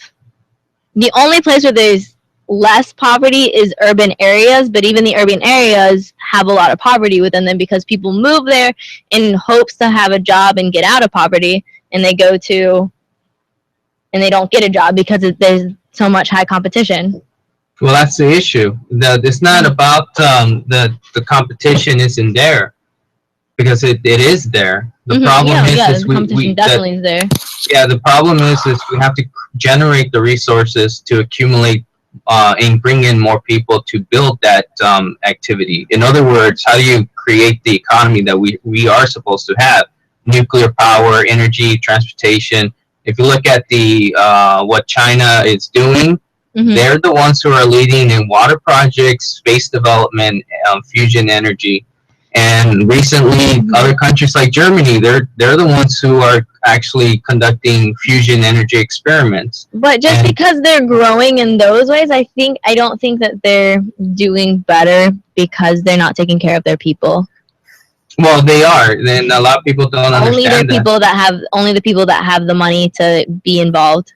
The only place where there's less poverty is urban areas, but even the urban areas have a lot of poverty within them because people move there in hopes to have a job and get out of poverty, and they go to and they don't get a job because there's so much high competition. Well, that's the issue. It's not about the competition isn't there, because it is there. The problem is the competition definitely is there. Yeah, the problem is we have to generate the resources to accumulate and bring in more people to build that activity. In other words, how do you create the economy that we are supposed to have? Nuclear power, energy, transportation. If you look at the what China is doing, they're the ones who are leading in water projects, space development, fusion energy. And recently, other countries like Germany, they're the ones who are actually conducting fusion energy experiments. But just because they're growing in those ways, I don't think that they're doing better because they're not taking care of their people. Well, they are. Then a lot of people don't understand that. Only the people that have the money to be involved.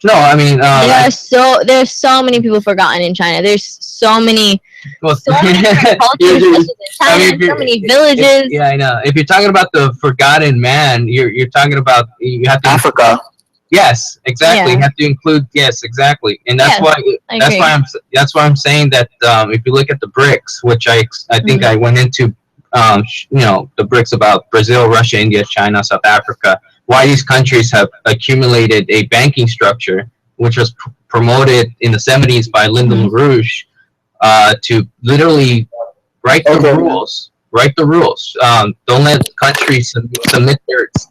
No, I mean there's so many people forgotten in China. There's so many cultures, so many villages. Yeah, I know. If you're talking about the forgotten man, you're talking about you have to Africa. Yes, exactly. Yeah. You have to include and that's Yes, why I'm saying that if you look at the BRICS, which I think I went into the BRICS about Brazil, Russia, India, China, South Africa. Why these countries have accumulated a banking structure, which was promoted in the 70s by Lyndon LaRouche, to literally write the rules. Don't let countries submit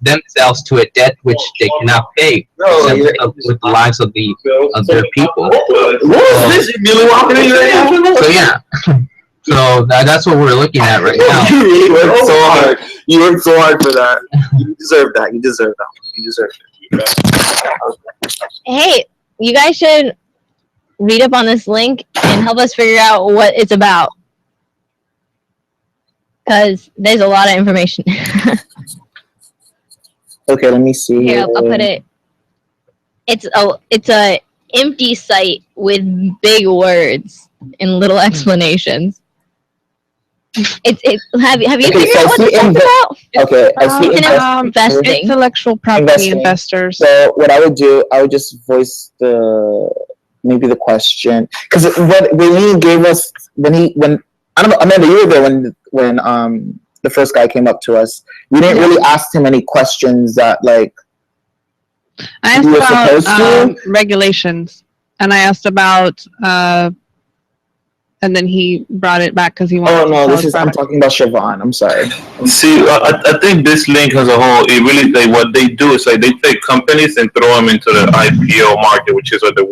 themselves to a debt which they cannot pay with the lives of their people. So yeah. So that's what we're looking at right now. You really worked so hard. You worked so hard for that. You deserve that. You deserve that. You deserve it. Hey, you guys should read up on this link and help us figure out what it's about. Because there's a lot of information. Okay, let me see. Here, I'll put it. It's a empty site with big words and little explanations. Have you figured out what it's about? Okay, I see investing. Intellectual property investors. So what I would do, I would just voice maybe the question, because when he gave us when I don't know, Amanda, you were there when the first guy came up to us. We didn't really ask him any questions that like I asked about regulations, and I asked about and then he brought it back because he wanted. Oh no, I'm talking about Siobhan. I'm sorry. See, I think this link as a whole, it really what they do is like they take companies and throw them into the IPO market, which is like the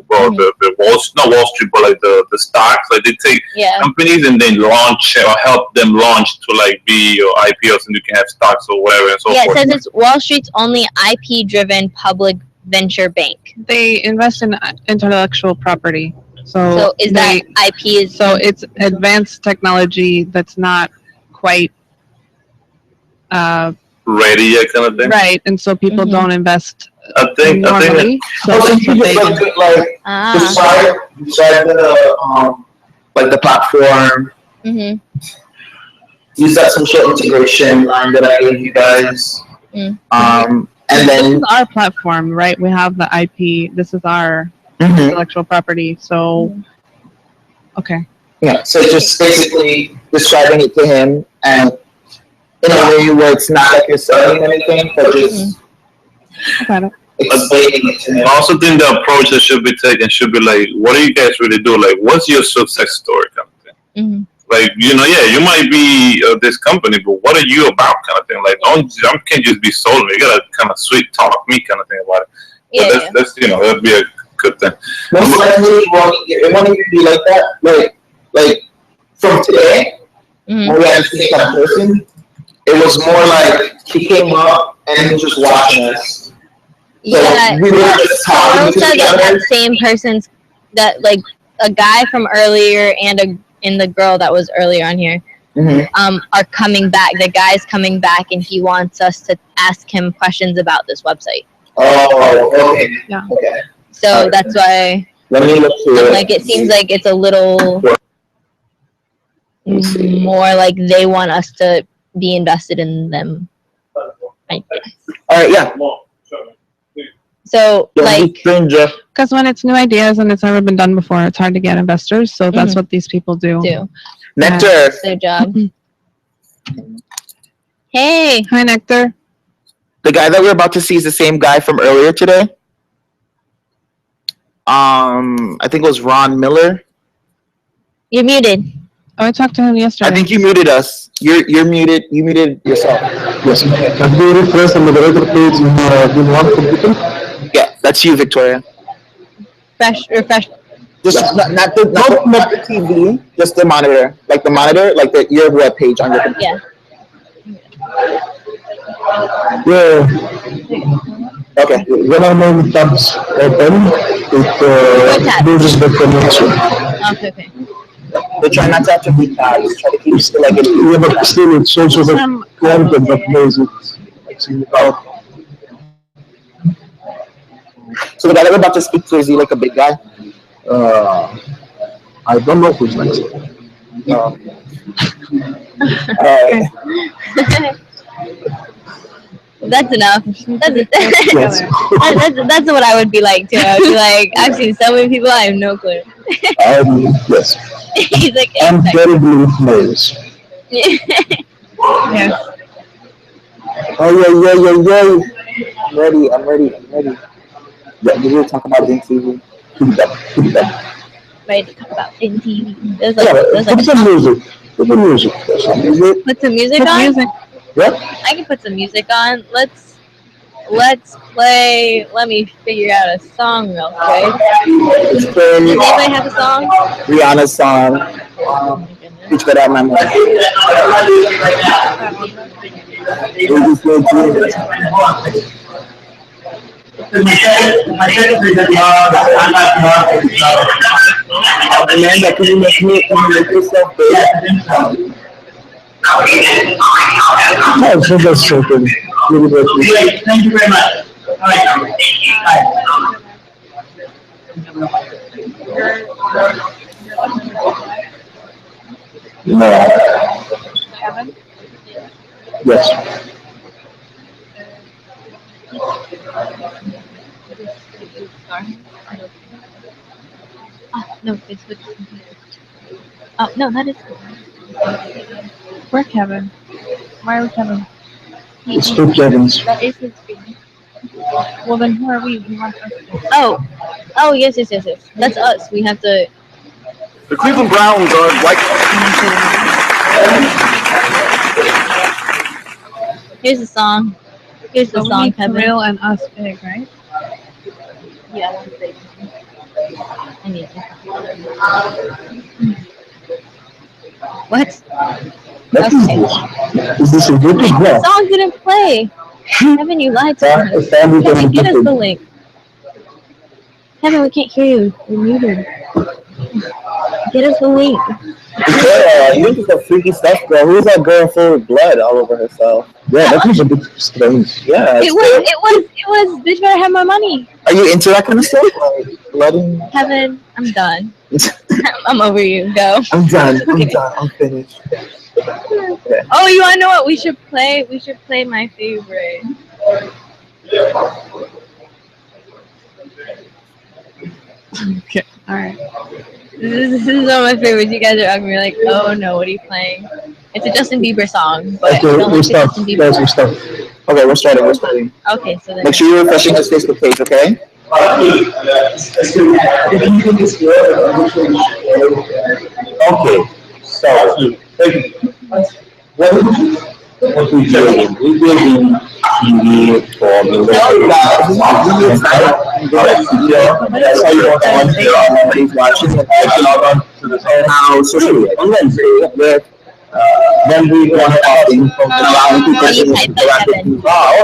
not Wall Street, but like the stocks. Like they take companies and then launch or help them launch to like be your IPOs, and you can have stocks or whatever and so forth. It says it's Wall Street's only IP-driven public venture bank. They invest in intellectual property. So is that IP? So it's advanced technology that's not quite ready yet, kind of thing. Right, and so people don't invest. I think decide the platform. Use that social integration line that I gave you guys. And then this is our platform, right? We have the IP. This is our intellectual property. So, okay. Yeah. So just basically describing it to him, and in a way where it's not like you're selling anything, but just explaining it to me. I also think the approach that should be taken should be like, what do you guys really do? Like, what's your success story kind of thing? Mhm. Like, you know, yeah, you might be this company, but what are you about kind of thing? Like, can't just be sold. You gotta kind of sweet talk me kind of thing about it. Yeah. That's you know, that'd be a good thing. Most likely, it won't even be like that. Like from today, when we had to see that person, it was more like he came up and he was just watching us. So Yeah, we were just talking also to each other. that same person's that like a guy from earlier and the girl that was earlier on here are coming back. The guy's coming back and he wants us to ask him questions about this website. Oh, okay. Yeah. Okay. So that's why Let me look through it. like it seems like it's a little more like they want us to be invested in them. I guess. All right, yeah. So like Because when it's new ideas and it's never been done before, it's hard to get investors. So that's what these people do. Nectar. That's their job. Hey. Hi, Nectar. The guy that we're about to see is the same guy from earlier today. I think it was Ron Miller. You're muted. Oh, I talked to him yesterday. I think you muted us. You're muted. You muted yourself. Yes. Can you refresh the moderator page in one computer? Yeah, that's you, Victoria. Refresh. Just not the TV, just the monitor, like your web page on your computer. Yeah. Okay. When I name tabs open, it loses the connection. Okay. They try not to have to be tabs. Try to keep it still like it. Yeah, but still, it's also the content that plays it. So the guy that we're about to speak to, is he like a big guy? I don't know who's next. That's enough. That's what I would be like too. I would be like, I've seen so many people, I have no clue. Yes. He's like, I'm terribly with names. Yeah. Oh yeah. I'm ready. Yeah, we will talk about NTV. Put it up. Ready to talk about NTV. Put some music. Put some music. Put some music on? What? I can put some music on. Let's play. Let me figure out a song real quick. Does anybody have a song? Rihanna's song. Which got out my mind. Amanda, can you make yourself big? Oh, so that's something. Great, thank you very much. All right. Yes. No, it's good. Oh, no, that is We're Kevin. Why are we Kevin? It's two Kevins. That is his screen. Well, then who are we? We want us to. Oh, yes. That's us. We have to. The Cleveland Browns are like. Here's the song. Here's the song, Kevin. Real and us big, right? Yeah, I need it. What? Is this a good The one? song didn't play. Kevin, you lied to us. Kevin, get us the link. Kevin, we can't hear you. You're muted. Get us the link. Yeah, you think it's freaky stuff, girl. Who's that girl full of blood all over herself? Yeah, that was a bit strange. Yeah. It was. Bitch, better have my money. Are you into that kind of stuff? Like blood and... Kevin, I'm done. I'm over you. Go. I'm done. I'm finished. Okay. Oh, you wanna know what we should play? We should play my favorite. Okay. All right. This is one of my favorites. You guys are ugly. Like, oh no, what are you playing? It's a Justin Bieber song, but Okay, don't we like the start. Justin Bieber Guys, we part. start. Okay, we're starting. We're starting. Okay, so then. Make sure you're refreshing his Facebook page, okay? Okay, so what we doing? We're building TV for military. Everybody's watching. Log on to the social media on Wednesday with then we want to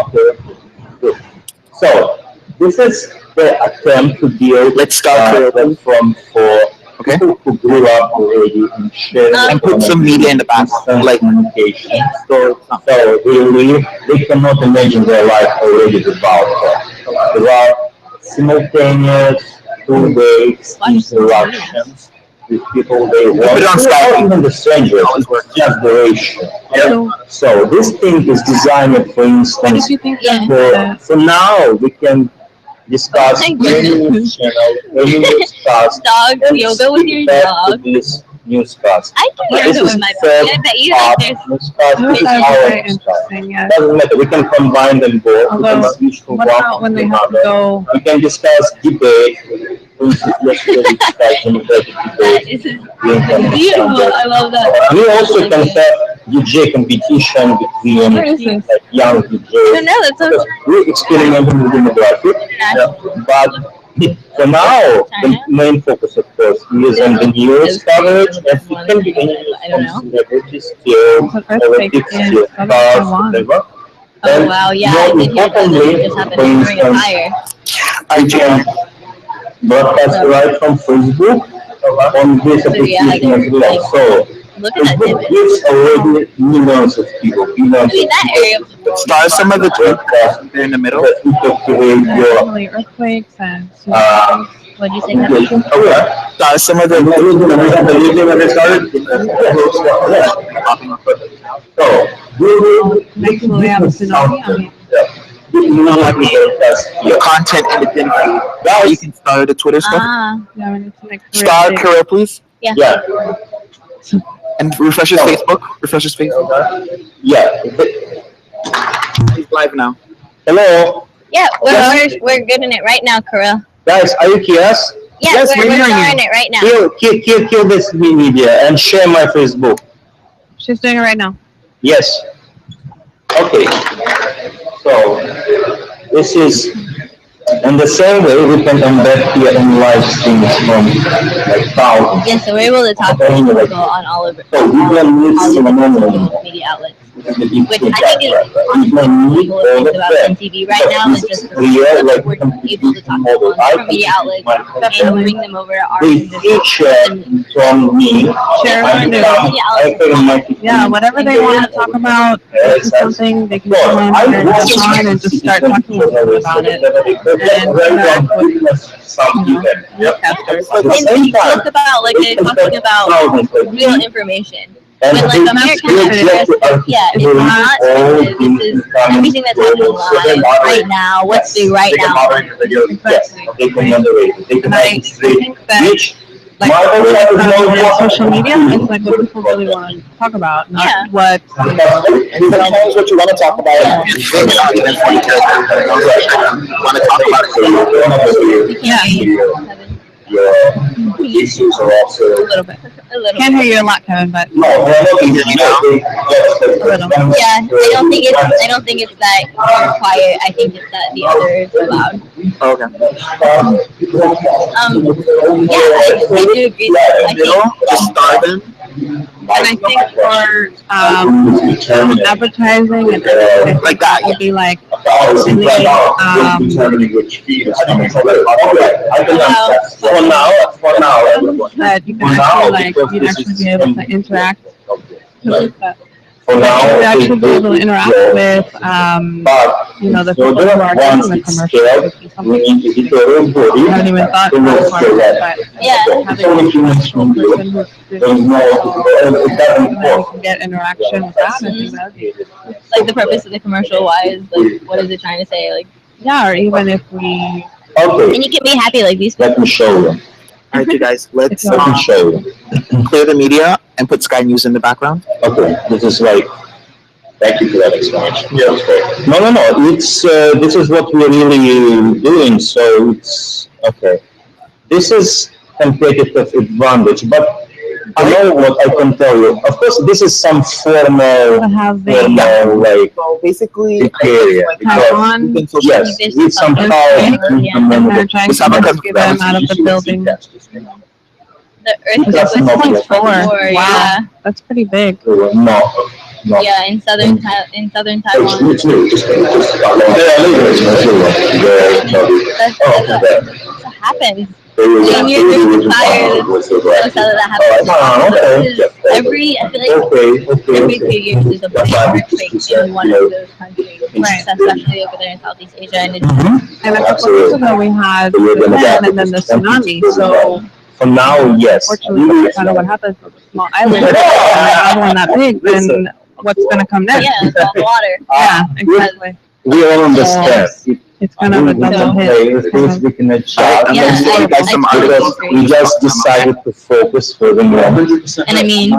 okay. Good. So this is the attempt to build. Let's start from for people who grew up already and share and put some media in the back, like communication. So they cannot imagine their life already without that. There are simultaneous two-way interactions with people they want, or even the strangers, just the ratio. So this thing is designed, for instance, for now we can discuss any news channel, any newscast, Dog yoga with your dog. This newscast. I can This yoga is with my third dog. I bet you part like newscast, this is That's our very newscast. interesting, yeah. Doesn't matter, we can combine them both, we Although, can switch from what one about when to they have to another. go? We can discuss debate, for instance, yesterday we discussed democratic debate. This is We beautiful. I love that. We also can have DJ competition between like young DJs. No, that's so. We're experimenting with demographic, but for now, the main focus, of course, is on the news coverage, and it can be any from celebrities till politics till cars, whatever. Oh wow, yeah, I did hear that. That just happened during a fire. I can broadcast right from Facebook on this application as well. So Look at that Facebook image. gives already millions of people, billions I mean, that area. start some of the broadcasts there in the middle. Definitely earthquakes and tsunamis. What'd you say? Kevin? Start some of the. Next we have a tsunami. I mean, The content in the pin feed. Now you can start the Twitter stuff. yeah, we need to make Star career, please. Yeah. And refresh his Facebook. Refresh his Facebook. Yeah. He's live now. Hello. Yeah, we're good in it right now, Kirill. Guys, are you curious? Yeah, we're starting it right now. Kill this media and share my Facebook. she's doing it right now. Yes. Okay. So this is in the same way we can embed here in live streams from like thousands. Yeah, so we're able to talk to people on all of So we can use social media outlets. Which I think is honestly cool about MTV right now is just we're able to talk to people on different media outlets and bring them over to our they feature from me. Yeah, whatever they want to talk about, this is something they can come in and jump on and just start talking about it. And interact with newscasters. And we talk about, like, they're talking about real information. When, like, American actors, yeah, it's not scripted. This is everything that's happening live right now. What's the right now? Yes, they can moderate it. They can think that, like, social media is like what people really want to talk about, not what. And sometimes what you want to talk about is want to talk about it. Your issues are also a little bit. Can't hear you a lot, Kevin, but no, can you hear me now? Yeah, I don't think it's that you're quiet. I think it's that the other is loud. Okay. Yeah, I do agree. I Just start them. And I think for advertising and everything like that, would be like determining which feed is coming from. For now, that you can actually like you'd actually be able to interact with that. For now, you'd actually be able to interact with you know, the people who are doing the commercial. I haven't even thought about it, but having a person who's can get interaction with that, I think that would be like the purpose of the commercial wise, like what is it trying to say? Like, yeah, or even if we and you can be happy like these people. Let me show you. All right, you guys, let's Let me show you. clear the media and put Sky News in the background. Okay, this is like Thank you for that explanation. Yeah. No. It's this is what we're really doing. So it's okay. This is competitive advantage, but I know what I can tell you. Of course, this is some formal, like basically criteria. Taiwan, Yes, we somehow they're trying to rescue them out of the building. The That's earthquake not was what- 6.4. Wow, Yeah. that's pretty big. No. Yeah, in southern Taiwan. That's what happens. When you're just tired, that's how that happens. Every, I feel like every few years there's a big earthquake in one of those countries, especially over there in Southeast Asia. And it's And a couple of weeks ago we had Japan and then the tsunami. So for now, yes. unfortunately, that's kind of what happens with a small island. When another one that big, then what's going to come next? Yeah, it's all water. Yeah, exactly. We all understand. It's kind of a double hit. We can adjust. Yeah, because we just decided to focus for the moment. And I mean,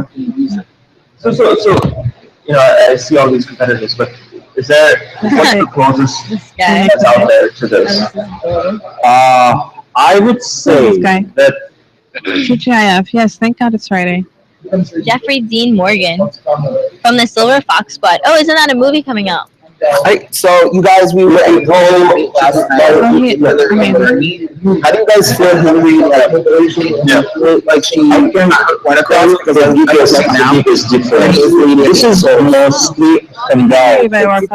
So, you know, I see all these competitors, but is there, what's the closest guy that's out there to this? I would say This guy. that TGIF, yes, thank God it's Friday. Jeffrey Dean Morgan from the Silver Fox Squad. Oh, isn't that a movie coming out? Alright, so you guys, we were at home last night. How do you guys feel Hillary? Like she went across because I think now is different. This is mostly condensed.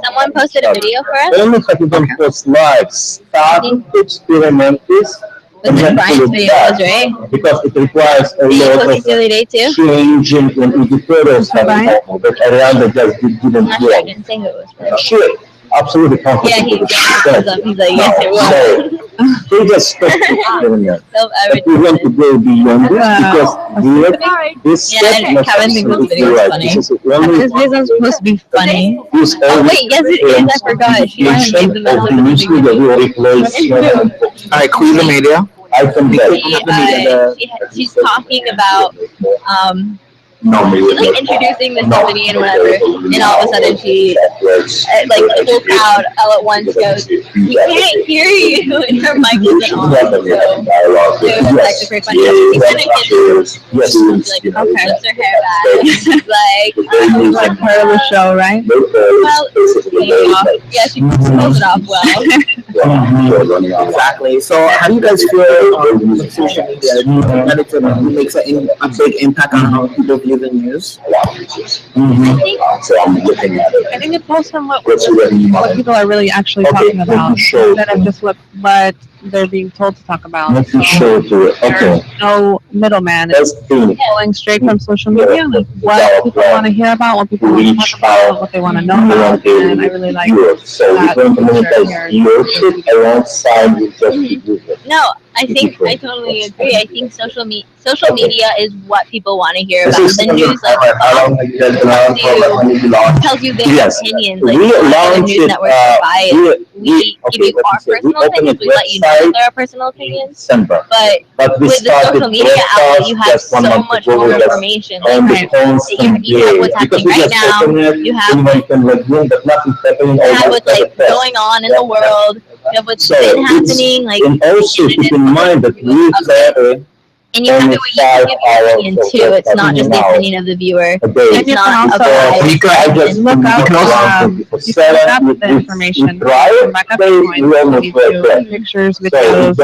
Someone posted a video for us. Only if you don't post live. Start to experiment this. Was it Brian's videos, right? Because it requires a Did you lot post of it the other day too? changing in editorial stuff, but Ariana just didn't I'm not sure. I work. didn't say who it was for. Sure, absolutely comfortable. Yeah, he's like, yes, it was. So, they just stopped experiment. Self-evident. We want to go beyond this because this Yeah, step and must Kevin thinks this video is funny. This is the only This video is supposed to be funny. this Oh wait, yes it is. I forgot. She wanted to give the of the mission that will replace. Alright, Queen Media. I can bet. She's talking about Normally, she's like introducing the symphony and whatever, and all of a sudden she like the whole crowd all at once goes, "We can't hear you," and her mic isn't on. So it was actually pretty funny. She kind of gets like flips her hair back, Like part of the show, right? well, yeah, she pulls it off well. Exactly. So, how do you guys feel social media makes a big impact on how people view the news? So I'm looking at it. I think it depends on what people are really actually talking about instead of just what they're being told to talk about. Let me show it to it. Okay. There's no middleman. That's It's cool. pulling straight from social media, like what people want to hear about, what people want to talk about, what they want to know about, and I really like So we're that. going to monetize viewership alongside with just viewership. No, I totally agree. I think social media is what people want to hear about. The news tells you their opinions. Like We the launched news it, networks are biased. We give you our personal opinions. We let you know website there are personal opinions. December. But we with the started social media outlet, you have just so 1 month much ago, more just information. on the Like, constant you have what's because happening we right just now. open it, You have anyone can log in, but nothing's happening. you have all what's that's like the going on in the world. You have what's So been it's- happening. Like, and also keep in mind that we carry and you have to give your opinion too. It's not just the opinion of the viewer. It's not a bias. You can just look up, you can look up the information. Come back up to points, pictures, videos,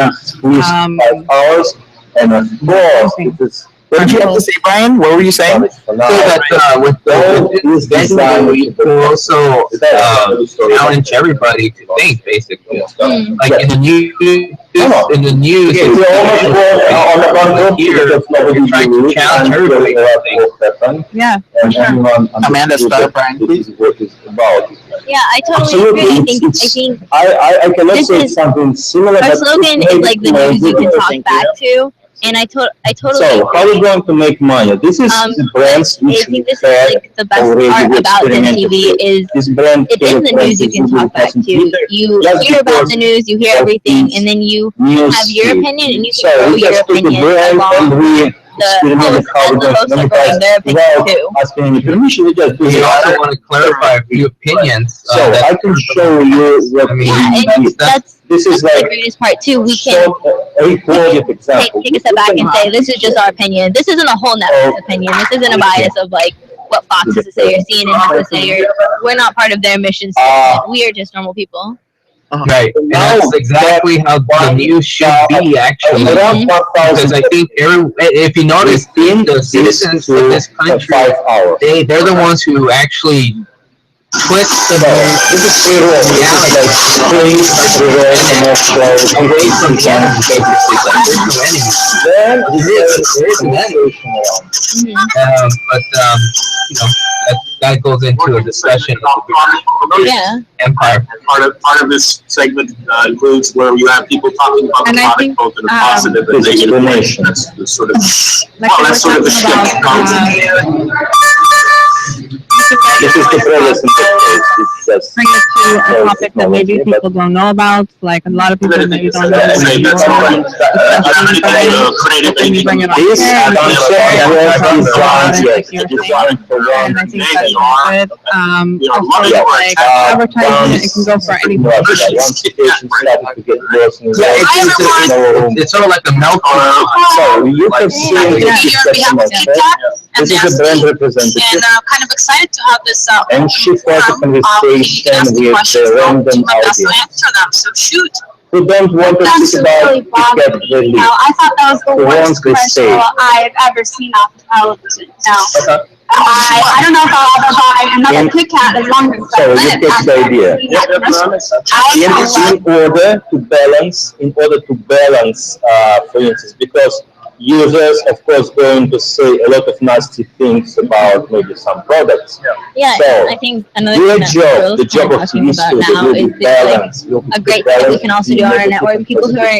hours, and of course, it is. What did you have to say, Brian? What were you saying? So that with the design, we could also challenge everybody to think, basically. Like in the news, you're trying to challenge everybody to think. Yeah. Amanda, start, Brian, please. Yeah, I totally agree. I think I cannot this say is- something similar. our but slogan it's is like the maybe news you can more talk interesting back to, and I totally So, how are agree. we going to make money? This is the brands I which think we this is like the best already part about this experimented TV with. is This brand it is the news you can talk back to. You Just hear about because the news, you hear of everything, these and then you news have your feed. opinion, and you So can throw we your just took the opinion brand and along we experiment how we're going to monetize without asking any permission. We just do We it. also want to clarify a few opinions. So I can show you what we did. This is the like greatest part too. We can a recorded example. take a step back and say this is just our opinion. This isn't a whole network's opinion. This isn't a bias of like what Fox has to say or CNN has to say. We're not part of their mission statement. We are just normal people. Right, and that's exactly how the news should be, actually. Because I think if you notice, the citizens of this country, they're the ones who actually put the away from Canada, basically. Like, there's no enemy. There is an enemy. But you know, that goes into a discussion of the British Empire. Part of this segment includes where you have people talking about the product both in a positive and negative way. That's the sort of that's sort of the shift. This is the premise in this case. Bring it to a topic that maybe people don't know about. Like a lot of people maybe don't know what advertisement, it can go for any it's sort of like the milk. So you can see this is a brand representative. And kind of excited to have this And she started a conversation with the random audience answer them. So shoot. Who don't want to speak about to get released. I thought that was the Who worst wants to say? commercial I've ever seen off television. No. I don't know if I'll ever buy another Kit Kat as long as So you get the idea. In order to balance, for instance, because users, of course, going to say a lot of nasty things about maybe some products. Yeah, So I think another your thing job, the that job we're of talking TV about studio now will is be balance. a great thing we can also do on our network. People who are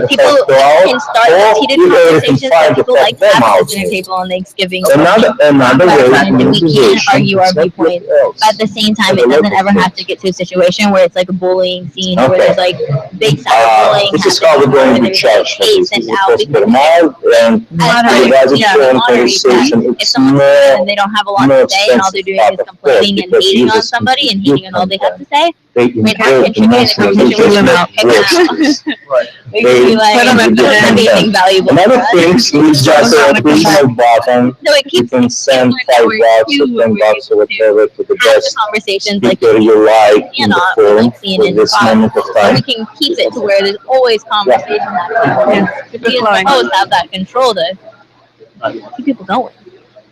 people can start these heated conversations that people like to have at the dinner table on Thanksgiving. Another way And we can't argue our viewpoints. But at the same time, it doesn't ever have to get to a situation where it's like a bullying scene where there's like big cyberbullying. This is how we're going to be charged for this. This is cost per mile, and you guys are showing conversation. If someone's mad and they don't have a lot to say and all they're doing is complaining and hating on somebody and hating on all they have to say, I mean, how can you get in a conversation without They can be like, anything valuable. Another thing is just a personal button. No, it You keeps can send $5 or $10 or whatever to the best conversations like speaker you like in the cannot forum like seeing for in this moment of So time. we can keep it to where there's always conversation happening. We as hosts have that control to keep people going.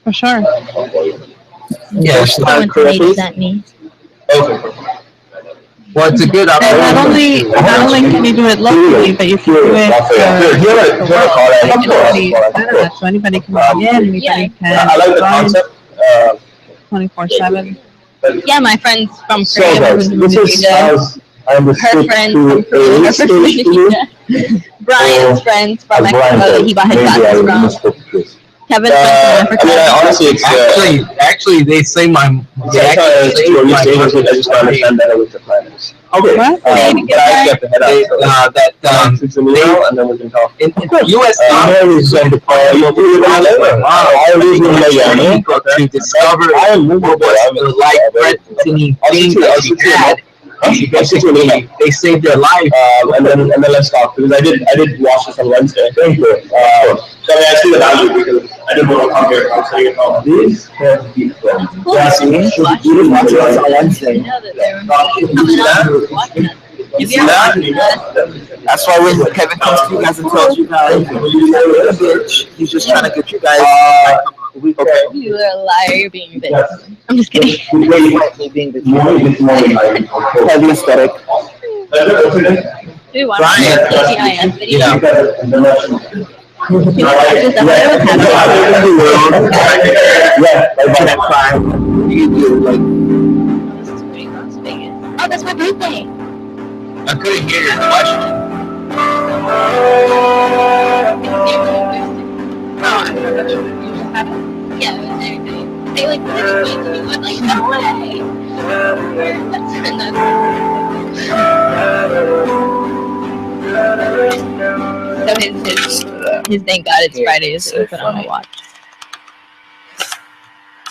For sure. Yes, Someone tweeted at me. Well, it's a good And not only can you do it locally, but you can do it so anybody can log in, anybody can I like the concept. 24/7. Yeah, my friends from So Korea guys, who this is how I her understood friends to from Korea, her stage friends to from you. Indonesia, Brian's friends from As Mexico Brian that he bought his maybe I glasses from. mistook this. Kevin's friends from Africa. Honestly, it's actually, they say my. They I actually say my. just don't understand that with the planners. Okay. What? But I have to head out. And then we can talk. In U.S. Mary is going to call you. I live in Miami. To discover I am moving what was the life-threatening thing that we had. Basically, they saved their life. And then let's talk because I did watch this on Wednesday. Thank you. So I see the value because I didn't want to come here. I'm saying it all. These can be from. Yeah, see, you didn't watch it on Wednesday. That's why when Kevin comes to you guys and tells you guys, he's just trying to get you guys. Okay. You are a liar, you're being a bitch. I'm just kidding. Being the heavy aesthetic. Do you watch Brian. TGIF video? Oh, that's my birthday. I couldn't hear your question. Yeah, it was everything. They like really went to me, went like, no way. So his His thank God it's Friday is so put on a watch.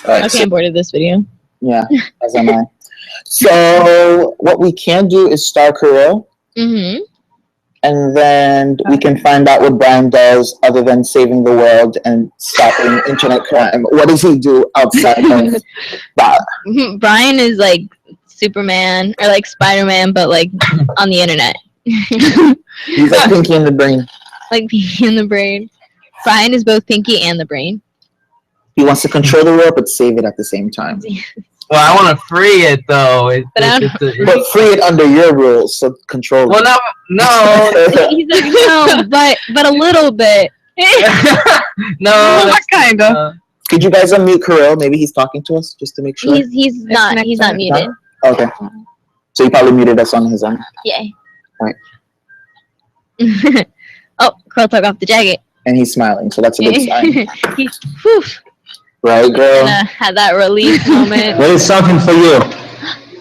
Alright, Okay, I'm bored of this video. Yeah, as am I. So what we can do is star Kuro, Mm-hmm. and then we can find out what Brian does other than saving the world and stopping internet crime. What does he do outside of that? Brian is like Superman or like Spider-Man, but like on the internet. He's like Pinky in the Brain. Like Pinky in the Brain. Brian is both Pinky and the Brain. He wants to control the world but save it at the same time. Well, I want to free it though. But free it under your rules, so control it. Well, no. He's like, no, but a little bit. No, kind of. Could you guys unmute Kirill? Maybe he's talking to us, just to make sure. He's not muted. Okay. So he probably muted us on his own. Yeah. Right. Oh, Kirill took off the jacket. And he's smiling, so that's a good sign. Whew. Right, girl? Had that relief moment. There is something for you.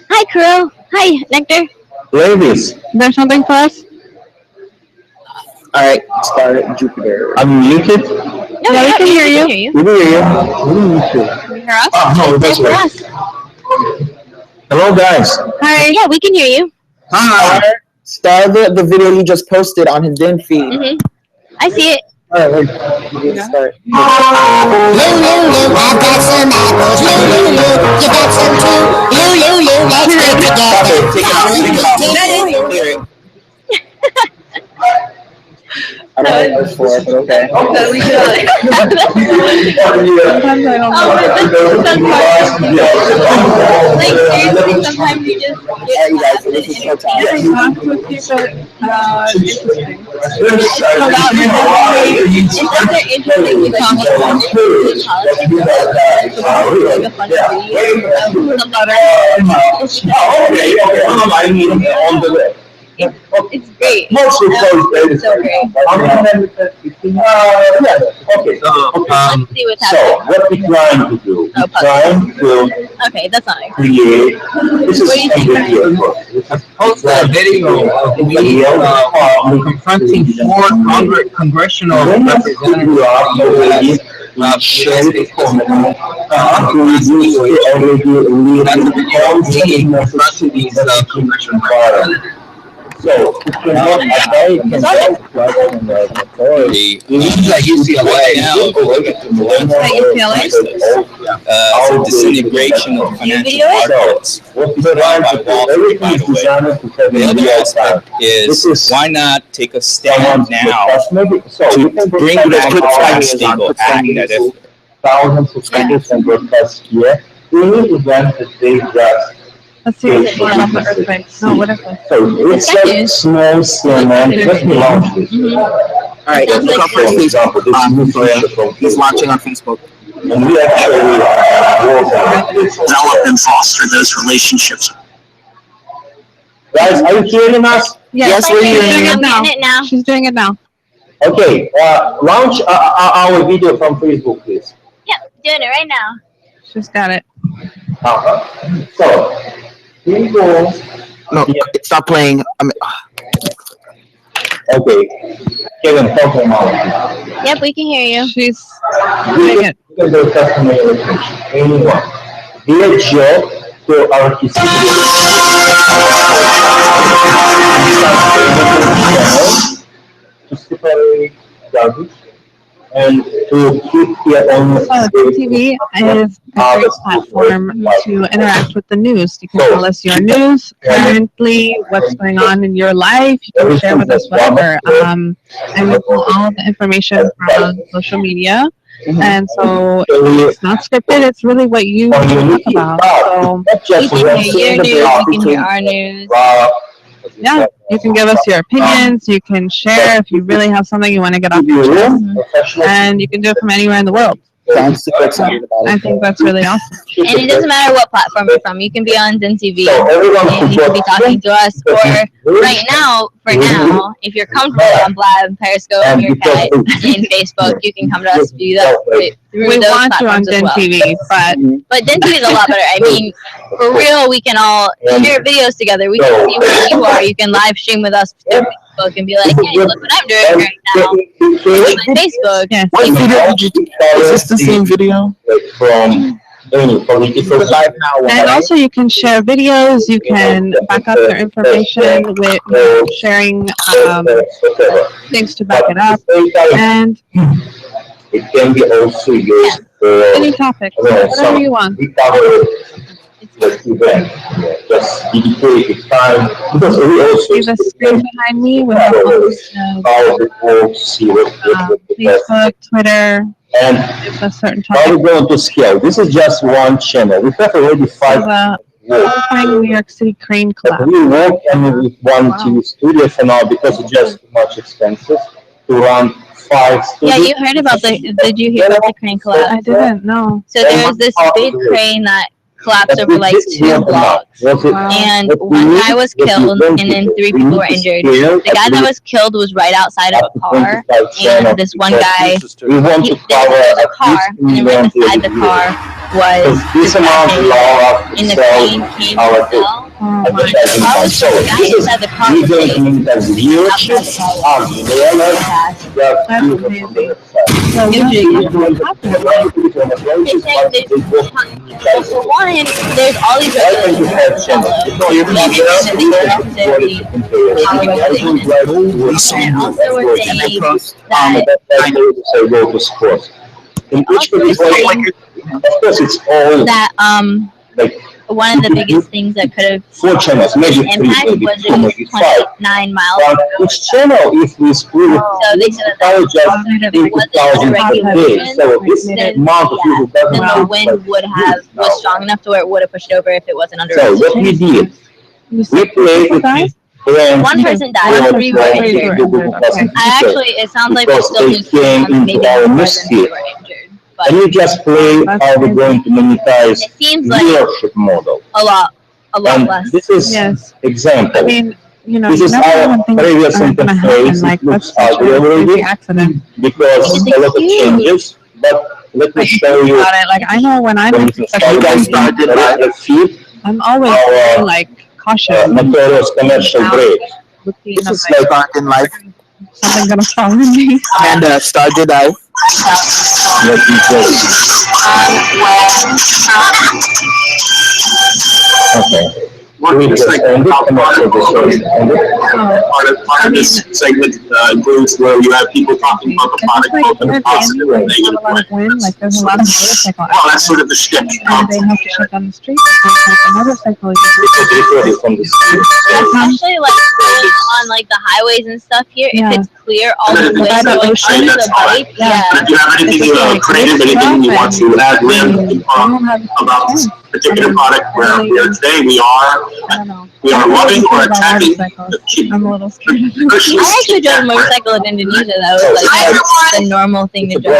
Hi, Kirill. Hi, Nectar. Ladies, There's something for us? Alright, start Jupiter. I'm muted. No, yeah, we can hear you. We can hear you. Can you hear us? Oh, no, that's Hear right. us. Hello, guys. Hi. Yeah, we can hear you. Star the video you just posted on his Den feed. Mm-hmm. I see it. Alright, wait. Start. Lou, I've got some apples. Lou, you got some too. Lou, let's get together. I don't know what it's for, but okay. Sometimes I don't like, seriously, sometimes you just get guys, this is so time. it's such an interesting to talk about It's great. Mostly It's so great. Okay. Let's see what's So, happening. what we're trying to do, we're trying to Okay, that's not it. create, this is What do you think, video. Posted a video of me confronting four congressional representatives. So, I can like UCLA some disintegration of financial markets. The other aspect is why not take a stand now to bring back the Tax-Stable Act that if thousands of speakers and broadcasts here. We need to grant that they just. Let's see what's going on with the earthquake. No, what if it? So it's like small CNN. Let me launch this. Alright, look up first, please. He's launching on Facebook. And we actually Develop and foster those relationships. Guys, are you hearing us? Yes, we're hearing it now. now. She's doing it now. Okay, launch our video from Facebook, please. Yep, doing it right now. She's got it. So, here we go. No, stop playing. Okay, Kevin, talk about Yep, we can hear you. She's doing it. You can do customer relationship. Anyone. Dear Joe, to our to separate garbage and to keep your own. TV is a great platform to interact with the news. You can tell us your news, currently, what's going on in your life. You can share with us whatever. And we pull all of the information from social media. And so it's not scripted, it's really what you talk about. So You can hear your news, you can hear our news. yeah, you can give us your opinions, you can share if you really have something you want to get off your chest, and you can do it from anywhere in the world. I'm super excited about it. I think that's really awesome. And it doesn't matter what platform you're from. You can be on Zen TV and you can be talking to us. Or right now, for now, if you're comfortable on Blab, Periscope, Meerkat, and Facebook, you can come to us through We those want you on platforms as Zen well. TV, But Zen TV is a lot better. I mean, for real, we can all share videos together. We can see where you are. You can live stream with us through Facebook and be like, hey, look what I'm I'm doing right now. Facebook. Yeah. What video did you do? Is this the same video? From any political Live now. And also you can share videos, you can back up your information with sharing things to back it up, and it can be also used for any topic, whatever you want. We cover the event, just dedicated time, because we also See the screen behind me with all how the folks see what Facebook, Twitter, and it's a certain how topic. we going to scale. This is just one channel. We have already 5 Qualifying New York City Crane but Collab. we work with one TV studio for now because it's just too much expensive to run 5 studios. Yeah, you heard about did you hear about the crane collapse? I didn't know. So there was this big crane that collapsed over like 2 blocks. And one guy was killed and then 3 people were injured. The guy that was killed was right outside of a car, and this one guy, we want to cover there was a car, and then right beside the car was this amount of law in the sell crane came our advertising fund. So the guy inside the car was we're going to meet as viewership for one, there's all these go to sports. In each of course, it's all that like one of the biggest things that could have 4 channels, maybe 3, impact maybe was 2, it was maybe 5. 29 miles. But each channel, if we split it, So they said it's just 80,000 per day. So this amount of people doesn't then the have wind would have was strong enough to where it would have pushed over if it wasn't under. So what we did, we played with these friends. One person died, 3 were injured. I actually, it sounds like we're Because still they came into our newsfeed. And we just play how we're going to monetize It seems like viewership model. a lot And less. this is example. I mean, you know, This you is never our even think previous it's gonna happen. interface. Like, It looks that's such ugly a already crazy accident. because a lot of changes. But let me show you. About it. Like, I know when I'm in such a feed, I'm always our, very, like cautious. Notorious commercial break. This is like Starting Life. Something gonna fall on me. And Started Life. Let me show you. Okay. We just part of this segment includes where you have people talking about the product, both in a positive and negative way. Like, there's a lot of motorcycle Well, that's sort of the shtick. and they have to shut down the street. Like a motorcycle. Especially like on like the highways and stuff here, if it's clear all the way, That's so fine. it's only the bike, But if you have anything creative, anything you want to add in about this particular product where we are today, we are loving or attacking the cheap. I'm a little scared. I actually drove a motorcycle in Indonesia. That was like the normal thing to drive.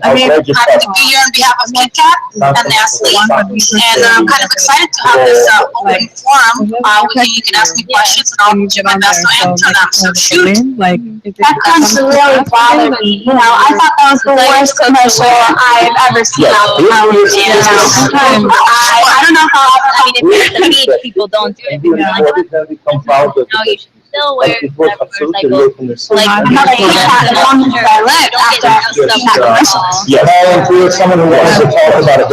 I mean, I'm happy to be here on behalf of KitKat and Nestle, and I'm kind of excited to have this open forum where you can ask me questions and I'll do my best to answer them. So shoot. Like, That comes to really bother me. You know, I thought that was the worst commercial I've ever seen on television. I don't know how. I mean, if it's the beach, people don't do it. People are like, no, you should still wear motorcycle. Like, Yes, and we have someone who wants to talk about it.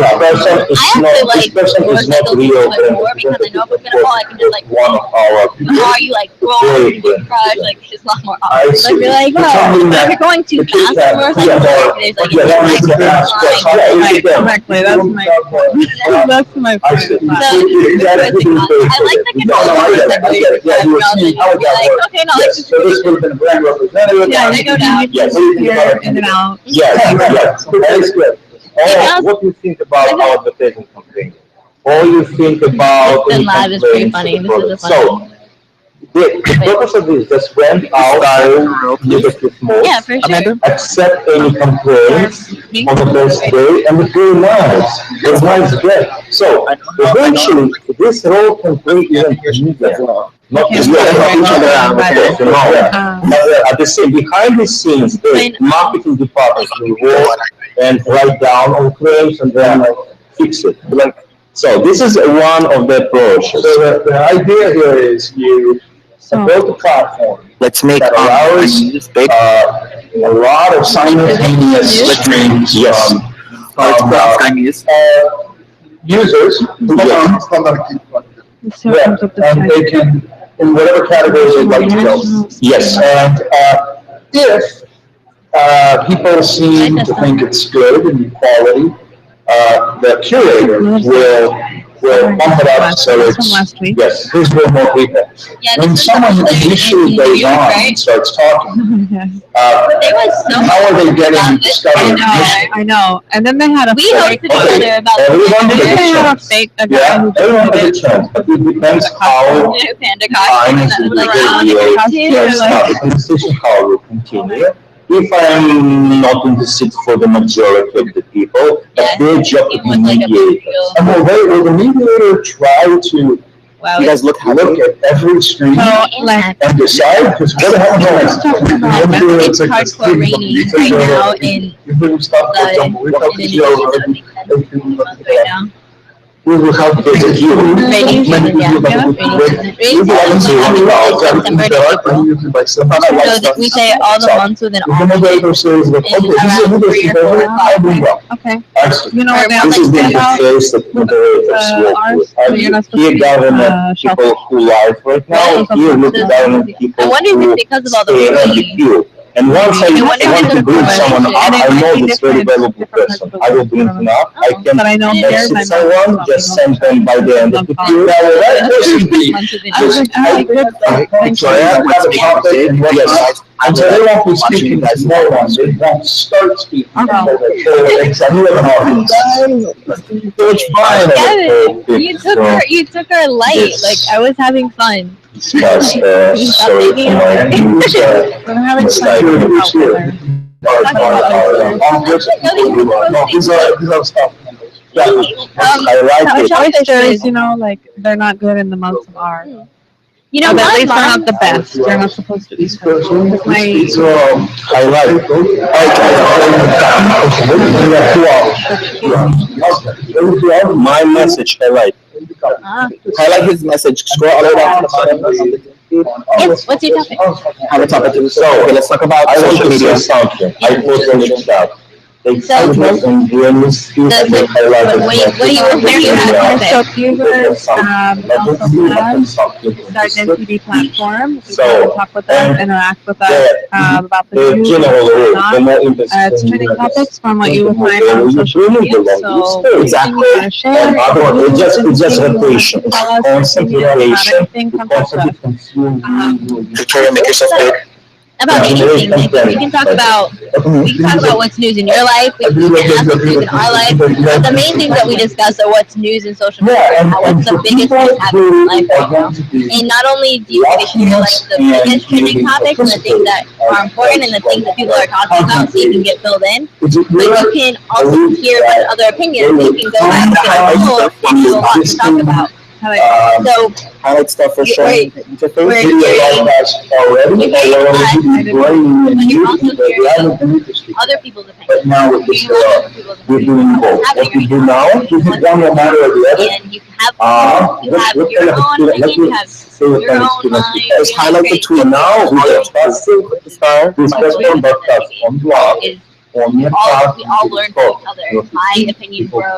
This person is not real. because I know if it's gonna fall, I can just like, One of our or you like roll, you crush, like it's a lot more obvious. Like you're like, Something if you're going too fast on motorcycle, there's like exactly. That's my point. I like the control motorcycle. Like, okay, no, like, so this would have been a brand representative. Yeah, they go down. Yes, Here, in and out. yes, that is good. What do you think about our advertising campaign? Or you think about Then any live is pretty complaints funny. to the This is a product? funny. So, the purpose of this just went out to negative mode. Yeah, for sure. Accept any complaints on the first day, and it's very nice. It's nice great. So, eventually, this role can play even media. Not just each other out, of course, but at the same, behind the scenes, the marketing department will work and write down on claims and then fix it. So this is one of the approaches. So the idea here is you built a platform Let's make that allows a lot of simultaneous streams users who and they can, in whatever category they'd like to go. Yes. And if people seem to think it's good and quality, the curator will bump it up so it's, yes, here's where more people. When someone initially goes on and starts talking, how are they getting discovered? I know. And then they had a We hosted each other about Everyone has a they had a chance. fake a guy Yeah, who everyone did has a chance, but it depends how Panda time is costume. the conversation call will continue. If I'm not in the seat for the majority of the people, a their job to be mediators. And will the mediator try to Wow. you guys look at every stream and decide? Because what the hell It's hardcore rainy right now in right now. We will have to visit you. Rainy season, yeah. So we say all the months within all Okay. You know what this is the interface that moderators work with. Here government people who live right now, here look government people I wonder if it's because of all the rain. And once I want to bring someone up, I know this very valuable person. I will bring him up. I can exit someone, just send them by the end of the queue. That person be. So I have a topic and yes. And so they won't be speaking as no one. They won't start speaking until they show an audience. It's fine. Kevin, you took her light. Like I was having fun. Discuss, sorry for my news, oysters, you know, like they're not good in the months of R. You know, at least they're not the best. They're not supposed to be. My message, highlight. Highlight his message. Scroll all the way down to the bottom. Yes, what's your topic? Have a topic. So, okay, let's talk about social media. I put on the chat. What are you users also have Start NTD platform. You can talk with us, interact with us about the news. It's trending topics from what you would find on social media. So exactly. It's just repetition. It's constant repetition. Constantly consume. Victoria, make yourself big. About anything. Like, we can talk about what's news in your life. We can ask what's news in our life. But the main things that we discuss are what's news in social media. What's the biggest thing happening in life right now. And not only do you get to share like the biggest trending topics and the things that are important and the things that people are talking about, so you can get filled in. But you can also hear other opinions. You can go back to the poll and there's a lot to talk about. So highlight stuff for sure. You're other people's opinions. But now with this, we're doing both. What we do now, you hit one no matter or the other. And you have your own opinion, you have your own mind. Let's highlight the tweet now. We just broadcast on blog. We all learn from each other. My opinion grows.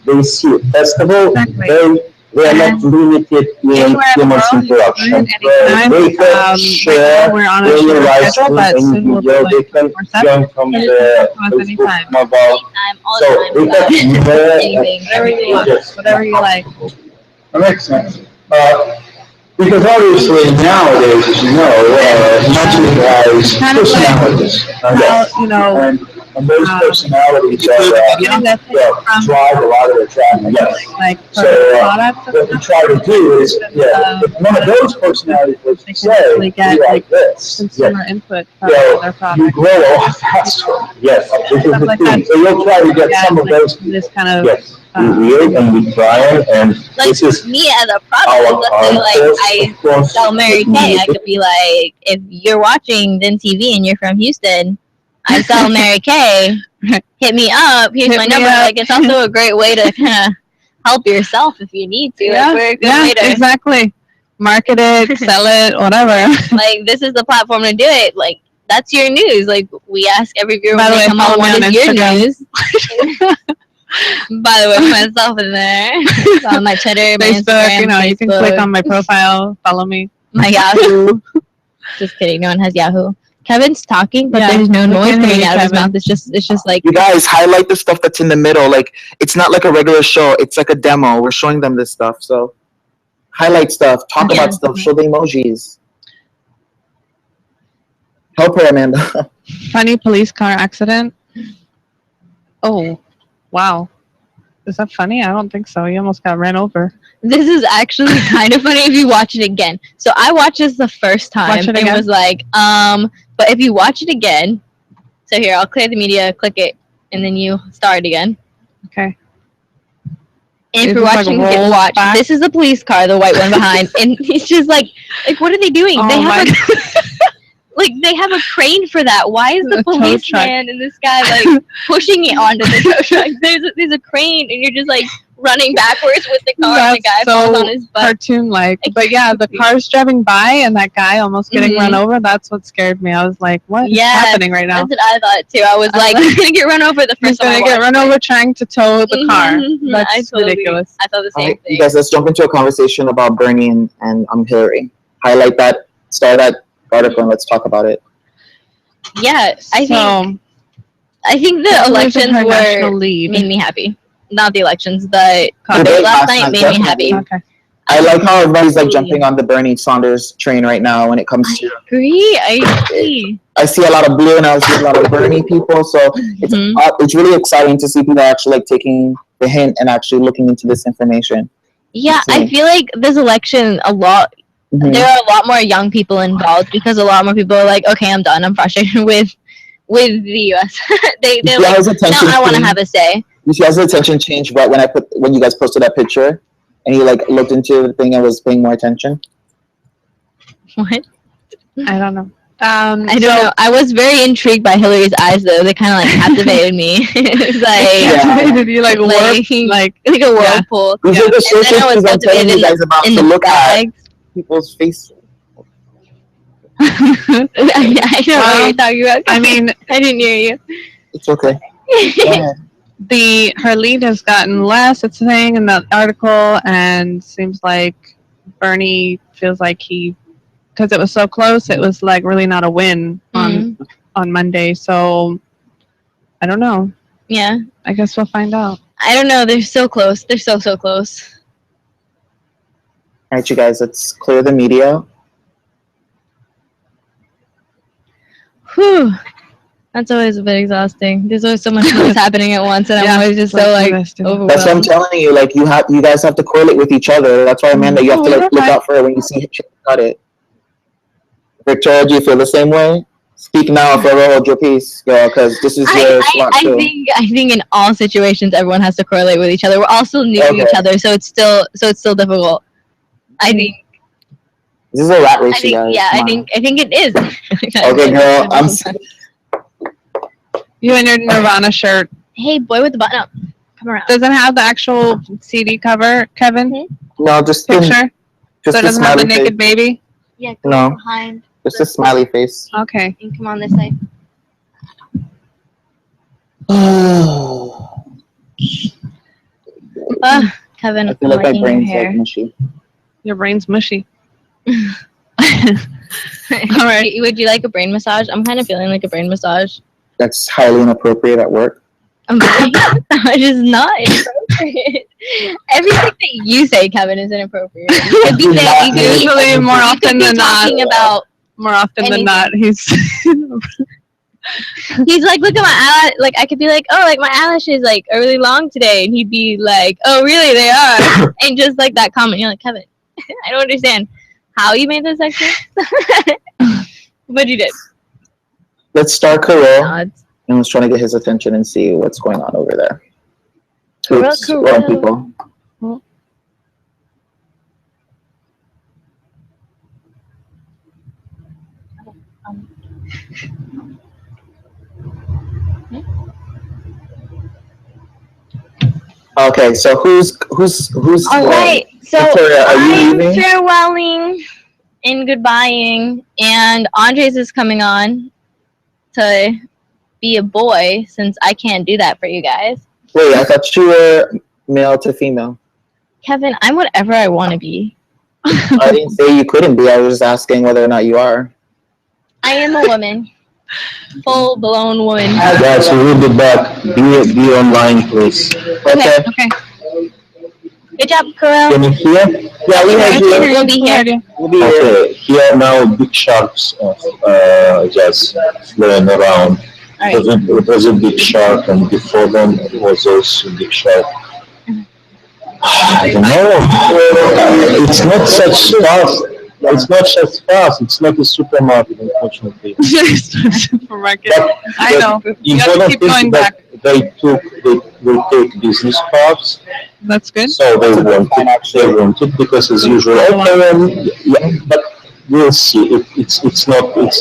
They see festival, they are not limited in human interaction. They can share their lives in video, they can join from the Facebook mobile. So they can whatever you like. That makes sense. Because obviously nowadays, as you know, YouTube has personalities. You know, and those personalities drive a lot of the traffic. Like so what we try to do is, if one of those personalities was to say, get like this, consumer input from their product. you grow a lot faster. Yes, this is the thing. So you'll try to get some of those. This kind of. Yes. We read and we try and like this is me as a product. Let's say like I sell Mary Kay. I could be like, if you're watching Then TV and you're from Houston, I sell Mary Kay. Hit me up. Here's my number. Like it's also a great way to kind of help yourself if you need to. Yeah, Like, we're a good yeah, way to exactly. Market it, sell it, whatever. like this is the platform to do it. Like that's your news. Like we ask every viewer By when the they way, come on, follow me what on is your Instagram. news? By the way, put myself in there. On my Twitter, my Facebook, Instagram, you know, you can click Facebook, on my profile, follow me. my Yahoo. Just kidding. No one has Yahoo. Kevin's talking, but Yeah, there's no we noise can hear coming you, out of his Kevin. mouth. It's just like You guys highlight the stuff that's in the middle. Like it's not like a regular show. It's like a demo. We're showing them this stuff. So highlight stuff. Talk Yeah. about stuff. Show the emojis. Help her, Amanda. Funny police car accident. Oh, wow. Is that funny? I don't think so. You almost got ran over. this is actually kind of funny if you watch it again. So I watched this the first time Watch it and again? was like, but if you watch it again, so here I'll clear the media, click it, and then you start again. Okay. And if Is you're this, like, watching, rolled watch. back? This is the police car, the white one behind, and he's just like, what are they doing? Oh they my have like they have a crane for that. Why is the A tow truck. policeman and this guy like pushing it onto the tow truck? There's a crane, and you're just like running backwards with the car, and the guy That's falls so on his butt. cartoon-like. But yeah, the car's driving by and that guy almost getting run Mhm. over. That's what scared me. I was like, what is Yeah, happening right now? That's what I thought too. I was like, he's gonna get run over the He's first time I gonna get watched run it. over trying to tow the car. Mhm. That's I totally- ridiculous. I thought the same Alright, thing. you guys, let's jump into a conversation about Bernie and Hillary. Highlight that, start that article, and let's talk about it. Yeah, I think the That was elections her were national lead. made me happy. Not the elections, the Debate debate last last night night, made me happy. definitely. I like how everybody's like jumping on the Bernie Sanders train right now when it comes to. I agree. I see a lot of blue and I see a lot of Bernie people, so it's really exciting to see people actually like taking the hint and actually looking into this information. Yeah, I feel like this election there are a lot more young people involved because a lot more people are like, okay, I'm done. I'm frustrated with the U.S. they're Yeah, like, his attention now I want to span- have a say. You see, his attention changed right when you guys posted that picture, and he like looked into the thing and was paying more attention. What? I don't know. I don't know. I was very intrigued by Hillary's eyes, though. They kind of like captivated me. It was like Captivated you, like, like a whirlpool. These are the And then I social was things I'm telling captivated you guys about in to the look bags. at people's faces. I know what you're talking about. I mean, I didn't hear you. It's okay. Her lead has gotten less, it's saying in the article, and seems like Bernie feels like because it was so close, it was like really not a win on Monday. So I don't know. Yeah. I guess we'll find out. I don't know. They're so close. They're so close. All right, you guys, let's clear the media. Whew. That's always a bit exhausting. There's always so much noise happening at once, and I'm always just so like overwhelmed. That's what I'm telling you. Like you guys have to correlate with each other. That's why, Amanda, you have to like look out for it when you see shit cut it. Victoria, do you feel the same way? Speak now, forever hold your peace, girl, because this is your slot too. I think in all situations everyone has to correlate with each other. We're all still new to each other, so it's still difficult. I think. This is a rat race, you guys. Yeah, Come I on. think it is. Okay, girl, I'm. You and your Nirvana shirt. Hey, boy with the button up. Come around. Does it have the actual CD cover, Kevin? No, just Picture? just So it a doesn't have the smiley naked face. baby? Yeah, go No, behind. just a smiley face. Okay. And come on this side. Kevin, I feel like my liking your brain's hair. like mushy. Your brain's mushy. All right. Would you like a brain massage? I'm kind of feeling like a brain massage. That's highly inappropriate at work. It is not inappropriate. Everything that you say, Kevin, is inappropriate. You could be saying, Usually, more you often could be than not. talking about. More often than anything. not, he's. He's like, look at my eyelash. Like, I could be like, oh, like my eyelashes like are really long today, and he'd be like, oh, really, they are. And just like that comment, you're like, Kevin, I don't understand how you made this section, but you did. Let's start Kirill, and let's try to get his attention and see what's going on over there. Oops, wrong people. Okay, so who's All right, so Victoria, are you I'm leaving? farewelling and goodbying, and Andres is coming on to be a boy since I can't do that for you guys. Wait, I thought you were male to female. Kevin, I'm whatever I want to be. I didn't say you couldn't be. I was just asking whether or not you are. I am a woman, full blown woman. Guys, we will be back. Be online, please. Okay. Okay. Good job, Carell. Can you hear? Yeah, we Okay, heard you. we'll be here. We'll be here. Okay, here now big sharks just flying around. Alright. It was a big shark, and before them it was also a big shark. I don't know. It's not such fast. It's not such fast. It's not a supermarket, unfortunately. Supermarket. I know. You gotta Important keep thing going that back. they will take business cards. That's good. So they want it because as usual. Okay, yeah, but we'll see. It's not. Okay,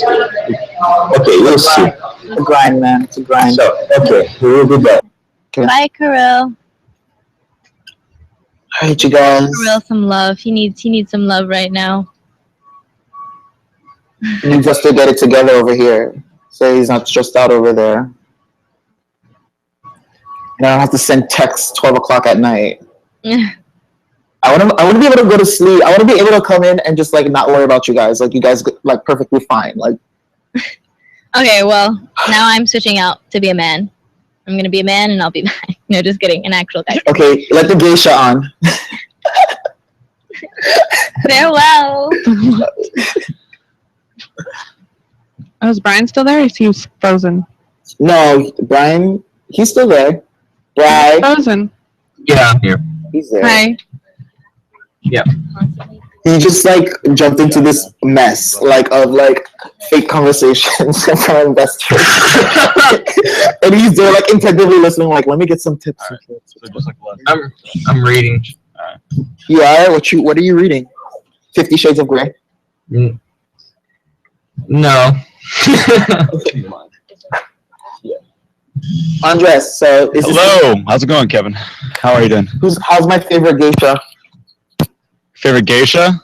we'll see. It's a grind, man. It's a grind. So okay, we will be back. Bye, Carell. All right, you guys. Carell some love. He needs some love right now. He needs us to get it together over here, so he's not stressed out over there. And I don't have to send texts 12 o'clock at night. I want to be able to go to sleep. I want to be able to come in and just like not worry about you guys. Like you guys like perfectly fine. Like. Okay, well, now I'm switching out to be a man. I'm gonna be a man and I'll be no, just kidding, an actual guy. Okay, let the geisha on. Farewell. Oh, is Brian still there? He seems frozen. No, Brian, he's still there. Brian. Frozen. Yeah, I'm here. He's there. Hi. Yeah. He just like jumped into this mess of fake conversations from investors. And he's there like intensively listening, like, let me get some tips. I'm reading. You are? What are you reading? 50 Shades of Grey? No. Andres, so is Hello. How's it going, Kevin? How are you doing? How's my favorite geisha? Favorite geisha?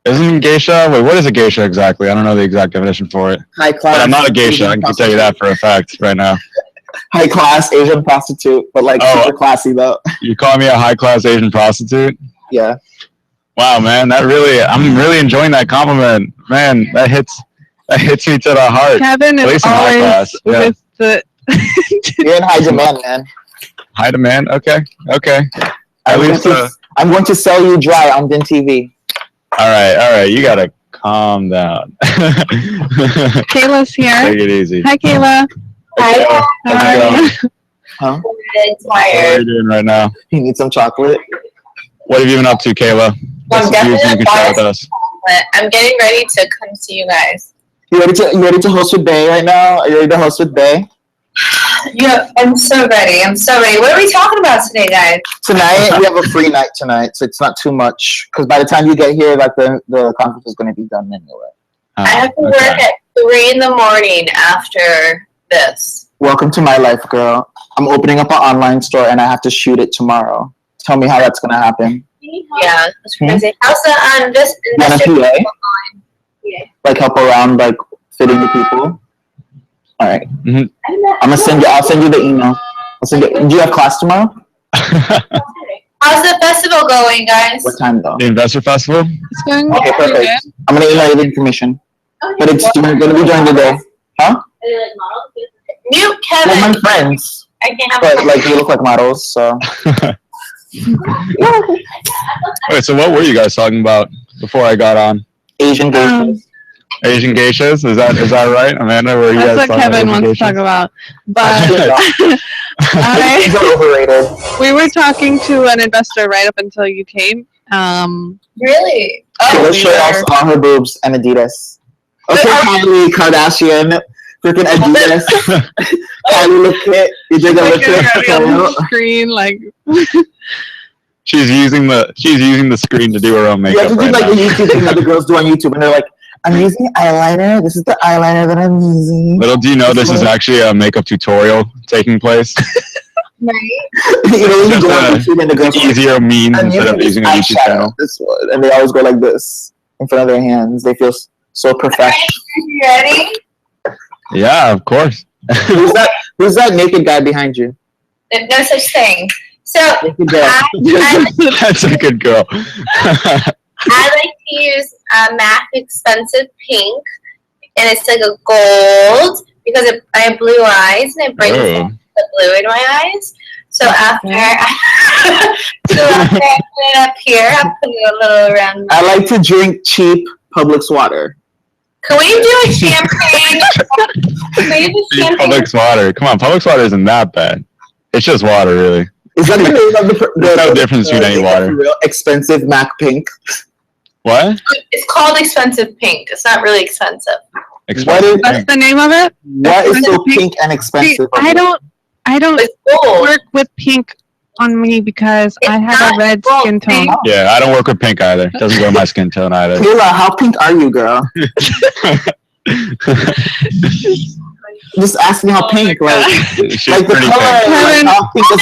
Isn't geisha? Wait, what is a geisha exactly? I don't know the exact definition for it. High class. But I'm not a geisha. I can tell you that for a fact right now. High class Asian prostitute, but super classy though. You call me a high class Asian prostitute? Yeah. Wow, man, I'm really enjoying that compliment. Man, that hits me to the heart. Kevin At is least in high always class. Yeah. with the. You're in high demand, man. High demand. Okay. At least. I'm going to sell you dry on Din TV. All right. You gotta calm down. Kayla's here. Take it easy. Hi, Kayla. Hi. How are you? Huh? How are you doing right now? You need some chocolate? What have you been up to, Kayla? What's the news you can share with us? I'm getting ready to come see you guys. You ready to host with Bay right now? Are you ready to host with Bay? Yeah, I'm so ready. What are we talking about today, guys? Tonight we have a free night tonight, so it's not too much. Because by the time you get here, like the conference is going to be done anyway. I have to work at 3 in the morning after this. Welcome to my life, girl. I'm opening up an online store and I have to shoot it tomorrow. Tell me how that's going to happen. Yeah, that's crazy. How's the this Want a PA? Yeah. Like help around, like fitting the people. All right. Mm-hmm. I'll send you the email. Do you have class tomorrow? How's the festival going, guys? What time though? The Investor Festival? It's going Okay, pretty perfect. good. I'm gonna email you the information. But it's going to be during the day. Huh? Mute Kevin. Well, my friends. I can't have But like you look like models, so. Wait, so what were you guys talking about before I got on? Asian geishas. Asian geishas? Is that right, Amanda? Were you That's guys what talking Kevin about wants to Asian talk geishas? about. But These are overrated. we were talking to an investor right up until you came. Really? Let's show off all her boobs and Adidas. Okay, Kylie Kardashian, freaking Adidas. Kylie, look it. You did a look on it. the screen, like She's using the screen to do her own You makeup have to do right like now. the YouTube thing that the girls do on YouTube, and they're like, "I'm using eyeliner. This is the eyeliner that I'm using." Little do you know, this is actually a makeup tutorial taking place. You know, when you go on YouTube and the girls easier means instead of using a YouTube channel. This one, and they always go like this in front of their hands. They feel so professional. You ready? Yeah, of course. Who's that naked guy behind you? There's no such thing. So That's a good girl. I like to use MAC Expensive Pink, and it's like a gold because I have blue eyes, and it brings Oh. the blue in my eyes. So after I put it up here, I put it a little around. I like to drink cheap Publix water. Can we do a champagne? Can we do champagne? Publix water. Come on, Publix water isn't that bad. It's just water, really. Is that the name of There's no difference between any water. Real expensive MAC Pink. What? It's called Expensive Pink. It's not really expensive. That's the name of it? What is so pink and expensive? I don't work with pink on me because I have a red skin tone. Yeah, I don't work with pink either. Doesn't go with my skin tone either. Kayla, how pink are you, girl? Just ask me how pink, like the pretty color. Kevin, Like, how pink is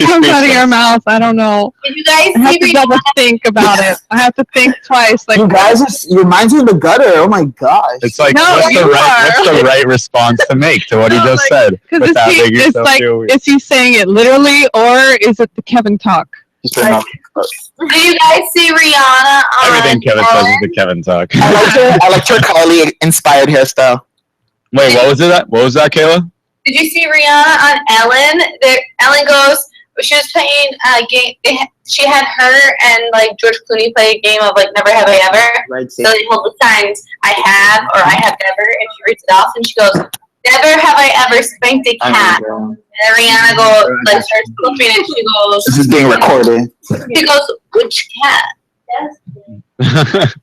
it comes out of your mouth. I don't know. Did you guys I have to double think about it. I have to think twice. Like, you guys, your mind's in the gutter. Oh my gosh! It's like, No, what's you the right response to make to what he just said because without making it's yourself like, feel weird? is he saying it literally or is it the Kevin talk? Did you guys see Rihanna on Everything Kevin says is the Kevin talk. I liked her Carly inspired hairstyle. Wait, what was it? What was that, Kayla? Did you see Rihanna on Ellen? Ellen goes, she was playing a game. She had her and like George Clooney play a game of like Never Have I Ever. Right. So they hold the signs, I have or I have never, and she reads it off and she goes, Never have I ever spanked a cat. And then Rihanna goes, like starts flipping and she goes, This is being recorded. She goes, which cat? Yes.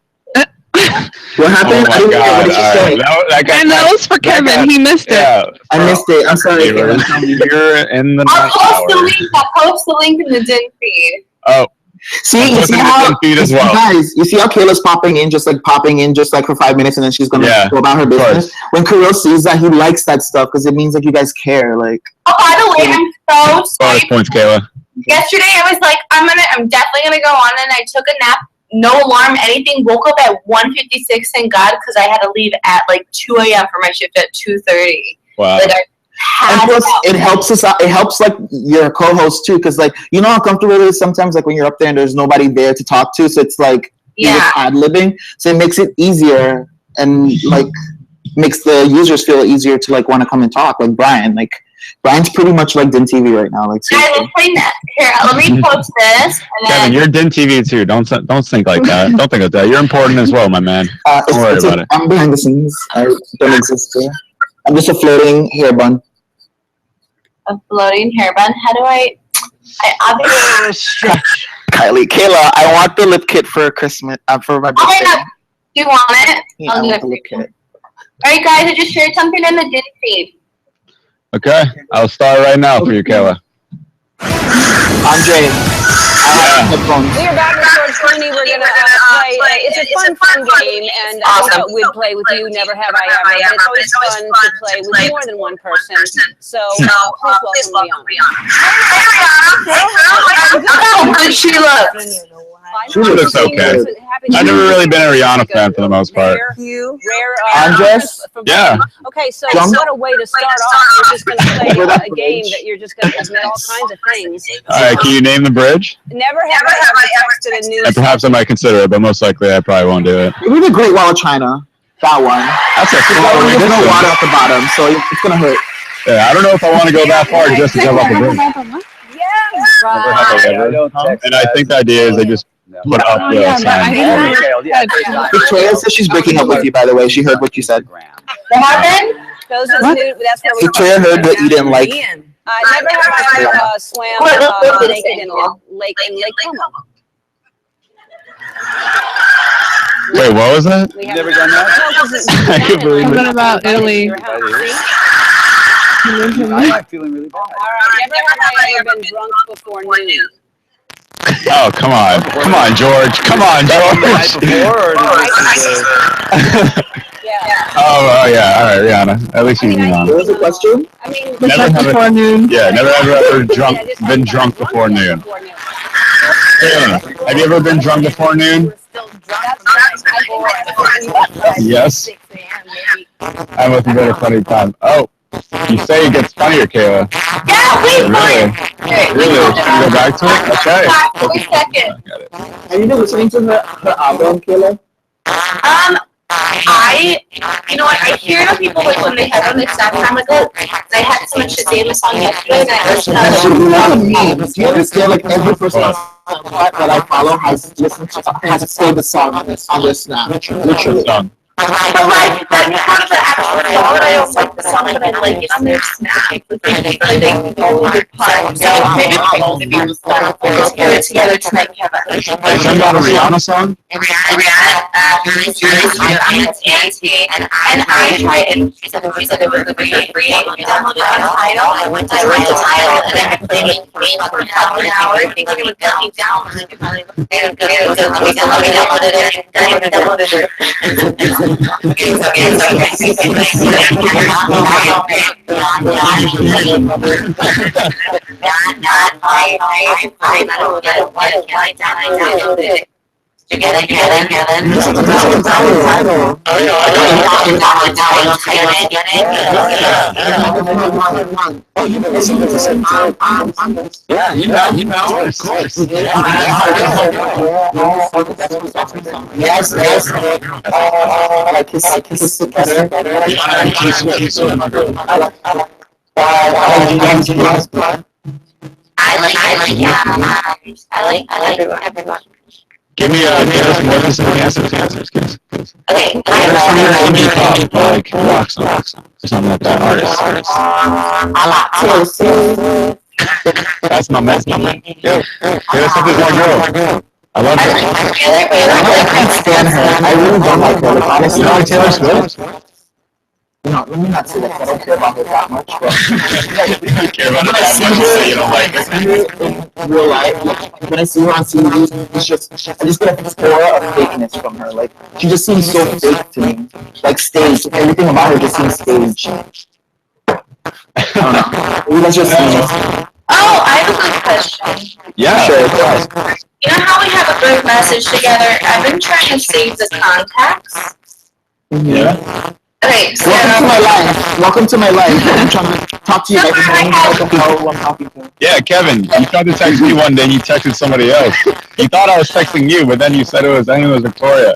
What happened? Oh I my didn't hear. What God! did you All say? right. And that was for Kevin. He missed it. Yeah, I missed it. I'm sorry. viewers, you're in the I'll night post the hour. link. I'll post the link in the din feed. Oh, See, you Posting see the how din feed as well. guys, you see how Kayla's popping in just like for 5 minutes, and then she's gonna Yeah, go about her of business. When Kirill sees that, he likes that stuff because it means like you guys care. Like, Oh, by the way, I'm so bonus sorry. points, Kayla. Yesterday I was like, I'm definitely gonna go on, and I took a nap, no alarm, anything. Woke up at 1:56, thank God, because I had to leave at like 2 a.m. for my shift at 2:30. Wow. Like and plus, it helps us out. It helps like your co-host too, because like you know how comfortable it is sometimes, like when you're up there and there's nobody there to talk to, so it's like you're Yeah. ad-libbing, so it makes it easier and like makes the users feel easier to like want to come and talk. Like Brian's pretty much like Din TV right now. Like Guys, seriously. let's play that. Here, let me post this, and Kevin, then you're Din TV too. Don't think like that. Don't think of that. You're important as well, my man. Don't worry about it. I'm behind the scenes. I don't exist here. I'm just a floating hair bun. a floating hairband. How do I obviously. Kylie, Kayla, I want the lip kit for Christmas. For my birthday. Do you want it? Yeah, I I'll want get the it. lip kit. All right, guys, I just shared something in the din feed. Okay, I'll start right now for you, Kayla. Andre, I have headphones. We are back with George Clooney. We're gonna play. It's a fun game, and we'd play with you. Never have I ever. But it's always fun to play with more than one person. So please welcome Rihanna. How good she looks. She looks okay. I've never really been a Rihanna fan for the most part. Andres? Yeah. Okay, so Jump. what a way to start off. We're just going to play a game that you're just going to admit all kinds of things. All right, can you name the bridge? Never have I ever texted a news. And perhaps I might consider it, but most likely I probably won't do it. We the Great Wall of China. That one. That's a There's no water at the bottom, so it's gonna hurt. Yeah, I don't know if I want to go that far just to jump off the bridge. Never have I ever. And I think the idea is they just put up the sign. Victoria says she's breaking up with you, by the way. She heard what you said. What happened? Those are new, that's where we Victoria heard what you didn't like. never have I ever swam naked in a lake in Lake Como. Wait, what was that? We never done that. I can't believe Something it. about Italy. I'm feeling really bad. All right, never have I ever been drunk before noon. Oh, come on. Come on, George. Come on, George. Oh, yeah. All right, Rihanna. At least she's on. What was the question? Never before noon. Yeah, never ever been drunk before noon. Yeah. Have you ever been drunk before noon? Yes. I must have been a funny time. Oh, you say it gets funnier, Kayla. Yeah, wait, Really? Can you go back to it? Okay. Wait a second. Have you been listening to her album, Kayla? You know what, I hear it on people like when they had on this time ago. I had someone Shazam a song yesterday and I listened to Do you understand, like, every person that I follow has listened to, has saved a song on their Snap. Which song? But like, that's part of the actual song. I don't like the song, but I like it on their Snap. They go with the part. So maybe both of you will get it together tonight, Kevin. Are you talking about a Rihanna song? Rihanna, and I tried, and she said it was free. I downloaded the title. I went to the title, and then I played it for an hour. I think it was down. And we downloaded it, and I downloaded it. Oh, you've been listening to the same time. Yeah, you know, of course. Yes. Kiss together. I like everyone. Give me answers. Okay. Indie pop, like rock song, something like that. Artist. That's my man. Yo, there's one girl. I love her. I can't stand her. I really don't like her. Like, honestly, You like Taylor Swift? No, let me not say that. I don't care about her that much. But You care about it that much, you say you don't like it. in real life, like, when I see her on TV, I just get this aura of fakeness from her. Like, she just seems so fake to me. Like, staged. Everything about her just seems staged. I don't know. Maybe that's just me. Oh, I have a good question. Yeah. Sure. You know how we have a group message together? I've been trying to save the contacts. Yeah. Okay, so Welcome to my life. I'm trying to talk to you like who I'm talking to. Yeah, Kevin, you tried to text me one day and you texted somebody else. You thought I was texting you, but then you said it was Victoria.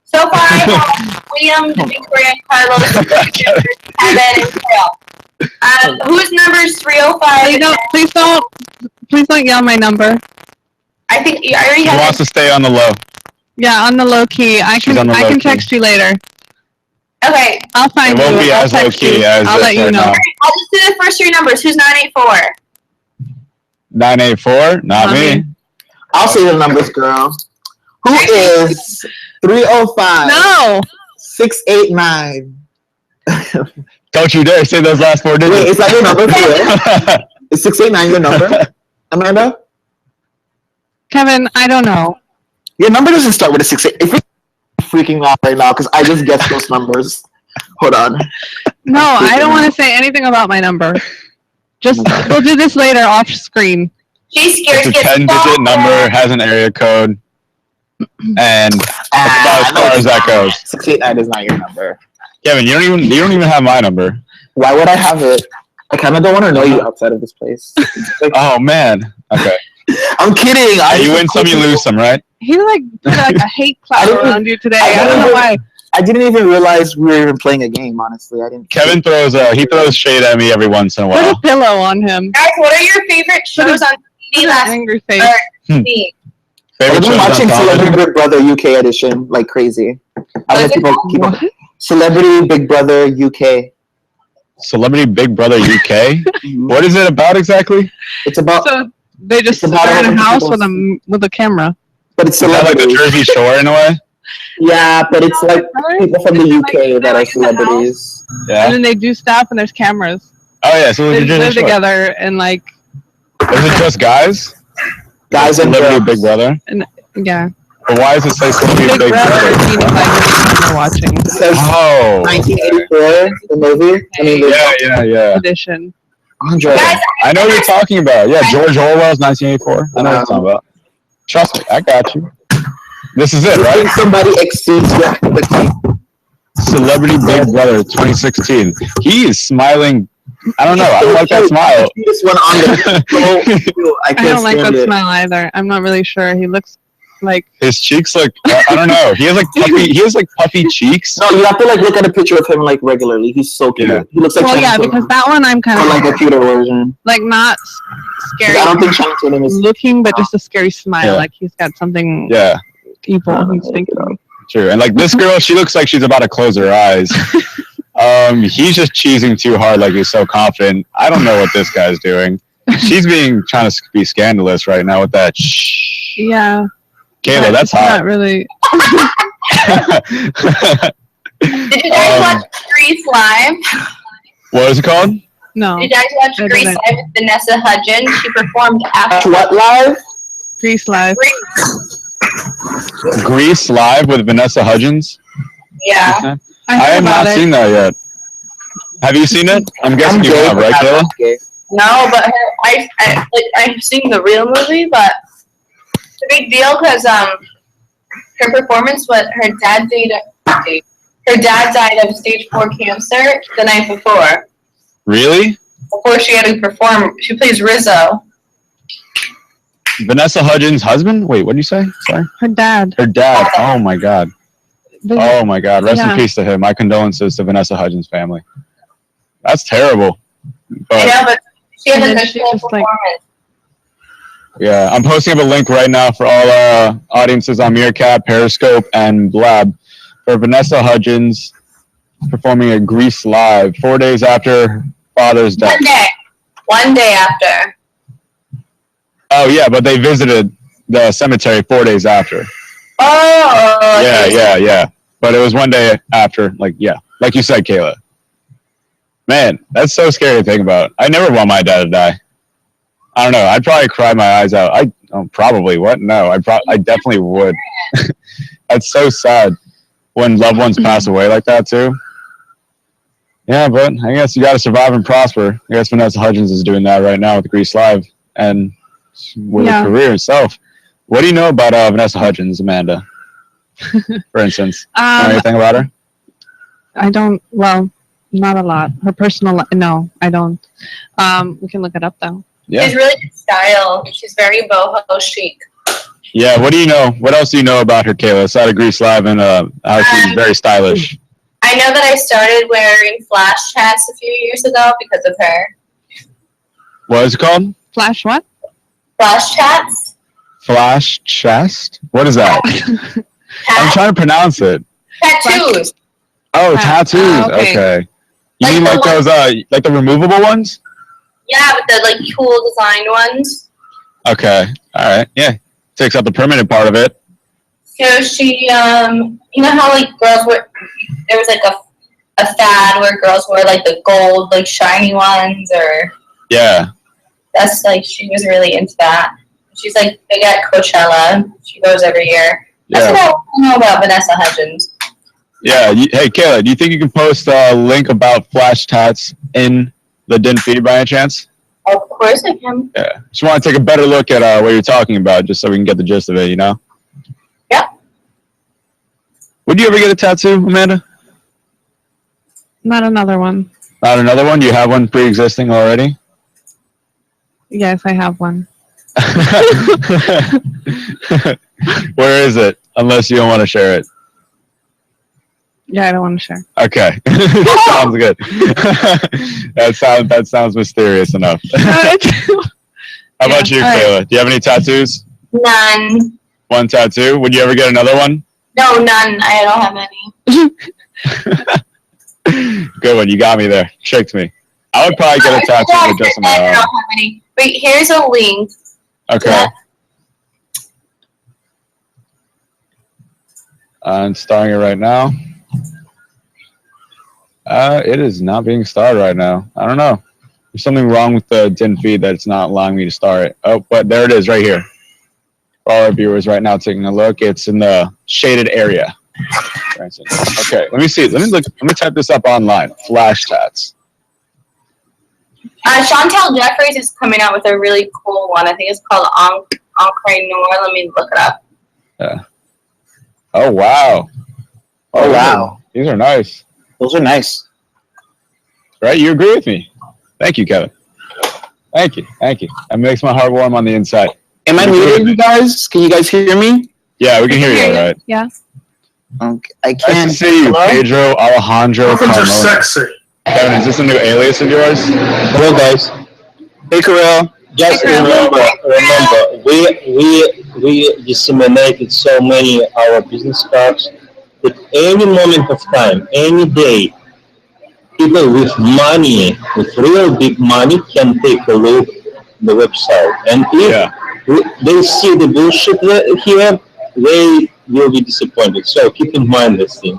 so far I have William, Victoria, Carlos, Kevin, and Carol. Whose number is 305? Please don't yell my number. I think I already She have wants to stay on the low. Yeah, on the low key. I can text you later. Okay. I'll find you. It won't be as low key as I'll let you know. now. I'll just do the first three numbers. Who's 984? 984? Not me. I'll say the numbers, girl. Who is 305? No. 689. Don't you dare say those last 4 digits. Wait, is that your number for real? Is 689 your number, Amanda? Kevin, I don't know. Your number doesn't start with a 68. If you're freaking out right now, because I just guessed those numbers. Hold on. No, I don't want to say anything about my number. Just we'll do this later off screen. She's scared It's a 10-digit number, has an area code, and that's about as far as that goes. 689 is not your number. Kevin, you don't even have my number. Why would I have it? I kind of don't want to know you outside of this place. Oh man. Okay. I'm kidding. You win some, you lose some, right? He put like a hate cloud around you today. I don't know why. I didn't even realize we were even playing a game. Honestly, I didn't. Kevin throws shade at me every once in a while. Put a pillow on him. Guys, what are your favorite shows on TV last angry face? week? I've been watching Celebrity Big Brother UK edition like crazy. I don't know if people keep up. Celebrity Big Brother UK. Celebrity Big Brother UK? What is it about exactly? It's about. So they just sit in a house with a camera. But it's like the Jersey Shore in a way. Yeah, but it's like people from the UK that are celebrities. Yeah. And then they do stuff and there's cameras. Oh yeah, so they the Jersey live Shore. together and like. Is it just guys? Guys and Celebrity girls. Big Brother. And yeah. But why does it say Sophie's Big Brother? Watching. Oh. 1984, the movie. I mean, Yeah. Edition. Andre. I know what you're talking about. Yeah, George Orwell's 1984. I know what you're talking about. Trust me, I got you. This is it, right? Somebody exceeds the Celebrity Big Brother 2016. He is smiling. I don't know. I don't like that smile. This one on the I don't like that smile either. I'm not really sure. He looks like his cheeks look. I don't know. He has like puffy. He has like puffy cheeks. No, you have to like look at a picture of him like regularly. He's so cute. Yeah. He looks like. Well, yeah, because that one I'm kind or of like a cuter version. like not scary. I don't think Channing Tatum is looking, but just a scary smile. Yeah. Like he's got something Yeah, evil he's thinking. true. And like this girl, she looks like she's about to close her eyes. He's just cheesing too hard, like he's so confident. I don't know what this guy's doing. She's trying to be scandalous right now with that. Shh. Yeah. Kayla, that's hot. Not really. Did you guys watch Grease Live? What is it called? No. Did you guys watch Grease Live with Vanessa Hudgens? She performed after. What live? Grease Live. Grease Live with Vanessa Hudgens. Yeah. Okay. I have not seen that yet. Have you seen it? I'm guessing you have, right, Kayla? No, but I've seen the real movie, but it's a big deal because her performance was her dad died of stage 4 cancer the night before. Really? Before she had to perform, she plays Rizzo. Vanessa Hudgens' husband? Wait, what did you say? Sorry. Her dad. Her dad. Oh my God. Oh my God. Rest in Yeah. peace to him. My condolences to Vanessa Hudgens' family. That's terrible. I know, but she had And a then good she just, like- performance. Yeah, I'm posting up a link right now for all audiences on Meerkat, Periscope, and Blab for Vanessa Hudgens performing at Grease Live 4 days after father's death. One day after. Oh yeah, but they visited the cemetery 4 days after. Oh. Yeah. But it was 1 day after, like you said, Kayla. Man, that's so scary to think about. I never want my dad to die. I don't know. I'd probably cry my eyes out. Probably. What? No, I definitely would. That's so sad when loved ones pass away like that too. Yeah, but I guess you got to survive and prosper. I guess Vanessa Hudgens is doing that right now with Grease Live and with her career itself. What do you know about Vanessa Hudgens, Amanda? For instance, know anything about her? I don't. Well, not a lot. Her personal. No, I don't. We can look it up though. Yeah. She's really good style. She's very boho chic. Yeah. What do you know? What else do you know about her, Kayla? Aside of Grease Live and how she's very stylish. I know that I started wearing flash hats a few years ago because of her. What is it called? Flash what? Flash hats? Flash chest? What is that? I'm trying to pronounce it. Tattoos. Oh, tattoos. Okay. You mean like those, like the removable ones? Yeah, but the like cool designed ones. Okay. All right. Yeah. Takes out the permanent part of it. So she, you know how like girls were, there was like a fad where girls wore like the gold, like shiny ones, or Yeah. that's like she was really into that. She's like big at Coachella. She goes every year. That's Yeah. what I know about Vanessa Hudgens. Yeah. Hey, Kayla, do you think you can post a link about flash tats in the DIN feed by any chance? Of course I can. Yeah. Just want to take a better look at what you're talking about, just so we can get the gist of it, you know? Yeah. Would you ever get a tattoo, Amanda? Not another one. Not another one? You have one pre-existing already? Yes, I have one. Where is it? Unless you don't want to share it. Yeah, I don't want to share. Okay. Sounds good. that sounds mysterious enough. How about you, Kayla? Do you have any tattoos? None. One tattoo? Would you ever get another one? No, none. I don't have any. Good one. You got me there. Tricked me. I would probably get a tattoo with just on my I don't arm. have any. Wait, here's a link. Okay. I'm starting it right now. It is not being started right now. I don't know. There's something wrong with the DIN feed that it's not allowing me to start it. Oh, but there it is right here. for all our viewers right now taking a look. It's in the shaded area. For instance. Okay, let me see. Let me type this up online. Flash tats. Chantel Jeffries is coming out with a really cool one. I think it's called Encre Noir. Let me look it up. Yeah. Oh wow. Oh wow. These are nice. Those are nice. Right? You agree with me? Thank you, Kevin. Thank you. Thank you. That makes my heart warm on the inside. Am I muted, you guys? Can you guys hear me? Yeah, we can hear you all right. Yeah. Okay. I Nice can't. to see you, Hello? Pedro Alejandro Carmona. Kevin, is this a new alias of yours? Hello, guys. Hey, Karel. Just remember, we disseminated so many our business cards that any moment of time, any day, people with money, with real big money, can take a look at the website. And if they see the bullshit here, they will be disappointed. So keep in mind this thing.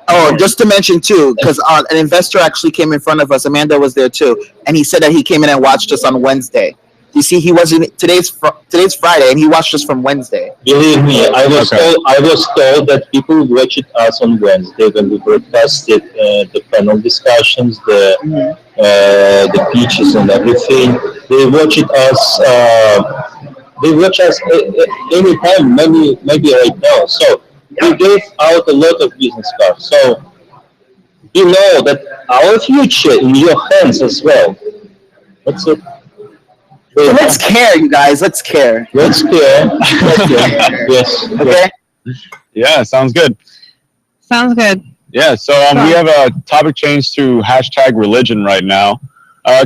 Oh, just to mention too, because an investor actually came in front of us. Amanda was there too, and he said that he came in and watched us on Wednesday. You see, he wasn't. Today's Friday, and he watched us from Wednesday. Believe me, I was told that people watched us on Wednesday when we broadcasted the panel discussions, the pitches and everything. They watched us. They watch us anytime, maybe right now. So we gave out a lot of business cards. So you know that our future in your hands as well. That's it. So let's care, you guys. Let's care. Let's care. Yes. Okay. Yeah, sounds good. Sounds good. Yeah, so we have a topic change to hashtag religion right now.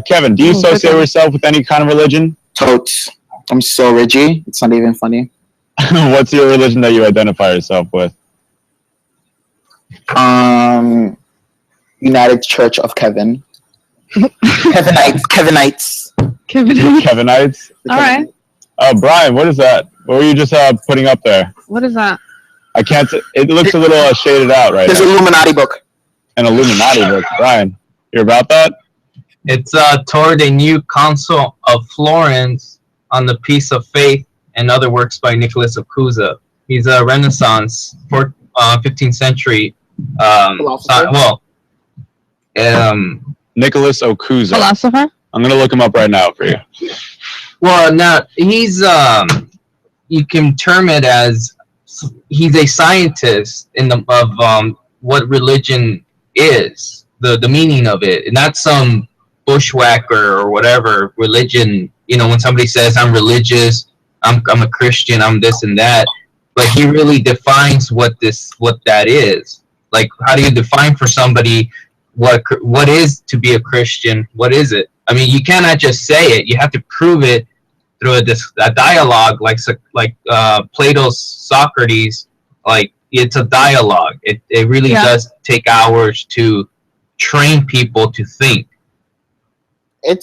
Kevin, do you associate yourself with any kind of religion? Totes. I'm so Reggie. It's not even funny. What's your religion that you identify yourself with? United Church of Kevin. Kevinites. Kevinites? All right. Brian, what is that? What were you just putting up there? What is that? I can't. It looks a little shaded out right There's now. an Illuminati book. An Illuminati book. Brian, you're about that? It's toward a new Council of Florence on the Peace of Faith and other works by Nicholas of Cusa. He's a Renaissance 15th century Nicholas Okuza. Philosopher? I'm gonna look him up right now for you. Well, now he's you can term it as he's a scientist of what religion is, the meaning of it, and not some bushwhacker or whatever religion. You know, when somebody says I'm religious, I'm a Christian, I'm this and that, but he really defines what that is. Like, how do you define for somebody what is to be a Christian? What is it? I mean, you cannot just say it. You have to prove it through a dialogue, like Plato's Socrates. Like, it's a dialogue. It really does take hours to train people to think. In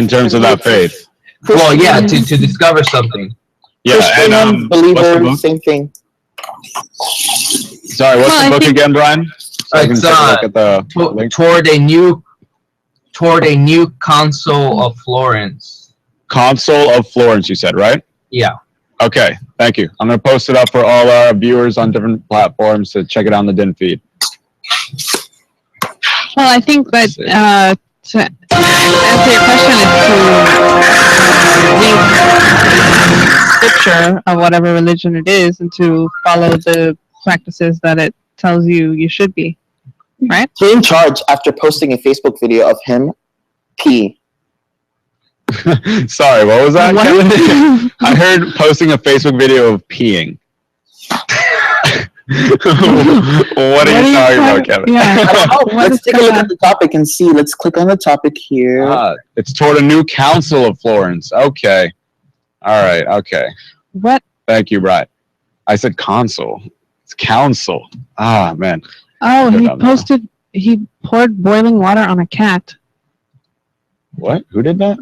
terms of that faith. Well, yeah, to discover something. Yeah, and believers, same thing. Sorry, what's the book again, Brian? So I can It's take a look at the link. toward a new Council of Florence. Council of Florence, you said, right? Yeah. Okay, thank you. I'm going to post it up for all our viewers on different platforms to check it out on the DIN feed. Well, I think that to answer your question is to read scripture of whatever religion it is and to follow the practices that it tells you should be. Right? He in charge after posting a Facebook video of him pee. Sorry, what was that, Kevin? I heard posting a Facebook video of peeing. What are you talking about, Kevin? Let's take a look at the topic and see. Let's click on the topic here. It's toward a new Council of Florence. Okay. All right. Okay. What? Thank you, Brian. I said consul. It's council. Ah, man. Oh, he poured boiling water on a cat. What? Who did that?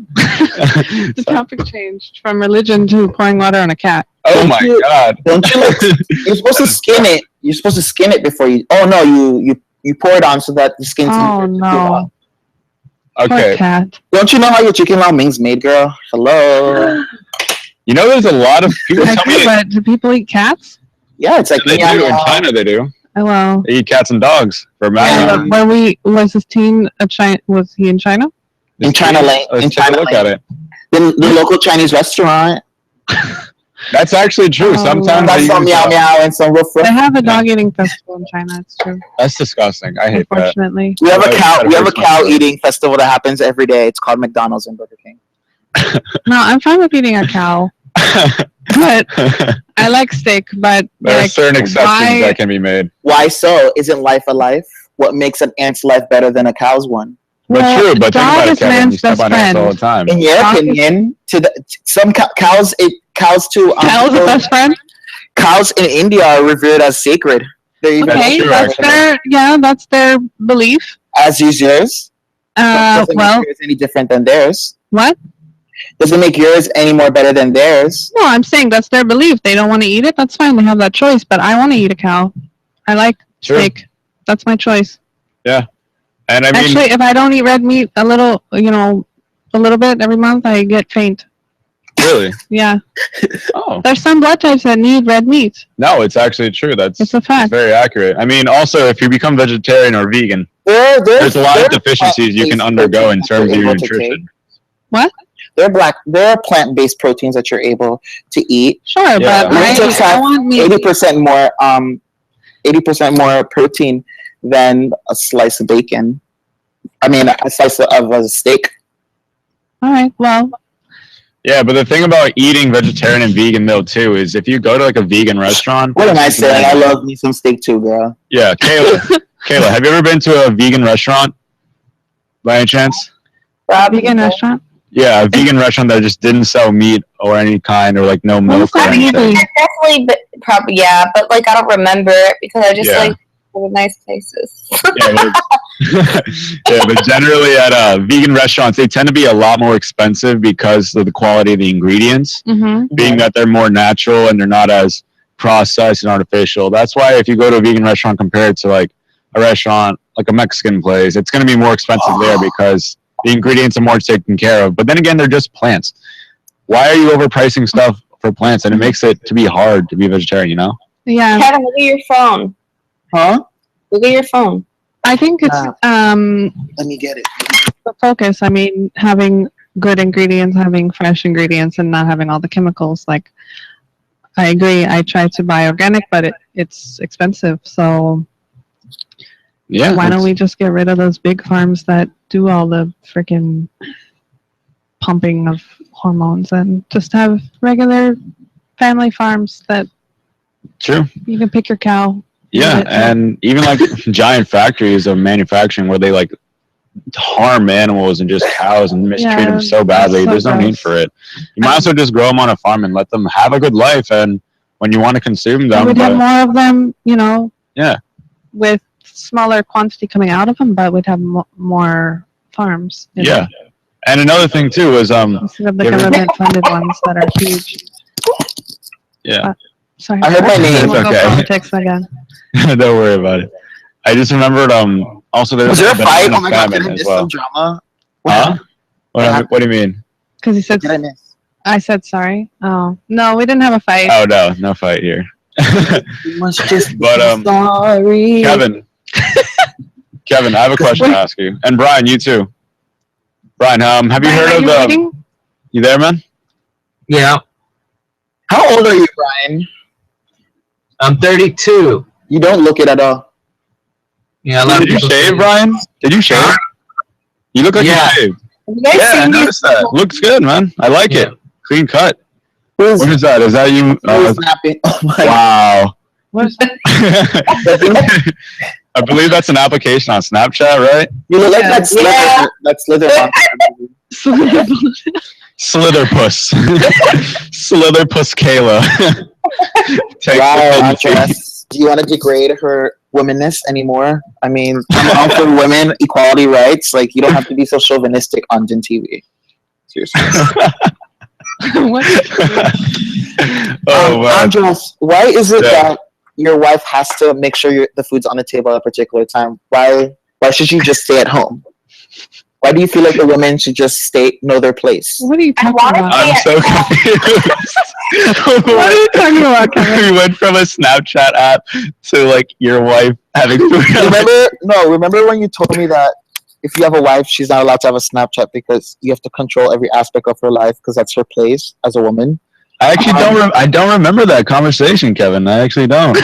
The topic changed from religion to pouring water on a cat. Oh my God! Don't you? You're supposed to skin it. You're supposed to skin it before you. Oh no, you pour it on so that the skin. Oh no. Okay. Poor cat. Don't you know how your chicken raw ming's made, girl? Hello. You know, there's a lot of people I tell do, me but do people eat cats? Yeah, it's like they meow, do in meow. China. They do. Oh, well. They eat cats and dogs for Yeah, macaroni. was his teen a China? Was he in China? In China Lane. Let's In take a China look Lane. at it. The local Chinese restaurant. That's actually true. Sometimes That's they some use, meow meow and some roof roof. They have a dog eating festival in China. It's true. That's disgusting. I hate that. Unfortunately, We have a That cow. We have a hurts my cow stomach. eating festival that happens every day. It's called McDonald's and Burger King. no, I'm fine with eating a cow, but I like steak. But There are like, certain exceptions why? that can be made. Why so? Isn't life a life? What makes an ant's life better than a cow's one? But Well, true, but think dog about it, is Kevin. You man's step best on ants all friend. the time. In your Dog is- opinion, some cows too. Cow's a best friend. Cows in India are revered as sacred. They're even Okay, true, that's actually. that's their belief. as is yours. Doesn't Well, make yours any different than theirs. what? Doesn't make yours any more better than theirs. No, I'm saying that's their belief. They don't want to eat it. That's fine. They have that choice. But I want to eat a cow. I like True. steak. That's my choice. Yeah. And I mean, Actually, if I don't eat red meat a little bit every month, I get faint. really? Yeah. Oh. There's some blood types that need red meat. No, it's actually true. It's a fact. very accurate. I mean, also, if you become vegetarian or vegan, there's a lot of deficiencies you can undergo in terms of your nutrition. What? There are plant-based proteins that you're able to eat. Sure, Yeah. but Lentils I have want meat. 80% more 80% more protein than a slice of bacon. I mean, a slice of a steak. All right. Well, Yeah, but the thing about eating vegetarian and vegan meal too is if you go to like a vegan restaurant. What am I saying? I love me some steak too, girl. Yeah, Kayla, have you ever been to a vegan restaurant by any chance? vegan restaurant. Yeah, a vegan restaurant that just didn't sell meat or any kind or like no milk or that anything. mean? Definitely, but probably yeah. But like, I don't remember it because I just Yeah. like go to nice places. Yeah, but generally at vegan restaurants, they tend to be a lot more expensive because of the quality of the ingredients, Mm-hmm. being that they're more natural and they're not as processed and artificial. That's why if you go to a vegan restaurant compared to like a restaurant, like a Mexican place, it's going to be more expensive there because the ingredients are more taken care of. But then again, they're just plants. Why are you overpricing stuff for plants? And it makes it to be hard to be vegetarian, you know? Yeah. Kevin, look at your phone. Huh? Look at your phone. I think it's Let me get it. the focus. I mean, having good ingredients, having fresh ingredients, and not having all the chemicals. Like, I agree. I try to buy organic, but it's expensive. So Yeah. why don't we just get rid of those big farms that do all the freaking pumping of hormones and just have regular family farms that True. you can pick your cow. Yeah, But- and even like giant factories of manufacturing where they like harm animals and just cows and mistreat Yeah, them so badly. that's so There's no need gross. for it. You might as well just grow them on a farm and let them have a good life. And when you want to consume them, We'd have but- more of them, yeah, with smaller quantity coming out of them, but we'd have more farms. yeah. And another thing too is Instead of the you ever- government-funded ones that are huge. yeah. Sorry. I heard my name. We'll It's go okay. politics again. Don't worry about it. I just remembered also there's Was there a been fight? a Oh my god, famine did I as miss well. some drama? Huh? What do you mean? Because he said, Did I miss? I said sorry. Oh, no, we didn't have a fight. Oh no fight here. You must just But sorry. Kevin, I have a question to ask you, and Brian, you too. Brian, have you Brian, heard are of you the? reading? You there, man? Yeah, How old are you, Brian? I'm 32. You don't look it at all. Yeah, a lot of Did you people shave, say- Brian? Did you shave? You look like Yeah. you shaved. Have you guys Yeah, I seen these? noticed that. Looks good, man. I like Yeah. it. Clean cut. Who's What is that? Is that you? snapping? Oh my Wow. What is that? I believe that's an application on Snapchat, right? You look like that Slither. Yeah. That Slither monster. Slitherpuss. Slitherpuss Kayla. Takes Wow, the Andres. Do you want to degrade her womanness anymore? I mean, I'm all for women, equality rights. Like, you don't have to be so chauvinistic on Gen TV. Seriously. What? Oh, man. Andres, why is it Yeah. that your wife has to make sure the food's on the table at a particular time? Why should you just stay at home? Why do you feel like the women should just know their place? What are you talking about? I'm so confused. What are you talking about, Kevin? We went from a Snapchat app to like your wife having food. Remember when you told me that if you have a wife, she's not allowed to have a Snapchat because you have to control every aspect of her life because that's her place as a woman. I actually I don't remember that conversation, Kevin. I actually don't.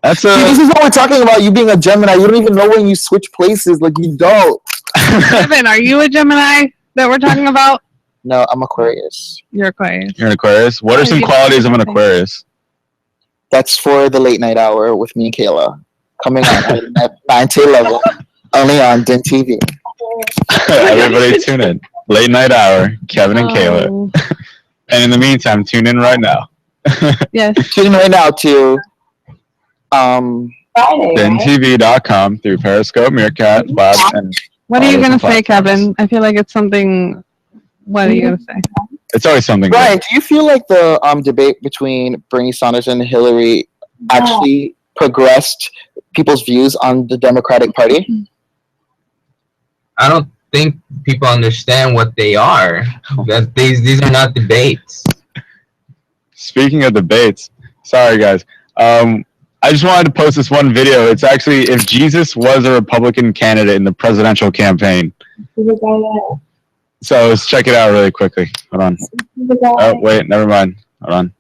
That's this is what we're talking about. You being a Gemini, you don't even know when you switch places. Like you don't. Kevin, are you a Gemini that we're talking about? No, I'm Aquarius. You're Aquarius. You're an Aquarius. What are some qualities of an Aquarius? That's for the late night hour with me and Kayla, coming on at 9 to 11, only on Din TV. Everybody tune in. Late night hour, Kevin and Kayla. And in the meantime, tune in right now. Yes. Tune in right now to DinTV.com through Periscope, Meerkat, Lab, and what are you going to say, Kevin? I feel like it's something. What are you going to say? It's always something. Brian, do you feel like the debate between Bernie Sanders and Hillary actually progressed people's views on the Democratic Party? I don't think people understand what they are. That these are not debates. Speaking of debates, sorry guys. I just wanted to post this one video. It's actually if Jesus was a Republican candidate in the presidential campaign. So let's check it out really quickly. Hold on. Oh, wait, never mind. Hold on.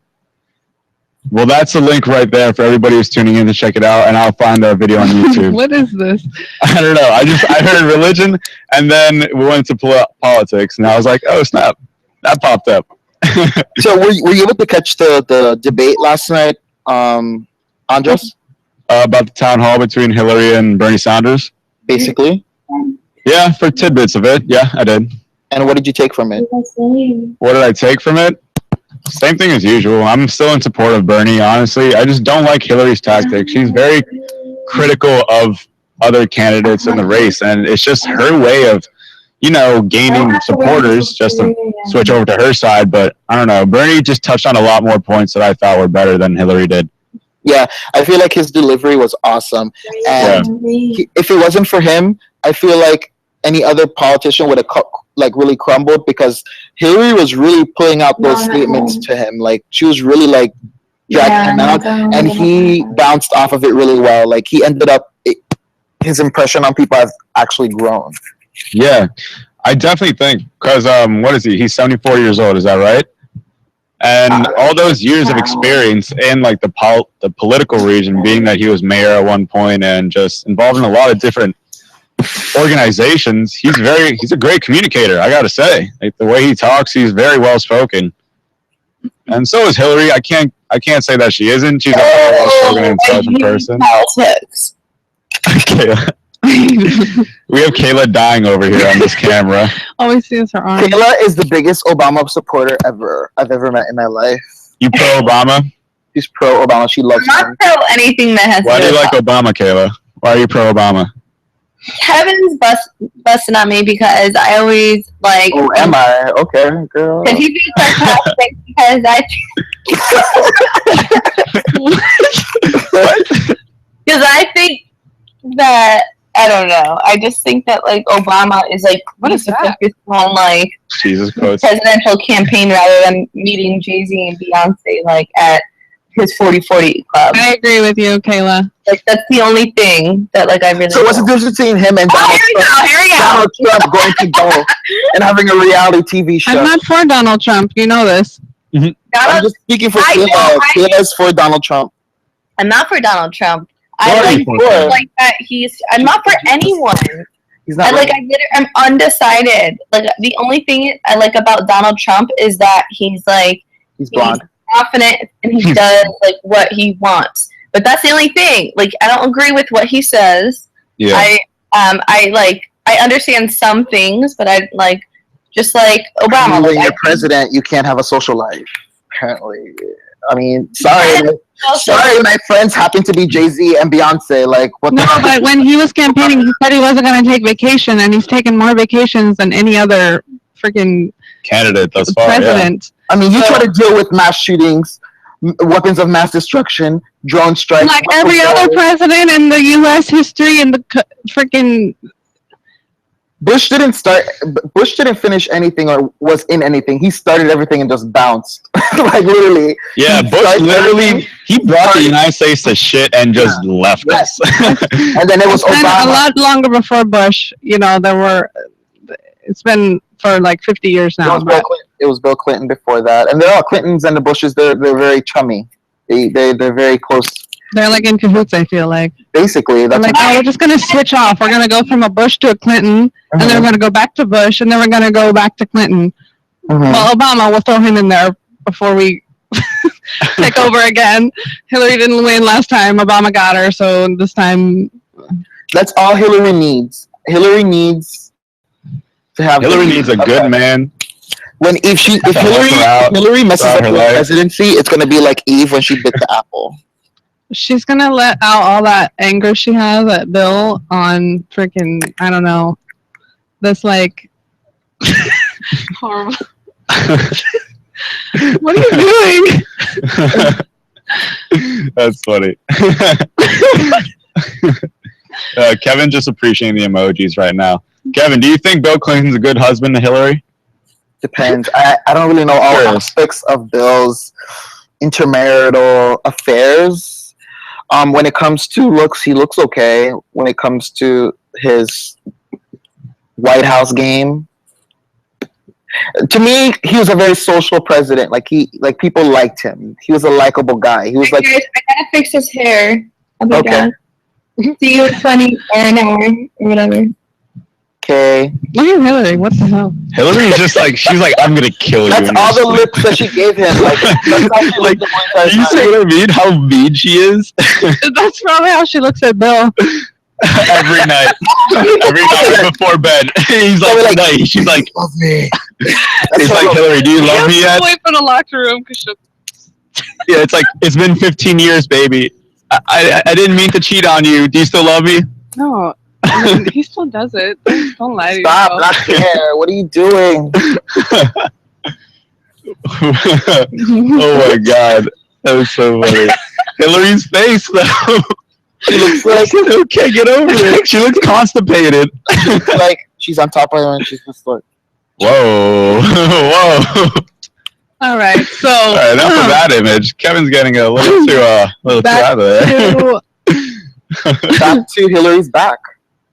Well, that's a link right there for everybody who's tuning in to check it out, and I'll find our video on YouTube. What is this? I don't know. I heard religion, and then we went to politics, and I was like, oh, snap. That popped up. So were you able to catch the debate last night, Andres? About the town hall between Hillary and Bernie Sanders? Basically. Yeah, for tidbits of it. Yeah, I did. And what did you take from it? What did I take from it? Same thing as usual. I'm still in support of Bernie, honestly. I just don't like Hillary's tactics. She's very critical of other candidates in the race, and it's just her way of, gaining supporters just to switch over to her side. But I don't know. Bernie just touched on a lot more points that I thought were better than Hillary did. Yeah, I feel like his delivery was awesome. And if it wasn't for him, I feel like any other politician would have really crumbled because Hillary was really pulling out those statements to him. Like she was really like dragging him out, and he bounced off of it really well. Like he ended up, his impression on people has actually grown. Yeah, I definitely think because what is he? He's 74 years old. Is that right? And all those years of experience in like the political region, being that he was mayor at one point and just involved in a lot of different organizations, he's a great communicator. I gotta say, like the way he talks, he's very well spoken. And so is Hillary. I can't say that she isn't. She's a very well spoken and intelligent person. Politics. Kayla. We have Kayla dying over here on this camera. All we see is her arm. Kayla is the biggest Obama supporter I've ever met in my life. You pro Obama? She's pro Obama. She loves him. I'm not pro anything that has. Why do you like Obama, Kayla? Why are you pro Obama? Kevin's busting on me because I always like. Oh, am I? Okay, girl. Because he's being sarcastic because I think that I don't know. I just think that like Obama is like focused on like Jesus quotes presidential campaign rather than meeting Jay-Z and Beyonce like at his 40-40 club. I agree with you, Kayla. Like that's the only thing that like I really. So what's the difference between him and Donald Trump? Here we go. Donald Trump going to go and having a reality TV show. I'm not for Donald Trump. You know this. Mm-hmm. I'm just speaking for Kayla. Kayla's for Donald Trump. I'm not for Donald Trump. I like that I'm not for anyone. He's not. I'm undecided. Like the only thing I like about Donald Trump is that he's blonde. He's confident and he does like what he wants. But that's the only thing. Like I don't agree with what he says. Yeah. I understand some things, but I like just like Obama. When you're president, you can't have a social life. Apparently, I mean, sorry. Sorry, my friends happen to be Jay-Z and Beyonce. Like, what? No, but when he was campaigning, he said he wasn't going to take vacation, and he's taken more vacations than any other freaking candidate thus far. President. Yeah. I mean, you try to deal with mass shootings, weapons of mass destruction, drone strikes. Like every other president in the U.S. history and the freaking Bush didn't finish anything or was in anything. He started everything and just bounced. Like literally. Yeah, Bush literally he brought the United States to shit and just left us. And then it was And Obama. a lot longer before Bush. It's been for like 50 years now. It was Bill Clinton before that, and they're all Clintons and the Bushes. They're very chummy. They're very close. They're like in cahoots. I feel like. Basically, They're that's like, oh, we're just gonna switch off. We're gonna go from a Bush to a Clinton, and then we're gonna go back to Bush, and then we're gonna go back to Clinton. Well, Obama, we'll throw him in there before we take over again. Hillary didn't win last time. Obama got her, so this time. That's all Hillary needs. Hillary needs to have. Hillary needs a good man. If Hillary messes up the presidency, it's gonna be like Eve when she bit the apple. She's gonna let out all that anger she has at Bill on freaking, I don't know, this like horrible. What are you doing? That's funny. Kevin just appreciating the emojis right now. Kevin, do you think Bill Clinton's a good husband to Hillary? Depends. I don't really know all aspects of Bill's intermarital affairs. When it comes to looks, he looks okay. When it comes to his White House game, to me, he was a very social president. Like people liked him. He was a likable guy. He was like, guys, I gotta fix his hair. I'll be Okay. done. See you in 20 or an hour or whatever. Okay. Look at Hillary. What the hell? Hillary's just like, she's like, I'm gonna kill you. That's all the lips that she gave him. Like, that's how she looked the whole entire you see time. what I mean? How mean she is? That's probably how she looks at Bill. Every night. Every night before bed. He's like, night. She's like, love me. It's like, Hillary, do you love me yet? Away from the locker room because Yeah, it's like, it's been 15 years, baby. I didn't mean to cheat on you. Do you still love me? no, I mean, he still does it. Don't lie to Stop, yourself. not there. What are you doing? Oh my god. That was so funny. Hillary's face, though. She looks like Okay, get over it. She looks constipated. like she's on top of her and she's just like, Whoa. Whoa. All right, so All right, enough of that image. Kevin's getting a little too out of there. back to Hillary's back.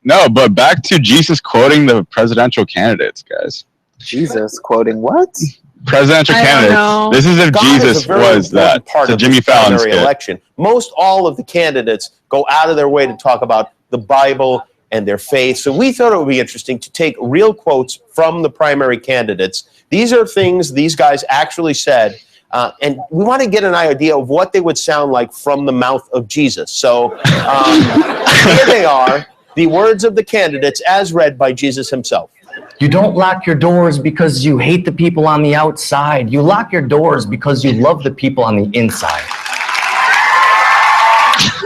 No, but back to Jesus quoting the presidential candidates, guys. Jesus quoting what? Presidential I don't candidates. know. This is if God is Jesus a very was that. important part So of Jimmy this Fallon's primary skit. election. Most all of the candidates go out of their way to talk about the Bible and their faith. So we thought it would be interesting to take real quotes from the primary candidates. These are things these guys actually said, and we want to get an idea of what they would sound like from the mouth of Jesus. So here they are, the words of the candidates as read by Jesus himself. You don't lock your doors because you hate the people on the outside. You lock your doors because you love the people on the inside.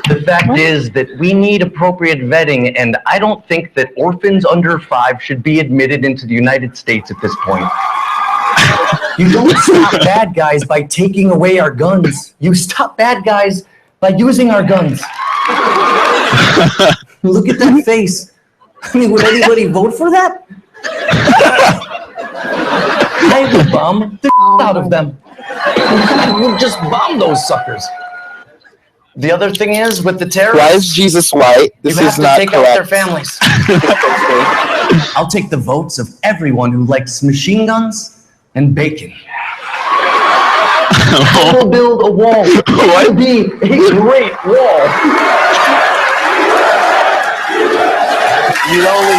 The fact is that we need appropriate vetting, and I don't think that orphans under 5 should be admitted into the United States at this point. You don't stop bad guys by taking away our guns. You stop bad guys by using our guns. Look at that face. I mean, would anybody vote for that? I would bomb the out of them. We'll just bomb those suckers. The other thing is, with the terrorists... Why is Jesus white? This you have is to not take out their correct. families. I'll take the votes of everyone who likes machine guns and bacon. I will build a wall. It will be a great wall. You only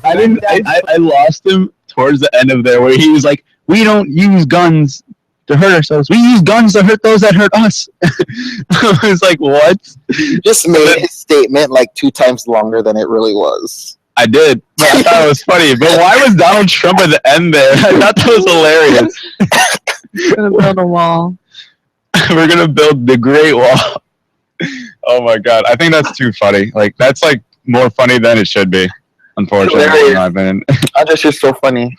I lost him towards the end of there where he was like, we don't use guns to hurt ourselves. We use guns to hurt those that hurt us. I was like, what? Just made his statement like 2 times longer than it really was. I did. But I thought it was funny. But why was Donald Trump at the end there? I thought that was hilarious. We're gonna build a wall. We're gonna build the Great Wall. Oh my god. I think that's too funny. Like that's like more funny than it should be. Unfortunately, in my opinion. That's just so funny.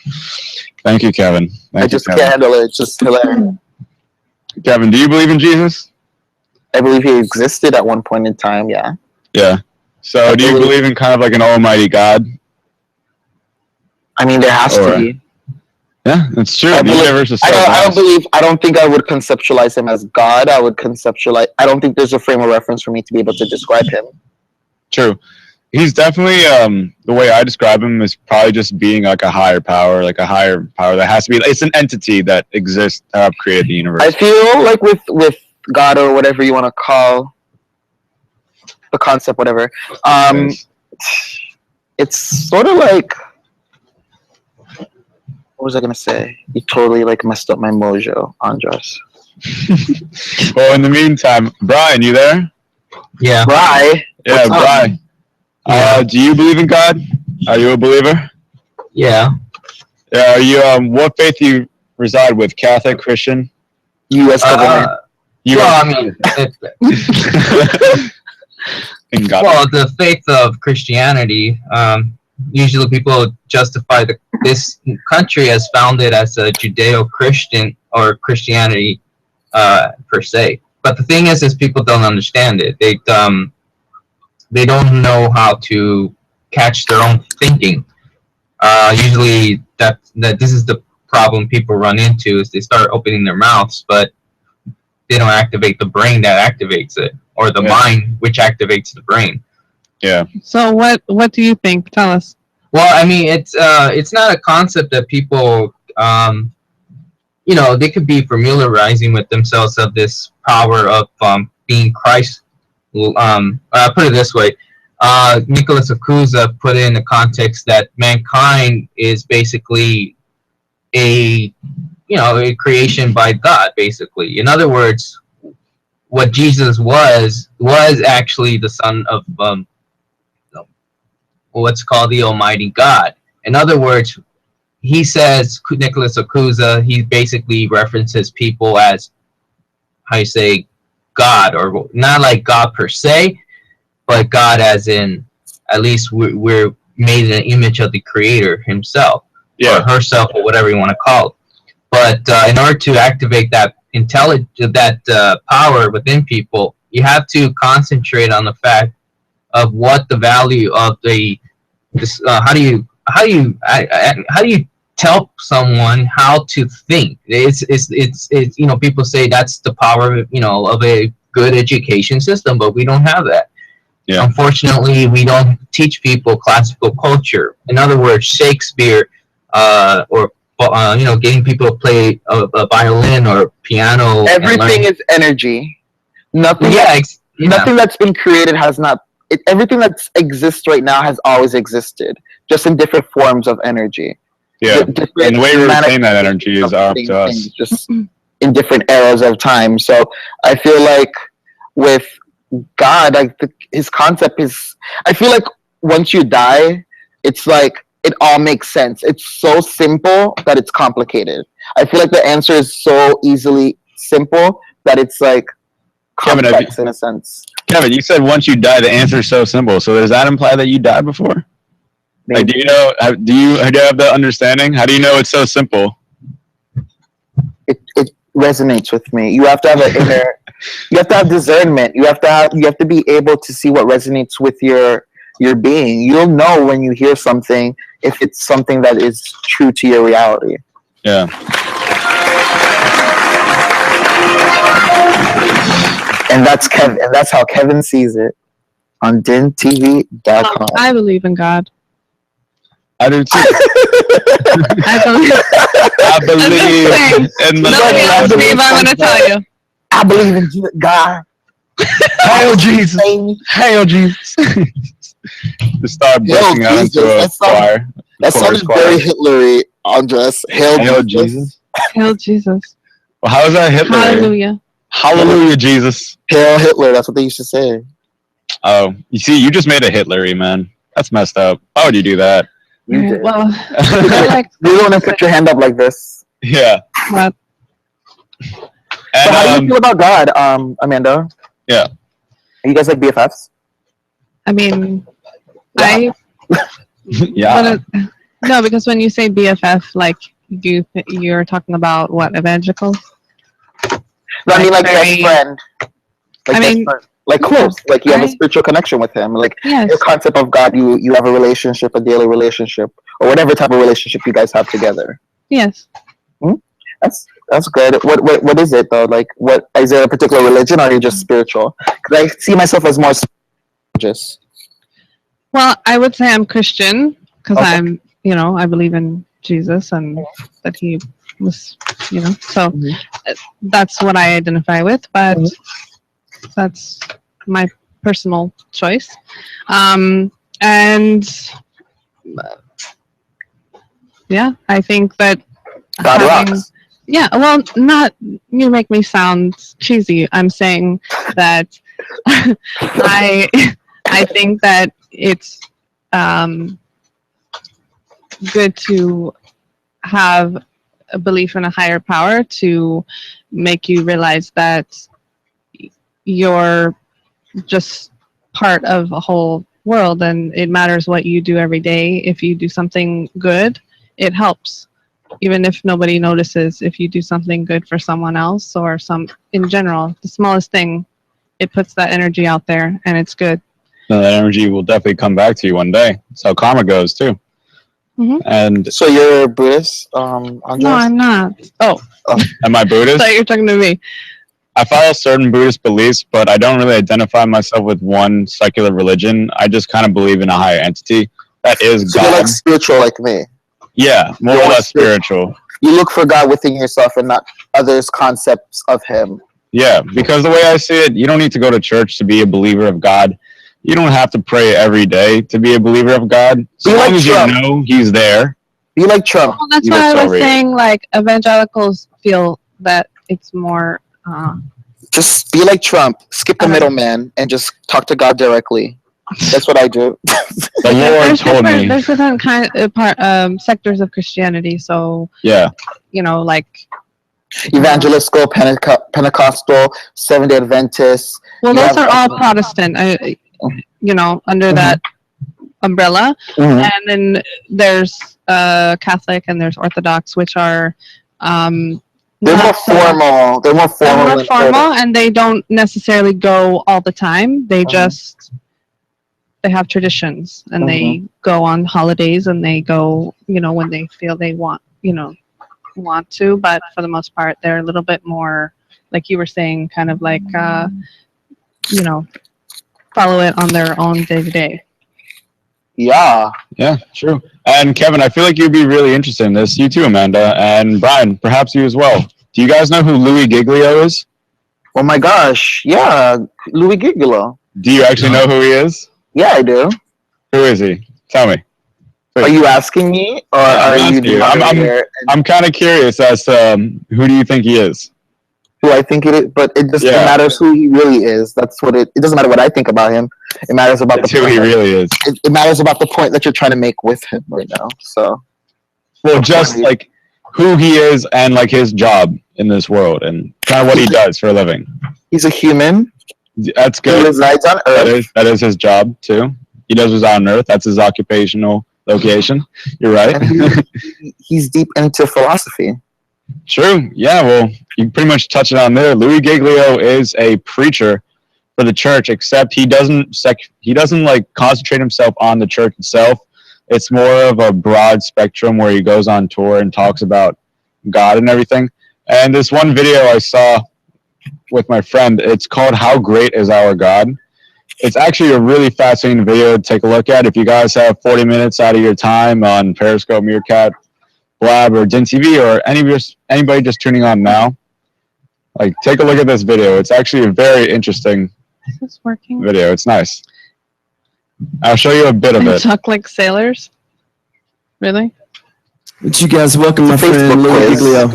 Thank you, Kevin. I just can't handle it. It's just hilarious. Kevin, do you believe in Jesus? I believe he existed at one point in time, yeah. Yeah. So do you believe in kind of like an almighty God? I mean, there has to Or- be. Yeah, it's true. I The believe- universe is so I don't think I would conceptualize him as God. I don't think there's a frame of reference for me to be able to describe him. True. He's definitely the way I describe him is probably just being like a higher power that has to be. It's an entity that exists to have created the universe. I feel like with God or whatever you want to call the concept, whatever. It's sort of like, what was I gonna say? You totally like messed up my mojo, Andres. Well, in the meantime, Brian, you there? Yeah. Bri? Yeah, What's up? Brian. Do you believe in God? Are you a believer? Yeah. Yeah. Are you what faith do you reside with? Catholic, Christian? U.S. government. Well, I mean, In God. well, the faith of Christianity. Usually, people justify this country as founded as a Judeo-Christian or Christianity per se. But the thing is people don't understand it. They don't know how to catch their own thinking. Usually, that this is the problem people run into is they start opening their mouths, but they don't activate the brain that activates it, or the mind which activates the brain. Yeah. So what do you think? Tell us. Well, I mean, it's not a concept that people, they could be familiarizing with themselves of this power of being Christ. I'll put it this way. Nicholas Akuza put it in the context that mankind is basically a creation by God, basically. In other words, what Jesus was actually the son of what's called the Almighty God. In other words, he says, Nicholas Akuza, he basically references people as, how you say, God, or not like God per se, but God as in, at least we're made in an image of the Creator himself, or herself, or whatever you want to call it. But in order to activate that power within people, you have to concentrate on the fact of what the value of how do you tell someone how to think? It's people say that's the power of a good education system, but we don't have that. Yeah. Unfortunately, we don't teach people classical culture. In other words, Shakespeare, or getting people to play a violin or piano. Everything is energy. Nothing. Nothing that's been created has not. Everything that exists right now has always existed, just in different forms of energy. Yeah, and the way we retain that energy is up to us. Just in different eras of time. So I feel like with God, his concept is. I feel like once you die, it's like it all makes sense. It's so simple that it's complicated. I feel like the answer is so easily simple that it's like complex in a sense. Kevin, you said once you die, the answer is so simple. So does that imply that you died before? Like, do you know? Do you have that understanding? How do you know it's so simple? It resonates with me. You have to have an inner. You have to have discernment. You have to be able to see what resonates with your being. You'll know when you hear something if it's something that is true to your reality. Yeah. And that's Kevin. And that's how Kevin sees it on dintv.com. I believe in God. I do too. I believe in the Nobody else believe, I'm gonna tell you. I believe in God. Hail Jesus! Hail Jesus! Just start breaking out into a choir. That sounded very Hitlery, Andres. Hail Jesus. Hail Jesus. Well, how is that Hitler? Hallelujah. Hallelujah, Jesus. Hail Hitler. That's what they used to say. Oh, you see, you just made a Hitlery, man. That's messed up. Why would you do that? You did. Well, you want to put your hand up like this. Yeah. What? So how do you feel about God, Amanda? Yeah. Are you guys like BFFs? I mean, Yeah. No, because when you say BFF, like you're talking about what, evangelical? No, I mean like best friend. Like I mean, best friend. Like close, like you have a spiritual connection with him. Like Yes. your concept of God, you have a relationship, a daily relationship, or whatever type of relationship you guys have together. Yes. That's good. What is it though? Like, what is there a particular religion, or are you just spiritual? Because I see myself as more religious. Well, I would say I'm Christian because I'm, I believe in Jesus and that he was, so that's what I identify with, but that's my personal choice. And yeah, I think that God rocks. Yeah, well, you make me sound cheesy. I'm saying that I think that it's good to have a belief in a higher power to make you realize that you're just part of a whole world, and it matters what you do every day. If you do something good, it helps. Even if nobody notices, if you do something good for someone else or in general, the smallest thing, it puts that energy out there and it's good. No, that energy will definitely come back to you one day. That's how karma goes too. And so you're Buddhist, Andres? No, I'm not. Oh. Am I Buddhist? I thought you were talking to me. I follow certain Buddhist beliefs, but I don't really identify myself with one secular religion. I just kind of believe in a higher entity that is So God. you're like spiritual like me. Yeah, more or less spiritual. You look for God within yourself and not others' concepts of him. Yeah, because the way I see it, you don't need to go to church to be a believer of God. You don't have to pray every day to be a believer of God. So long as you know he's there. You like Trump. Well, that's why I was saying, like, evangelicals feel that it's more... Just be like Trump. Skip the middleman and just talk to God directly. That's what I do. The Lord told me. There's different sectors of Christianity, so... Yeah. Like... Evangelical, Pentecostal, Seventh-day Adventists. Well, those are all Protestant, under that umbrella. And then there's Catholic and there's Orthodox, which are... they're more formal. They're more formal. They're more formal, and they don't necessarily go all the time. They just... They have traditions, and they go on holidays, and they go, when they feel they want to, but for the most part, they're a little bit more, like you were saying, kind of like, follow it on their own day to day. Yeah. Yeah, true. And Kevin, I feel like you'd be really interested in this. You too, Amanda. And Brian, perhaps you as well. Do you guys know who Louis Giglio is? Oh my gosh. Yeah, Louis Giglio. Do you actually know who he is? Yeah, I do. Who is he? Tell me. Are you asking me, or are you? I'm kind of curious as to who do you think he is? Who I think it is, but it just it matters who he really is. That's what it doesn't matter what I think about him. It matters about who he really is. It matters about the point that you're trying to make with him right now. So, well, just like who he is and like his job in this world and kind of what he does for a living. He's a human. That's good. He resides on Earth. That is his job too. He does reside on Earth. That's his occupational location. You're right. He's deep into philosophy. True. Yeah. Well, you pretty much touched it on there. Louis Giglio is a preacher for the church, except he doesn't like concentrate himself on the church itself. It's more of a broad spectrum where he goes on tour and talks about God and everything. And this one video I saw with my friend, it's called "How Great Is Our God." It's actually a really fascinating video to take a look at. If you guys have 40 minutes out of your time on Periscope, Meerkat, Blab, or Din TV, or anybody just tuning on now, like take a look at this video. It's actually a very interesting video. It's nice. I'll show you a bit of it. Talk like sailors? Really? Would you guys welcome my friend Louis Giglio?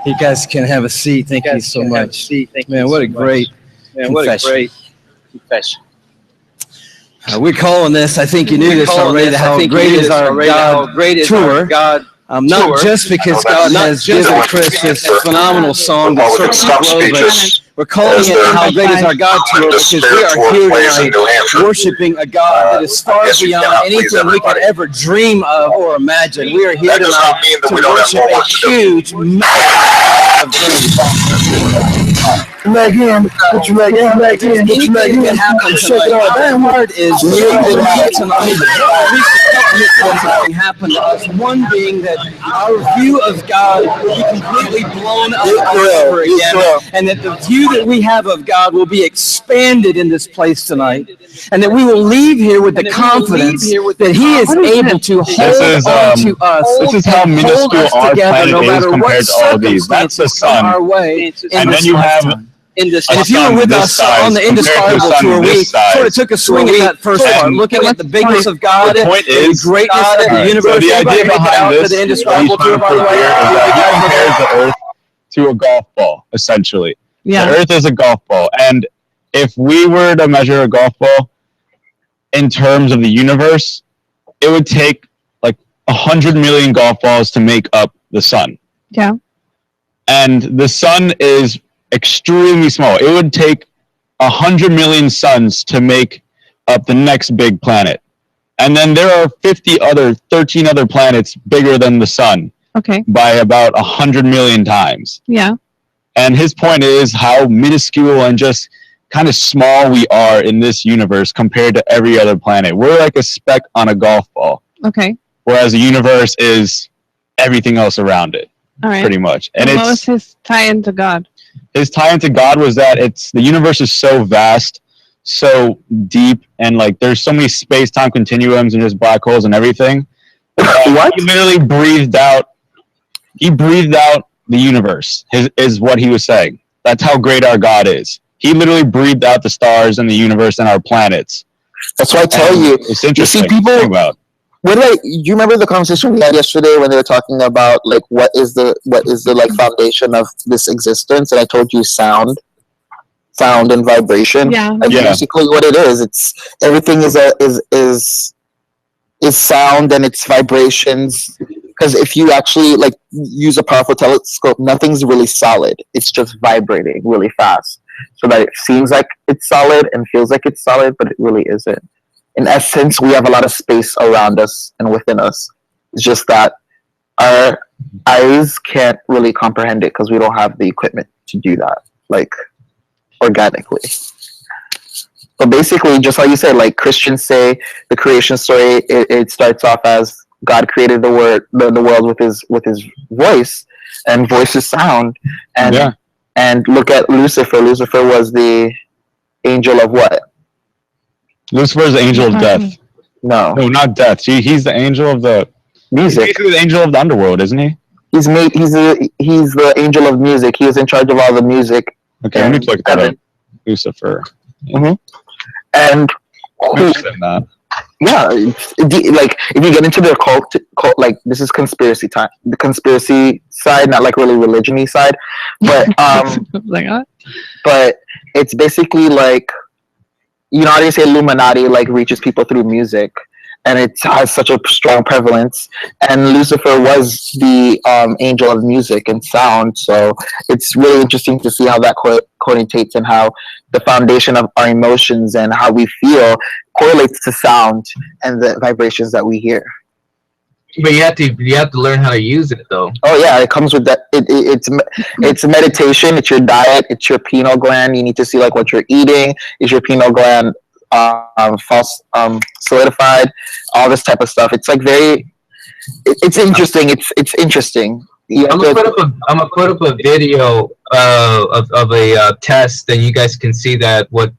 You guys can have a seat. Thank you so much. Man, what a great confession. We're calling this, I think you knew this already, How Great Is Our God tour. Not just because God has given Chris this phenomenal song that circles the globe, We're calling As it they're How Great Is Our God Tour the because we Spirit are Tour here plays in New tonight Hampshire. worshiping a God that is far guess you beyond cannot please anything we could everybody. ever dream of or imagine. We are here That does not tonight mean that to we don't have worship more a work to do. huge, massive Anything can happen tonight. Our heart is really tonight. Something happened to us. One being that our view of God will be completely blown up over again, and that the view that we have of God will be expanded in this place tonight, and that we will leave here with the confidence that He is able to hold on to us. This is how and hold minuscule us our together planet no is matter what compared to all of these. That's the circumstances come sun. our way in And this then you have lifetime. a And if you were sun with this us size on the compared to the Indescribable sun Tour, we this size. sort of took a swing at that first And part, looking at the bigness of God, the point the is, greatness of the Alright, universe. so the Anybody idea make it out behind to this, the Indescribable Tour, by the way? here, is that he compares the Earth to a golf ball, essentially. Yeah. The Earth is a golf ball, and if we were to measure a golf ball in terms of the universe, it would take like 100 million golf balls to make up the sun. Yeah. And the sun is extremely small. It would take 100 million suns to make up the next big planet. And then there are 13 other planets bigger than the sun Okay. by about 100 million times. Yeah. And his point is how minuscule and just kind of small we are in this universe compared to every other planet. We're like a speck on a golf ball, Okay. whereas the universe is everything else around it, All right. pretty much. And what was it's his tie into God? his tie into God was that the universe is so vast, so deep, and like there's so many space-time continuums and just black holes and everything. What? He literally breathed out. He breathed out the universe. Is what he was saying. That's how great our God is. He literally breathed out the stars and the universe and our planets. That's why I tell you. It's interesting. You see, people. to think about. You remember the conversation we had yesterday when they were talking about like what is the like foundation of this existence, and I told you sound and vibration. Yeah. Like Yeah. basically what it is. It's everything is sound and its vibrations. Because if you actually like use a powerful telescope, nothing's really solid. It's just vibrating really fast, so that it seems like it's solid and feels like it's solid, but it really isn't. In essence, we have a lot of space around us and within us. It's just that our eyes can't really comprehend it because we don't have the equipment to do that, like organically. But basically, just like you said, like Christians say, the creation story, it starts off as God created the world with his voice, and voice is sound. And look at Lucifer. Lucifer was the angel of what? Lucifer is the angel of death. No, not death. He's the angel of the music. He's basically the angel of the underworld, isn't he? He's the angel of music. He was in charge of all the music. Okay, let me look that up. Lucifer. Mm-hmm. And yeah, like if you get into their cult, like this is conspiracy time. The conspiracy side, not like really religion-y side, but but it's basically like, you know how they say Illuminati like reaches people through music, and it has such a strong prevalence. And Lucifer was the angel of music and sound, so it's really interesting to see how that connotates and how the foundation of our emotions and how we feel correlates to sound and the vibrations that we hear. But you have to learn how to use it though. Oh yeah, it comes with that. It's meditation. It's your diet. It's your pineal gland. You need to see like what you're eating. Is your pineal gland solidified? All this type of stuff. It's like very. It's interesting. It's interesting. I'm gonna put up a video of a test, and you guys can see that what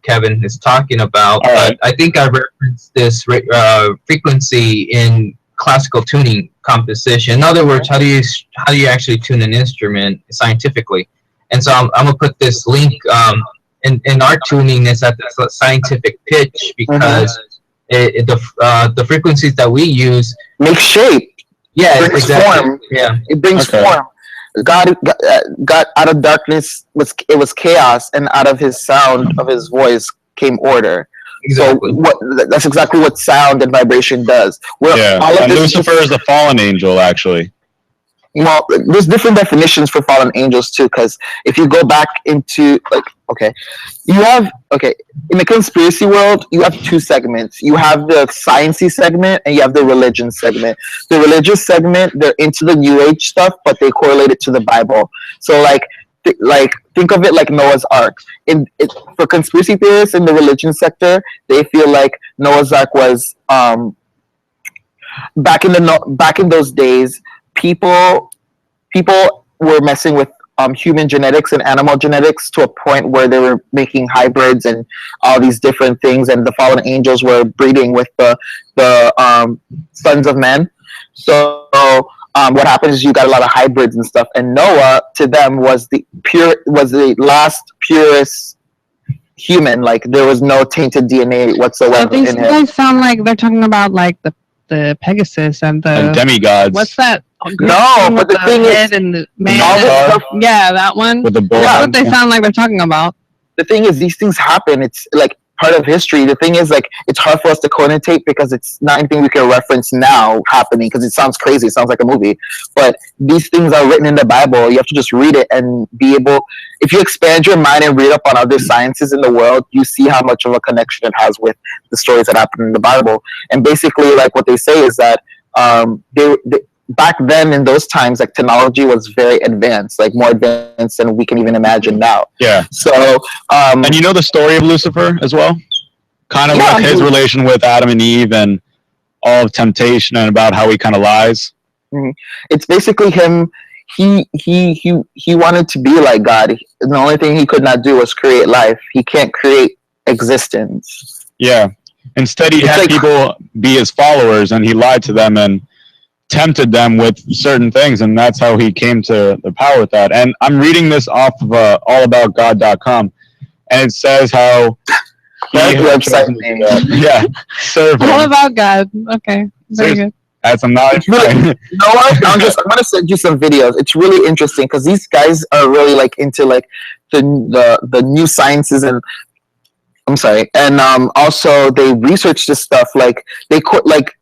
Kevin is talking about. But I think I referenced this frequency in classical tuning composition. In other words, how do you actually tune an instrument scientifically? And so I'm gonna put this link. In our tuning is at the scientific pitch because the frequencies that we use make shape. Yeah, it brings exactly. form. Yeah, it brings form. God out of darkness was chaos, and out of his sound of his voice came order. Exactly. So that's exactly what sound and vibration does. And Lucifer is the fallen angel, actually. Well, there's different definitions for fallen angels too, because if you go back into in the conspiracy world, you have two segments. You have the sciencey segment and you have the religion segment. The religious segment, they're into the New Age stuff, but they correlate it to the Bible. So think of it like Noah's Ark. For conspiracy theorists in the religion sector, they feel like Noah's Ark was back in those days. People were messing with human genetics and animal genetics to a point where they were making hybrids and all these different things, and the fallen angels were breeding with the sons of men. So what happens is you got a lot of hybrids and stuff, and Noah to them was the last purest human. Like there was no tainted DNA whatsoever. So these in him. guys sound like they're talking about like the Pegasus and the demigods. What's that? No, but the thing is, and the man. stuff, yeah, that one. With the bull. That's what they sound like they're talking about. The thing is, these things happen. It's like part of history. The thing is, like, it's hard for us to connotate because it's not anything we can reference now happening because it sounds crazy. It sounds like a movie. But these things are written in the Bible. You have to just read it and be able, if you expand your mind and read up on other sciences in the world, you see how much of a connection it has with the stories that happen in the Bible. And basically, like, what they say is that back then in those times, like, technology was very advanced, like more advanced than we can even imagine now. Yeah. So, and you know the story of Lucifer as well? Kind of like his relation with Adam and Eve and all of temptation and about how he kind of lies. Mm-hmm. It's basically him. He wanted to be like God. The only thing he could not do was create life. He can't create existence. Yeah. Instead, he had people be his followers, and he lied to them and tempted them with certain things, and that's how he came to the power with that. And I'm reading this off of allaboutgod.com, and it says how website name. Serve him. All about God. Okay, very good. As I'm not. You know what? I'm gonna send you some videos. It's really interesting because these guys are really like into like the new sciences and. I'm sorry, and also they research this stuff. Like they correlate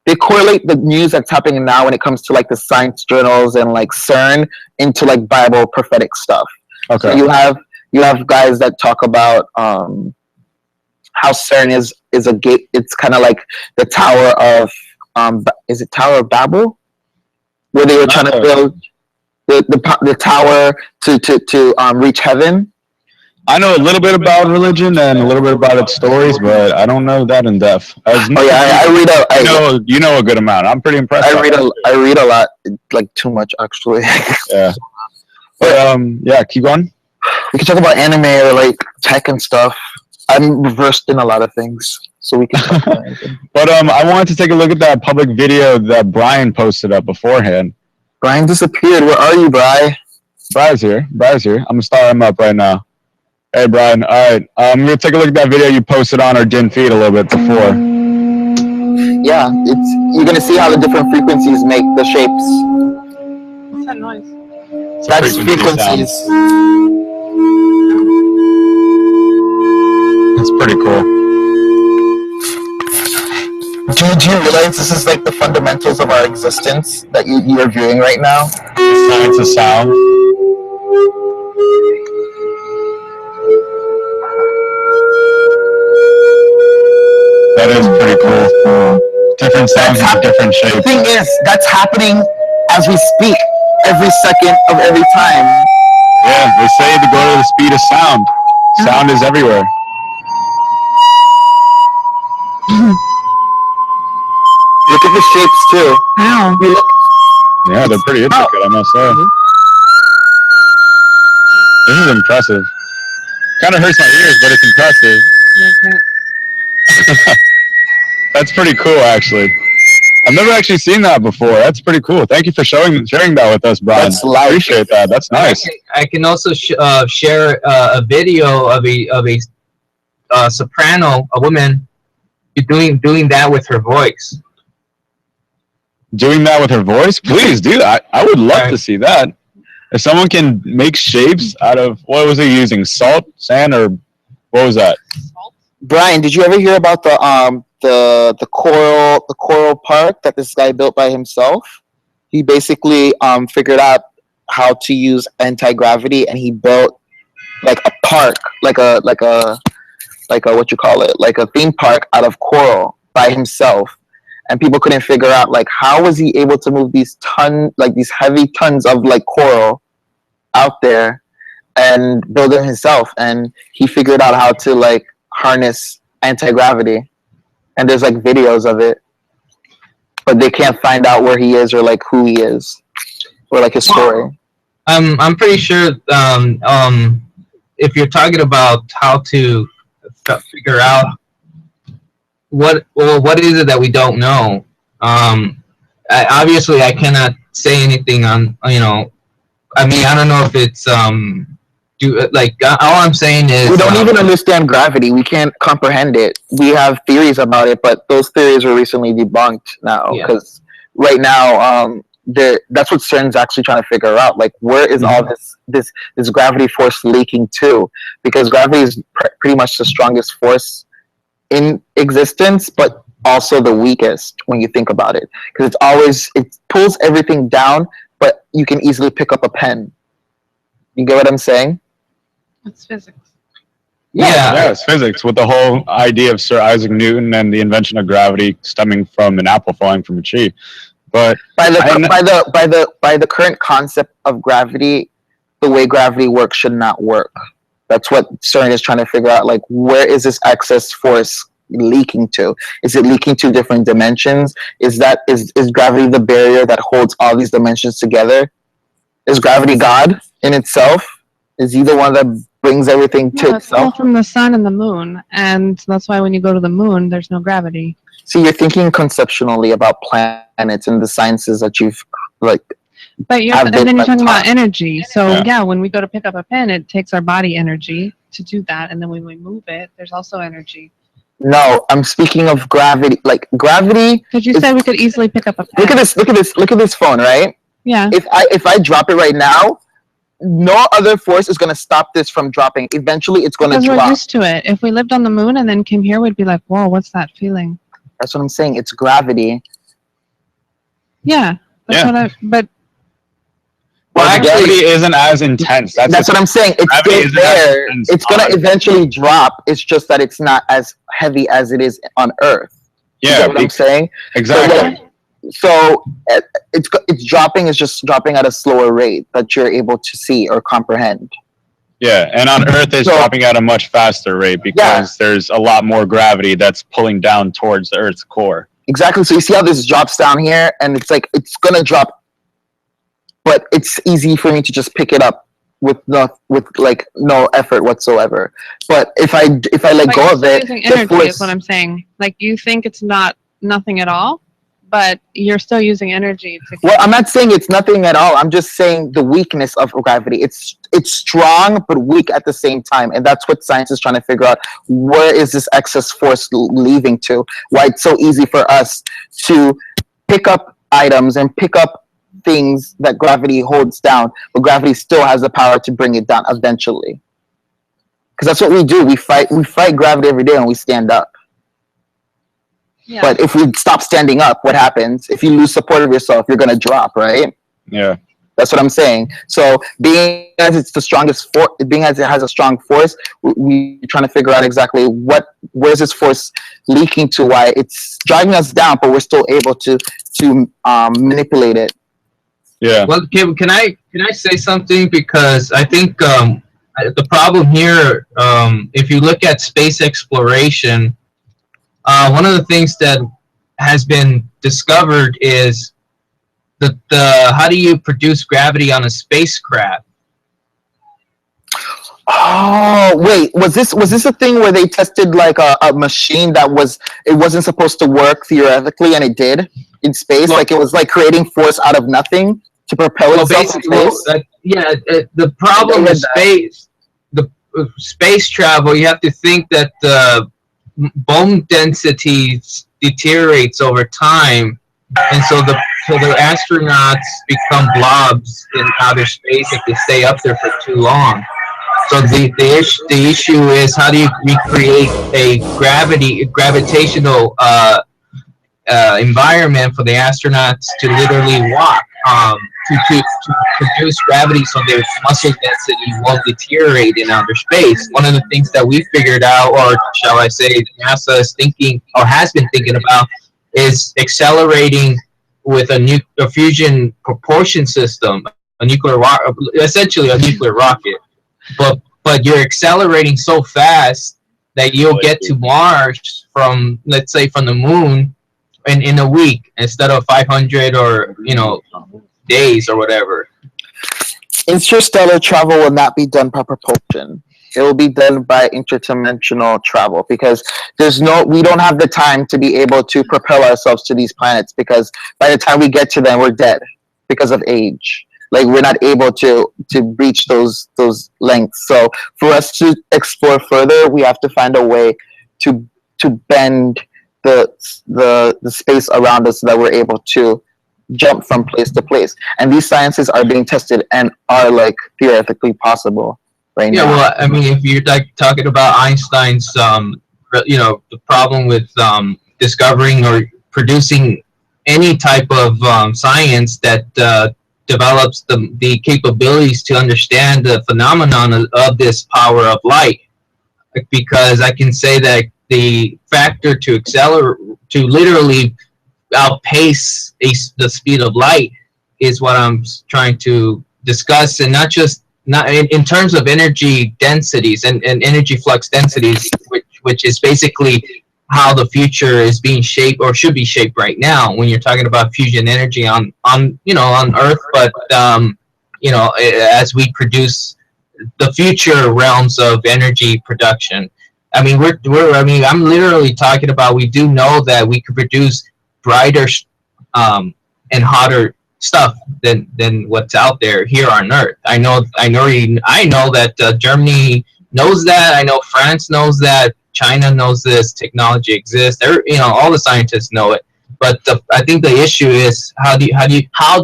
the news that's happening now when it comes to like the science journals and like CERN into like Bible prophetic stuff. Okay. So you have guys that talk about how CERN is a gate. It's kind of like the Tower of is it Tower of Babel, where they were trying to build the tower to reach heaven. I know a little bit about religion and a little bit about its stories, but I don't know that in depth. You know a good amount. I'm pretty impressed. I read a lot, like too much actually. Yeah. But yeah, keep going. We can talk about anime or like tech and stuff. I'm versed in a lot of things, so we can talk about anything. But I wanted to take a look at that public video that Brian posted up beforehand. Brian disappeared. Where are you, Bri? Bri's here. I'm gonna start him up right now. Hey, Brian. All right. I'm going to take a look at that video you posted on our din feed a little bit before. Yeah, you're going to see how the different frequencies make the shapes. What's that noise? That's frequencies. That's pretty cool. Do you realize this is like the fundamentals of our existence that you're viewing right now? Science of sound. That is pretty cool. Different sounds and different shapes. The thing is, that's happening as we speak, every second of every time. Yeah, they say to go to the speed of sound. Sound is everywhere. Look at the shapes too. Wow. Yeah, they're pretty intricate, I must say. This is impressive. Kind of hurts my ears, but it's impressive. That's pretty cool, actually. I've never actually seen that before. That's pretty cool. Thank you for sharing that with us, Brian. I appreciate that. That's nice. I can also share a video of a soprano, a woman, doing that with her voice. Doing that with her voice? Please do that. I would love to see that. If someone can make shapes out of, what was he using? Salt, sand, or what was that? Brian, did you ever hear about the coral park that this guy built by himself? He basically figured out how to use anti-gravity, and he built like a park, like a what you call it, like a theme park out of coral by himself. And people couldn't figure out like how was he able to move these heavy tons of like coral out there and build it himself. And he figured out how to like harness anti-gravity. And there's like videos of it, but they can't find out where he is or like who he is or like his story. I'm pretty sure if you're talking about how to figure out what is it that we don't know, obviously I cannot say anything on, I mean, I don't know if it's all I'm saying is we don't even understand gravity. We can't comprehend it. We have theories about it, but those theories were recently debunked now, because right now that's what CERN's actually trying to figure out. Like, where is all this gravity force leaking to? Because gravity is pretty much the strongest force in existence, but also the weakest when you think about it. Because it pulls everything down, but you can easily pick up a pen. You get what I'm saying? It's physics. Yeah, it's physics, with the whole idea of Sir Isaac Newton and the invention of gravity stemming from an apple falling from a tree. But by the current concept of gravity, the way gravity works should not work. That's what CERN is trying to figure out. Like, where is this excess force leaking to? Is it leaking to different dimensions? Is gravity the barrier that holds all these dimensions together? Is gravity God in itself? Is he the one that brings everything to It's all itself? from the sun and the moon, and that's why when you go to the moon, there's no gravity. See, you're thinking conceptually about planets and the sciences that you've like. But and then you're talking about energy. So yeah, when we go to pick up a pen, it takes our body energy to do that, and then when we move it, there's also energy. No, I'm speaking of gravity. Like gravity. Because you said we could easily pick up a pen. Look at this! Look at this! Look at this phone, right? Yeah. If I drop it right now, no other force is gonna stop this from dropping. Eventually, it's gonna Because drop. we're used to it. If we lived on the moon and then came here, we'd be like, "Whoa, what's that feeling?" That's what I'm saying. It's gravity. Yeah. But well, gravity isn't as intense. That's what I'm saying. It's still there. It's gonna eventually drop. It's just that it's not as heavy as it is on Earth. Yeah, you get what I'm saying? Exactly. So it's dropping. It's just dropping at a slower rate that you're able to see or comprehend. Yeah, and on Earth it's dropping at a much faster rate because there's a lot more gravity that's pulling down towards the Earth's core. Exactly. So you see how this drops down here, and it's like it's gonna drop, but it's easy for me to just pick it up with no effort whatsoever. But if I let go of it, using energy is what I'm saying. Like, you think it's nothing at all, but you're still using energy to. Well, I'm not saying it's nothing at all. I'm just saying the weakness of gravity. It's strong but weak at the same time, and that's what science is trying to figure out. Where is this excess force leaving to? Why it's so easy for us to pick up items and pick up things that gravity holds down, but gravity still has the power to bring it down eventually. Because that's what we do. We fight gravity every day, and we stand up. Yeah. But if we stop standing up, what happens? If you lose support of yourself, you're gonna drop, right? Yeah. That's what I'm saying. So being as it's the strongest force, being as it has a strong force, we're trying to figure out exactly where's this force leaking to, why it's driving us down, but we're still able to manipulate it. Yeah. Well, can I say something? Because I think the problem here, if you look at space exploration, one of the things that has been discovered is how do you produce gravity on a spacecraft? Oh wait, was this a thing where they tested like a machine that wasn't supposed to work theoretically, and it did in space? Like it was like creating force out of nothing to propel itself in space? The problem with space travel, you have to think that the bone density deteriorates over time, and so the astronauts become blobs in outer space if they stay up there for too long. So the issue is, how do you recreate a gravitational environment for the astronauts to literally walk? to produce gravity so their muscle density won't deteriorate in outer space. One of the things that we figured out, or shall I say NASA is thinking or has been thinking about, is accelerating with a fusion propulsion system, essentially a nuclear rocket. But you're accelerating so fast that you'll get to Mars from, let's say, from the moon in a week instead of 500 or days or whatever. Interstellar travel will not be done by propulsion. It will be done by interdimensional travel, because we don't have the time to be able to propel ourselves to these planets, because by the time we get to them, we're dead because of age. Like, we're not able to reach those lengths. So for us to explore further, we have to find a way to bend the space around us so that we're able to jump from place to place. And these sciences are being tested and are like theoretically possible right now. Yeah, well, I mean, if you're like talking about Einstein's, the problem with discovering or producing any type of science that develops the capabilities to understand the phenomenon of this power of light, because I can say that the factor to literally outpace the speed of light is what I'm trying to discuss, and not in terms of energy densities and energy flux densities, which is basically how the future is being shaped or should be shaped right now when you're talking about fusion energy on Earth, but as we produce the future realms of energy production. I mean, I'm literally talking about, we do know that we could produce brighter and hotter stuff than what's out there here on Earth. I know that Germany knows that. I know France knows that. China knows this technology exists. All the scientists know it. But I think the issue is how do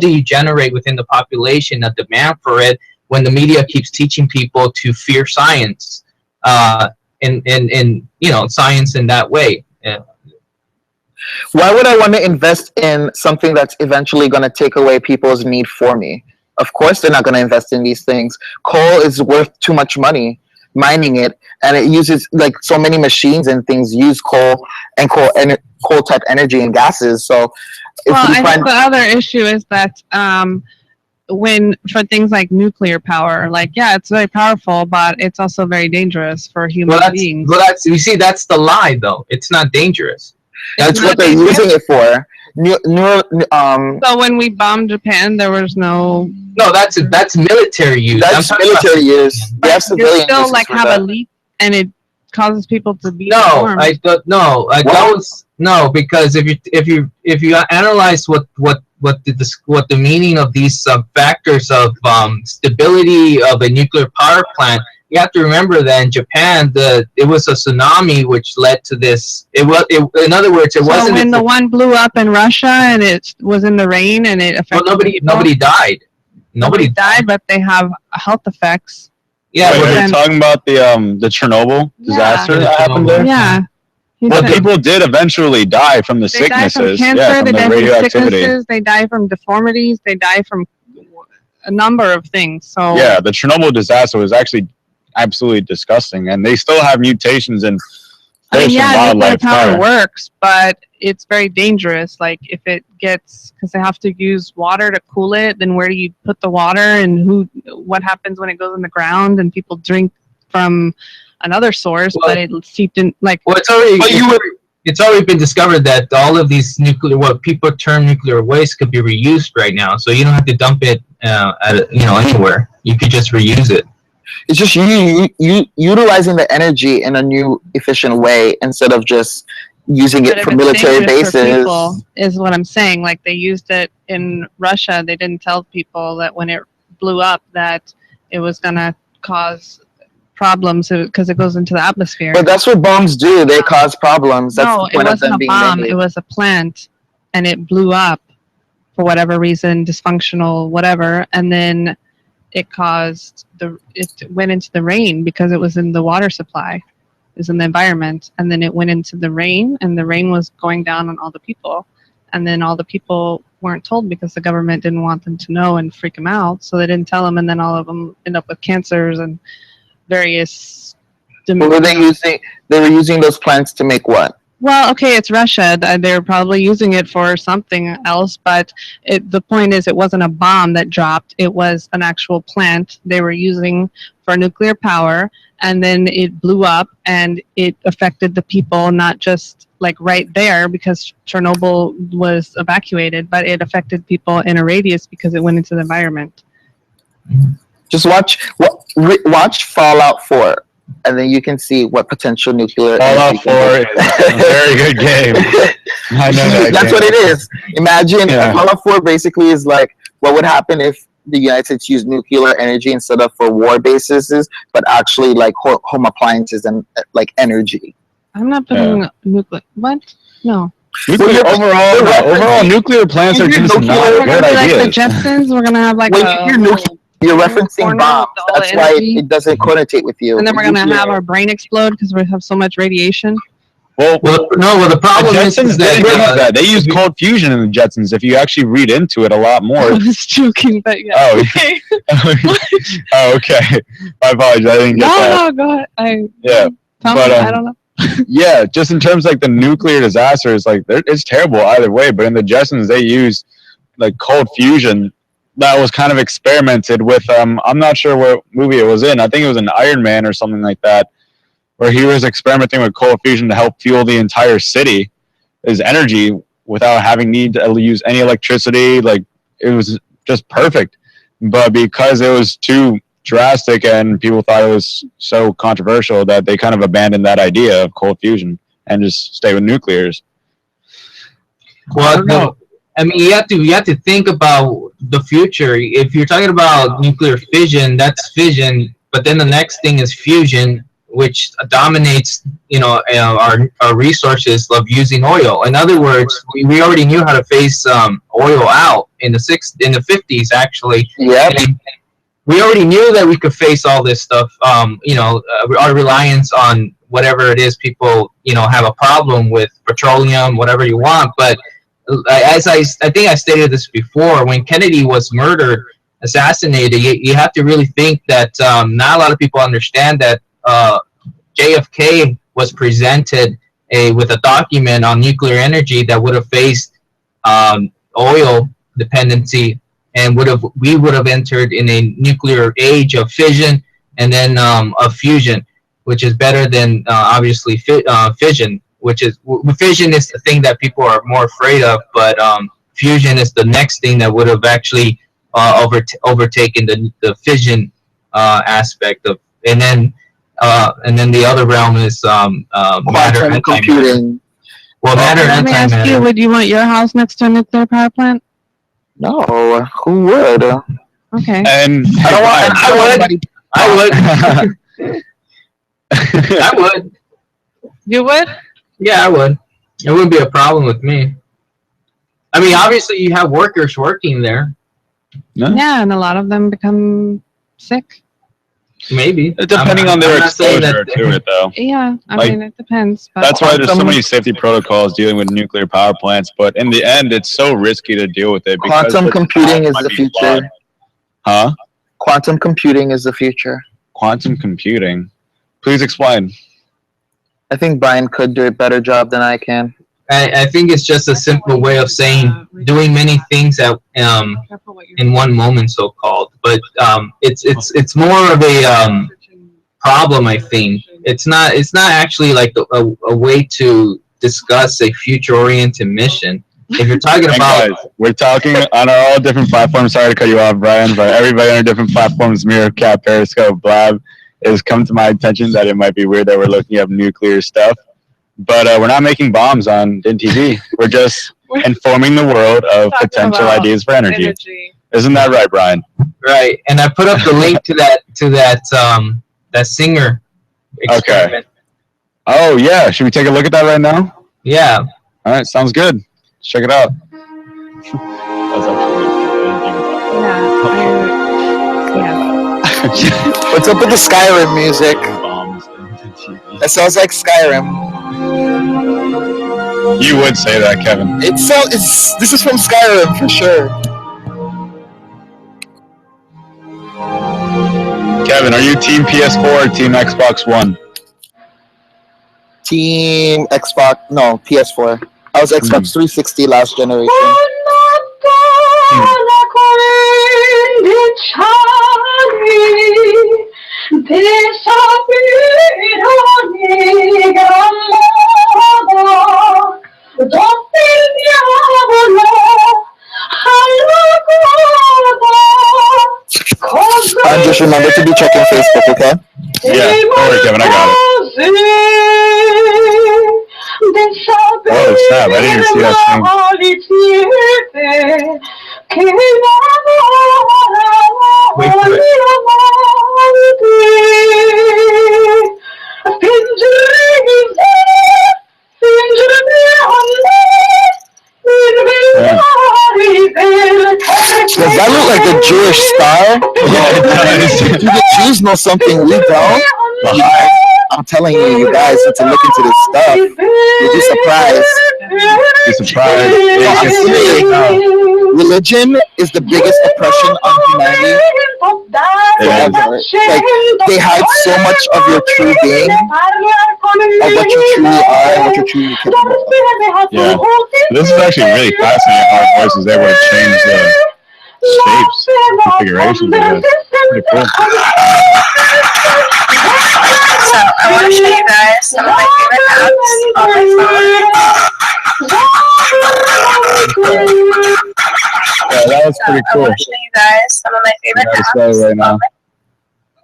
you generate within the population a demand for it when the media keeps teaching people to fear science, and science in that way. Yeah. Why would I want to invest in something that's eventually going to take away people's need for me? Of course they're not going to invest in these things. Coal is worth too much money mining it, and it uses, like, so many machines and things use coal and coal type energy and gases. So I think the other issue is that for things like nuclear power, it's very powerful, but it's also very dangerous for human beings. Well, that's the lie, though. It's not dangerous. That's what they're using it for. So when we bombed Japan, there was no. No, that's military use. That's military use. But you still have a leak, and it causes people to be. No, I don't. No, because if you analyze what the meaning of these factors of stability of a nuclear power plant, you have to remember that in Japan, it was a tsunami which led to this. In other words, it wasn't. So when the one blew up in Russia and it was in the rain and it affected. Well, nobody died. Nobody died, but they have health effects. Yeah, we're talking about the Chernobyl disaster that happened there. Yeah. Well, people did eventually die from the sicknesses. They die from cancer, from they the die from radioactivity. sicknesses, they die from deformities, they die from a number of things. So yeah, the Chernobyl disaster was actually absolutely disgusting, and they still have mutations in fish and wildlife. Power works, but it's very dangerous. Like, if it gets, because they have to use water to cool it, then where do you put the water, and what happens when it goes in the ground and people drink from another source, but it seeped in, like. Well, it's already been discovered that all of these what people term nuclear waste could be reused right now, so you don't have to dump it anywhere. You could just reuse it. It's just utilizing the energy in a new, efficient way instead of just using it for military bases. Is what I'm saying. Like, they used it in Russia. They didn't tell people that when it blew up that it was gonna cause problems because it goes into the atmosphere. But that's what bombs do. They cause problems. That's no, the point it wasn't of them a bomb. being It was a plant, and it blew up for whatever reason, dysfunctional, whatever, and then it went into the rain because it was in the water supply. It was in the environment, and then it went into the rain, and the rain was going down on all the people, and then all the people weren't told because the government didn't want them to know and freak them out, so they didn't tell them, and then all of them end up with cancers and various. What were they using? They were using those plants to make what? Well, okay, it's Russia. They're probably using it for something else, but the point is it wasn't a bomb that dropped. It was an actual plant they were using for nuclear power, and then it blew up, and it affected the people, not just like right there because Chernobyl was evacuated, but it affected people in a radius because it went into the environment. Just watch Fallout 4. And then you can see what potential nuclear. Fallout 4 is a very good game. I know that. That's what it is. Imagine Fallout 4 basically is like what would happen if the United States used nuclear energy instead of for war bases, but actually like home appliances and like energy. I'm not putting nuclear. What? No. Overall, nuclear plants are just not good like the ideas. Jetsons, we're gonna have like You're referencing bombs. That's why it doesn't connotate with you. and then we're gonna have our brain explode because we have so much radiation. Well, the problem the is Jetsons that, didn't use that. They used cold fusion in the Jetsons. If you actually read into it a lot more. I was joking, but yeah. Oh, Okay. oh, okay. My apologies. I didn't get that. No, go ahead. Yeah, Tell but me, I don't know. yeah, just in terms of, like the nuclear disasters, like it's terrible either way. But in the Jetsons, they used like cold fusion that was kind of experimented with. I'm not sure what movie it was in. I think it was an Iron Man or something like that, where he was experimenting with cold fusion to help fuel the entire city as energy without having need to use any electricity. Like it was just perfect. But because it was too drastic and people thought it was so controversial that they kind of abandoned that idea of cold fusion and just stay with nuclears. Well, no. I mean, you have to think about the future. If you're talking about nuclear fission, that's fission. But then the next thing is fusion, which dominates, our resources of using oil. In other words, we already knew how to phase oil out in the 50s, actually. Yeah. We already knew that we could face all this stuff. Our reliance on whatever it is people, have a problem with, petroleum, whatever you want, but. As I think I stated this before, when Kennedy was assassinated, you have to really think that not a lot of people understand that JFK was presented with a document on nuclear energy that would have faced oil dependency, and we would have entered in a nuclear age of fission and then of fusion, which is better than obviously fission. Fission is the thing that people are more afraid of, but fusion is the next thing that would have actually overtaken the fission aspect of, and then the other realm is matter and computing. Well, matter and Let me ask you: would you want your house next to a nuclear power plant? No, who would? Okay. And I would. You would? Yeah, I would. It wouldn't be a problem with me. I mean, obviously, you have workers working there. Yeah, and a lot of them become sick. Maybe. Depending on their exposure to it, though. Yeah, I mean, it depends. But That's why there's so many safety protocols dealing with nuclear power plants. But in the end, it's so risky to deal with it. Quantum computing is the future. Huh? Quantum computing is the future. Quantum computing? Please explain. I think Brian could do a better job than I can. I think it's just a simple way of saying doing many things at in one moment, so called. But it's more of a problem. I think it's not actually like a way to discuss a future-oriented mission. If you're talking about, guys, we're talking on all different platforms. Sorry to cut you off, Brian, but everybody on different platforms, Meerkat, Periscope, Blab, has come to my attention that it might be weird that we're looking up nuclear stuff. But we're not making bombs on Din TV. We're just informing the world of potential ideas for energy. Isn't that right, Brian? Right. And I put up the link to that singer experiment. Okay. Oh yeah. Should we take a look at that right now? Yeah. All right. Sounds good. Let's check it out. What's up with the Skyrim music? That sounds like Skyrim. You would say that, Kevin. This is from Skyrim for sure. Kevin, are you Team PS4 or Team Xbox One? Team Xbox, no, PS4. I was Xbox 360 last generation. And just remember to be checking Facebook, okay? Yeah, don't worry, Kevin, I got it. Oh, snap, I didn't even see that Does that look like the Jewish star? Yeah, it does. The Jews know something we don't. I'm telling you, you guys need to look into this stuff. You'll be surprised. Be surprised. Religion is the biggest oppression on humanity forever. Like, they hide so much of your true being, of what you truly are and what you're truly capable of. Yeah. This is actually really fascinating how our voice is able to change the shapes, configurations of this. Pretty cool. So I want to show you guys some of my favorite apps on my phone. Yeah, that was pretty I cool. want to show you guys some of my favorite apps. Right now.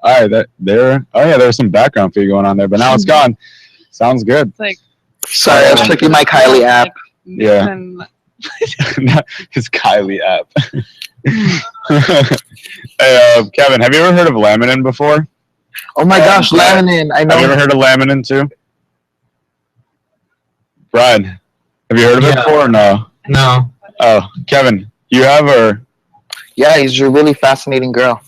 All right, there's some background fee going on there, but now it's gone. Sounds good. It's like, Sorry, I was checking my Kylie app. Yeah. His Kylie app. Hey, Kevin, have you ever heard of laminin before? Oh my gosh, laminin! I know. Have you ever heard of laminin too? Brian, have you heard of it before or no? No. Oh, Kevin, you have or? Yeah, he's a really fascinating girl.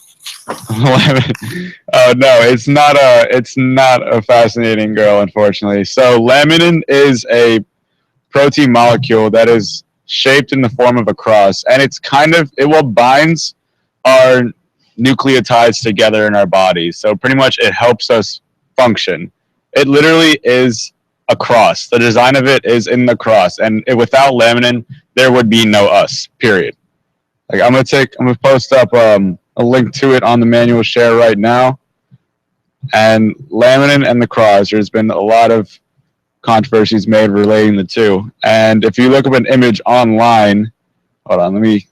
Oh no, it's not a fascinating girl, unfortunately. So laminin is a protein molecule that is shaped in the form of a cross, and it binds our nucleotides together in our bodies. So pretty much it helps us function. It literally is a cross. The design of it is in the cross, and without laminin, there would be no us. Period. Like I'm gonna post up a link to it on the manual share right now. And laminin and the cross, there's been a lot of controversies made relating the two. And if you look up an image online, hold on, let me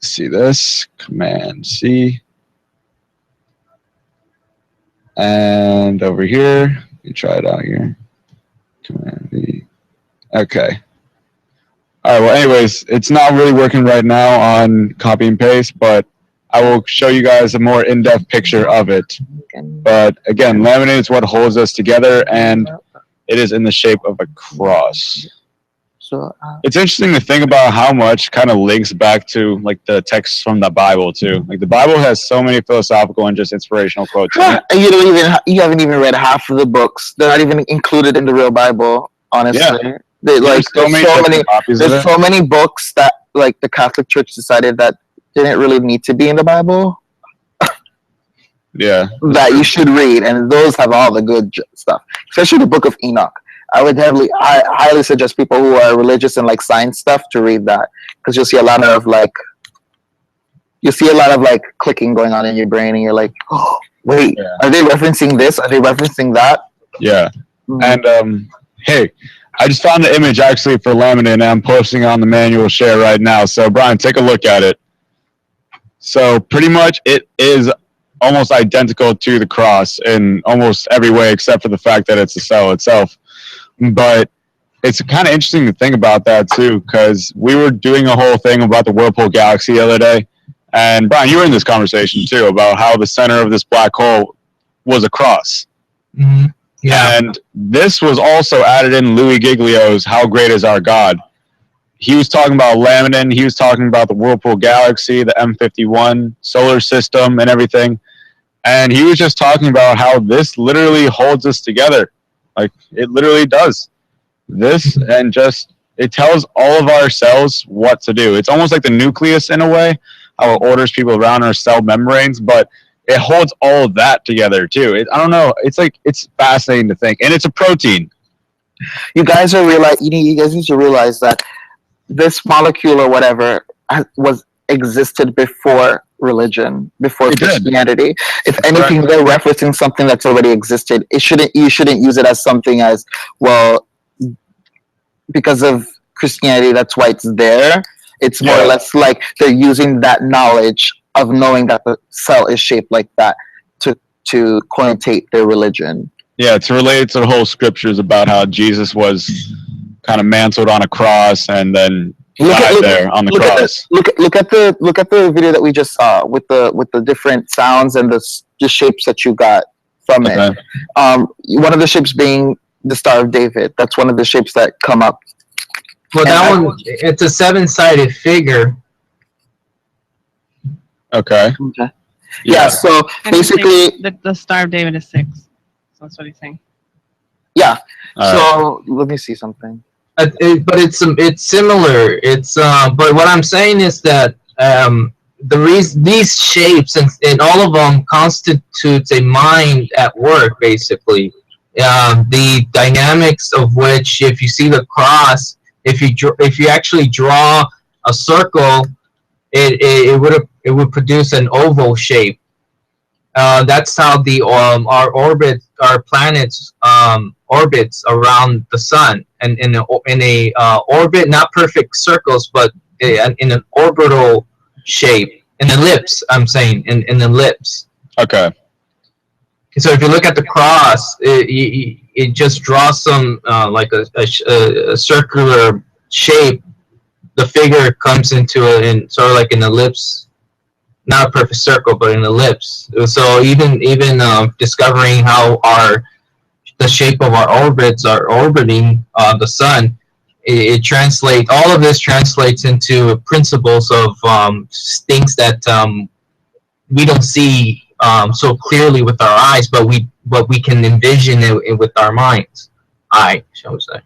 see this. Command C. And over here, let me try it out here. Command V. Okay. All right, well, anyways, it's not really working right now on copy and paste, but I will show you guys a more in-depth picture of it. But again, laminin is what holds us together, and it is in the shape of a cross. So it's interesting to think about how much kind of links back to like the texts from the Bible too. Like the Bible has so many philosophical and just inspirational quotes. And you haven't even read half of the books. They're not even included in the real Bible, honestly. Yeah. There's so many books that like the Catholic Church decided that didn't really need to be in the Bible. Yeah. That you should read, and those have all the good stuff, especially the Book of Enoch. I highly suggest people who are religious and like science stuff to read that, because you'll see a lot of like clicking going on in your brain, and you're like, oh, wait, are they referencing this? Are they referencing that? Yeah. And hey, I just found the image actually for laminin, and I'm posting it on the manual share right now. So Brian, take a look at it. So pretty much it is almost identical to the cross in almost every way, except for the fact that it's a cell itself. But it's kind of interesting to think about that too, because we were doing a whole thing about the Whirlpool Galaxy the other day. And Brian, you were in this conversation too about how the center of this black hole was a cross. Mm-hmm. Yeah. And this was also added in Louis Giglio's How Great Is Our God. He was talking about laminin. He was talking about the Whirlpool Galaxy, the M51 solar system and everything. And he was just talking about how this literally holds us together. Like, it literally does. This and just It tells all of our cells what to do. It's almost like the nucleus in a way, how it orders people around our cell membranes, but it holds all of that together too. I don't know. It's like, it's fascinating to think, and it's a protein. You guys are you guys need to realize that this molecule or whatever existed before religion, before Christianity. If anything, they're referencing something that's already existed. You shouldn't use it as something as, well, because of Christianity, that's why it's there. It's more or less like they're using that knowledge of knowing that the cell is shaped like that to connotate their religion. Yeah, it's related to the whole scriptures about how Jesus was kind of mantled on a cross and then died there on the cross. Look at the video that we just saw with the different sounds and the shapes that you got from it. One of the shapes being the Star of David. That's one of the shapes that come up. Well, that one, it's a 7-sided figure. Okay. Yeah. So basically, the Star of David is 6. So that's what he's saying. Yeah. So let me see something. But it's similar. But what I'm saying is that these shapes and all of them constitutes a mind at work, basically. The dynamics of which, if you see the cross, if you actually draw a circle, it would produce an oval shape. That's how our planets orbits around the sun, and in a orbit, not perfect circles, but in an orbital shape, an ellipse. I'm saying in an ellipse. Okay. So if you look at the cross, it just draws some like a circular shape. The figure comes into sort of like an ellipse, not a perfect circle, but an ellipse. So even discovering how the shape of our orbits are orbiting the sun, it translates. All of this translates into principles of things that we don't see so clearly with our eyes, but we can envision it with our minds. Shall we say?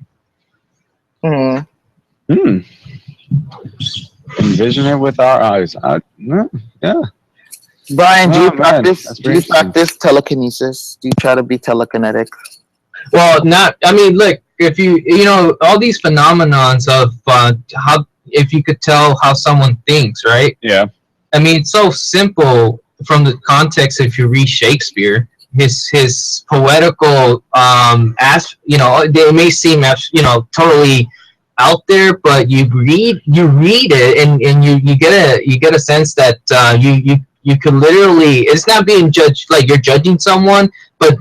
Envision it with our eyes. Yeah. Brian, do you practice telekinesis? Do you try to be telekinetic? Well, look, if you know all these phenomenons of how, if you could tell how someone thinks, right? Yeah. I mean, it's so simple from the context. If you read Shakespeare, his poetical they may seem totally out there, but you read it and you get a sense that you could literally, it's not being judged like you're judging someone, but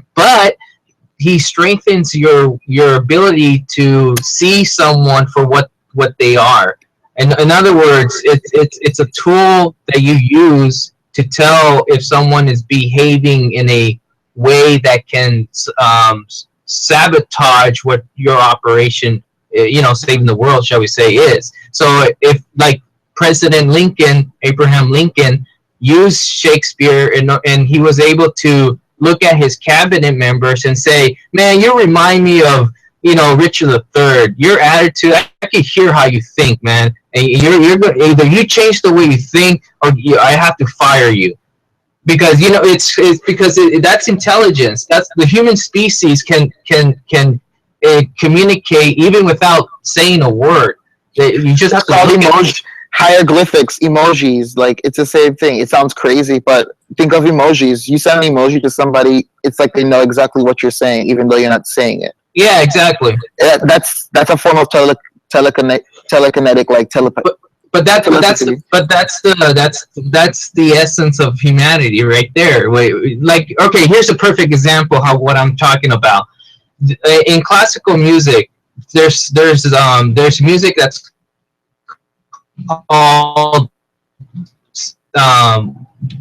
he strengthens your ability to see someone for what they are. And in other words, it's a tool that you use to tell if someone is behaving in a way that can sabotage what your operation, saving the world, shall we say, is. So if, like, President Lincoln, Abraham Lincoln, used Shakespeare and he was able to look at his cabinet members and say, man, you remind me of, Richard III. Your attitude, I can hear how you think, man. And you're either you change the way you think or I have to fire you. Because, it's because that's intelligence. That's the human species can communicate even without saying a word. You just have to call hieroglyphics, emojis. Like, it's the same thing. It sounds crazy, but think of emojis. You send an emoji to somebody, it's like they know exactly what you're saying, even though you're not saying it. Yeah, exactly. That's a form of telekinetic, like telepathy. But that's the essence of humanity right there. Like, okay, here's a perfect example of what I'm talking about. In classical music, there's music that's called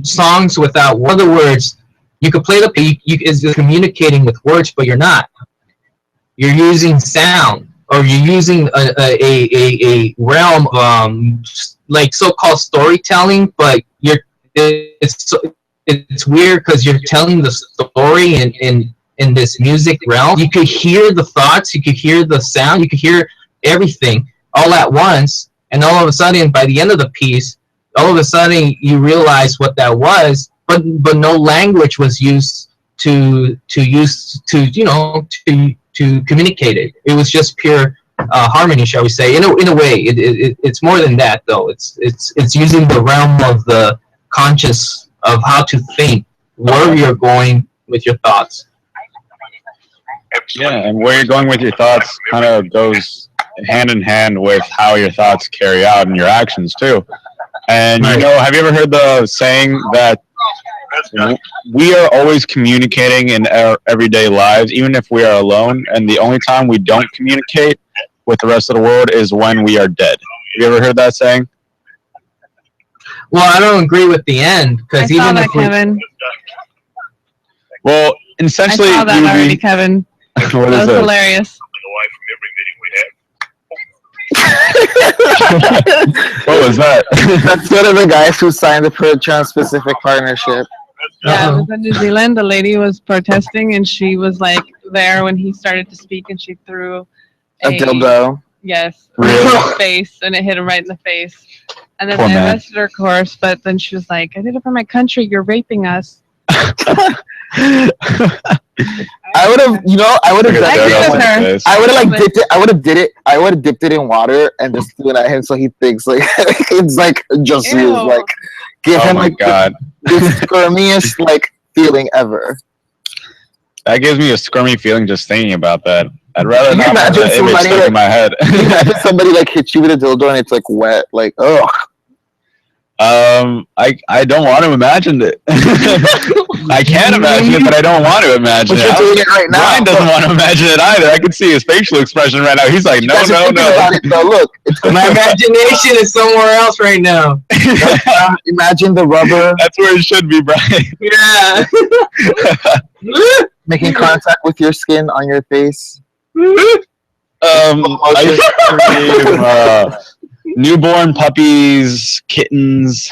songs without words. In other words, you could play you're communicating with words, but you're not. You're using sound, or you're using a realm of like so-called storytelling, but it's weird because you're telling the story in this music realm. You could hear the thoughts, you could hear the sound, you could hear everything, all at once, and all of a sudden, by the end of the piece, all of a sudden you realize what that was, but no language was used to communicate it. It was just pure harmony, shall we say? In a way, it's more than that, though. It's using the realm of the conscious of how to think, where you're going with your thoughts. Yeah, and where you're going with your thoughts kind of goes hand in hand with how your thoughts carry out in your actions too. And you know, have you ever heard the saying that we are always communicating in our everyday lives, even if we are alone, and the only time we don't communicate with the rest of the world is when we are dead? Have you ever heard that saying? Well, I don't agree with the end, because even if Kevin. Well, essentially, I saw that already, Kevin. What That is was this? hilarious. What was that? That's one of the guys who signed the Trans-Pacific Partnership. Yeah, it was in New Zealand. The lady was protesting, and she was like there when he started to speak, and she threw A dildo. Yes, Really? in his face, and it hit him right in the face. And then Poor they man. arrested her, of course. But then she was like, "I did it for my country. You're raping us." I would have, I would have I agree with her. I would have like dipped it. I would have dipped it in water and just threw it at him so he thinks like it's like just Ew. used, like give Oh him my like God. the squirmiest like feeling ever. That gives me a squirmy feeling just thinking about that. I'd rather Can you not have imagine that image somebody, stuck like- in my head. Imagine somebody like hits you with a dildo and it's like wet, like ugh. I don't want to imagine it. I can imagine it, but I don't want to imagine But it. you're doing it right now. Ryan doesn't want to imagine it either. I can see his facial expression right now. He's like, no, guys are no, thinking no. about it, though. Look, it's My imagination is somewhere else right now. Imagine the rubber. That's where it should be, Brian. Yeah. Making contact with your skin on your face. Ice cream, newborn puppies, kittens,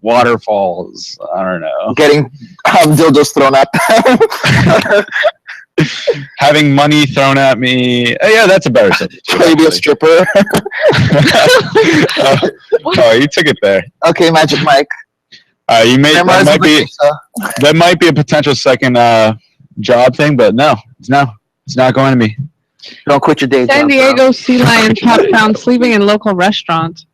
waterfalls. I don't know. Getting dildos thrown at them. Having money thrown at me. Yeah, that's a better subject. Maybe a stripper. Oh, you took it there. Okay, Magic Mike. Memorize That the might be a potential second job thing, but no, it's not going to be. Don't quit your day job. San Diego sea lion cop found sleeping in local restaurant.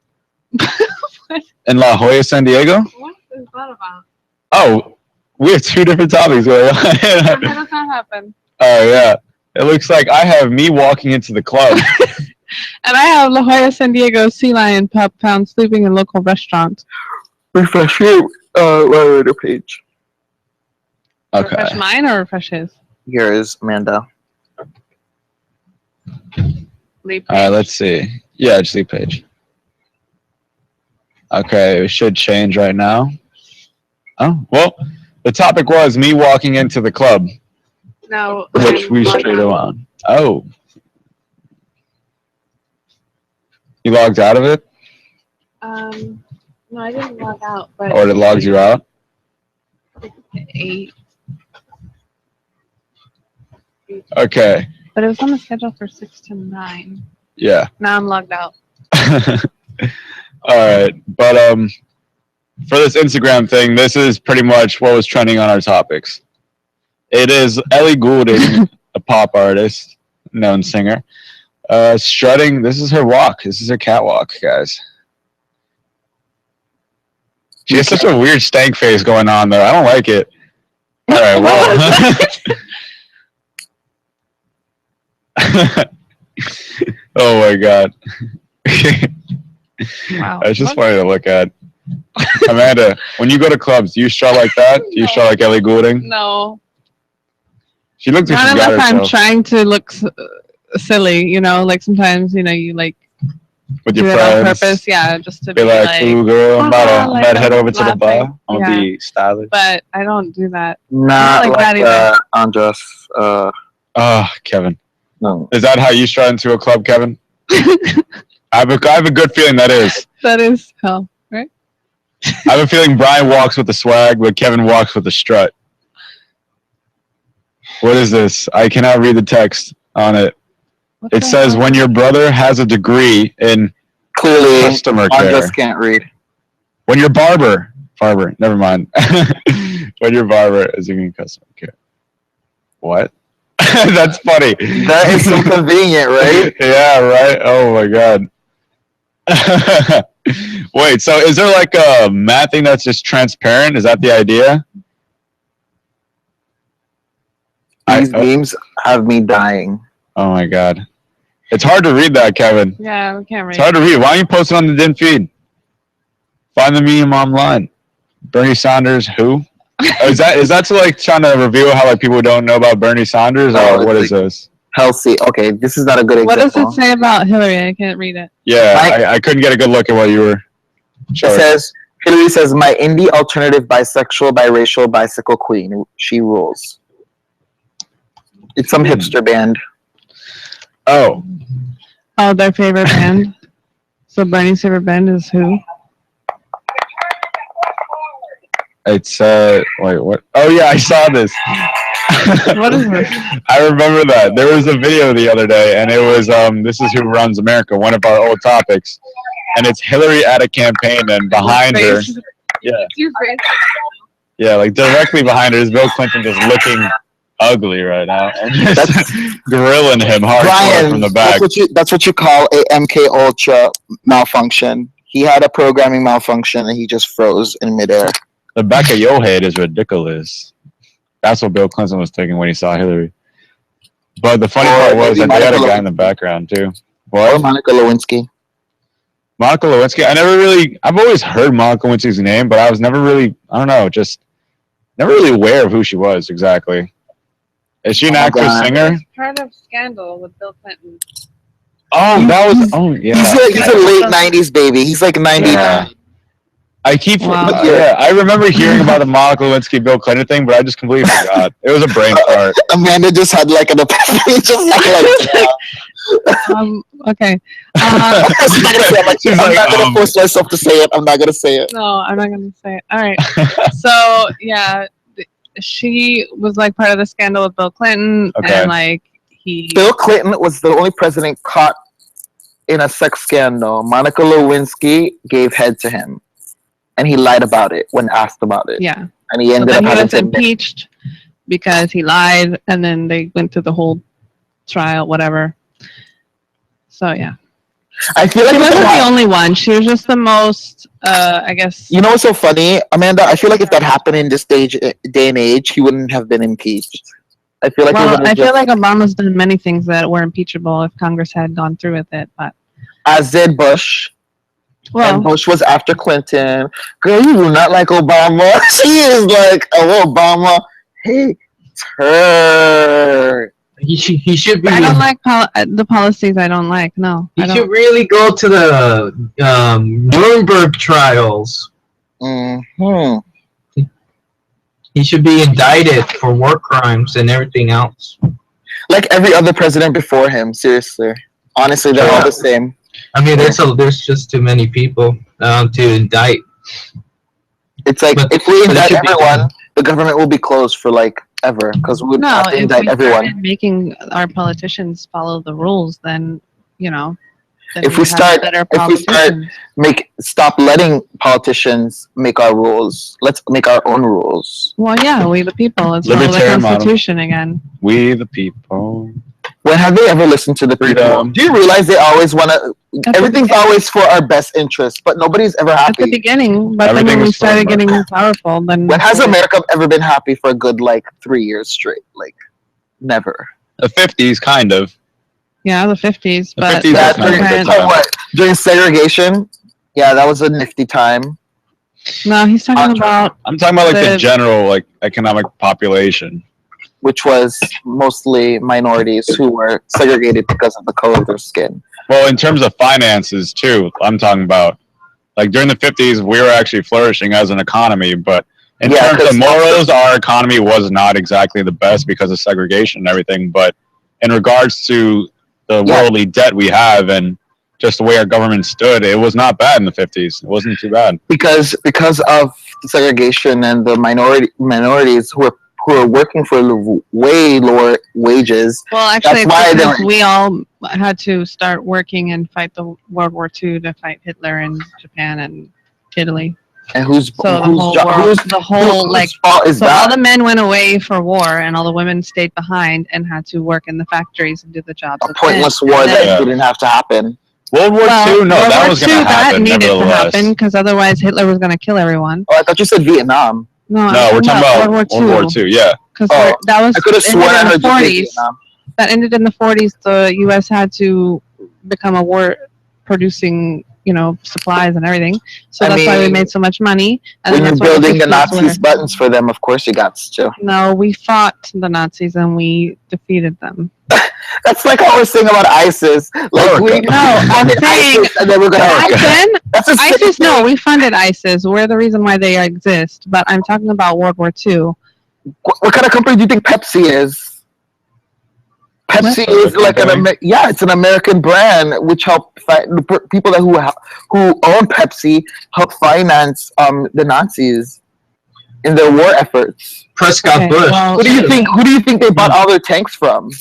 In La Jolla, San Diego? What is that about? Oh, we have two different topics going on. How does that happen? Oh yeah, it looks like I have me walking into the club. And I have La Jolla, San Diego sea lion pup found sleeping in local restaurant. Refresh your the page. Okay. Refresh mine or refresh his? Here is Amanda. Leap All right, let's see. Yeah, just leave page. Okay, it should change right now. Oh, well, the topic was me walking into the club, No. which we straight on. Oh. You logged out of it? No, I didn't log out, but Or it logs you out? 8. Okay, But it was on the schedule for 6 to 9. yeah. Now I'm logged out. All right, but for this Instagram thing, this is pretty much what was trending on our topics. It is Ellie Goulding, a pop artist, known singer, strutting. This is her walk. This is her catwalk, guys. She has such a weird stank face going on there. I don't like it. All right, well. Oh my god. Wow. It's just funny to look at. Amanda, when you go to clubs, do you strut like that? Do you strut like Ellie Goulding? No. She looks like Not she's got unless I'm herself trying to look silly, like sometimes, you like with do your it on friends. purpose, yeah, just to Be be like, ooh girl, I'm about to head over to the laughing. bar. I'm gonna Yeah. be stylish. But I don't do that. Not like that like either. Andres. Oh, Kevin. No. Is that how you strut into a club, Kevin? I have a good feeling that is. That is hell, right? I have a feeling Brian walks with the swag, but Kevin walks with the strut. What is this? I cannot read the text on it. It says when your brother has a degree in Clearly, customer I care. just can't read. When your barber, never mind. When your barber is in customer care. What? That's funny. That is so convenient, right? Yeah, right. Oh my god. Wait, so is there like a math thing that's just transparent? Is that the idea? These memes have me dying. Oh my god. It's hard to read that, Kevin. Yeah, we can't read. It's hard to read. Why don't you post it on the DIN feed? Find the meme online. Bernie Sanders, who? Is that to like trying to reveal how like people don't know about Bernie Sanders, or what is this? Healthy. Okay, this is not a good What example. does it say about Hillary? I can't read it. Yeah, I couldn't get a good look at what you were showing. It says, Hillary says, my indie alternative bisexual, biracial, bicycle queen. She rules. It's some hipster band. Oh, their favorite band. So Bernie's favorite band is who? It's wait, what? Oh yeah, I saw this. What is this? I remember that. There was a video the other day, and it was This Is Who Runs America, one of our old topics. And it's Hillary at a campaign, and behind her, yeah, like directly behind her is Bill Clinton just looking ugly right now and just grilling him hardcore from the back. That's what you call a MK Ultra malfunction. He had a programming malfunction, and he just froze in midair. The back of your head is ridiculous. That's what Bill Clinton was thinking when he saw Hillary. But the funny part was that they had a guy in the background too. What? Monica Lewinsky. Monica Lewinsky. I've always heard Monica Lewinsky's name, but I was never really, I don't know, just never really aware of who she was exactly. Is she an actress, singer? Part of Scandal with Bill Clinton. Oh, that was, yeah. He's a late 90s baby. He's like 99. Yeah. I keep, I remember hearing about the Monica Lewinsky Bill Clinton thing, but I just completely forgot. It was a brain fart. Amanda just had like an epiphany, just like okay. I'm not gonna force myself to say it. I'm not gonna say it. No, I'm not gonna say it. All right. So yeah, she was like part of the scandal with Bill Clinton, and like Bill Clinton was the only president caught in a sex scandal. Monica Lewinsky gave head to him, and he lied about it when asked about it. Yeah, and he ended up he having was to impeached because he lied, and then they went through the whole trial, whatever. So yeah. I feel like she wasn't the only one. She was just the most, I guess. You know what's so funny, Amanda? I feel like if that happened in this day and age, he wouldn't have been impeached. I feel like I feel like Obama's done many things that were impeachable if Congress had gone through with it, but as did Bush. Well, and Bush was after Clinton. Girl, you do not like Obama. She is like, oh, Obama hates her. He should be. I don't like the policies. I don't like. No, He should really go to the Nuremberg trials. Mm-hmm. He should be indicted for war crimes and everything else. Like every other president before him. Seriously, honestly, they're all the same. I mean, there's just too many people to indict. It's like if we indict everyone, the government will be closed for like ever because we would have to indict everyone. Started making our politicians follow the rules, then then if we start stop letting politicians make our rules, let's make our own rules. Well, yeah, we the people. Let's follow the Constitution again. We the people. When have they ever listened to the people? Do you realize they always want to? Everything's always for our best interest, but nobody's ever happy. At the beginning, but then when we started getting more powerful, then when has America ever been happy for a good 3 years straight? Like never. The 50s, kind of. Yeah, the 50s. But during segregation, yeah, that was a nifty time. No, he's talking about. I'm talking about the general economic population, which was mostly minorities who were segregated because of the color of their skin. Well, in terms of finances too, I'm talking about during the 50s, we were actually flourishing as an economy, but in terms of morals, our economy was not exactly the best because of segregation and everything. But in regards to the worldly debt we have and just the way our government stood, it was not bad in the 50s. It wasn't too bad. Because of the segregation and the minorities who who are working for way lower wages. Well, actually, That's why it's because they're- we all had to start working and fight the World War II to fight Hitler in Japan and Italy. And whose So the whose whole jo- world, whose- the whole whose like, fault is so all that? the men went away for war, and all the women stayed behind and had to work in the factories and do the jobs. A pointless war that didn't have to happen. World War II? No, World that War was going II, to that happen. needed to nevertheless. happen because otherwise Hitler was going to kill everyone. Oh, I thought you said Vietnam. No, No, we're talking about World World War II. Yeah. Because Oh, that was I could have ended sworn I in heard the you say 40s. Vietnam. That ended in the 40s. The U.S. had to become a war producing, supplies and everything. So I that's why we mean, made so much money. And When then you're that's why building the 50s Nazis' were- buttons for them, of course you got to. No, we fought the Nazis and we defeated them. That's like how we're saying about ISIS. Like we I'm funded saying ISIS and then we're gonna. back then, That's the same ISIS. No, thing. we funded ISIS. We're the reason why they exist. But I'm talking about World War II. What kind of company do you think Pepsi is? Pepsi What? is like it's an American brand which help the people who own Pepsi help finance the Nazis in their war efforts. Prescott Bush. Who do you think they bought all their tanks from?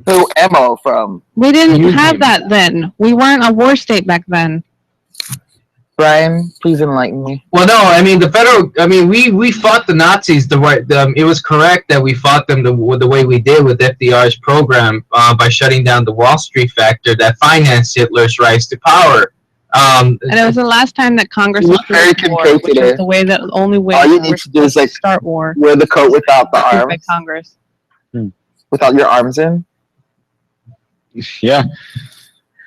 Their ammo from? We didn't have that then. We weren't a war state back then. Brian, please enlighten me. Well, no, I mean we fought the Nazis the way. It was correct that we fought them the way we did with FDR's program by shutting down the Wall Street factor that financed Hitler's rise to power. And it was the last time that Congress look very approved war, concrete which today. is the only way All you we're need to do is like start war. wear the coat without the approved by arms, Congress. without your arms in. Yeah.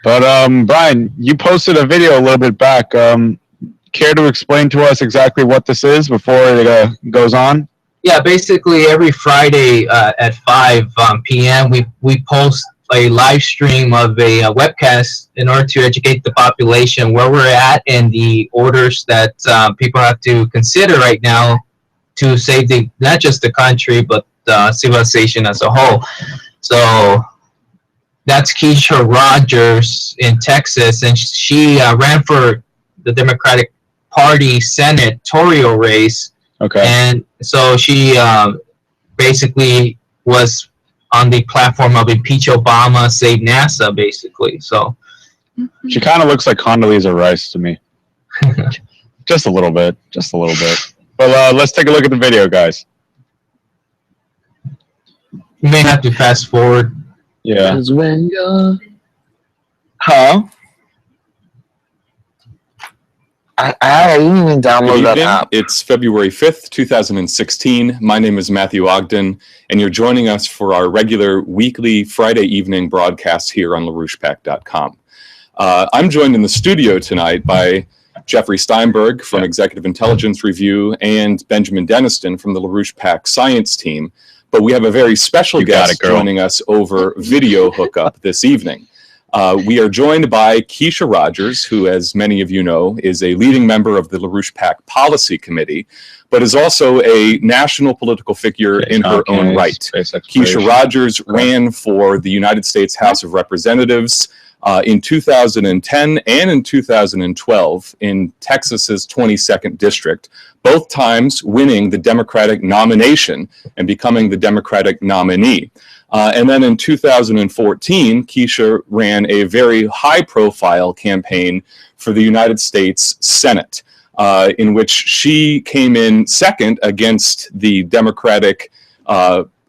But Brian, you posted a video a little bit back. Care to explain to us exactly what this is before it goes on? Yeah, basically every Friday at 5 p.m. we post a live stream of a webcast in order to educate the population where we're at and the orders that people have to consider right now to save not just the country but civilization as a whole. So that's Keisha Rogers in Texas, and she ran for the Democratic Party senatorial race. Okay. And so she basically was on the platform of impeach Obama, save NASA, basically. So She kind of looks like Condoleezza Rice to me. Just a little bit. Just a little bit. But let's take a look at the video, guys. you may have to fast forward. Yeah. When you're... Huh? I didn't even download Good that evening. app. It's February 5th, 2016. My name is Matthew Ogden, and you're joining us for our regular weekly Friday evening broadcast here on LaRouchePAC.com. I'm joined in the studio tonight by Jeffrey Steinberg from Executive Intelligence Review and Benjamin Deniston from the LaRouche PAC Science Team. But we have a very special guest joining us over video hookup this evening. We are joined by Keisha Rogers, who, as many of you know, is a leading member of the LaRouche PAC Policy Committee, but is also a national political figure in her own right. Keisha Rogers ran for the United States House of Representatives in 2010 and in 2012 in Texas's 22nd district, both times winning the Democratic nomination and becoming the Democratic nominee. And then in 2014, Keisha ran a very high-profile campaign for the United States Senate, in which she came in second against the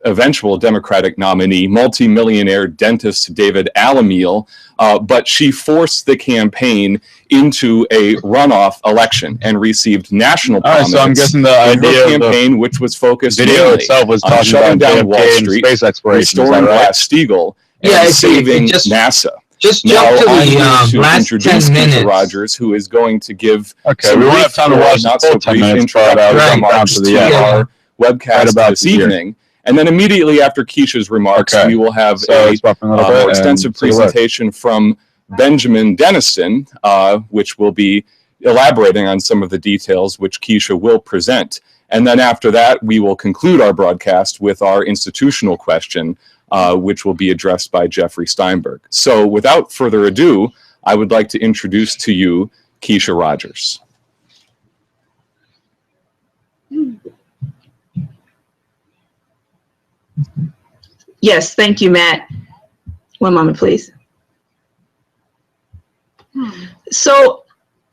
eventual Democratic nominee, multimillionaire dentist David Alamiel, but she forced the campaign into a runoff election and received national prominence. So I'm guessing the in idea her of the campaign, which was focused video mainly itself was on talking shutting about down JFK Wall and Street, space exploration, is that restoring right? Glass-Steagall, and Yeah, I see. saving Just- NASA. Just Now, jump to I'm the going to last introduce 10 Keisha minutes. Rogers, who is going to give Okay, we won't have time to watch the full 10 minutes, but we'll introductory jump remarks onto the to end. our webcast Right about this here. evening. And then immediately after Keisha's remarks, Okay. we will have So a let's buffer a little bit more and extensive see what- presentation from Benjamin Deniston, which will be elaborating on some of the details which Keisha will present. And then after that, we will conclude our broadcast with our institutional question, which will be addressed by Jeffrey Steinberg. So without further ado, I would like to introduce to you Keisha Rogers. Yes, thank you, Matt. One moment, please. So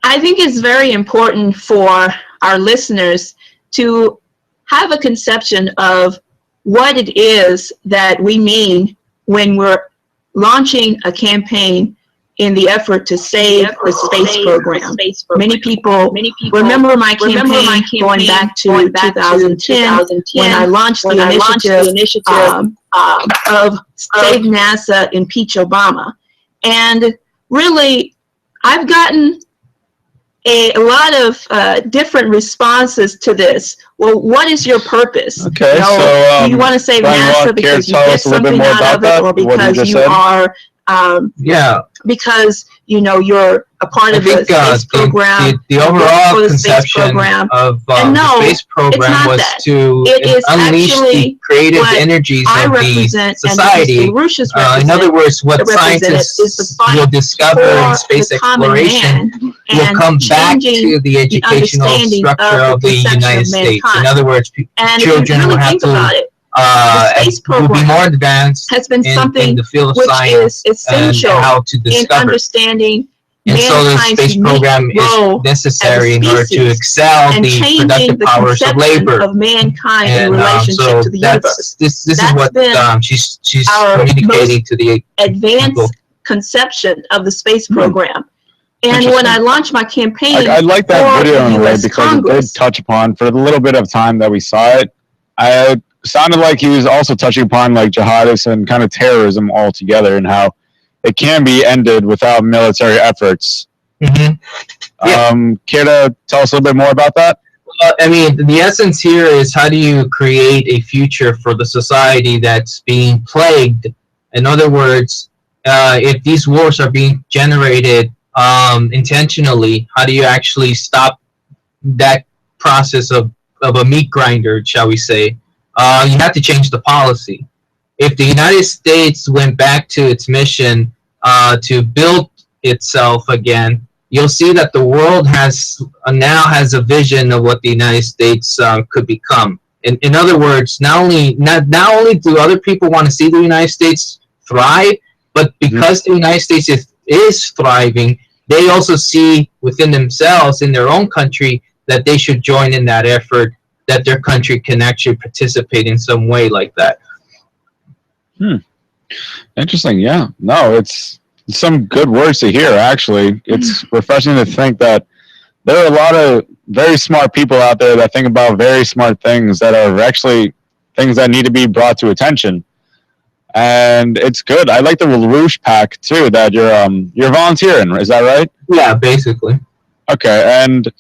I think it's very important for our listeners to have a conception of what it is that we mean when we're launching a campaign in the effort to save the space program. Many people remember my campaign going back to 2010 when I launched the initiative of Save NASA, Impeach Obama. And really, I've gotten a lot of different responses to this. Well, what is your purpose? Okay, do you want to save NASA because you get something out of it, or because you are because you're a part of the space program? The overall conception of the space program was to unleash the creative energies of the society. In other words, what scientists will discover in space exploration will come back to the educational structure of the United States. In other words, children will have to will be more advanced in the field of science and how to discover. In understanding and so the space program is necessary in order to excel the productive powers of labor. Of mankind in relationship to the universe. This is what she's communicating to the advanced conception of the space program. And when I launched my campaign, I like that video in a way because it did touch upon, for the little bit of time that we saw it, I sounded like he was also touching upon like jihadists and kind of terrorism altogether and how it can be ended without military efforts. Care to tell us a little bit more about that? I mean, the essence here is how do you create a future for the society that's being plagued? In other words, if these wars are being generated intentionally, how do you actually stop that process of a meat grinder, shall we say? You have to change the policy. If the United States went back to its mission to build itself again, you'll see that the world now has a vision of what the United States could become. In other words, not only do other people want to see the United States thrive, but because the United States is thriving, they also see within themselves, in their own country, that they should join in that effort, that their country can actually participate in some way like that. Interesting. Yeah. No, it's some good words to hear, actually. It's refreshing to think that there are a lot of very smart people out there that think about very smart things that are actually things that need to be brought to attention. And it's good. I like the LaRouche pack too, that you're volunteering. Is that right? Yeah, basically. Okay. And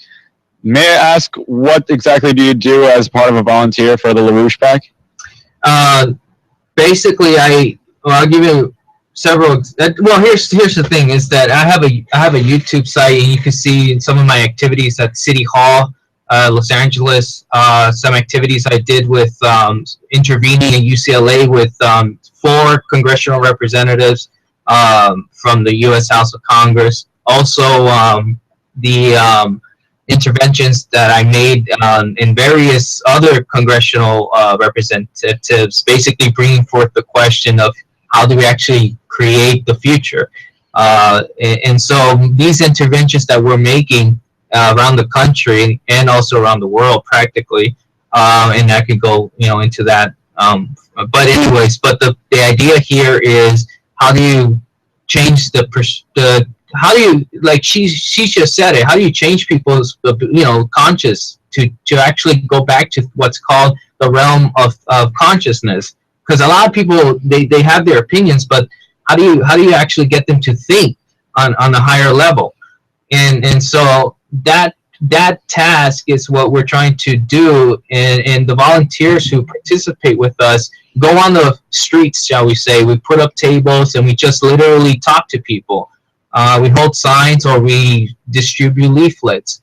may I ask, what exactly do you do as part of a volunteer for the LaRouche pack? Basically, I'll give you several. Well, here's the thing: is that I have a YouTube site, and you can see some of my activities at City Hall, Los Angeles. Some activities I did with intervening at UCLA with 4 congressional representatives from the U.S. House of Congress. Also, the interventions that I made in various other congressional representatives, basically bringing forth the question of how do we actually create the future. And so these interventions that we're making around the country and also around the world practically, and I could go into that. But anyways, the idea here is how do you change how do you, like she just said it, how do you change people's conscious to actually go back to what's called the realm of consciousness? Because a lot of people they have their opinions, but how do you actually get them to think on a higher level? And so that task is what we're trying to do, and the volunteers who participate with us go on the streets, shall we say. We put up tables and we just literally talk to people. We hold signs or we distribute leaflets.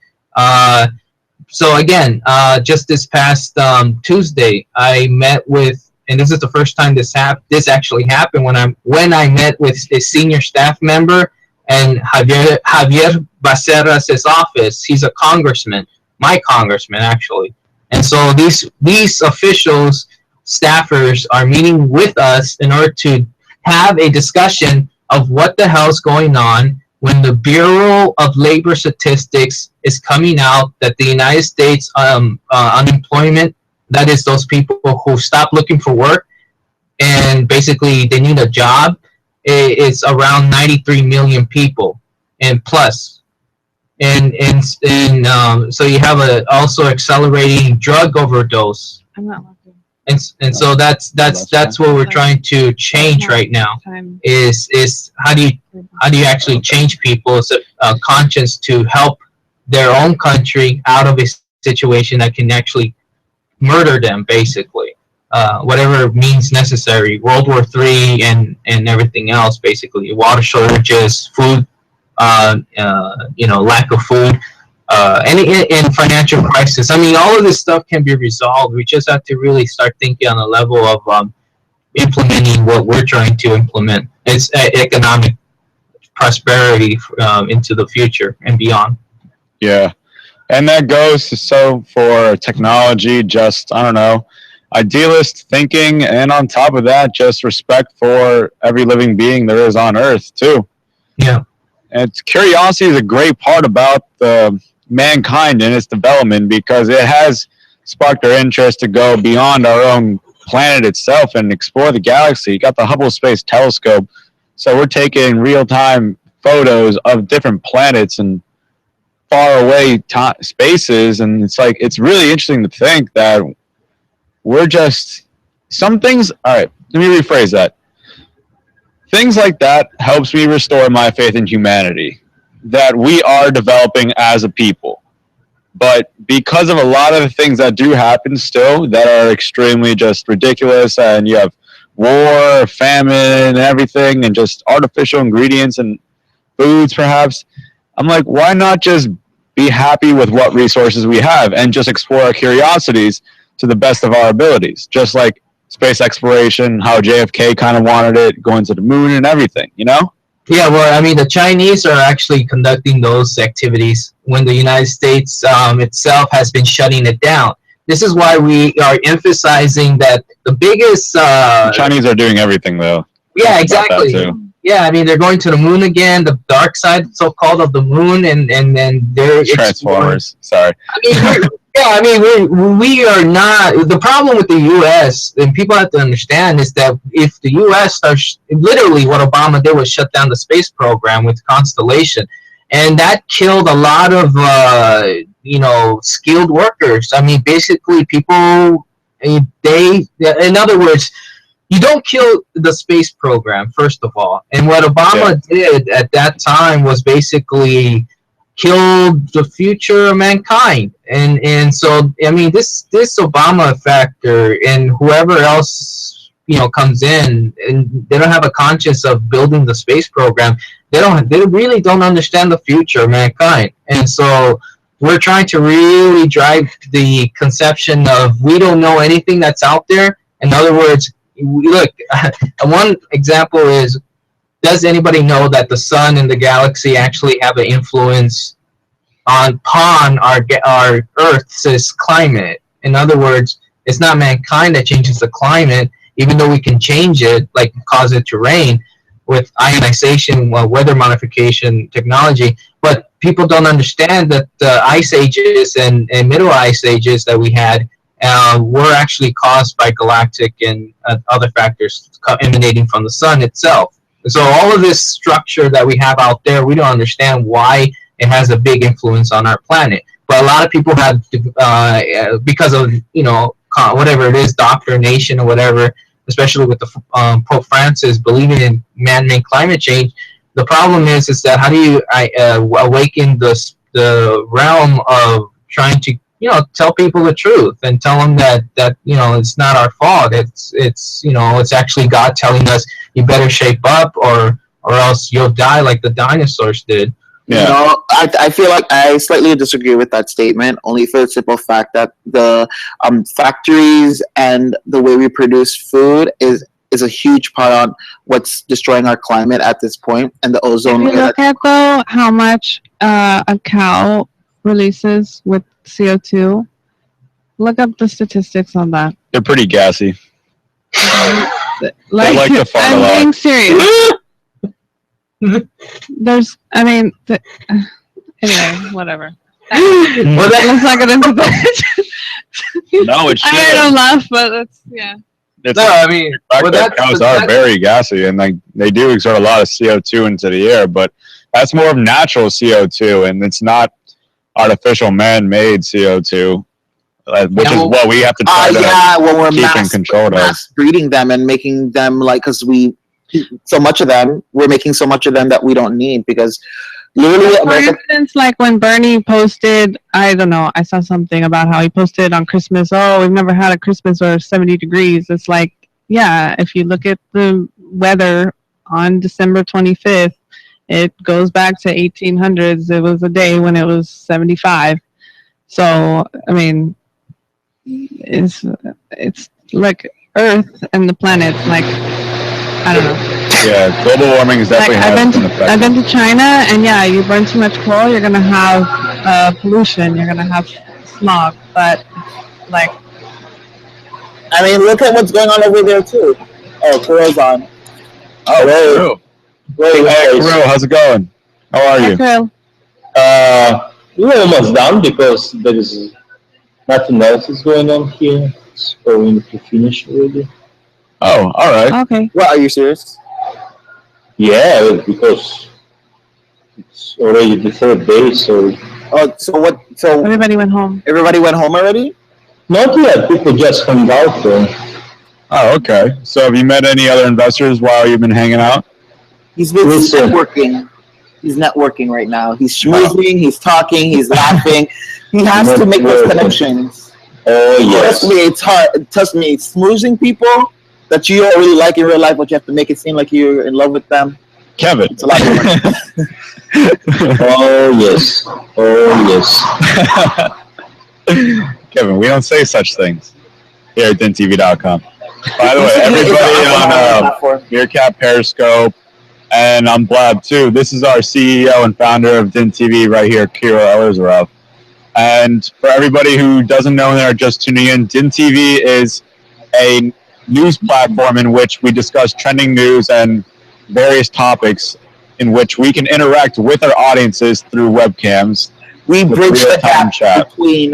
So again, just this past Tuesday, I met with, and this is the first time this actually happened, when I met with a senior staff member and Javier Becerra's office. He's a congressman, my congressman actually. And so these officials staffers are meeting with us in order to have a discussion of what the hell's going on when the Bureau of Labor Statistics is coming out that the United States unemployment, that is those people who stop looking for work and basically they need a job, it's around 93 million people and plus. And so you have a also accelerating drug overdose. I'm not looking. And so that's what we're trying to change right now is how do you actually change people's conscience to help their own country out of a situation that can actually murder them, basically, whatever means necessary. World War III and everything else, basically, water shortages, food, lack of food. In financial crisis, I mean, all of this stuff can be resolved. We just have to really start thinking on the level of implementing what we're trying to implement. It's economic prosperity into the future and beyond. Yeah, and that goes so for technology, just, I don't know, idealist thinking, and on top of that, just respect for every living being there is on Earth, too. Yeah. And curiosity is a great part about the mankind and its development because it has sparked our interest to go beyond our own planet itself and explore the galaxy. You got the Hubble Space Telescope, so we're taking real-time photos of different planets and far away spaces, and it's really interesting to think that we're just some things. All right, let me rephrase that. Things like that helps me restore my faith in humanity, that we are developing as a people. But because of a lot of the things that do happen still that are extremely just ridiculous, and you have war, famine, and everything, and just artificial ingredients and foods perhaps, I'm like, why not just be happy with what resources we have and just explore our curiosities to the best of our abilities? Just like space exploration, how JFK kind of wanted it, going to the moon and everything, you know? Yeah, well, I mean, the Chinese are actually conducting those activities when the United States itself has been shutting it down. This is why we are emphasizing that the biggest... the Chinese are doing everything, though. Yeah, exactly. Yeah, I mean, they're going to the moon again, the dark side, so-called, of the moon, and then they're... Transformers, sorry. I mean, we are not... The problem with the U.S., and people have to understand, is that if the U.S. starts... Literally, what Obama did was shut down the space program with Constellation, and that killed a lot of, skilled workers. I mean, basically, people... In other words... You don't kill the space program, first of all. And what Obama did at that time was basically kill the future of mankind. And so, I mean, this Obama factor and whoever else, comes in, and they don't have a conscience of building the space program. They really don't understand the future of mankind. And so we're trying to really drive the conception of we don't know anything that's out there. In other words, look, one example is, does anybody know that the sun and the galaxy actually have an influence upon our Earth's climate? In other words, it's not mankind that changes the climate, even though we can change it, like cause it to rain with ionization, weather modification technology. But people don't understand that the ice ages and middle ice ages that we had were actually caused by galactic and other factors emanating from the sun itself. So all of this structure that we have out there, we don't understand why it has a big influence on our planet. But a lot of people have, because of, whatever it is, indoctrination or whatever, especially with the Pope Francis believing in man-made climate change. The problem is that how do you awaken the realm of trying to tell people the truth and tell them that it's not our fault. It's actually God telling us you better shape up or else you'll die like the dinosaurs did. Yeah. I feel like I slightly disagree with that statement, only for the simple fact that the factories and the way we produce food is a huge part on what's destroying our climate at this point, and the ozone. If you look at though how much a cow releases with CO2, look up the statistics on that. They're pretty gassy. like to fart a lot. I'm being serious. There's, I mean, anyway, whatever. Let's not get into that. No, it's I don't laugh, but it's, yeah. It's No, I mean, well, that cows are very gassy, and like they do exert a lot of CO2 into the air, but that's more of natural CO2, and it's not artificial man-made CO2, which is what we have to try to when we're keep in control of. mass breeding them and making them like, because we're making so much of them that we don't need, because literally For instance, like when Bernie posted, I don't know, I saw something about how he posted on Christmas, oh, we've never had a Christmas where it's 70 degrees. It's like, yeah, if you look at the weather on December 25th, it goes back to 1800s. It was a day when it was 75. So, I mean, it's like Earth and the planet, like, I don't know. Yeah, global warming is definitely having an effect. I've been to China, and yeah, you burn too much coal, you're gonna have pollution, you're gonna have smog. But like, I mean, look at what's going on over there too. Oh, Kurill's on. Oh, Kirill. Hey, Kirill, how's it going? How are you? We're almost done because there is nothing else is going on here. It's going to finish already. Oh, all right. Okay. What, are you serious? Yeah, because it's already the third day, so. Oh, so what? So everybody went home. Everybody went home already? Not yet. People just hung out there. Oh, okay. So have you met any other investors while you've been hanging out? He's been networking. He's networking right now. He's schmoozing, he's talking, he's laughing. He has to make those connections. Oh, yes. Trust me, it's hard. Trust me, schmoozing people that you don't really like in real life, but you have to make it seem like you're in love with them. Kevin. It's a lot of work. Oh, yes. Oh, yes. Kevin, we don't say such things here at DinTV.com. By the way, everybody on Meerkat, Periscope, and on Blab too. This is our CEO and founder of DinTV right here, Kirill Elizarov. And for everybody who doesn't know and are just tuning in, DinTV is a news platform in which we discuss trending news and various topics in which we can interact with our audiences through webcams. We bridge the gap chat between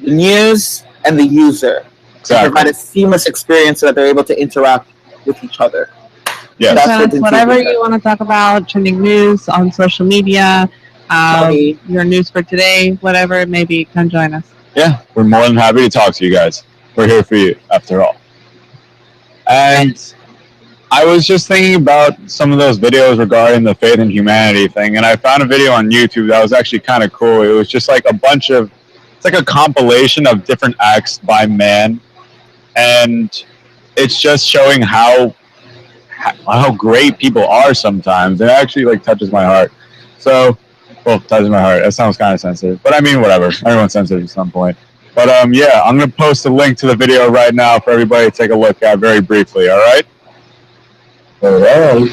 the news and the user to provide a seamless experience so that they're able to interact with each other. Yeah, So whatever you want to talk about, trending news on social media, your news for today, whatever it may be, come join us. Yeah, we're more than happy to talk to you guys. We're here for you, after all. And I was just thinking about some of those videos regarding the faith and humanity thing, and I found a video on YouTube that was actually kind of cool. It was just like it's like a compilation of different acts by man, and it's just showing how great people are sometimes. It actually like touches my heart. So, well, touches my heart. That sounds kind of sensitive, but I mean, whatever. Everyone's sensitive at some point. But yeah, I'm gonna post a link to the video right now for everybody to take a look at very briefly. All right. All right.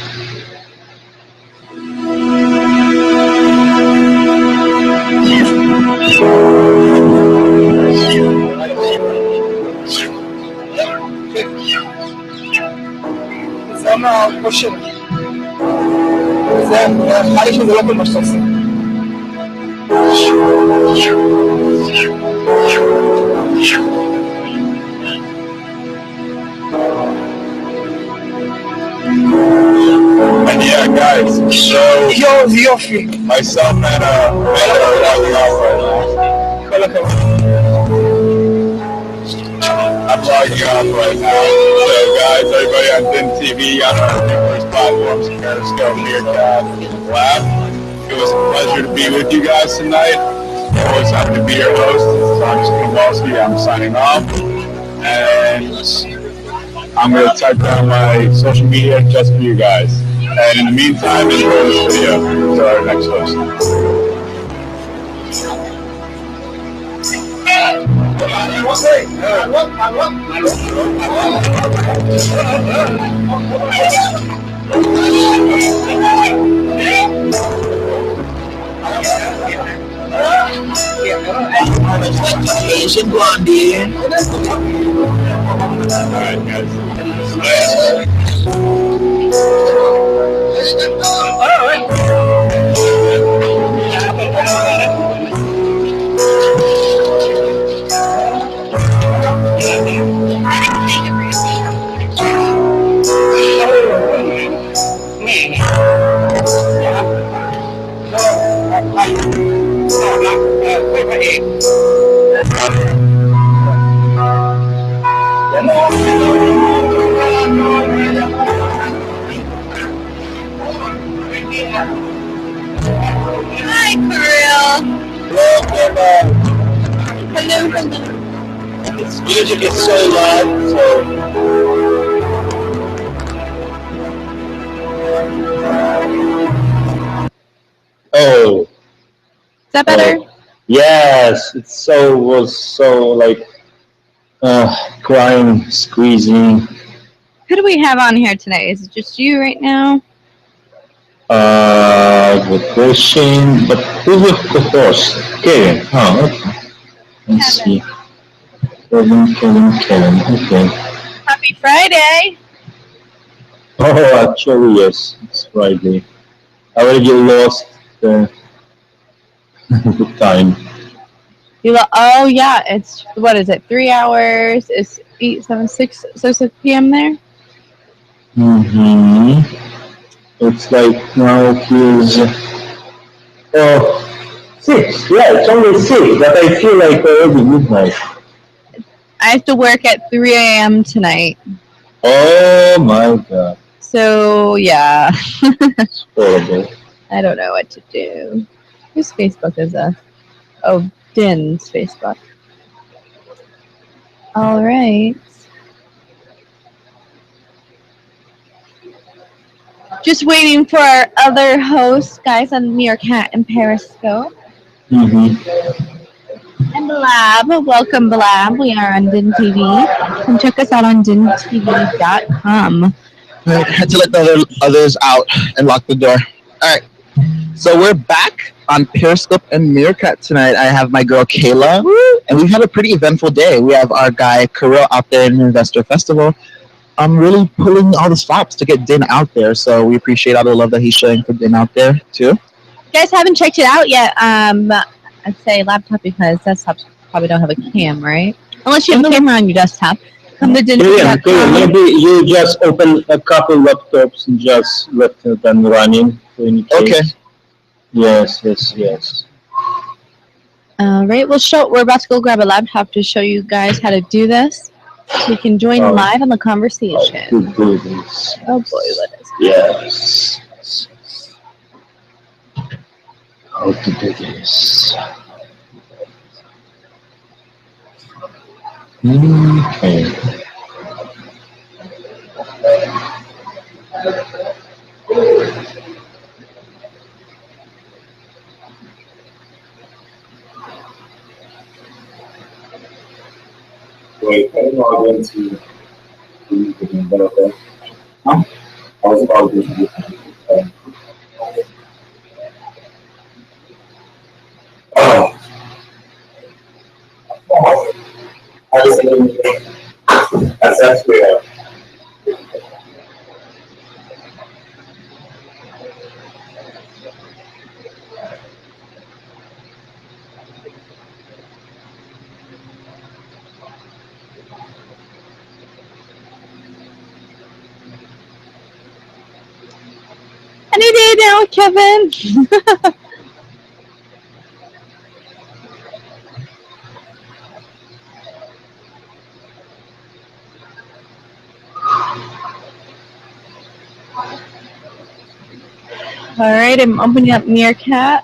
Sana koşun. Sen hareket yapın başlasın. And yeah, guys, so myself and I'm logging off right now. So guys, everybody on DinTV, on our numerous platforms, Periscope, Meerkat, Blab. It was a pleasure to be with you guys tonight. Always happy to be your host. This is Alex Kowalski. I'm signing off. And I'm going to type down my social media just for you guys. And in the meantime, enjoy this video. To our next host. Asian blondie. Hi, Kirill. Hello, hello. This music is so loud, so. Oh. Is that better? Yes, it was so like crying, squeezing. Who do we have on here today? Is it just you right now? Good question. But who's the co-host? Kevin. Oh, okay. Let's see. Kevin. Okay. Happy Friday! Oh, actually, yes. It's Friday. I already lost the time. Oh yeah, it's what is it? 3 hours. It's 8, 7, 6, so 6 p.m. there. It's like now he's 6. Yeah, it's only 6, but I feel like already midnight. I have to work at 3 a.m. tonight. Oh my god. So yeah. It's horrible. I don't know what to do. Whose Facebook is that? Oh, Din's Facebook. All right. Just waiting for our other hosts, guys, on Meerkat and Periscope. And Blab. Welcome, Blab. We are on Din TV. Come check us out on dintv.com. I had to let the others out and lock the door. All right. So we're back on Periscope and Meerkat tonight. I have my girl Kayla, and we've had a pretty eventful day. We have our guy Kirill out there in Investor Festival. I'm really pulling all the stops to get Din out there, so we appreciate all the love that he's showing for Din out there too. You guys haven't checked it out yet. I'd say laptop because desktops probably don't have a cam, right? Unless you have a camera on your desktop. Come to dintv.com. Maybe you just open a couple laptops and just let them running. In case. Okay. Yes. All right, we're about to go grab a laptop to show you guys how to do this. So you can join live on the conversation. To do this. Oh boy, what is it? Yes. How to do this. Okay. Wait, I don't know. I went to the developer. I was about to that's actually Any day now, Kevin. All right, I'm opening up Meerkat.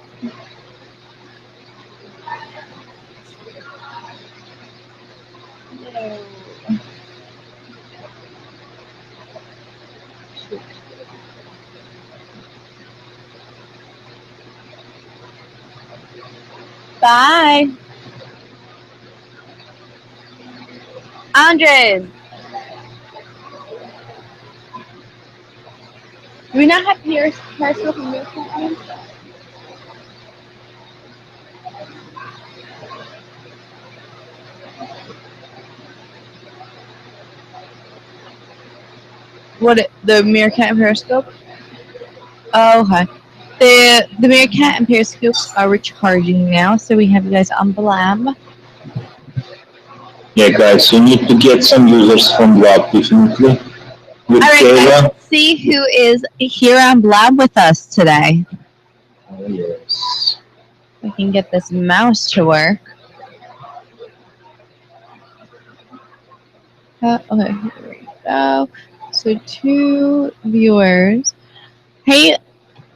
Bye. Andres. Do we not have Periscope and Meerkat? The Meerkat and Periscope? Oh, okay. The Meerkat and Periscope are recharging now, so we have you guys on Blab. Yeah, guys, you need to get some users from Blab, definitely. With All right, Kayla. let's see who is here on Blab with us today. Oh, yes. We can get this mouse to work. Okay, here we go. So 2 viewers. Hey,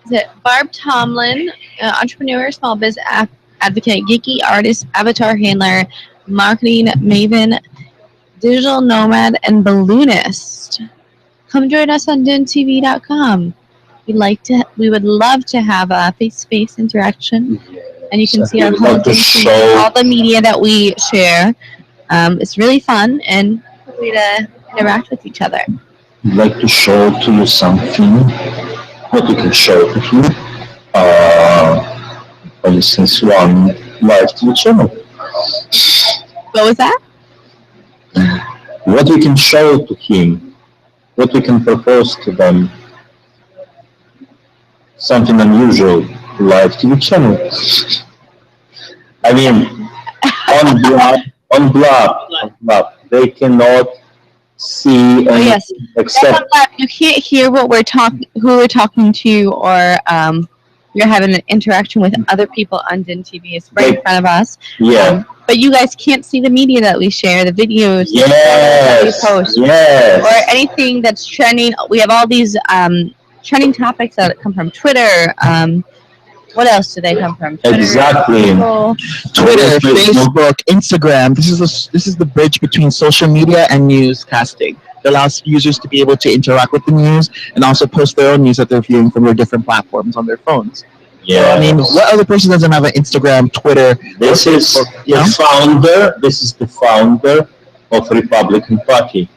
is it Barb Tomlin, entrepreneur, small business advocate, geeky artist, avatar handler, marketing maven, digital nomad, and balloonist. Come join us on DinTV.com. We would love to have a face-to-face interaction, and you can see our whole all the media that we share. It's really fun and hopefully to interact with each other. I'd like to show to you something. What we can show to you. For instance, one live TV channel. What was that? What we can show to him. What we can propose to them. Something unusual. Live TV channel. I mean, on Blab, they cannot see except you can't hear what who we're talking to, or you're having an interaction with other people on Din TV. It's right in front of us. Yeah. But you guys can't see the media that we share, the videos that we post, or anything that's trending. We have all these trending topics that come from Twitter. What else do they come from? Twitter, exactly. Twitter, Facebook, Instagram. This is the bridge between social media and newscasting. It allows users to be able to interact with the news and also post their own news that they're viewing from their different platforms on their phones. Yeah. I mean, what other person doesn't have an Instagram, Twitter? This is the founder. This is the founder of Republican Party.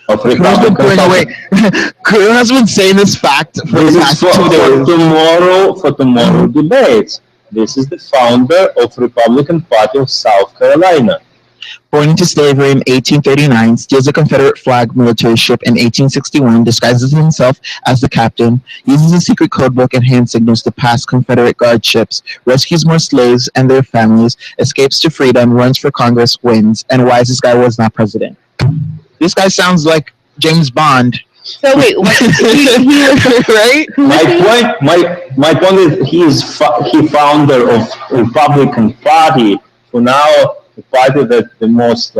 Kirill has been saying this fact for the past 2 days. For tomorrow debates. This is the founder of Republican Party of South Carolina. Born into slavery in 1839, steals a Confederate flag military ship in 1861, disguises himself as the captain, uses a secret code book and hand signals to pass Confederate guard ships, rescues more slaves and their families, escapes to freedom, runs for Congress, wins, and why this guy was not president. This guy sounds like James Bond. So wait, what, right? My point is he founder of Republican Party, who now the party that the most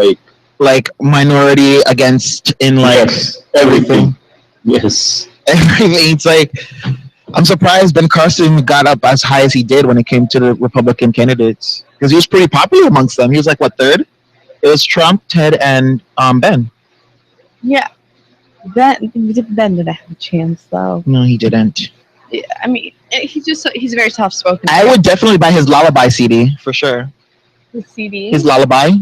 like minority against in everything. Yes, everything. It's like I'm surprised Ben Carson got up as high as he did when it came to the Republican candidates, because he was pretty popular amongst them. He was like what, third? It was Trump, Ted, and Ben. Yeah, Ben didn't have a chance though. No, he didn't. Yeah, I mean, he's very soft spoken. I would definitely buy his Lullaby CD for sure. His CD. His Lullaby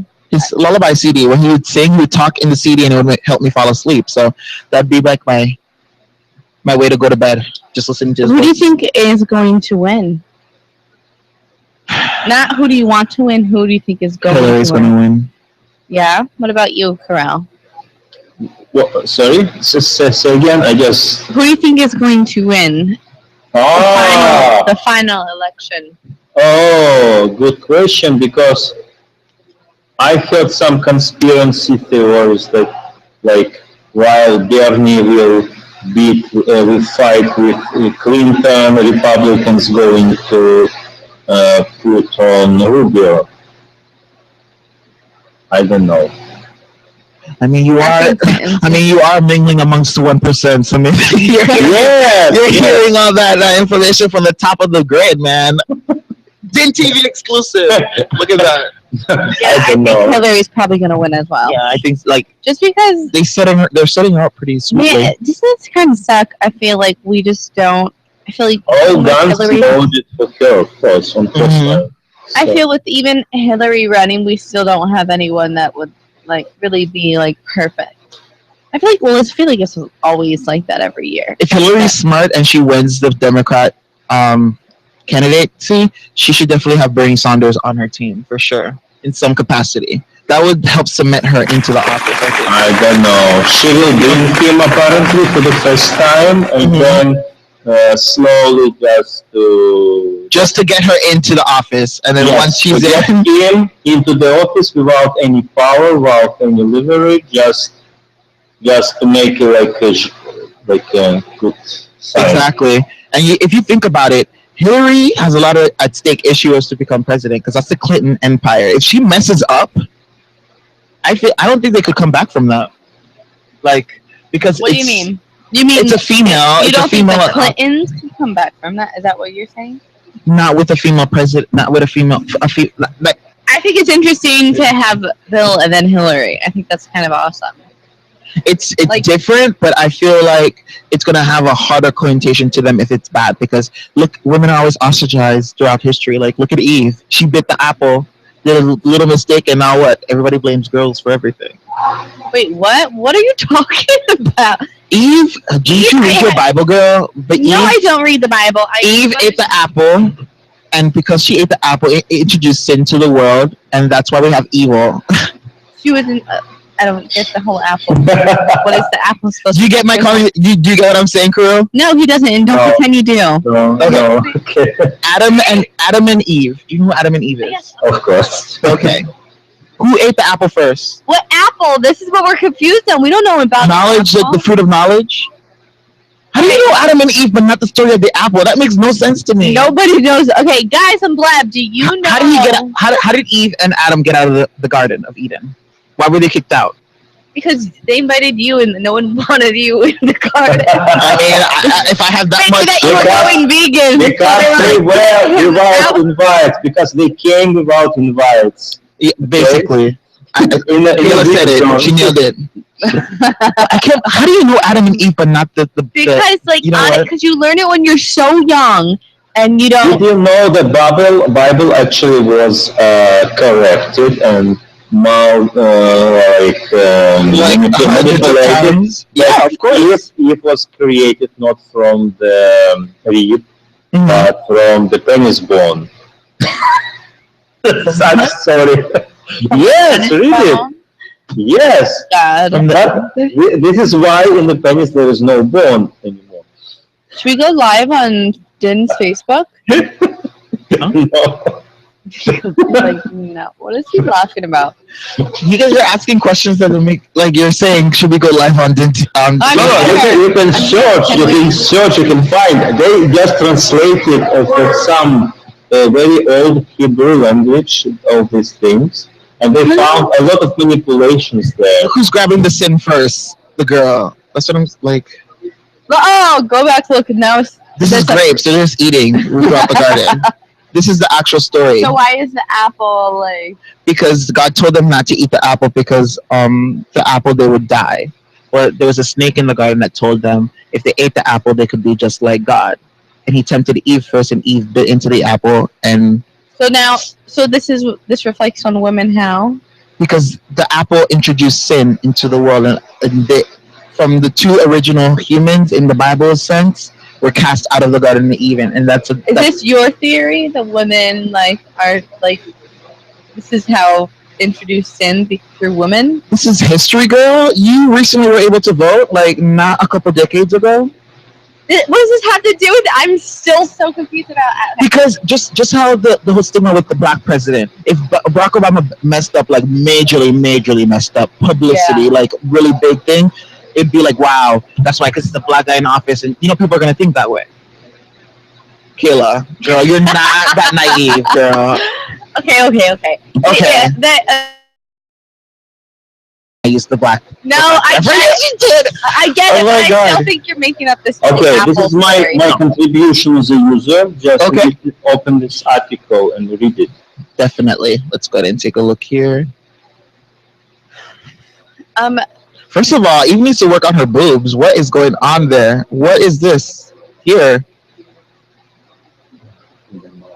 CD. When he would sing, he would talk in the CD, and it would help me fall asleep. So that'd be like my way to go to bed, just listening to his Who voice. do you think is going to win? Not who do you want to win. Who do you think is going Hillary's to win? going to win. Yeah. What about you, Corral? Well, sorry, say again. I guess. Who do you think is going to win? The final election. Oh, good question. Because I heard some conspiracy theories that, while Bernie will fight with Clinton, Republicans going to put on Rubio. I don't know. I mean, you are mingling amongst the 1%. So maybe you're hearing all that information from the top of the grid, man. Din TV exclusive. Look at that. Yeah, I think Hillary's probably going to win as well. Yeah, I think just because they're setting her up pretty sweetly. Yeah, this is kind of suck. I feel like we just don't. I feel like all guns loaded for her, of course. I feel with even Hillary running, we still don't have anyone that would really be perfect. I feel like it's always like that every year. If Hillary's smart and she wins the Democrat candidacy, she should definitely have Bernie Sanders on her team for sure. in some capacity. That would help cement her into the office. I don't know. She will bring him apparently for the first time, and then slowly just to get her into the office, and then once she's to get him into the office without any power, without any leverage, just to make it like a good sign. Exactly. And if you think about it, Hillary has a lot of at stake issues to become president because that's the Clinton empire. If she messes up, I don't think they could come back from that. Like, because what do you mean? You mean it's a female? You don't think female, the Clintons can come back from that? Is that what you're saying? Not with a female president. Not with a female. Like, I think it's interesting to have Bill and then Hillary. I think that's kind of awesome. It's like, different, but I feel like it's gonna have a harder connotation to them if it's bad. Because look, women are always ostracized throughout history. Like, look at Eve. She bit the apple, did a little mistake, and now what? Everybody blames girls for everything. Wait, what? What are you talking about? Eve, do you read your Bible, girl? But No, Eve, I don't read the Bible. Eve ate the apple, and because she ate the apple, it introduced sin to the world, and that's why we have evil. She was in. I don't get the whole apple. What is the apple supposed to Do you get my comment? Do you get what I'm saying, Kirill? No, he doesn't, and don't pretend you do. No. Okay. Adam and Eve. You know who Adam and Eve is? Of course. Okay. Who ate the apple first? What apple? This is what we're confused on. We don't know about Knowledge, the apple. the fruit of knowledge. How do you know Adam and Eve, but not the story of the apple? That makes no sense to me. Nobody knows. Okay, guys, I'm Blab. Do you know? How did he get? How did Eve and Adam get out of the Garden of Eden? Why were they kicked out? Because they invited you and no one wanted you in the garden. I mean, if I have that Maybe much, that you were going vegan. Because they were without invites. Because they came without invites. Yeah, basically. Kayla said it. She nailed it. I can't. How do you know Adam and Eve, but not the? Because you know what? because you learn it when you're so young, and you don't. Did you know the Bible actually was corrected and manipulated? Yeah, of course. It was created not from the rib, but from the penis bone. I'm sorry. Yes, read it. Yes. But this is why in the penis there is no bone anymore. Should we go live on Din's Facebook? No. Like, no. What is he laughing about? You guys are asking questions that will make, like you're saying, should we go live on Dint? No, you can search. You can search. You can find. They just translated of some very old Hebrew language all these things, and they found a lot of manipulations there. Who's grabbing the sin first? The girl. That's what I'm like. Oh, go back to look. Now This is grapes. They're just eating throughout the garden. This is the actual story. So why is the apple like? Because God told them not to eat the apple because the apple they would die. Or there was a snake in the garden that told them if they ate the apple they could be just like God. And he tempted Eve first, and Eve bit into the apple. And so this reflects on women how? Because the apple introduced sin into the world, and from the two original humans in the Bible sense, were cast out of the Garden of Eden, and that's. Is this your theory? The women are this is how introduced sin through women. This is history, girl. You recently were able to vote, like not a couple decades ago. What does this have to do with? I'm still so confused about. Because just how the whole stigma with the black president. If Barack Obama messed up, like majorly messed up, publicity, like really big thing, it'd be like, wow, that's why, because it's a black guy in office, and people are gonna think that way. Kayla, girl, you're not that naive, girl. Okay. Okay. I used the black. No, I get it. Oh my but I God. still think you're making up this. Okay, apple this is my story. contribution as a user. Just open this article and read it. Definitely. Let's go ahead and take a look here. First of all, Eve needs to work on her boobs. What is going on there? What is this here?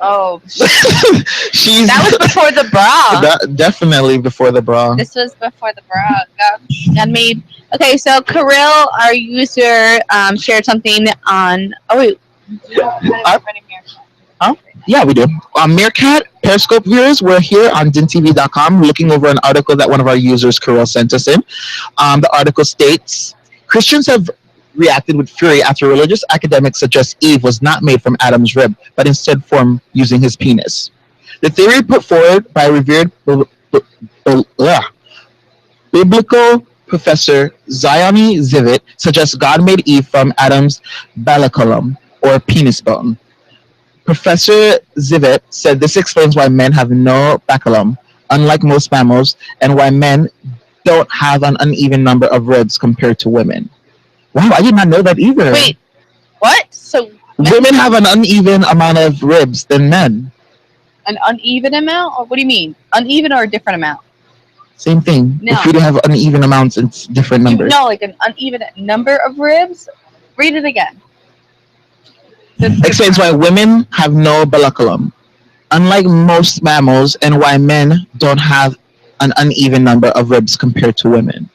Oh, that was before the bra. Definitely before the bra. This was before the bra got made. Okay, so Kirill, our user, shared something on. Oh wait. Yeah, we do. Meerkat, Periscope viewers, we're here on dintv.com looking over an article that one of our users, Kirill, sent us in. The article states, Christians have reacted with fury after religious academics suggest Eve was not made from Adam's rib, but instead formed using his penis. The theory put forward by revered biblical professor Zioni Zivit suggests God made Eve from Adam's balaculum, or penis bone. Professor Zivit said this explains why men have no baculum, unlike most mammals, and why men don't have an uneven number of ribs compared to women. Wow, I did not know that either. Wait, what? So women have an uneven amount of ribs than men. an uneven amount? Or what do you mean? Uneven or a different amount? Same thing. No. If you have uneven amounts, it's different numbers. No, like an uneven number of ribs? Read it again. Explains why women have no balaculum, unlike most mammals, and why men don't have an uneven number of ribs compared to women.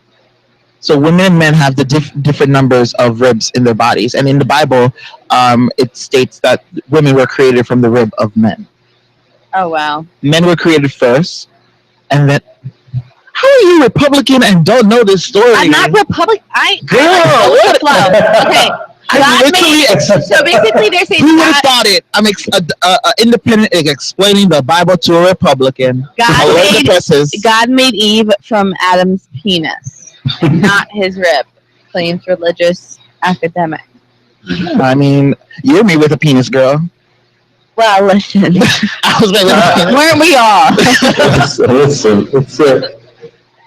So women and men have the different numbers of ribs in their bodies, and in the Bible, it states that women were created from the rib of men. Oh wow. Men were created first, and then. How are you Republican and don't know this story? I'm not Republican. Girl, what? Okay. So basically, they're saying who would have thought it? I'm independent explaining the Bible to a Republican. God made Eve from Adam's penis, not his rib. Claims religious academic. I mean, you're me with a penis, girl. Well, listen. I was made with a penis. Weren't we all? Listen,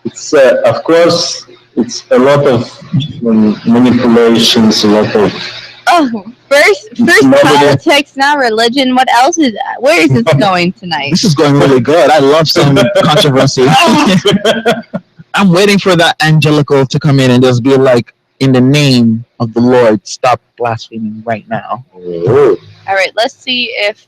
it's of course, it's a lot of manipulations, a lot of. Oh, first politics, now religion. What else is that? Where is this going tonight? This is going really good. I love some controversy. I'm waiting for that Angelical to come in and just be like, in the name of the Lord, stop blaspheming right now. All right, let's see if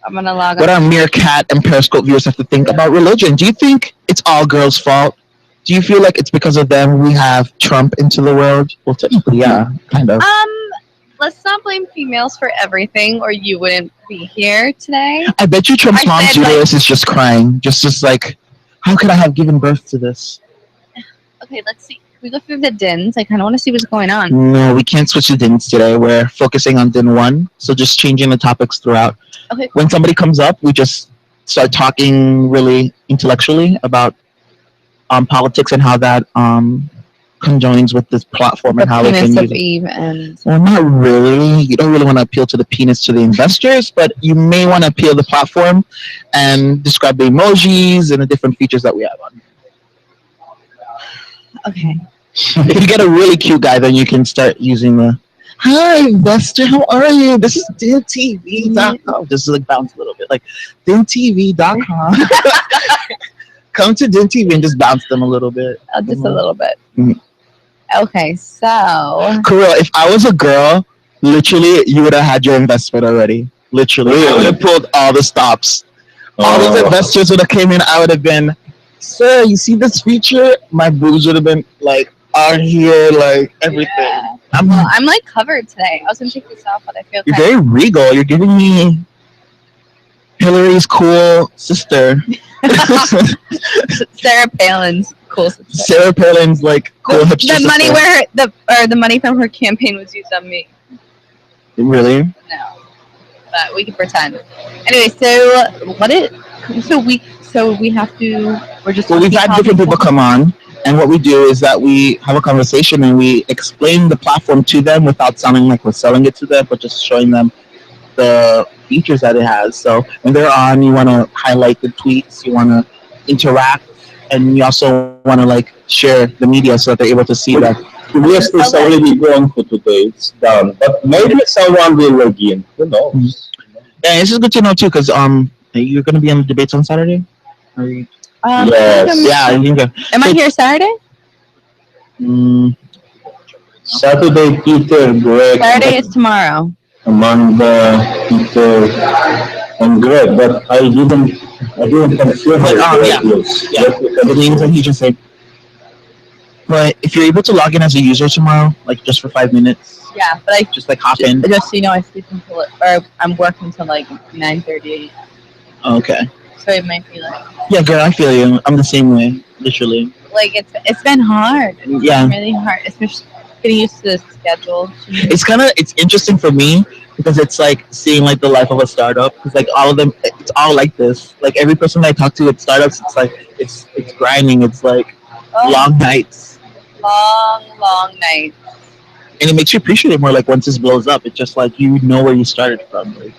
I'm gonna log on. What our Meerkat and Periscope viewers have to think about religion. Do you think it's all girls' fault? Do you feel like it's because of them we have Trump into the world? Well, technically, yeah, kind of. Let's not blame females for everything, or you wouldn't be here today. I bet you Trump's mom's uterus is just crying, just like, how could I have given birth to this? Okay, let's see. Can we go through the DINs? I kind of want to see what's going on. No, we can't switch the DINs today. We're focusing on DIN 1, so just changing the topics throughout. Okay. When somebody comes up, we just start talking really intellectually about politics and how that conjoins with this platform and how we can use it. Eve and well, not really. You don't really want to appeal to the penis to the investors, but you may want to appeal the platform and describe the emojis and the different features that we have on. Okay. If you get a really cute guy, then you can start using the "Hi, investor, how are you? This is DinTV.com." Just like bounce a little bit, like DinTV.com. Come to DinTV and just bounce them a little bit. Just a little bit. Mm-hmm. Okay, so. Kirill, if I was a girl, literally, you would have had your investment already. Literally, I would have pulled all the stops. All those investors would have came in. I would have been, sir, you see this feature? My boobs would have been like out here, like everything. Yeah. I'm like covered today. I was gonna take this off, but I feel you're very regal. You're giving me Hillary's cool sister. Sarah Palin's cool sister. Sarah Palin's like cool hipster The money sister. the money from her campaign was used on me. Really? No, but we can pretend. Anyway, so we have to. We're just. Well, we've had different people come on, and what we do is that we have a conversation and we explain the platform to them without sounding like we're selling it to them, but just showing them the features that it has. So when they're on, you want to highlight the tweets, you want to interact, and you also want to like share the media so that they're able to see that. Yes, it's already gone for today. It's done, but maybe someone will log in. Who knows? Mm-hmm. Yeah, this is good to know too, because you're going to be on the debates on Saturday. Yes. Yeah. Am I here Saturday? Saturday, Peter, Greg. Saturday is tomorrow. Amanda, Peter, and Greg, but I didn't confirm the names that he just said. But if you're able to log in as a user tomorrow, like just for 5 minutes, Yeah, but I just like hop in. Just so you know, I sleep until or I'm working until like 9:30. Okay. So it might be like. Yeah, girl, I feel you. I'm the same way, literally. Like it's been hard. It's Yeah. been really hard, especially getting used to the schedule. It's interesting for me because it's like seeing like the life of a startup. Because like all of them, it's all like this. Like every person I talk to at startups, it's like it's grinding. It's like long nights. Long nights. And it makes you appreciate it more. Like once this blows up, it's just like you know where you started from. Like,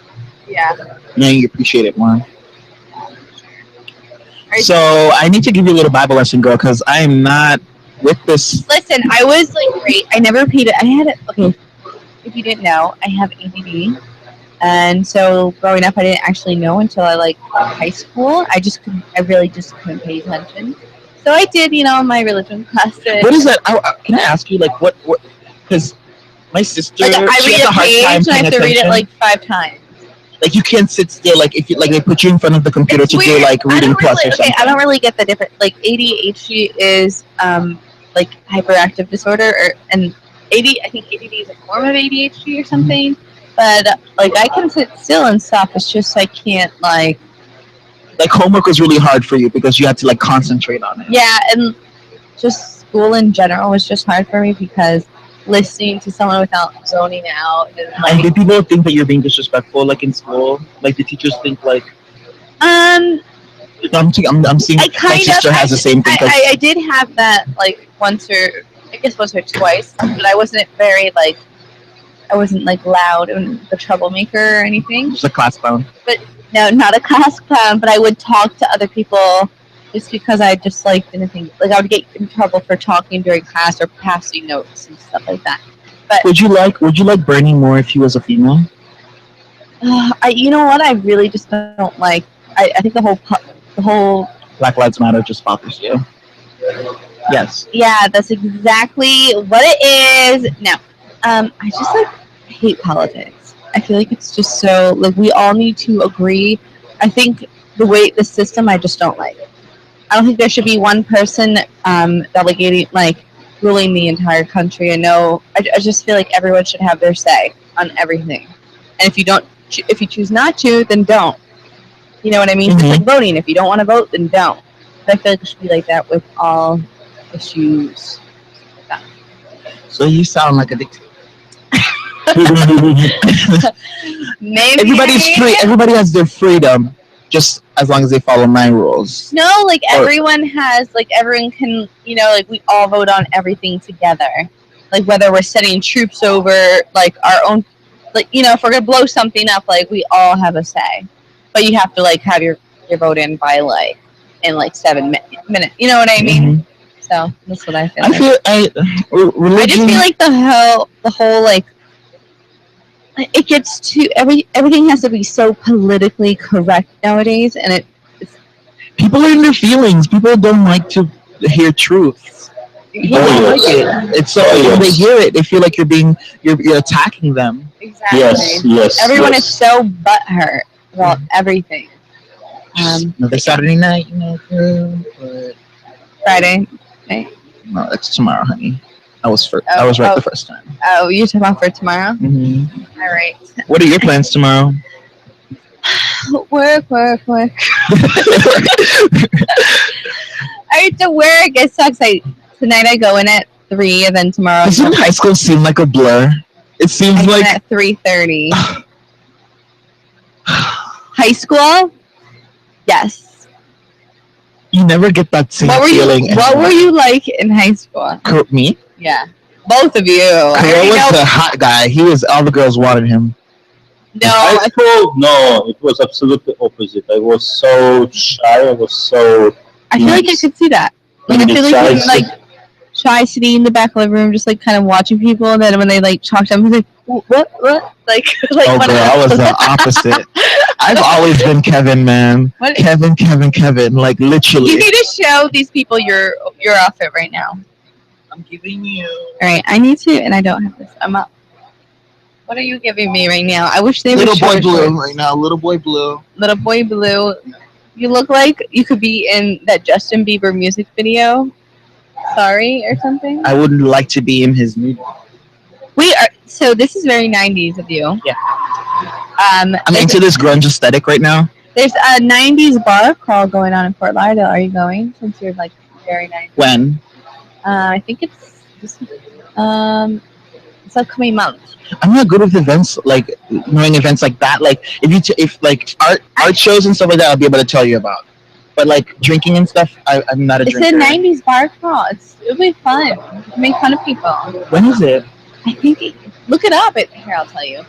Yeah. now you appreciate it more. So I need to give you a little Bible lesson, girl, because I am not with this. Listen, I was like great. I never repeated. I had it. Okay, if you didn't know, I have ADD, and so growing up, I didn't actually know until I like high school. I really just couldn't pay attention. So I did, my religion classes. What is that? Can I ask you, like, what? Because my sister, Like I she read has a a hard time page and I paying have to read it attention. like 5 times. Like you can't sit still. Like if you like they put you in front of the computer It's to do weird. like reading plus or something. I don't really get the difference. Like ADHD is like hyperactive disorder, and I think ADD is a form of ADHD or something. But like I can sit still and stuff. It's just I can't like. Like homework was really hard for you because you had to like concentrate on it. Yeah, and just school in general was just hard for me because listening to someone without zoning out and And like. do people think that you're being disrespectful, like in school? Like the teachers think like. Um. I'm seeing my sister has the same thing. 'cause I did have that like once or twice, but I wasn't like loud and the troublemaker or anything. just a class clown. But no, not a class clown. But I would talk to other people just because I just like didn't think like I would get in trouble for talking during class or passing notes and stuff like that. But Would you like Bernie more if he was a female? you know what? I really just don't like. I think the whole Black Lives Matter just bothers you. Yes. Yeah, that's exactly what it is. No, I just like hate politics. I feel like it's just so like we all need to agree. I think the system I just don't like. I don't think there should be one person delegating like ruling the entire country. I just feel like everyone should have their say on everything. And if you choose not to, then don't. You know what I mean? Mm-hmm. It's like voting. If you don't want to vote, then don't. But I feel like it should be like that with all issues. So you sound like a dictator. Maybe. Everybody's free. Everybody has their freedom, just as long as they follow my rules. No, like everyone can, like we all vote on everything together. Like whether we're sending troops over, like our own, like, if we're going to blow something up, like we all have a say. But you have to like have your vote in by like, in like 7 minutes. You know what I mean? Mm-hmm. So that's what I feel. I just feel like the whole like, it gets to everything has to be so politically correct nowadays, and people are in their feelings. People don't like to hear truth. People don't like it. It's so when they hear it, they feel like you're attacking them. Exactly. Yes. Everyone is so butthurt about everything. Another Saturday night, but Friday night. No, that's tomorrow, honey. I was right the first time. Oh, you're talking about for tomorrow? Mm-hmm. All right. What are your plans tomorrow? Work. I have to work. It sucks. Tonight I go in at 3, and then tomorrow. Doesn't high school seem like a blur? It seems I go in like at 3:30. High school? Yes. You never get that same feeling. What were you like in high school? Me? Yeah. Both of you. Kyle was the hot guy. All the girls wanted him. No. High school? No, it was absolutely opposite. I was so shy. I was so. I feel like I could see that. Like I feel like you're like shy, sitting in the back of the room, just like kind of watching people. And then when they like talk to them, he's like, what? Like Oh, girl, I was the opposite. I've always been Kevin, man. What? Kevin. Like literally. You need to show these people your outfit right now. I'm giving you. All right, I need to, and I don't have this. I'm up. What are you giving me right now? I wish they would Little show boy it blue to us. right now. Little boy blue. Little boy blue. You look like you could be in that Justin Bieber music video. Sorry, or something. I would like to be in his movie. We are. So this is very 90s of you. Yeah. I'm into this grunge aesthetic right now. There's a 90s bar crawl going on in Fort Lauderdale. Are you going? Since you're like very 90s. When? I think it's this. It's upcoming month. I'm not good with events like knowing events like that. Like if like art shows and stuff like that, I'll be able to tell you about. But like drinking and stuff, I'm not a drinker. It's a 90s bar crawl. It'll be fun. You can make fun of people. When is it? I think look it up. Here, I'll tell you.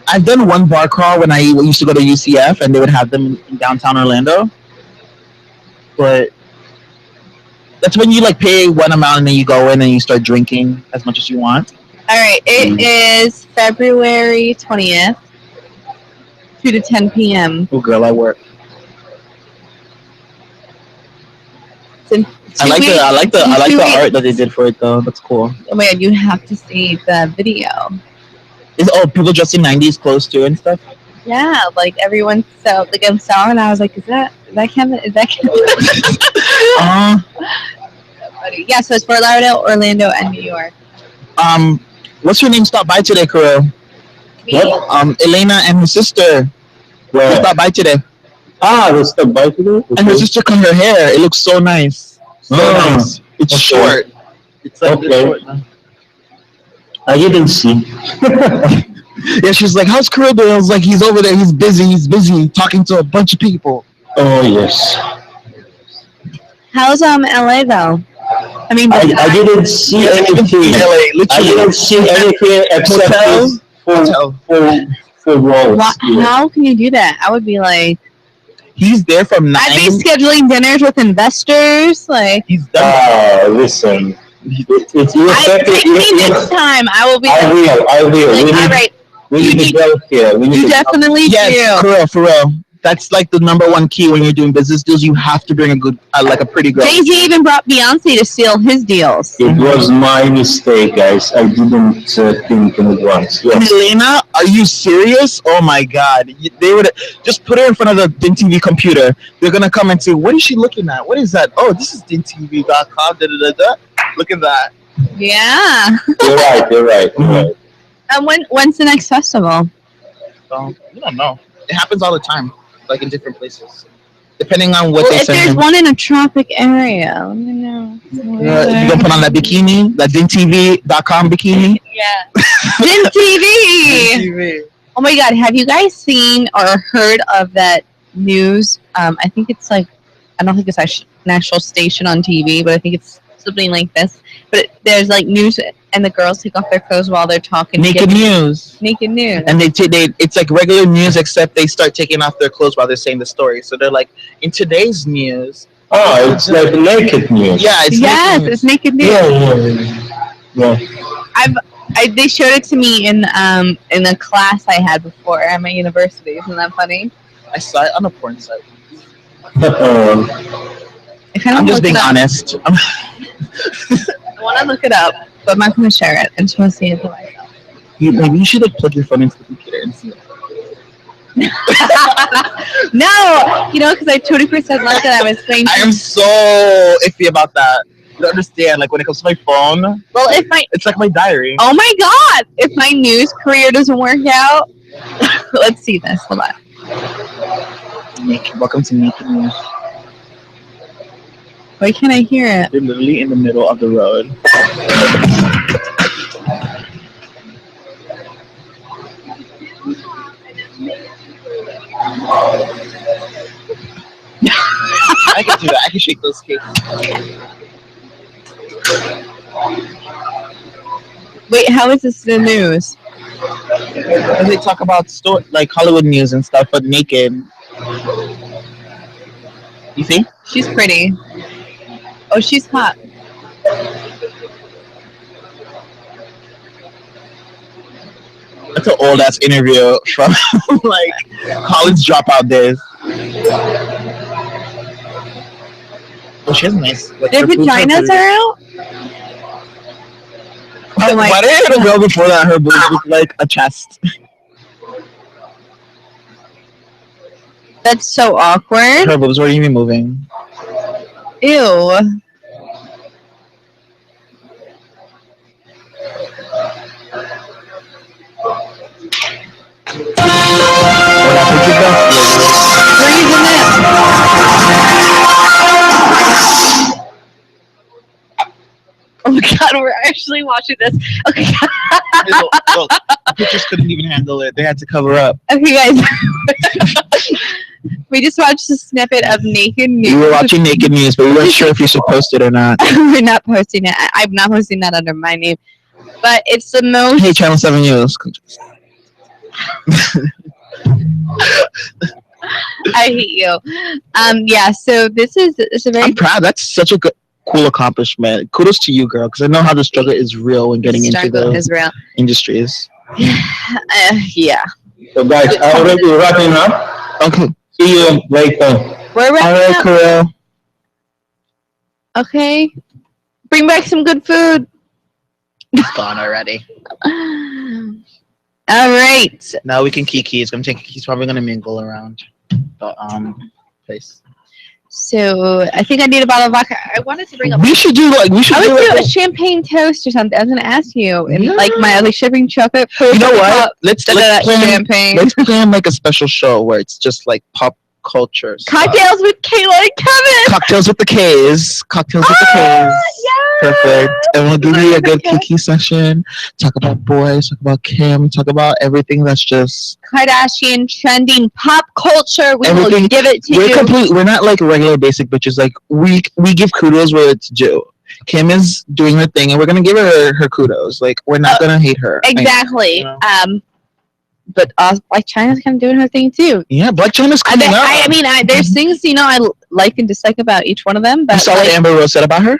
I've done one bar crawl when I used to go to UCF, and they would have them in downtown Orlando. But that's when you like pay one amount and then you go in and you start drinking as much as you want. All right, it is February 20th, 2 to 10 p.m. Oh, girl, I work. I like the art that they did for it though. That's cool. Oh my god, you have to see the video. Is people dressed in 90s clothes too and stuff? Yeah, like everyone. So like I'm selling, and I was like, is that Kevin? Is that Kevin? Yeah, so it's Fort Lauderdale, Orlando, and New York. What's your name? Stop by today, Kuro. What? Elena and her sister. They stopped by today. They stopped by today? Okay. And her sister cut her hair. It looks so nice. So nice. It's short. It's like this short now. I didn't see. Yeah, she's like, how's Kuro doing? I was like, he's over there. He's busy talking to a bunch of people. Oh, yes. How's LA though? I mean, I didn't see anything. I didn't see anything except for roads. How can you do that? I would be like, he's there from 9. I'd be scheduling dinners with investors. Like, he's done. Listen. Next time I will be. I will. Like, all right. We need to go here. You definitely yes, do. For real. That's like the number one key when you're doing business deals. You have to bring a good, like a pretty girl. Jay-Z even brought Beyonce to seal his deals. It was my mistake, guys. I didn't think in advance. Yes. Elena, are you serious? Oh my God! They would just put her in front of the DinTV computer. They're gonna come and say, "What is she looking at? What is that? Oh, this is DinTV.com. Da da da. Look at that." Yeah. You're right. And when's the next festival? I don't know. It happens all the time. Like in different places, depending on what they if send. There's one in a tropic area, let me know. You don't put on that bikini, that DinTV.com bikini. Yeah, DinTV. Oh my God, have you guys seen or heard of that news? I think it's like, I don't think it's a national station on TV, but I think it's something like this. But there's like news, and the girls take off their clothes while they're talking. Naked news. And they it's like regular news, except they start taking off their clothes while they're saying the story. So they're like, in today's news. Oh, it's like naked news. Yeah, it's naked news. Yeah. They showed it to me in a class I had before at my university. Isn't that funny? I saw it on a porn site. I'm just being honest. I want to look it up, but I'm not going to share it. I just want to see it for myself. Maybe you should like plug your phone into the computer and see it. No, because I 20% like that. I was saying. I am so iffy about that. You don't understand. Like when it comes to my phone. Well, it's like my diary. Oh my God! If my news career doesn't work out, let's see this. Hold on. Welcome to Naked News. Why can't I hear it? They're literally in the middle of the road. I can do that. I can shake those cakes. Wait, how is this the news? They talk about like Hollywood news and stuff, but naked. You see? She's pretty. Oh, she's hot. That's an old ass interview from like college dropout days. Oh, she has nice. Like, their vaginas are out? Oh my Why did I have a girl before that? Her boobs look like a chest. That's so awkward. Her boobs weren't even moving. Ew. literally watching this. Okay. Look, the pictures couldn't even handle it. They had to cover up. Okay, guys. We just watched a snippet of Naked News. We were watching Naked News, but we weren't sure if you should post it or not. We're not posting it. I'm not posting that under my name. But it's the most. Hey, Channel 7 News. I hate you. Yeah. So it's a very. I'm proud. That's such a good, cool accomplishment. Kudos to you, girl, because I know how the struggle is real when getting into the industries. Yeah. So guys, already wrapping up. Okay. See you later. We're wrapping All right, up. Carell. Okay. Bring back some good food. It's gone already. All right. Now we can kiki. He's probably gonna mingle around the place. So I think I need a bottle of vodka. I wanted to bring up. I would do a champagne toast or something. I was gonna ask you, and Yeah. like my shipping chocolate. You know what? Let's plan champagne. Let's plan like a special show where it's just like pop culture. Cocktails with Kayla and Kevin. Cocktails with the K's. Cocktails with the K's. Perfect. And we'll give you a good kiki session. Talk about boys. Talk about Kim. Talk about everything that's just Kardashian trending pop culture. We everything. will give it to We're you. complete. We're not like regular basic bitches. Like we give kudos where it's due. Kim is doing her thing, and we're gonna give her kudos. Like we're not gonna hate her. Exactly. But Black China's kind of doing her thing too. Yeah, Black China's coming up. I mean, there's things I like and dislike about each one of them. But You saw what Amber Rose said about her,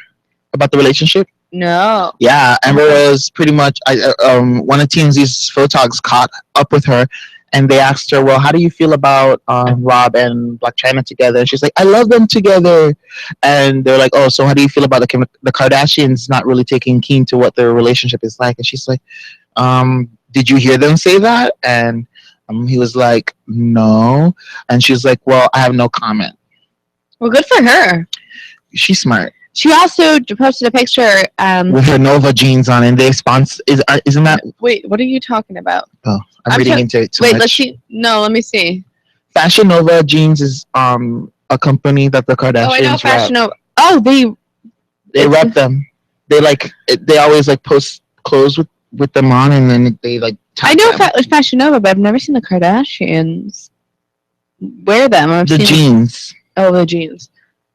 about the relationship. No. Yeah, Amber Rose pretty much. One of TMZ's photogs caught up with her, and they asked her, "Well, how do you feel about Rob and Black China together?" And she's like, "I love them together." And they're like, "Oh, so how do you feel about the Kardashians not really taking keen to what their relationship is like?" And she's like, "Did you hear them say that?" And he was like, "No." And she's like, "Well, I have no comment." Well, good for her. She's smart. She also posted a picture. With her Nova jeans on, and they sponsor. Isn't that? Wait, what are you talking about? Oh, I'm reading into it too Wait, much. let's see. No, let me see. Fashion Nova jeans is a company that the Kardashians Oh, I know rep. Fashion Nova. Oh, They rep them. They they always like post clothes with them on, and then they like. I know Fashion Nova, but I've never seen the Kardashians wear them. I've The seen jeans. Oh, the jeans.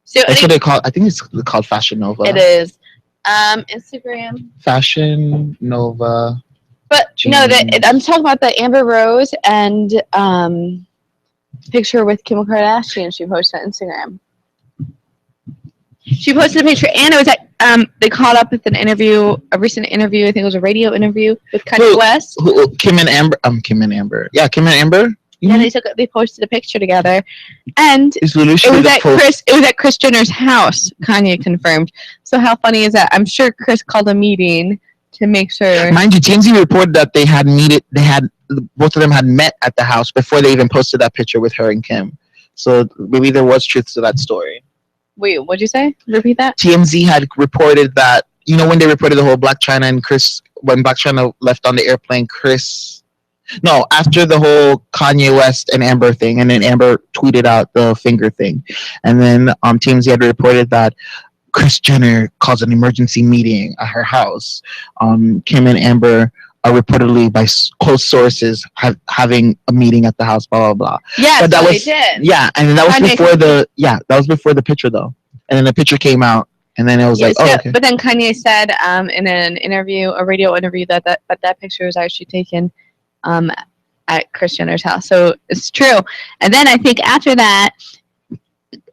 So That's what they call. I think it's called Fashion Nova. it is. Instagram. Fashion Nova. But no, I'm talking about the Amber Rose and picture with Kim Kardashian. She posted on Instagram. She posted a picture, and it was at they caught up with a recent interview. I think it was a radio interview with Kanye West. Kim and Amber. Kim and Amber. Yeah, Kim and Amber. Yeah, they posted a picture together, and Is Lulu it was the at post- Kris Jenner's house. Kanye confirmed. So how funny is that? I'm sure Chris called a meeting to make sure. Mind you, TMZ reported that they had both of them had met at the house before they even posted that picture with her and Kim. So maybe there was truth to that story. Wait, what'd you say? Repeat that. TMZ had reported that, when they reported the whole Blac Chyna and Chris, when Blac Chyna left on the airplane, after the whole Kanye West and Amber thing, and then Amber tweeted out the finger thing. And then TMZ had reported that Kris Jenner calls an emergency meeting at her house. Kim and Amber are reportedly, by close sources, having a meeting at the house, blah, blah, blah. Yeah, but they did. Yeah, and that was Kanye before that was before the picture, though. And then the picture came out, and then it was like, okay. But then Kanye said in an interview, a radio interview, that picture was actually taken at Kris Jenner's house. So it's true. And then I think after that,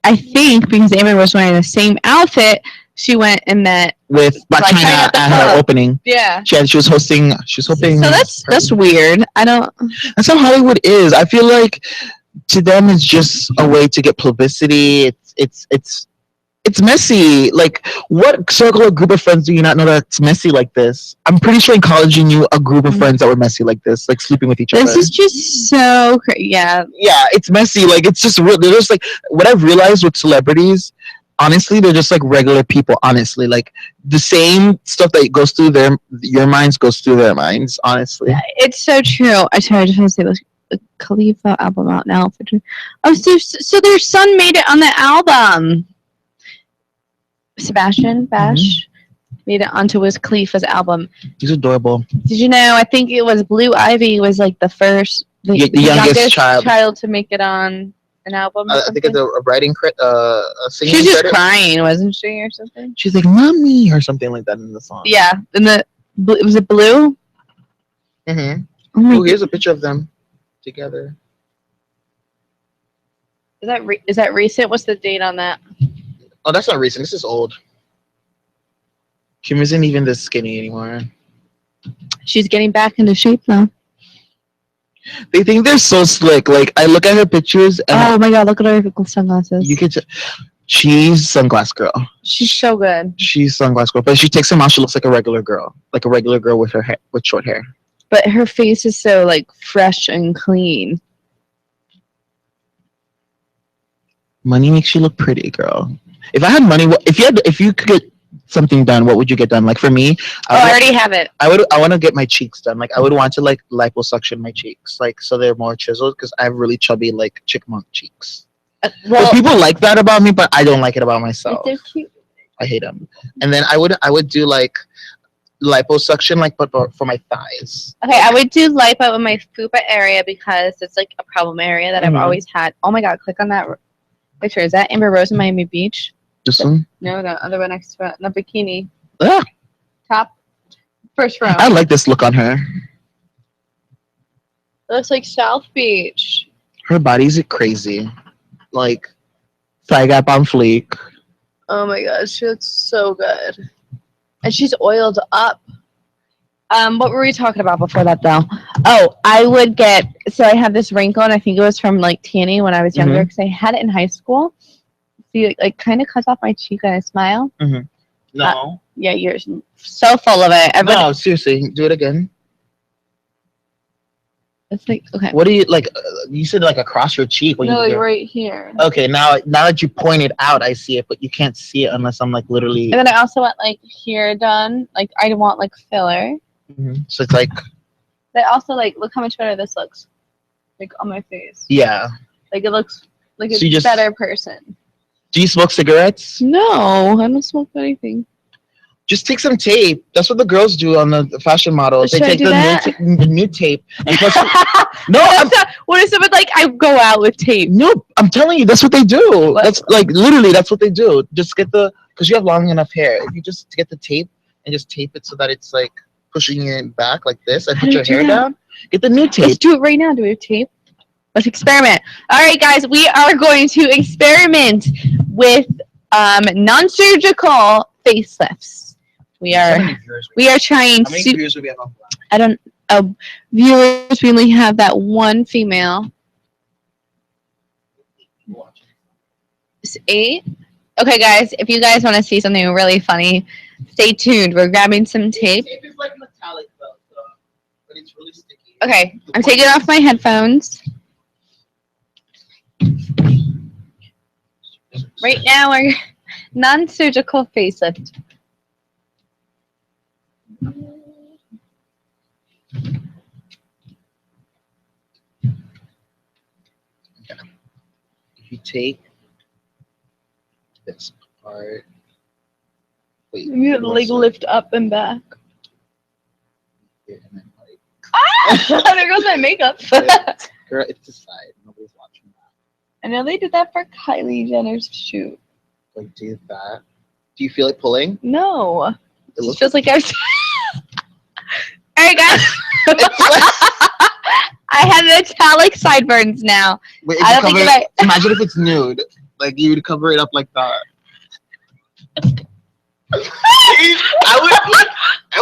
because Amber was wearing the same outfit, she went and met with Blac Chyna at her opening. Yeah. She was hosting. So that's weird. That's how Hollywood is. I feel like to them it's just a way to get publicity. It's messy. Like, what circle or group of friends do you not know that's messy like this? I'm pretty sure in college you knew a group of friends that were messy like this, like sleeping with each other. This is just so crazy. Yeah. Yeah, it's messy. Like, it's just real. They're just like, what I've realized with celebrities, honestly, they're just like regular people, honestly. Like, the same stuff that goes through your minds goes through their minds, honestly. It's so true. I just want to say this. The Khalifa album out now. Oh, so their son made it on the album. Sebastian Bash made it onto Wiz Khalifa's album. He's adorable. Did you know? I think it was Blue Ivy was like the first, the youngest child to make it on an album. Or I think it's a writing credit, singing she was just credit. crying, wasn't she, or something? She's like, "Mommy," or something like that in the song. Yeah, and was it Blue? Mm-hmm. Oh, here's a picture of them together. Is that recent? What's the date on that? Oh, that's not recent. This is old. Kim isn't even this skinny anymore. She's getting back into shape though. They think they're so slick. Like, I look at her pictures and oh my god, look at her sunglasses. you could. She's sunglass girl. She's so good. She's sunglass girl, but she takes them out. She looks like a regular girl, with her hair, with short hair. But her face is so like fresh and clean. Money makes you look pretty, girl. If I had money, if you could get something done, what would you get done? Like for me, I already have it. I want to get my cheeks done. Like I would want to like liposuction my cheeks, like so they're more chiseled because I have really chubby like chipmunk cheeks. Well, but people like that about me, but I don't like it about myself. They're cute. I hate them. And then I would do like liposuction, like but for my thighs. Okay, I would do lipo in my fupa area because it's like a problem area that I've always had. Oh my god, click on that picture. Is that Amber Rose in Miami Beach? This one? No, the other one next to it. The bikini. Ah, Top. First row. I like this look on her. It looks like South Beach. Her body's crazy. Like thigh gap on fleek. Oh my god, she looks so good. And she's oiled up. What were we talking about before that though? Oh, I would get, so I have this wrinkle and I think it was from like tanning when I was younger because I had it in high school. See, it like kind of cuts off my cheek when I smile. No. Yeah, you're so full of it. No, seriously, do it again. It's like, okay. What do you like? You said like across your cheek. When No, you like right here. Okay, now that you point it out, I see it, but you can't see it unless I'm like literally. And then I also want like here done. Like I want like filler. So it's like. But also like, look how much better this looks. Like on my face. Yeah. Like it looks like So a you just- better person. Do you smoke cigarettes? No, I don't smoke anything. Just take some tape. That's what the girls do on the fashion models. Should They I take do the that? new tape. And plus, no, What if someone like I go out with tape? No, I'm telling you, that's what they do. That's like literally that's what they do. Just get because you have long enough hair. If you just get the tape and just tape it so that it's like pushing it back like this and How put do your you do hair that? down. Get the new tape. Let's do it right now. Do we have tape? Let's experiment. All right, guys, we are going to experiment with non-surgical facelifts. We are trying How many to. viewers do we have on? I don't. Viewers, we only have that one female. It's 8. Okay, guys, if you guys want to see something really funny, stay tuned. We're grabbing some tape. Tape is like metallic though, but it's really sticky. Okay, I'm taking off my headphones. Right now, we're non-surgical facelift. If you take this part, wait, You have leg lift up and back. here, and then, like, Ah! There goes my makeup. girl, it's the side. Nobody's watching that. I know they did that for Kylie Jenner's shoot. Like, do that. Do you feel it pulling? No. It It looks feels like I was. All right, guys. I have metallic sideburns now. Wait, if I you don't think cover that it, imagine if it's nude. Like you would cover it up like that. I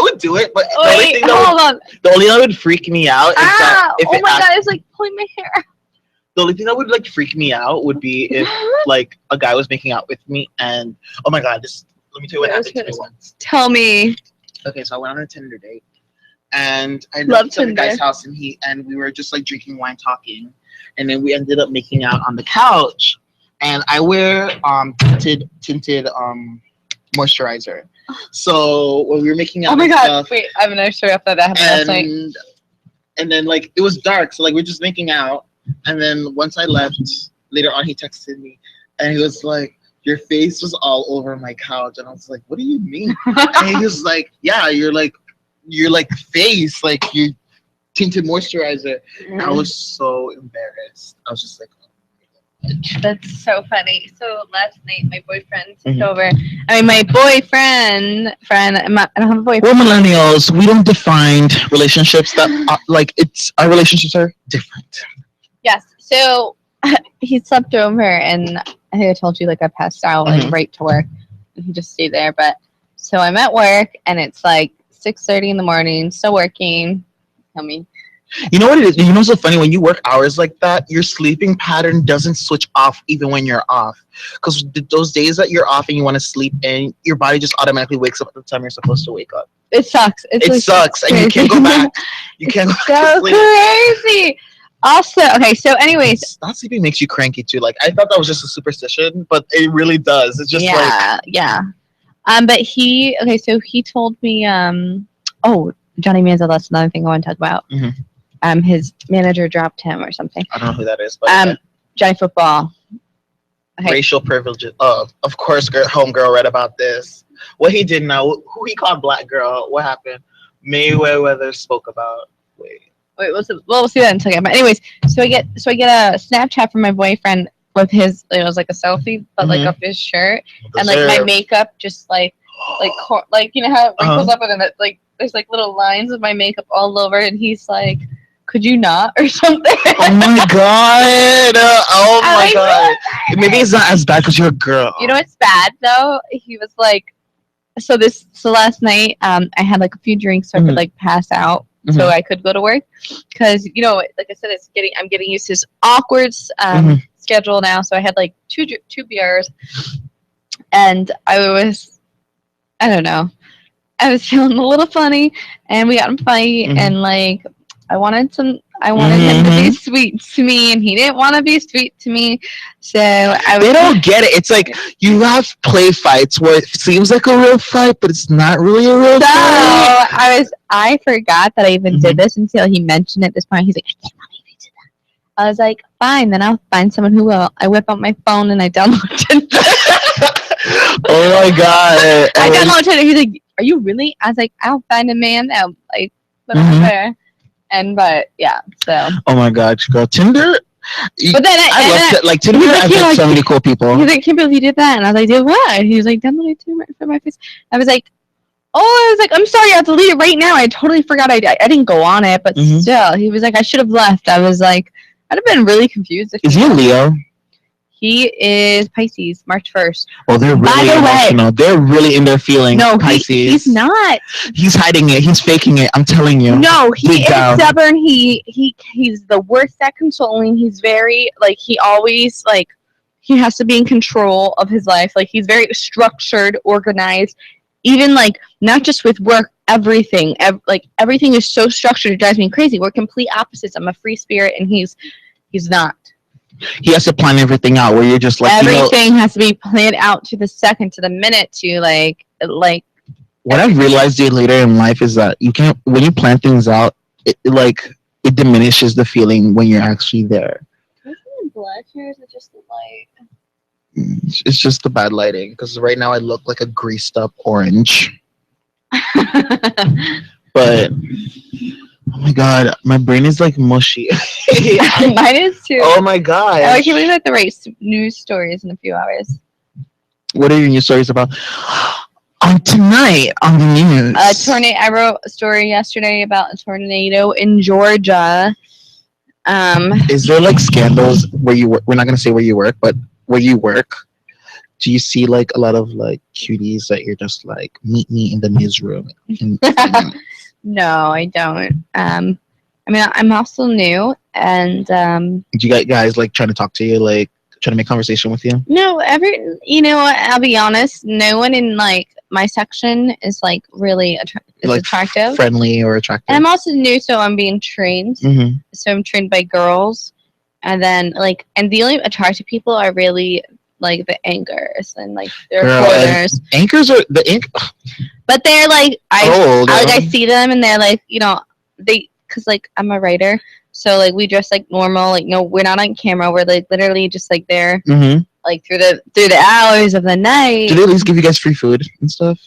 would do it, but the only Wait, thing hold on. the only thing that would freak me out is that if Oh it my act- god, it's like pulling my hair. the only thing that would like freak me out would be if like a guy was making out with me and oh my god, let me tell you what happened to me once. Tell me. Okay, so I went on a Tinder date and I Love went to the guy's Tinder. house and we were just like drinking wine talking and then we ended up making out on the couch and I wear tinted moisturizer. So when we were making out Oh my and god. stuff, Wait, I have another story after that happened last night. and then like it was dark, so like we're just making out and then once I left, later on he texted me and he was like, your face was all over my couch. And I was like, what do you mean? And he was like, yeah, you're like face, like you tinted moisturizer. And I was so embarrassed. I was just like, That's so funny. So last night, my boyfriend took over. I mean, my boyfriend, friend. I don't have a boyfriend. we're millennials. We don't define relationships that are, like our relationships are different. Yes. So he slept over, and I think I told you like I passed out like right to work, and he just stayed there. But so I'm at work, and it's like 6:30 in the morning, still working. Tell me. You know what it is? You know what's so funny? When you work hours like that, your sleeping pattern doesn't switch off even when you're off. Because those days that you're off and you want to sleep in, your body just automatically wakes up at the time you're supposed to wake up. It sucks. It sucks, and you can't go back. You can't go back to sleep. Crazy. Also, okay, so anyways. Not sleeping makes you cranky too. Like, I thought that was just a superstition, but it really does. It's just Yeah. But he told me, Johnny Manziel, that's another thing I want to talk about. His manager dropped him or something. I don't know who that is, but Johnny Football. Okay. Racial privileges. Of course, homegirl read about this. What he did now, who he called black girl, what happened? Mayweather spoke about. Wait, we'll see that in a second. But anyways, so I get a Snapchat from my boyfriend with his, it was like a selfie, but like of his shirt, and like my makeup just like you know how it wrinkles up and then like there's like little lines of my makeup all over, and he's like, could you not or something? Oh my god! Oh my god! Maybe it's not as bad because you're a girl. You know what's bad though? He was like, so last night I had like a few drinks so I could like pass out so I could go to work, because you know, like I said, I'm getting used to this awkward schedule now. So I had like two beers, and I don't know, I was feeling a little funny, and we got in a fight, and like I wanted him to be sweet to me, and he didn't want to be sweet to me. So they don't get it. It's like you have play fights where it seems like a real fight, but it's not really a real fight. I forgot that I even did this until he mentioned it at this point. He's like, I can't believe you did that. I was like, fine, then I'll find someone who will. I whip out my phone and I download Tinder. Oh my god! I downloaded Tinder. He's like, are you really? I was like, I'll find a man that like put on there. But yeah, so. Oh my god, girl, Tinder. But then I love it. Like Tinder. I've met so many cool people. He's like, can't believe you did that, and I was like, did what? He was like, download Tinder for my face. I was like, I'm sorry, I'll delete it right now. I totally forgot. I didn't go on it, but still, he was like, I should have left. I was like, I'd have been really confused. Is he a Leo? He is Pisces, March 1st. Oh, they're really emotional. They're really in their feelings. No, Pisces. He's not. He's hiding it. He's faking it. I'm telling you. No, he is stubborn. He's the worst at controlling. He's very he always he has to be in control of his life. Like he's very structured, organized. Even not just with work, everything. Everything is so structured. It drives me crazy. We're complete opposites. I'm a free spirit, and he's not. He has to plan everything out where you're just everything has to be planned out to the second, to the minute, to what I've realized later in life is that you can't, when you plan things out, it diminishes the feeling when you're actually there. Is it black here? Is it just the light? It's just the bad lighting, because right now I look like a greased up orange. But oh my god, my brain is mushy. Mine is too. Oh my god. I can't believe the right news stories in a few hours. What are your news stories about? Tonight on the news. Tornado. I wrote a story yesterday about a tornado in Georgia. Is there scandals where you work? We're not gonna say where you work, but where you work, do you see a lot of cuties that you're just meet me in the newsroom? No, I don't. I mean, I'm also new, and do you get guys trying to talk to you, trying to make conversation with you? No, I'll be honest. No one in my section is really attractive, friendly, or attractive. And I'm also new, so I'm being trained. So I'm trained by girls, and then and the only attractive people are really the anchors and they're foreigners. Anchors are the ink. But they're I see them and they're because I'm a writer, so we dress normal. No, we're not on camera. We're literally just there, like through the hours of the night. Do they at least give you guys free food and stuff?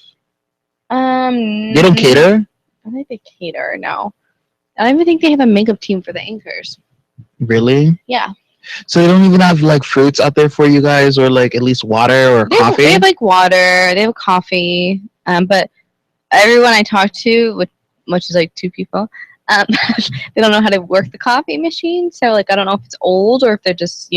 They don't cater? I don't think they cater, no. I don't even think they have a makeup team for the anchors. Really? Yeah. So they don't even have like fruits out there for you guys, or like at least water or coffee? They have like water, they have coffee, but everyone I talk to, which is like 2 people, they don't know how to work the coffee machine. So like I don't know if it's old or if they're just,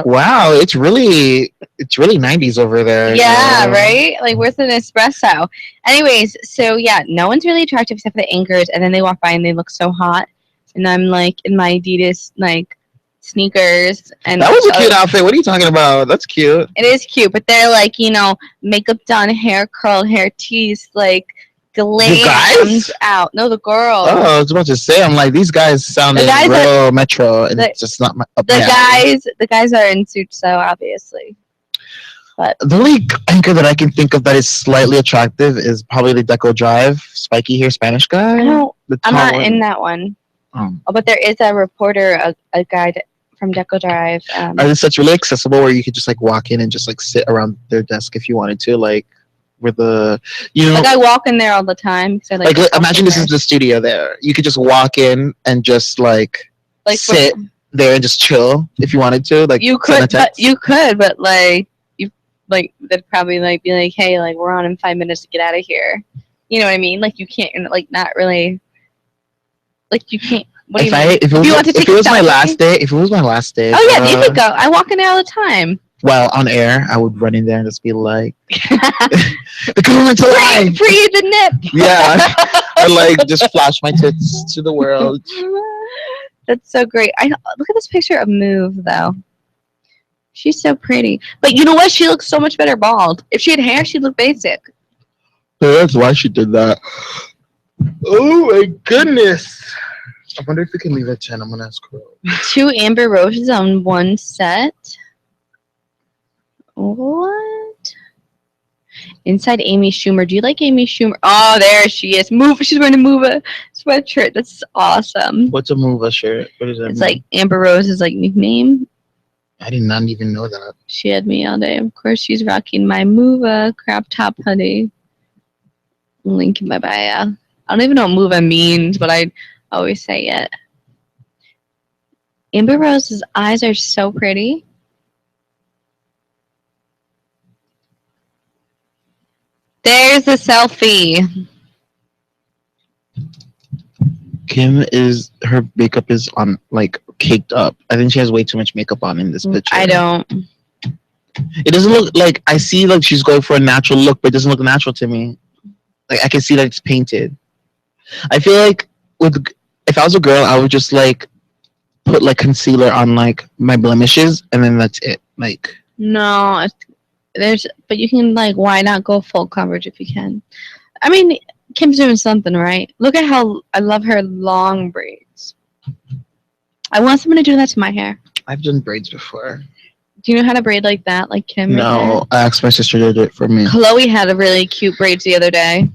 Wow, it's really 90s over there. Yeah, right? Like where's an espresso? Anyways, so yeah, no one's really attractive except for the anchors, and then they walk by and they look so hot. And I'm like in my Adidas like sneakers, and that was a cute outfit. What are you talking about? That's cute. It is cute, but they're like, makeup done, hair curled, hair teased, like glammed out. No, the girl. Oh, I was about to say, I'm like, these guys sounded real metro, and it's just not my. The guys are in suits, so obviously. But the only anchor that I can think of that is slightly attractive is probably the Deco Drive spiky hair Spanish guy. I'm not in that one. Oh, but there is a reporter, a guy from Deco Drive. Are they such really accessible where you could just like walk in and just like sit around their desk if you wanted to, like with the like I walk in there all the time. So like imagine this is the studio there. You could just walk in and just like sit there and just chill if you wanted to. Like you could, but like you like they'd probably like be like, hey, like we're on in 5 minutes to get out of here. You know what I mean? Like you can't like not really. Like you can't. If it was my last day. Oh yeah, you could go. I walk in there all the time. Well, on air, I would run in there and just be like, "The government's alive! Free the nip!" Yeah, I like just flash my tits to the world. That's so great. Look at this picture of Move though. She's so pretty, but you know what? She looks so much better bald. If she had hair, she'd look basic. So that's why she did that. Oh my goodness! I wonder if we can leave at 10. I'm gonna scroll. 2 Amber Roses on 1 set. What? Inside Amy Schumer. Do you like Amy Schumer? Oh, there she is. She's wearing a Mova sweatshirt. That's awesome. What's a Mova shirt? What is that? It's like Amber Rose's like nickname. I did not even know that. She had me all day. Of course, she's rocking my Mova crop top hoodie. Link in my bio. I don't even know what Mova means, but I always say it. Amber Rose's eyes are so pretty. There's the selfie. Her makeup is on like caked up. I think she has way too much makeup on in this picture. I don't. It doesn't look like, I see like she's going for a natural look, but it doesn't look natural to me. Like I can see that it's painted. I feel like if I was a girl, I would just like put like concealer on like my blemishes, and then that's it. Like no, but you can like, why not go full coverage if you can? I mean, Kim's doing something right. Look at how I love her long braids. I want someone to do that to my hair. I've done braids before. Do you know how to braid like that, like Kim? No, I asked my sister to do it for me. Chloe had a really cute braids the other day.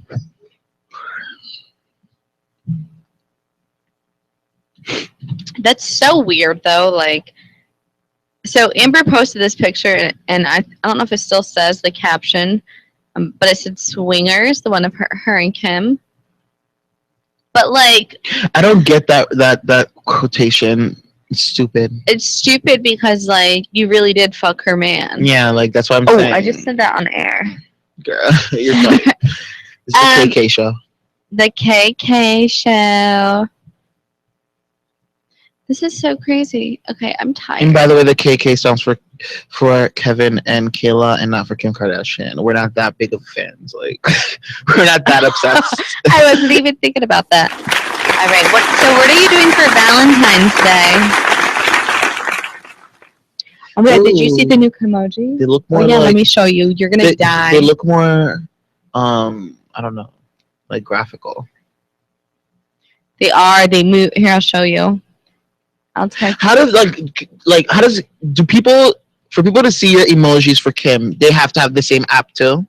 That's so weird though. Like, so Amber posted this picture, and I don't know if it still says the caption, but it said "swingers," the one of her and Kim. But like, I don't get that quotation. It's stupid. It's stupid because like you really did fuck her man. Yeah, like that's what I'm saying. Oh, I just said that on air. Girl, you're fine. It's the KK show. The KK show. This is so crazy. Okay, I'm tired. And by the way, the KK stands for Kevin and Kayla, and not for Kim Kardashian. We're not that big of fans. Like, we're not that obsessed. I wasn't even thinking about that. All right. So what are you doing for Valentine's Day? Oh my God, did you see the new Kimoji? They look more. Oh yeah, like, let me show you. You're gonna die. They look more. I don't know, like graphical. They are. They move. Here, I'll show you. I'll text. How does do people to see your emojis for Kim? They have to have the same app too.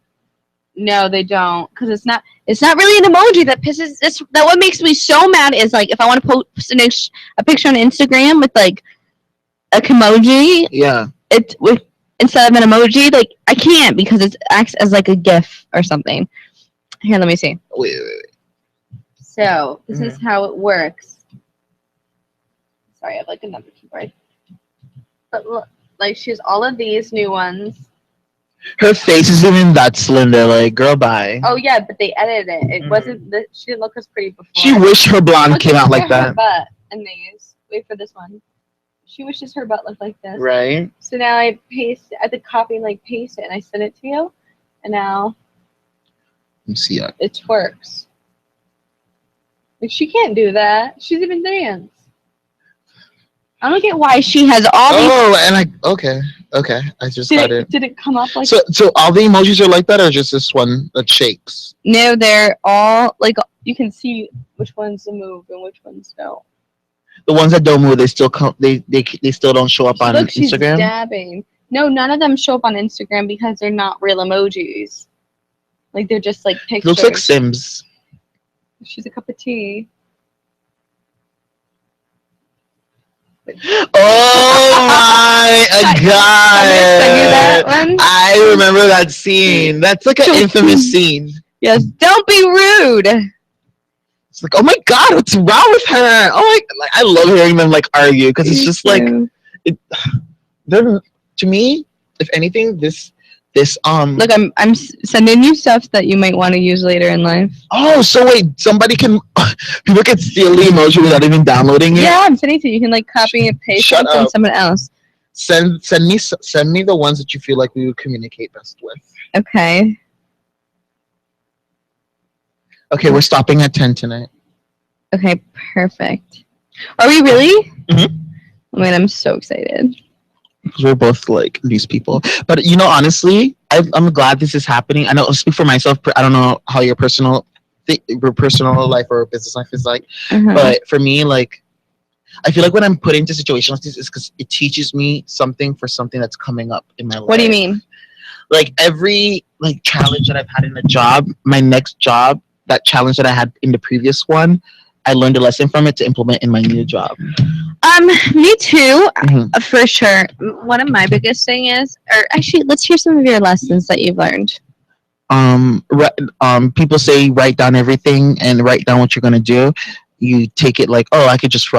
No, they don't, because it's not really an emoji. That pisses. That what makes me so mad is like if I want to post a picture on Instagram with like a Kimoji. Yeah. It instead of an emoji. Like I can't because it acts as like a GIF or something. Here, let me see. Wait. So this is how it works. Sorry, I have like another keyboard. But look, like she has all of these new ones. Her face is even that slender. Like, girl, bye. Oh yeah, but they edited it. It wasn't. She didn't look as pretty before. She wished her blonde came out like Her that. butt and these. Wait for this one. She wishes her butt looked like this. Right. So now I paste. I have to copy and like paste it, and I send it to you. And now. Let me see. It twerks. Like she can't do that. She's even dance. I don't get why she has all these. Oh, and okay. I just got it. Did it come up like? So all the emojis are like that, or just this one that shakes? No, they're all like you can see which ones move and which ones don't. The ones that don't move, they still come. They still don't show up on Look, she's Instagram. dabbing. No, none of them show up on Instagram because they're not real emojis. Like they're just like pictures. Looks like Sims. She's a cup of tea. Oh my god! I remember that scene. That's like an infamous scene. Yes, don't be rude. It's like, oh my god, what's wrong with her? Oh my, I love hearing them like argue because it's just like, they're to me, if anything, this. Look, I'm sending you stuff that you might want to use later in life. Oh, so wait, people can steal the emoji without even downloading it. Yeah, I'm sending it to you. You can like copy and paste it from someone else. Send me the ones that you feel like we would communicate best with. Okay. Okay, we're stopping at 10 tonight. Okay, perfect. Are we really? Mm-hmm. I mean, I'm so excited. Because we're both like news people. But honestly, I'm glad this is happening. I know I'll speak for myself. I don't know how your personal life or business life is like. But for me, like, I feel like when I'm put into situations like this, is because it teaches me something for something that's coming up in my life. What do you mean? Like every challenge that I've had in a job, my next job, that challenge that I had in the previous one, I learned a lesson from it to implement in my new job. Me too, for sure. One of my biggest thing is, or actually, let's hear some of your lessons that you've learned. People say write down everything and write down what you're gonna do. You take it like, oh, I could just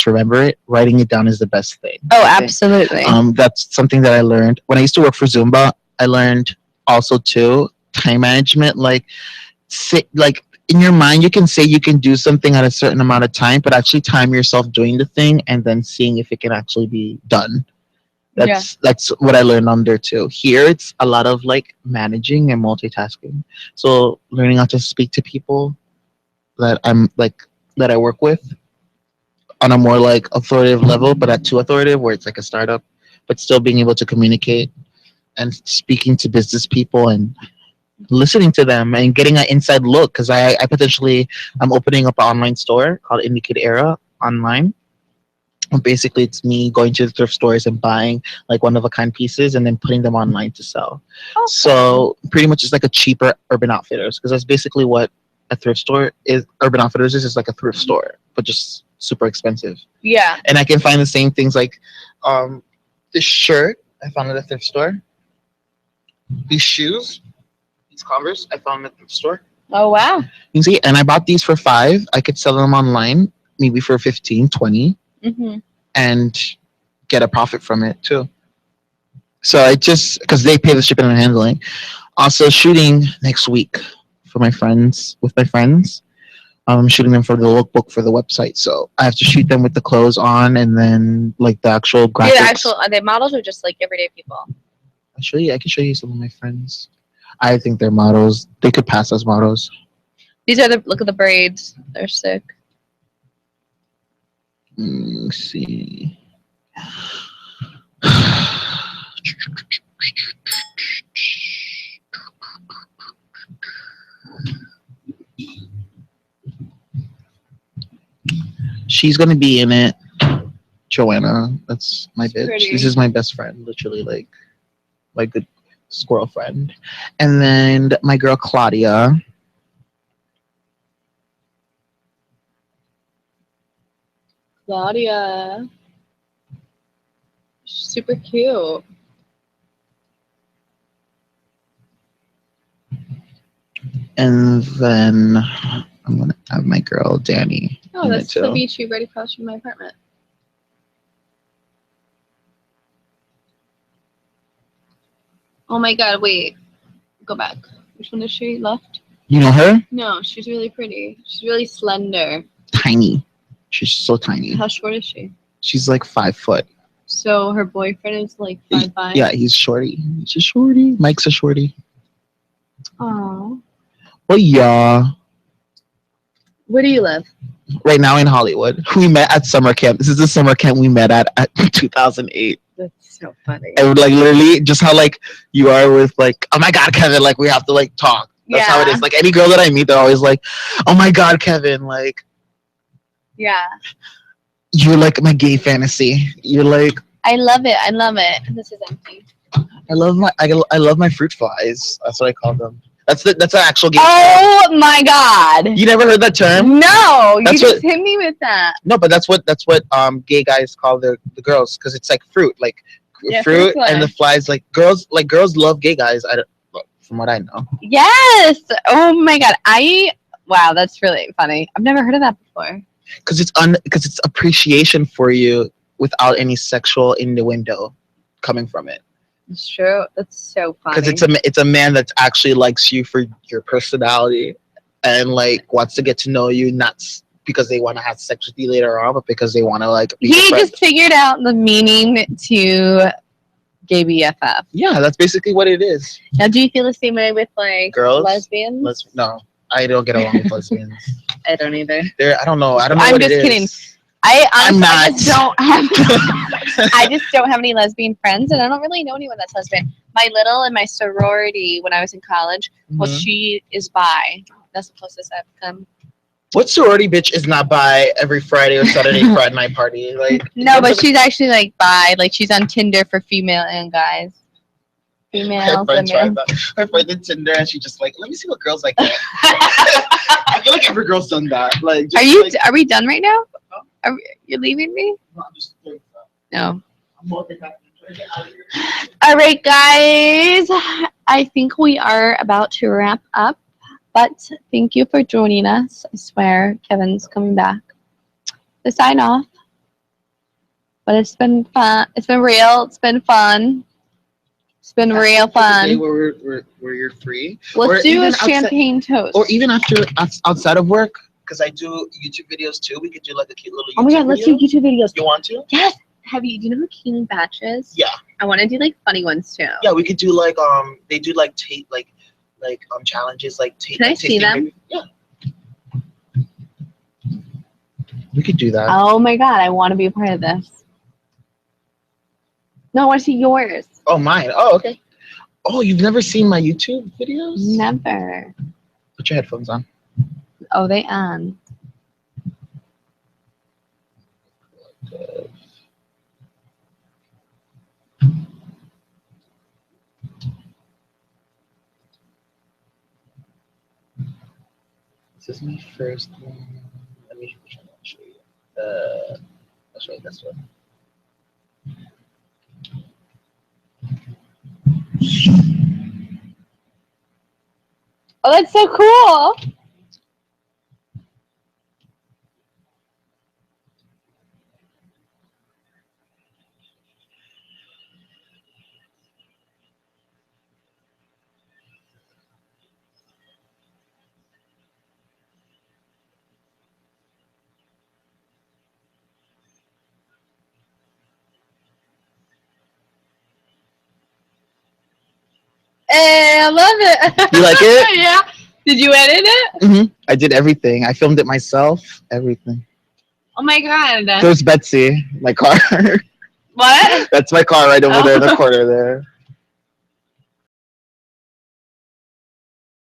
remember it. Writing it down is the best thing. Oh, absolutely. That's something that I learned when I used to work for Zumba. I learned also too time management. In your mind, you can say you can do something at a certain amount of time, but actually time yourself doing the thing and then seeing if it can actually be done. That's what I learned on there too. Here, it's a lot of managing and multitasking. So learning how to speak to people that I work with on a more authoritative level, but at too authoritative where it's like a startup, but still being able to communicate and speaking to business people and listening to them and getting an inside look, because I'm opening up an online store called Indicate Era online. And basically, it's me going to the thrift stores and buying one-of-a-kind pieces and then putting them online to sell. Okay. So pretty much it's like a cheaper Urban Outfitters, because that's basically what a thrift store is. Urban Outfitters is like a thrift store, but just super expensive. Yeah. And I can find the same things this shirt I found at a thrift store. These shoes. Converse I found at the store. Oh wow. You can see, and I bought these for $5. I could sell them online maybe for 15, 20 and get a profit from it too. So I just, because they pay the shipping and handling. Also shooting next week with my friends. I'm shooting them for the lookbook for the website. So I have to shoot them with the clothes on and then the actual graphics. Are they models or just everyday people? I can show you some of my friends. I think they're models. They could pass as models. These are look at the braids. They're sick. Let's see. She's going to be in it. Joanna. That's my bitch. Pretty. This is my best friend. Literally my good squirrel friend. And then my girl Claudia. Super cute. And then I'm gonna have my girl Danny. Oh, in it that's the too. beach view right across from my apartment. Oh my god, wait. Go back. Which one is she left? You know her? No, she's really pretty. She's really slender. Tiny. She's so tiny. How short is she? She's like 5 foot. So her boyfriend is like 5'5"? Yeah, he's shorty. He's a shorty. Mike's a shorty. Oh. Well, yeah. Where do you live? Right now in Hollywood. We met at summer camp. This is the summer camp we met at 2008. That's so funny. And like literally just how like you are with like, oh my god, Kevin, like we have to like talk. That's how it is. Like any girl that I meet, they're always like, oh my god, Kevin, like Yeah. you're like my gay fantasy. You're like I love it. I love it. This is empty. I love my fruit flies. That's what I call them. That's an actual gay Oh term. my god. You never heard that term? No, That's you just what- hit me with that. No, but that's what gay guys call the girls because it's like fruit, like Yeah, fruit fruit and the fly. flies. Like girls love gay guys. From what I know. Yes. Oh my god. Wow, that's really funny. I've never heard of that before. Because it's appreciation for you without any sexual innuendo coming from it. It's true. That's so funny. Because it's a man that actually likes you for your personality and like wants to get to know you, not because they want to have sex with you later on, but because they want to like be your He friend. just figured out the meaning to gay BFF. Yeah, that's basically what it is. Now, do you feel the same way with like Girls? lesbians? No, I don't get along with lesbians. I don't either. I don't know. I'm what just it is. kidding. I not. just don't have. I just don't have any lesbian friends, and I don't really know anyone that's lesbian. My little in my sorority when I was in college, well, Mhm. she is bi. That's the closest I've come. What sorority bitch is not by every Friday or Saturday Friday night party? Like No, but she's actually like bi. Like she's on Tinder for female and guys. her Females friend and tried males. that. Her friend did Tinder and she just like, let me see what girls like that. I feel like every girl's done that. Like, just Are you? like, Are we done right now? You're leaving me? No. All right, guys. I think we are about to wrap up, but thank you for joining us. I swear Kevin's coming back to sign off. But it's been fun. It's been real. It's been fun. It's been real Day fun. where you're free. Let's Or do even a outside- champagne toast. Or even outside of work, because I do YouTube videos too. We could do like a cute little YouTube Oh my god, let's do video. YouTube videos. You want to? Yes. Do you know who Keen Batch is? Yeah. I want to do like funny ones too. Yeah, we could do like they do like challenges like Can I see them? Yeah. We could do that. Oh my god, I want to be a part of this. No, I want to see yours. Oh, mine. Oh, okay. Oh, you've never seen my YouTube videos? Never. Put your headphones on. Oh, they on. This is my first one. Let me show you. I'll show you this one. Oh, that's so cool. Hey, I love it. You like it? Yeah. Did you edit it? Mm-hmm. I did everything. I filmed it myself. Everything. Oh my god. There's Betsy, my car. What? That's my car right over there in the Oh. corner there.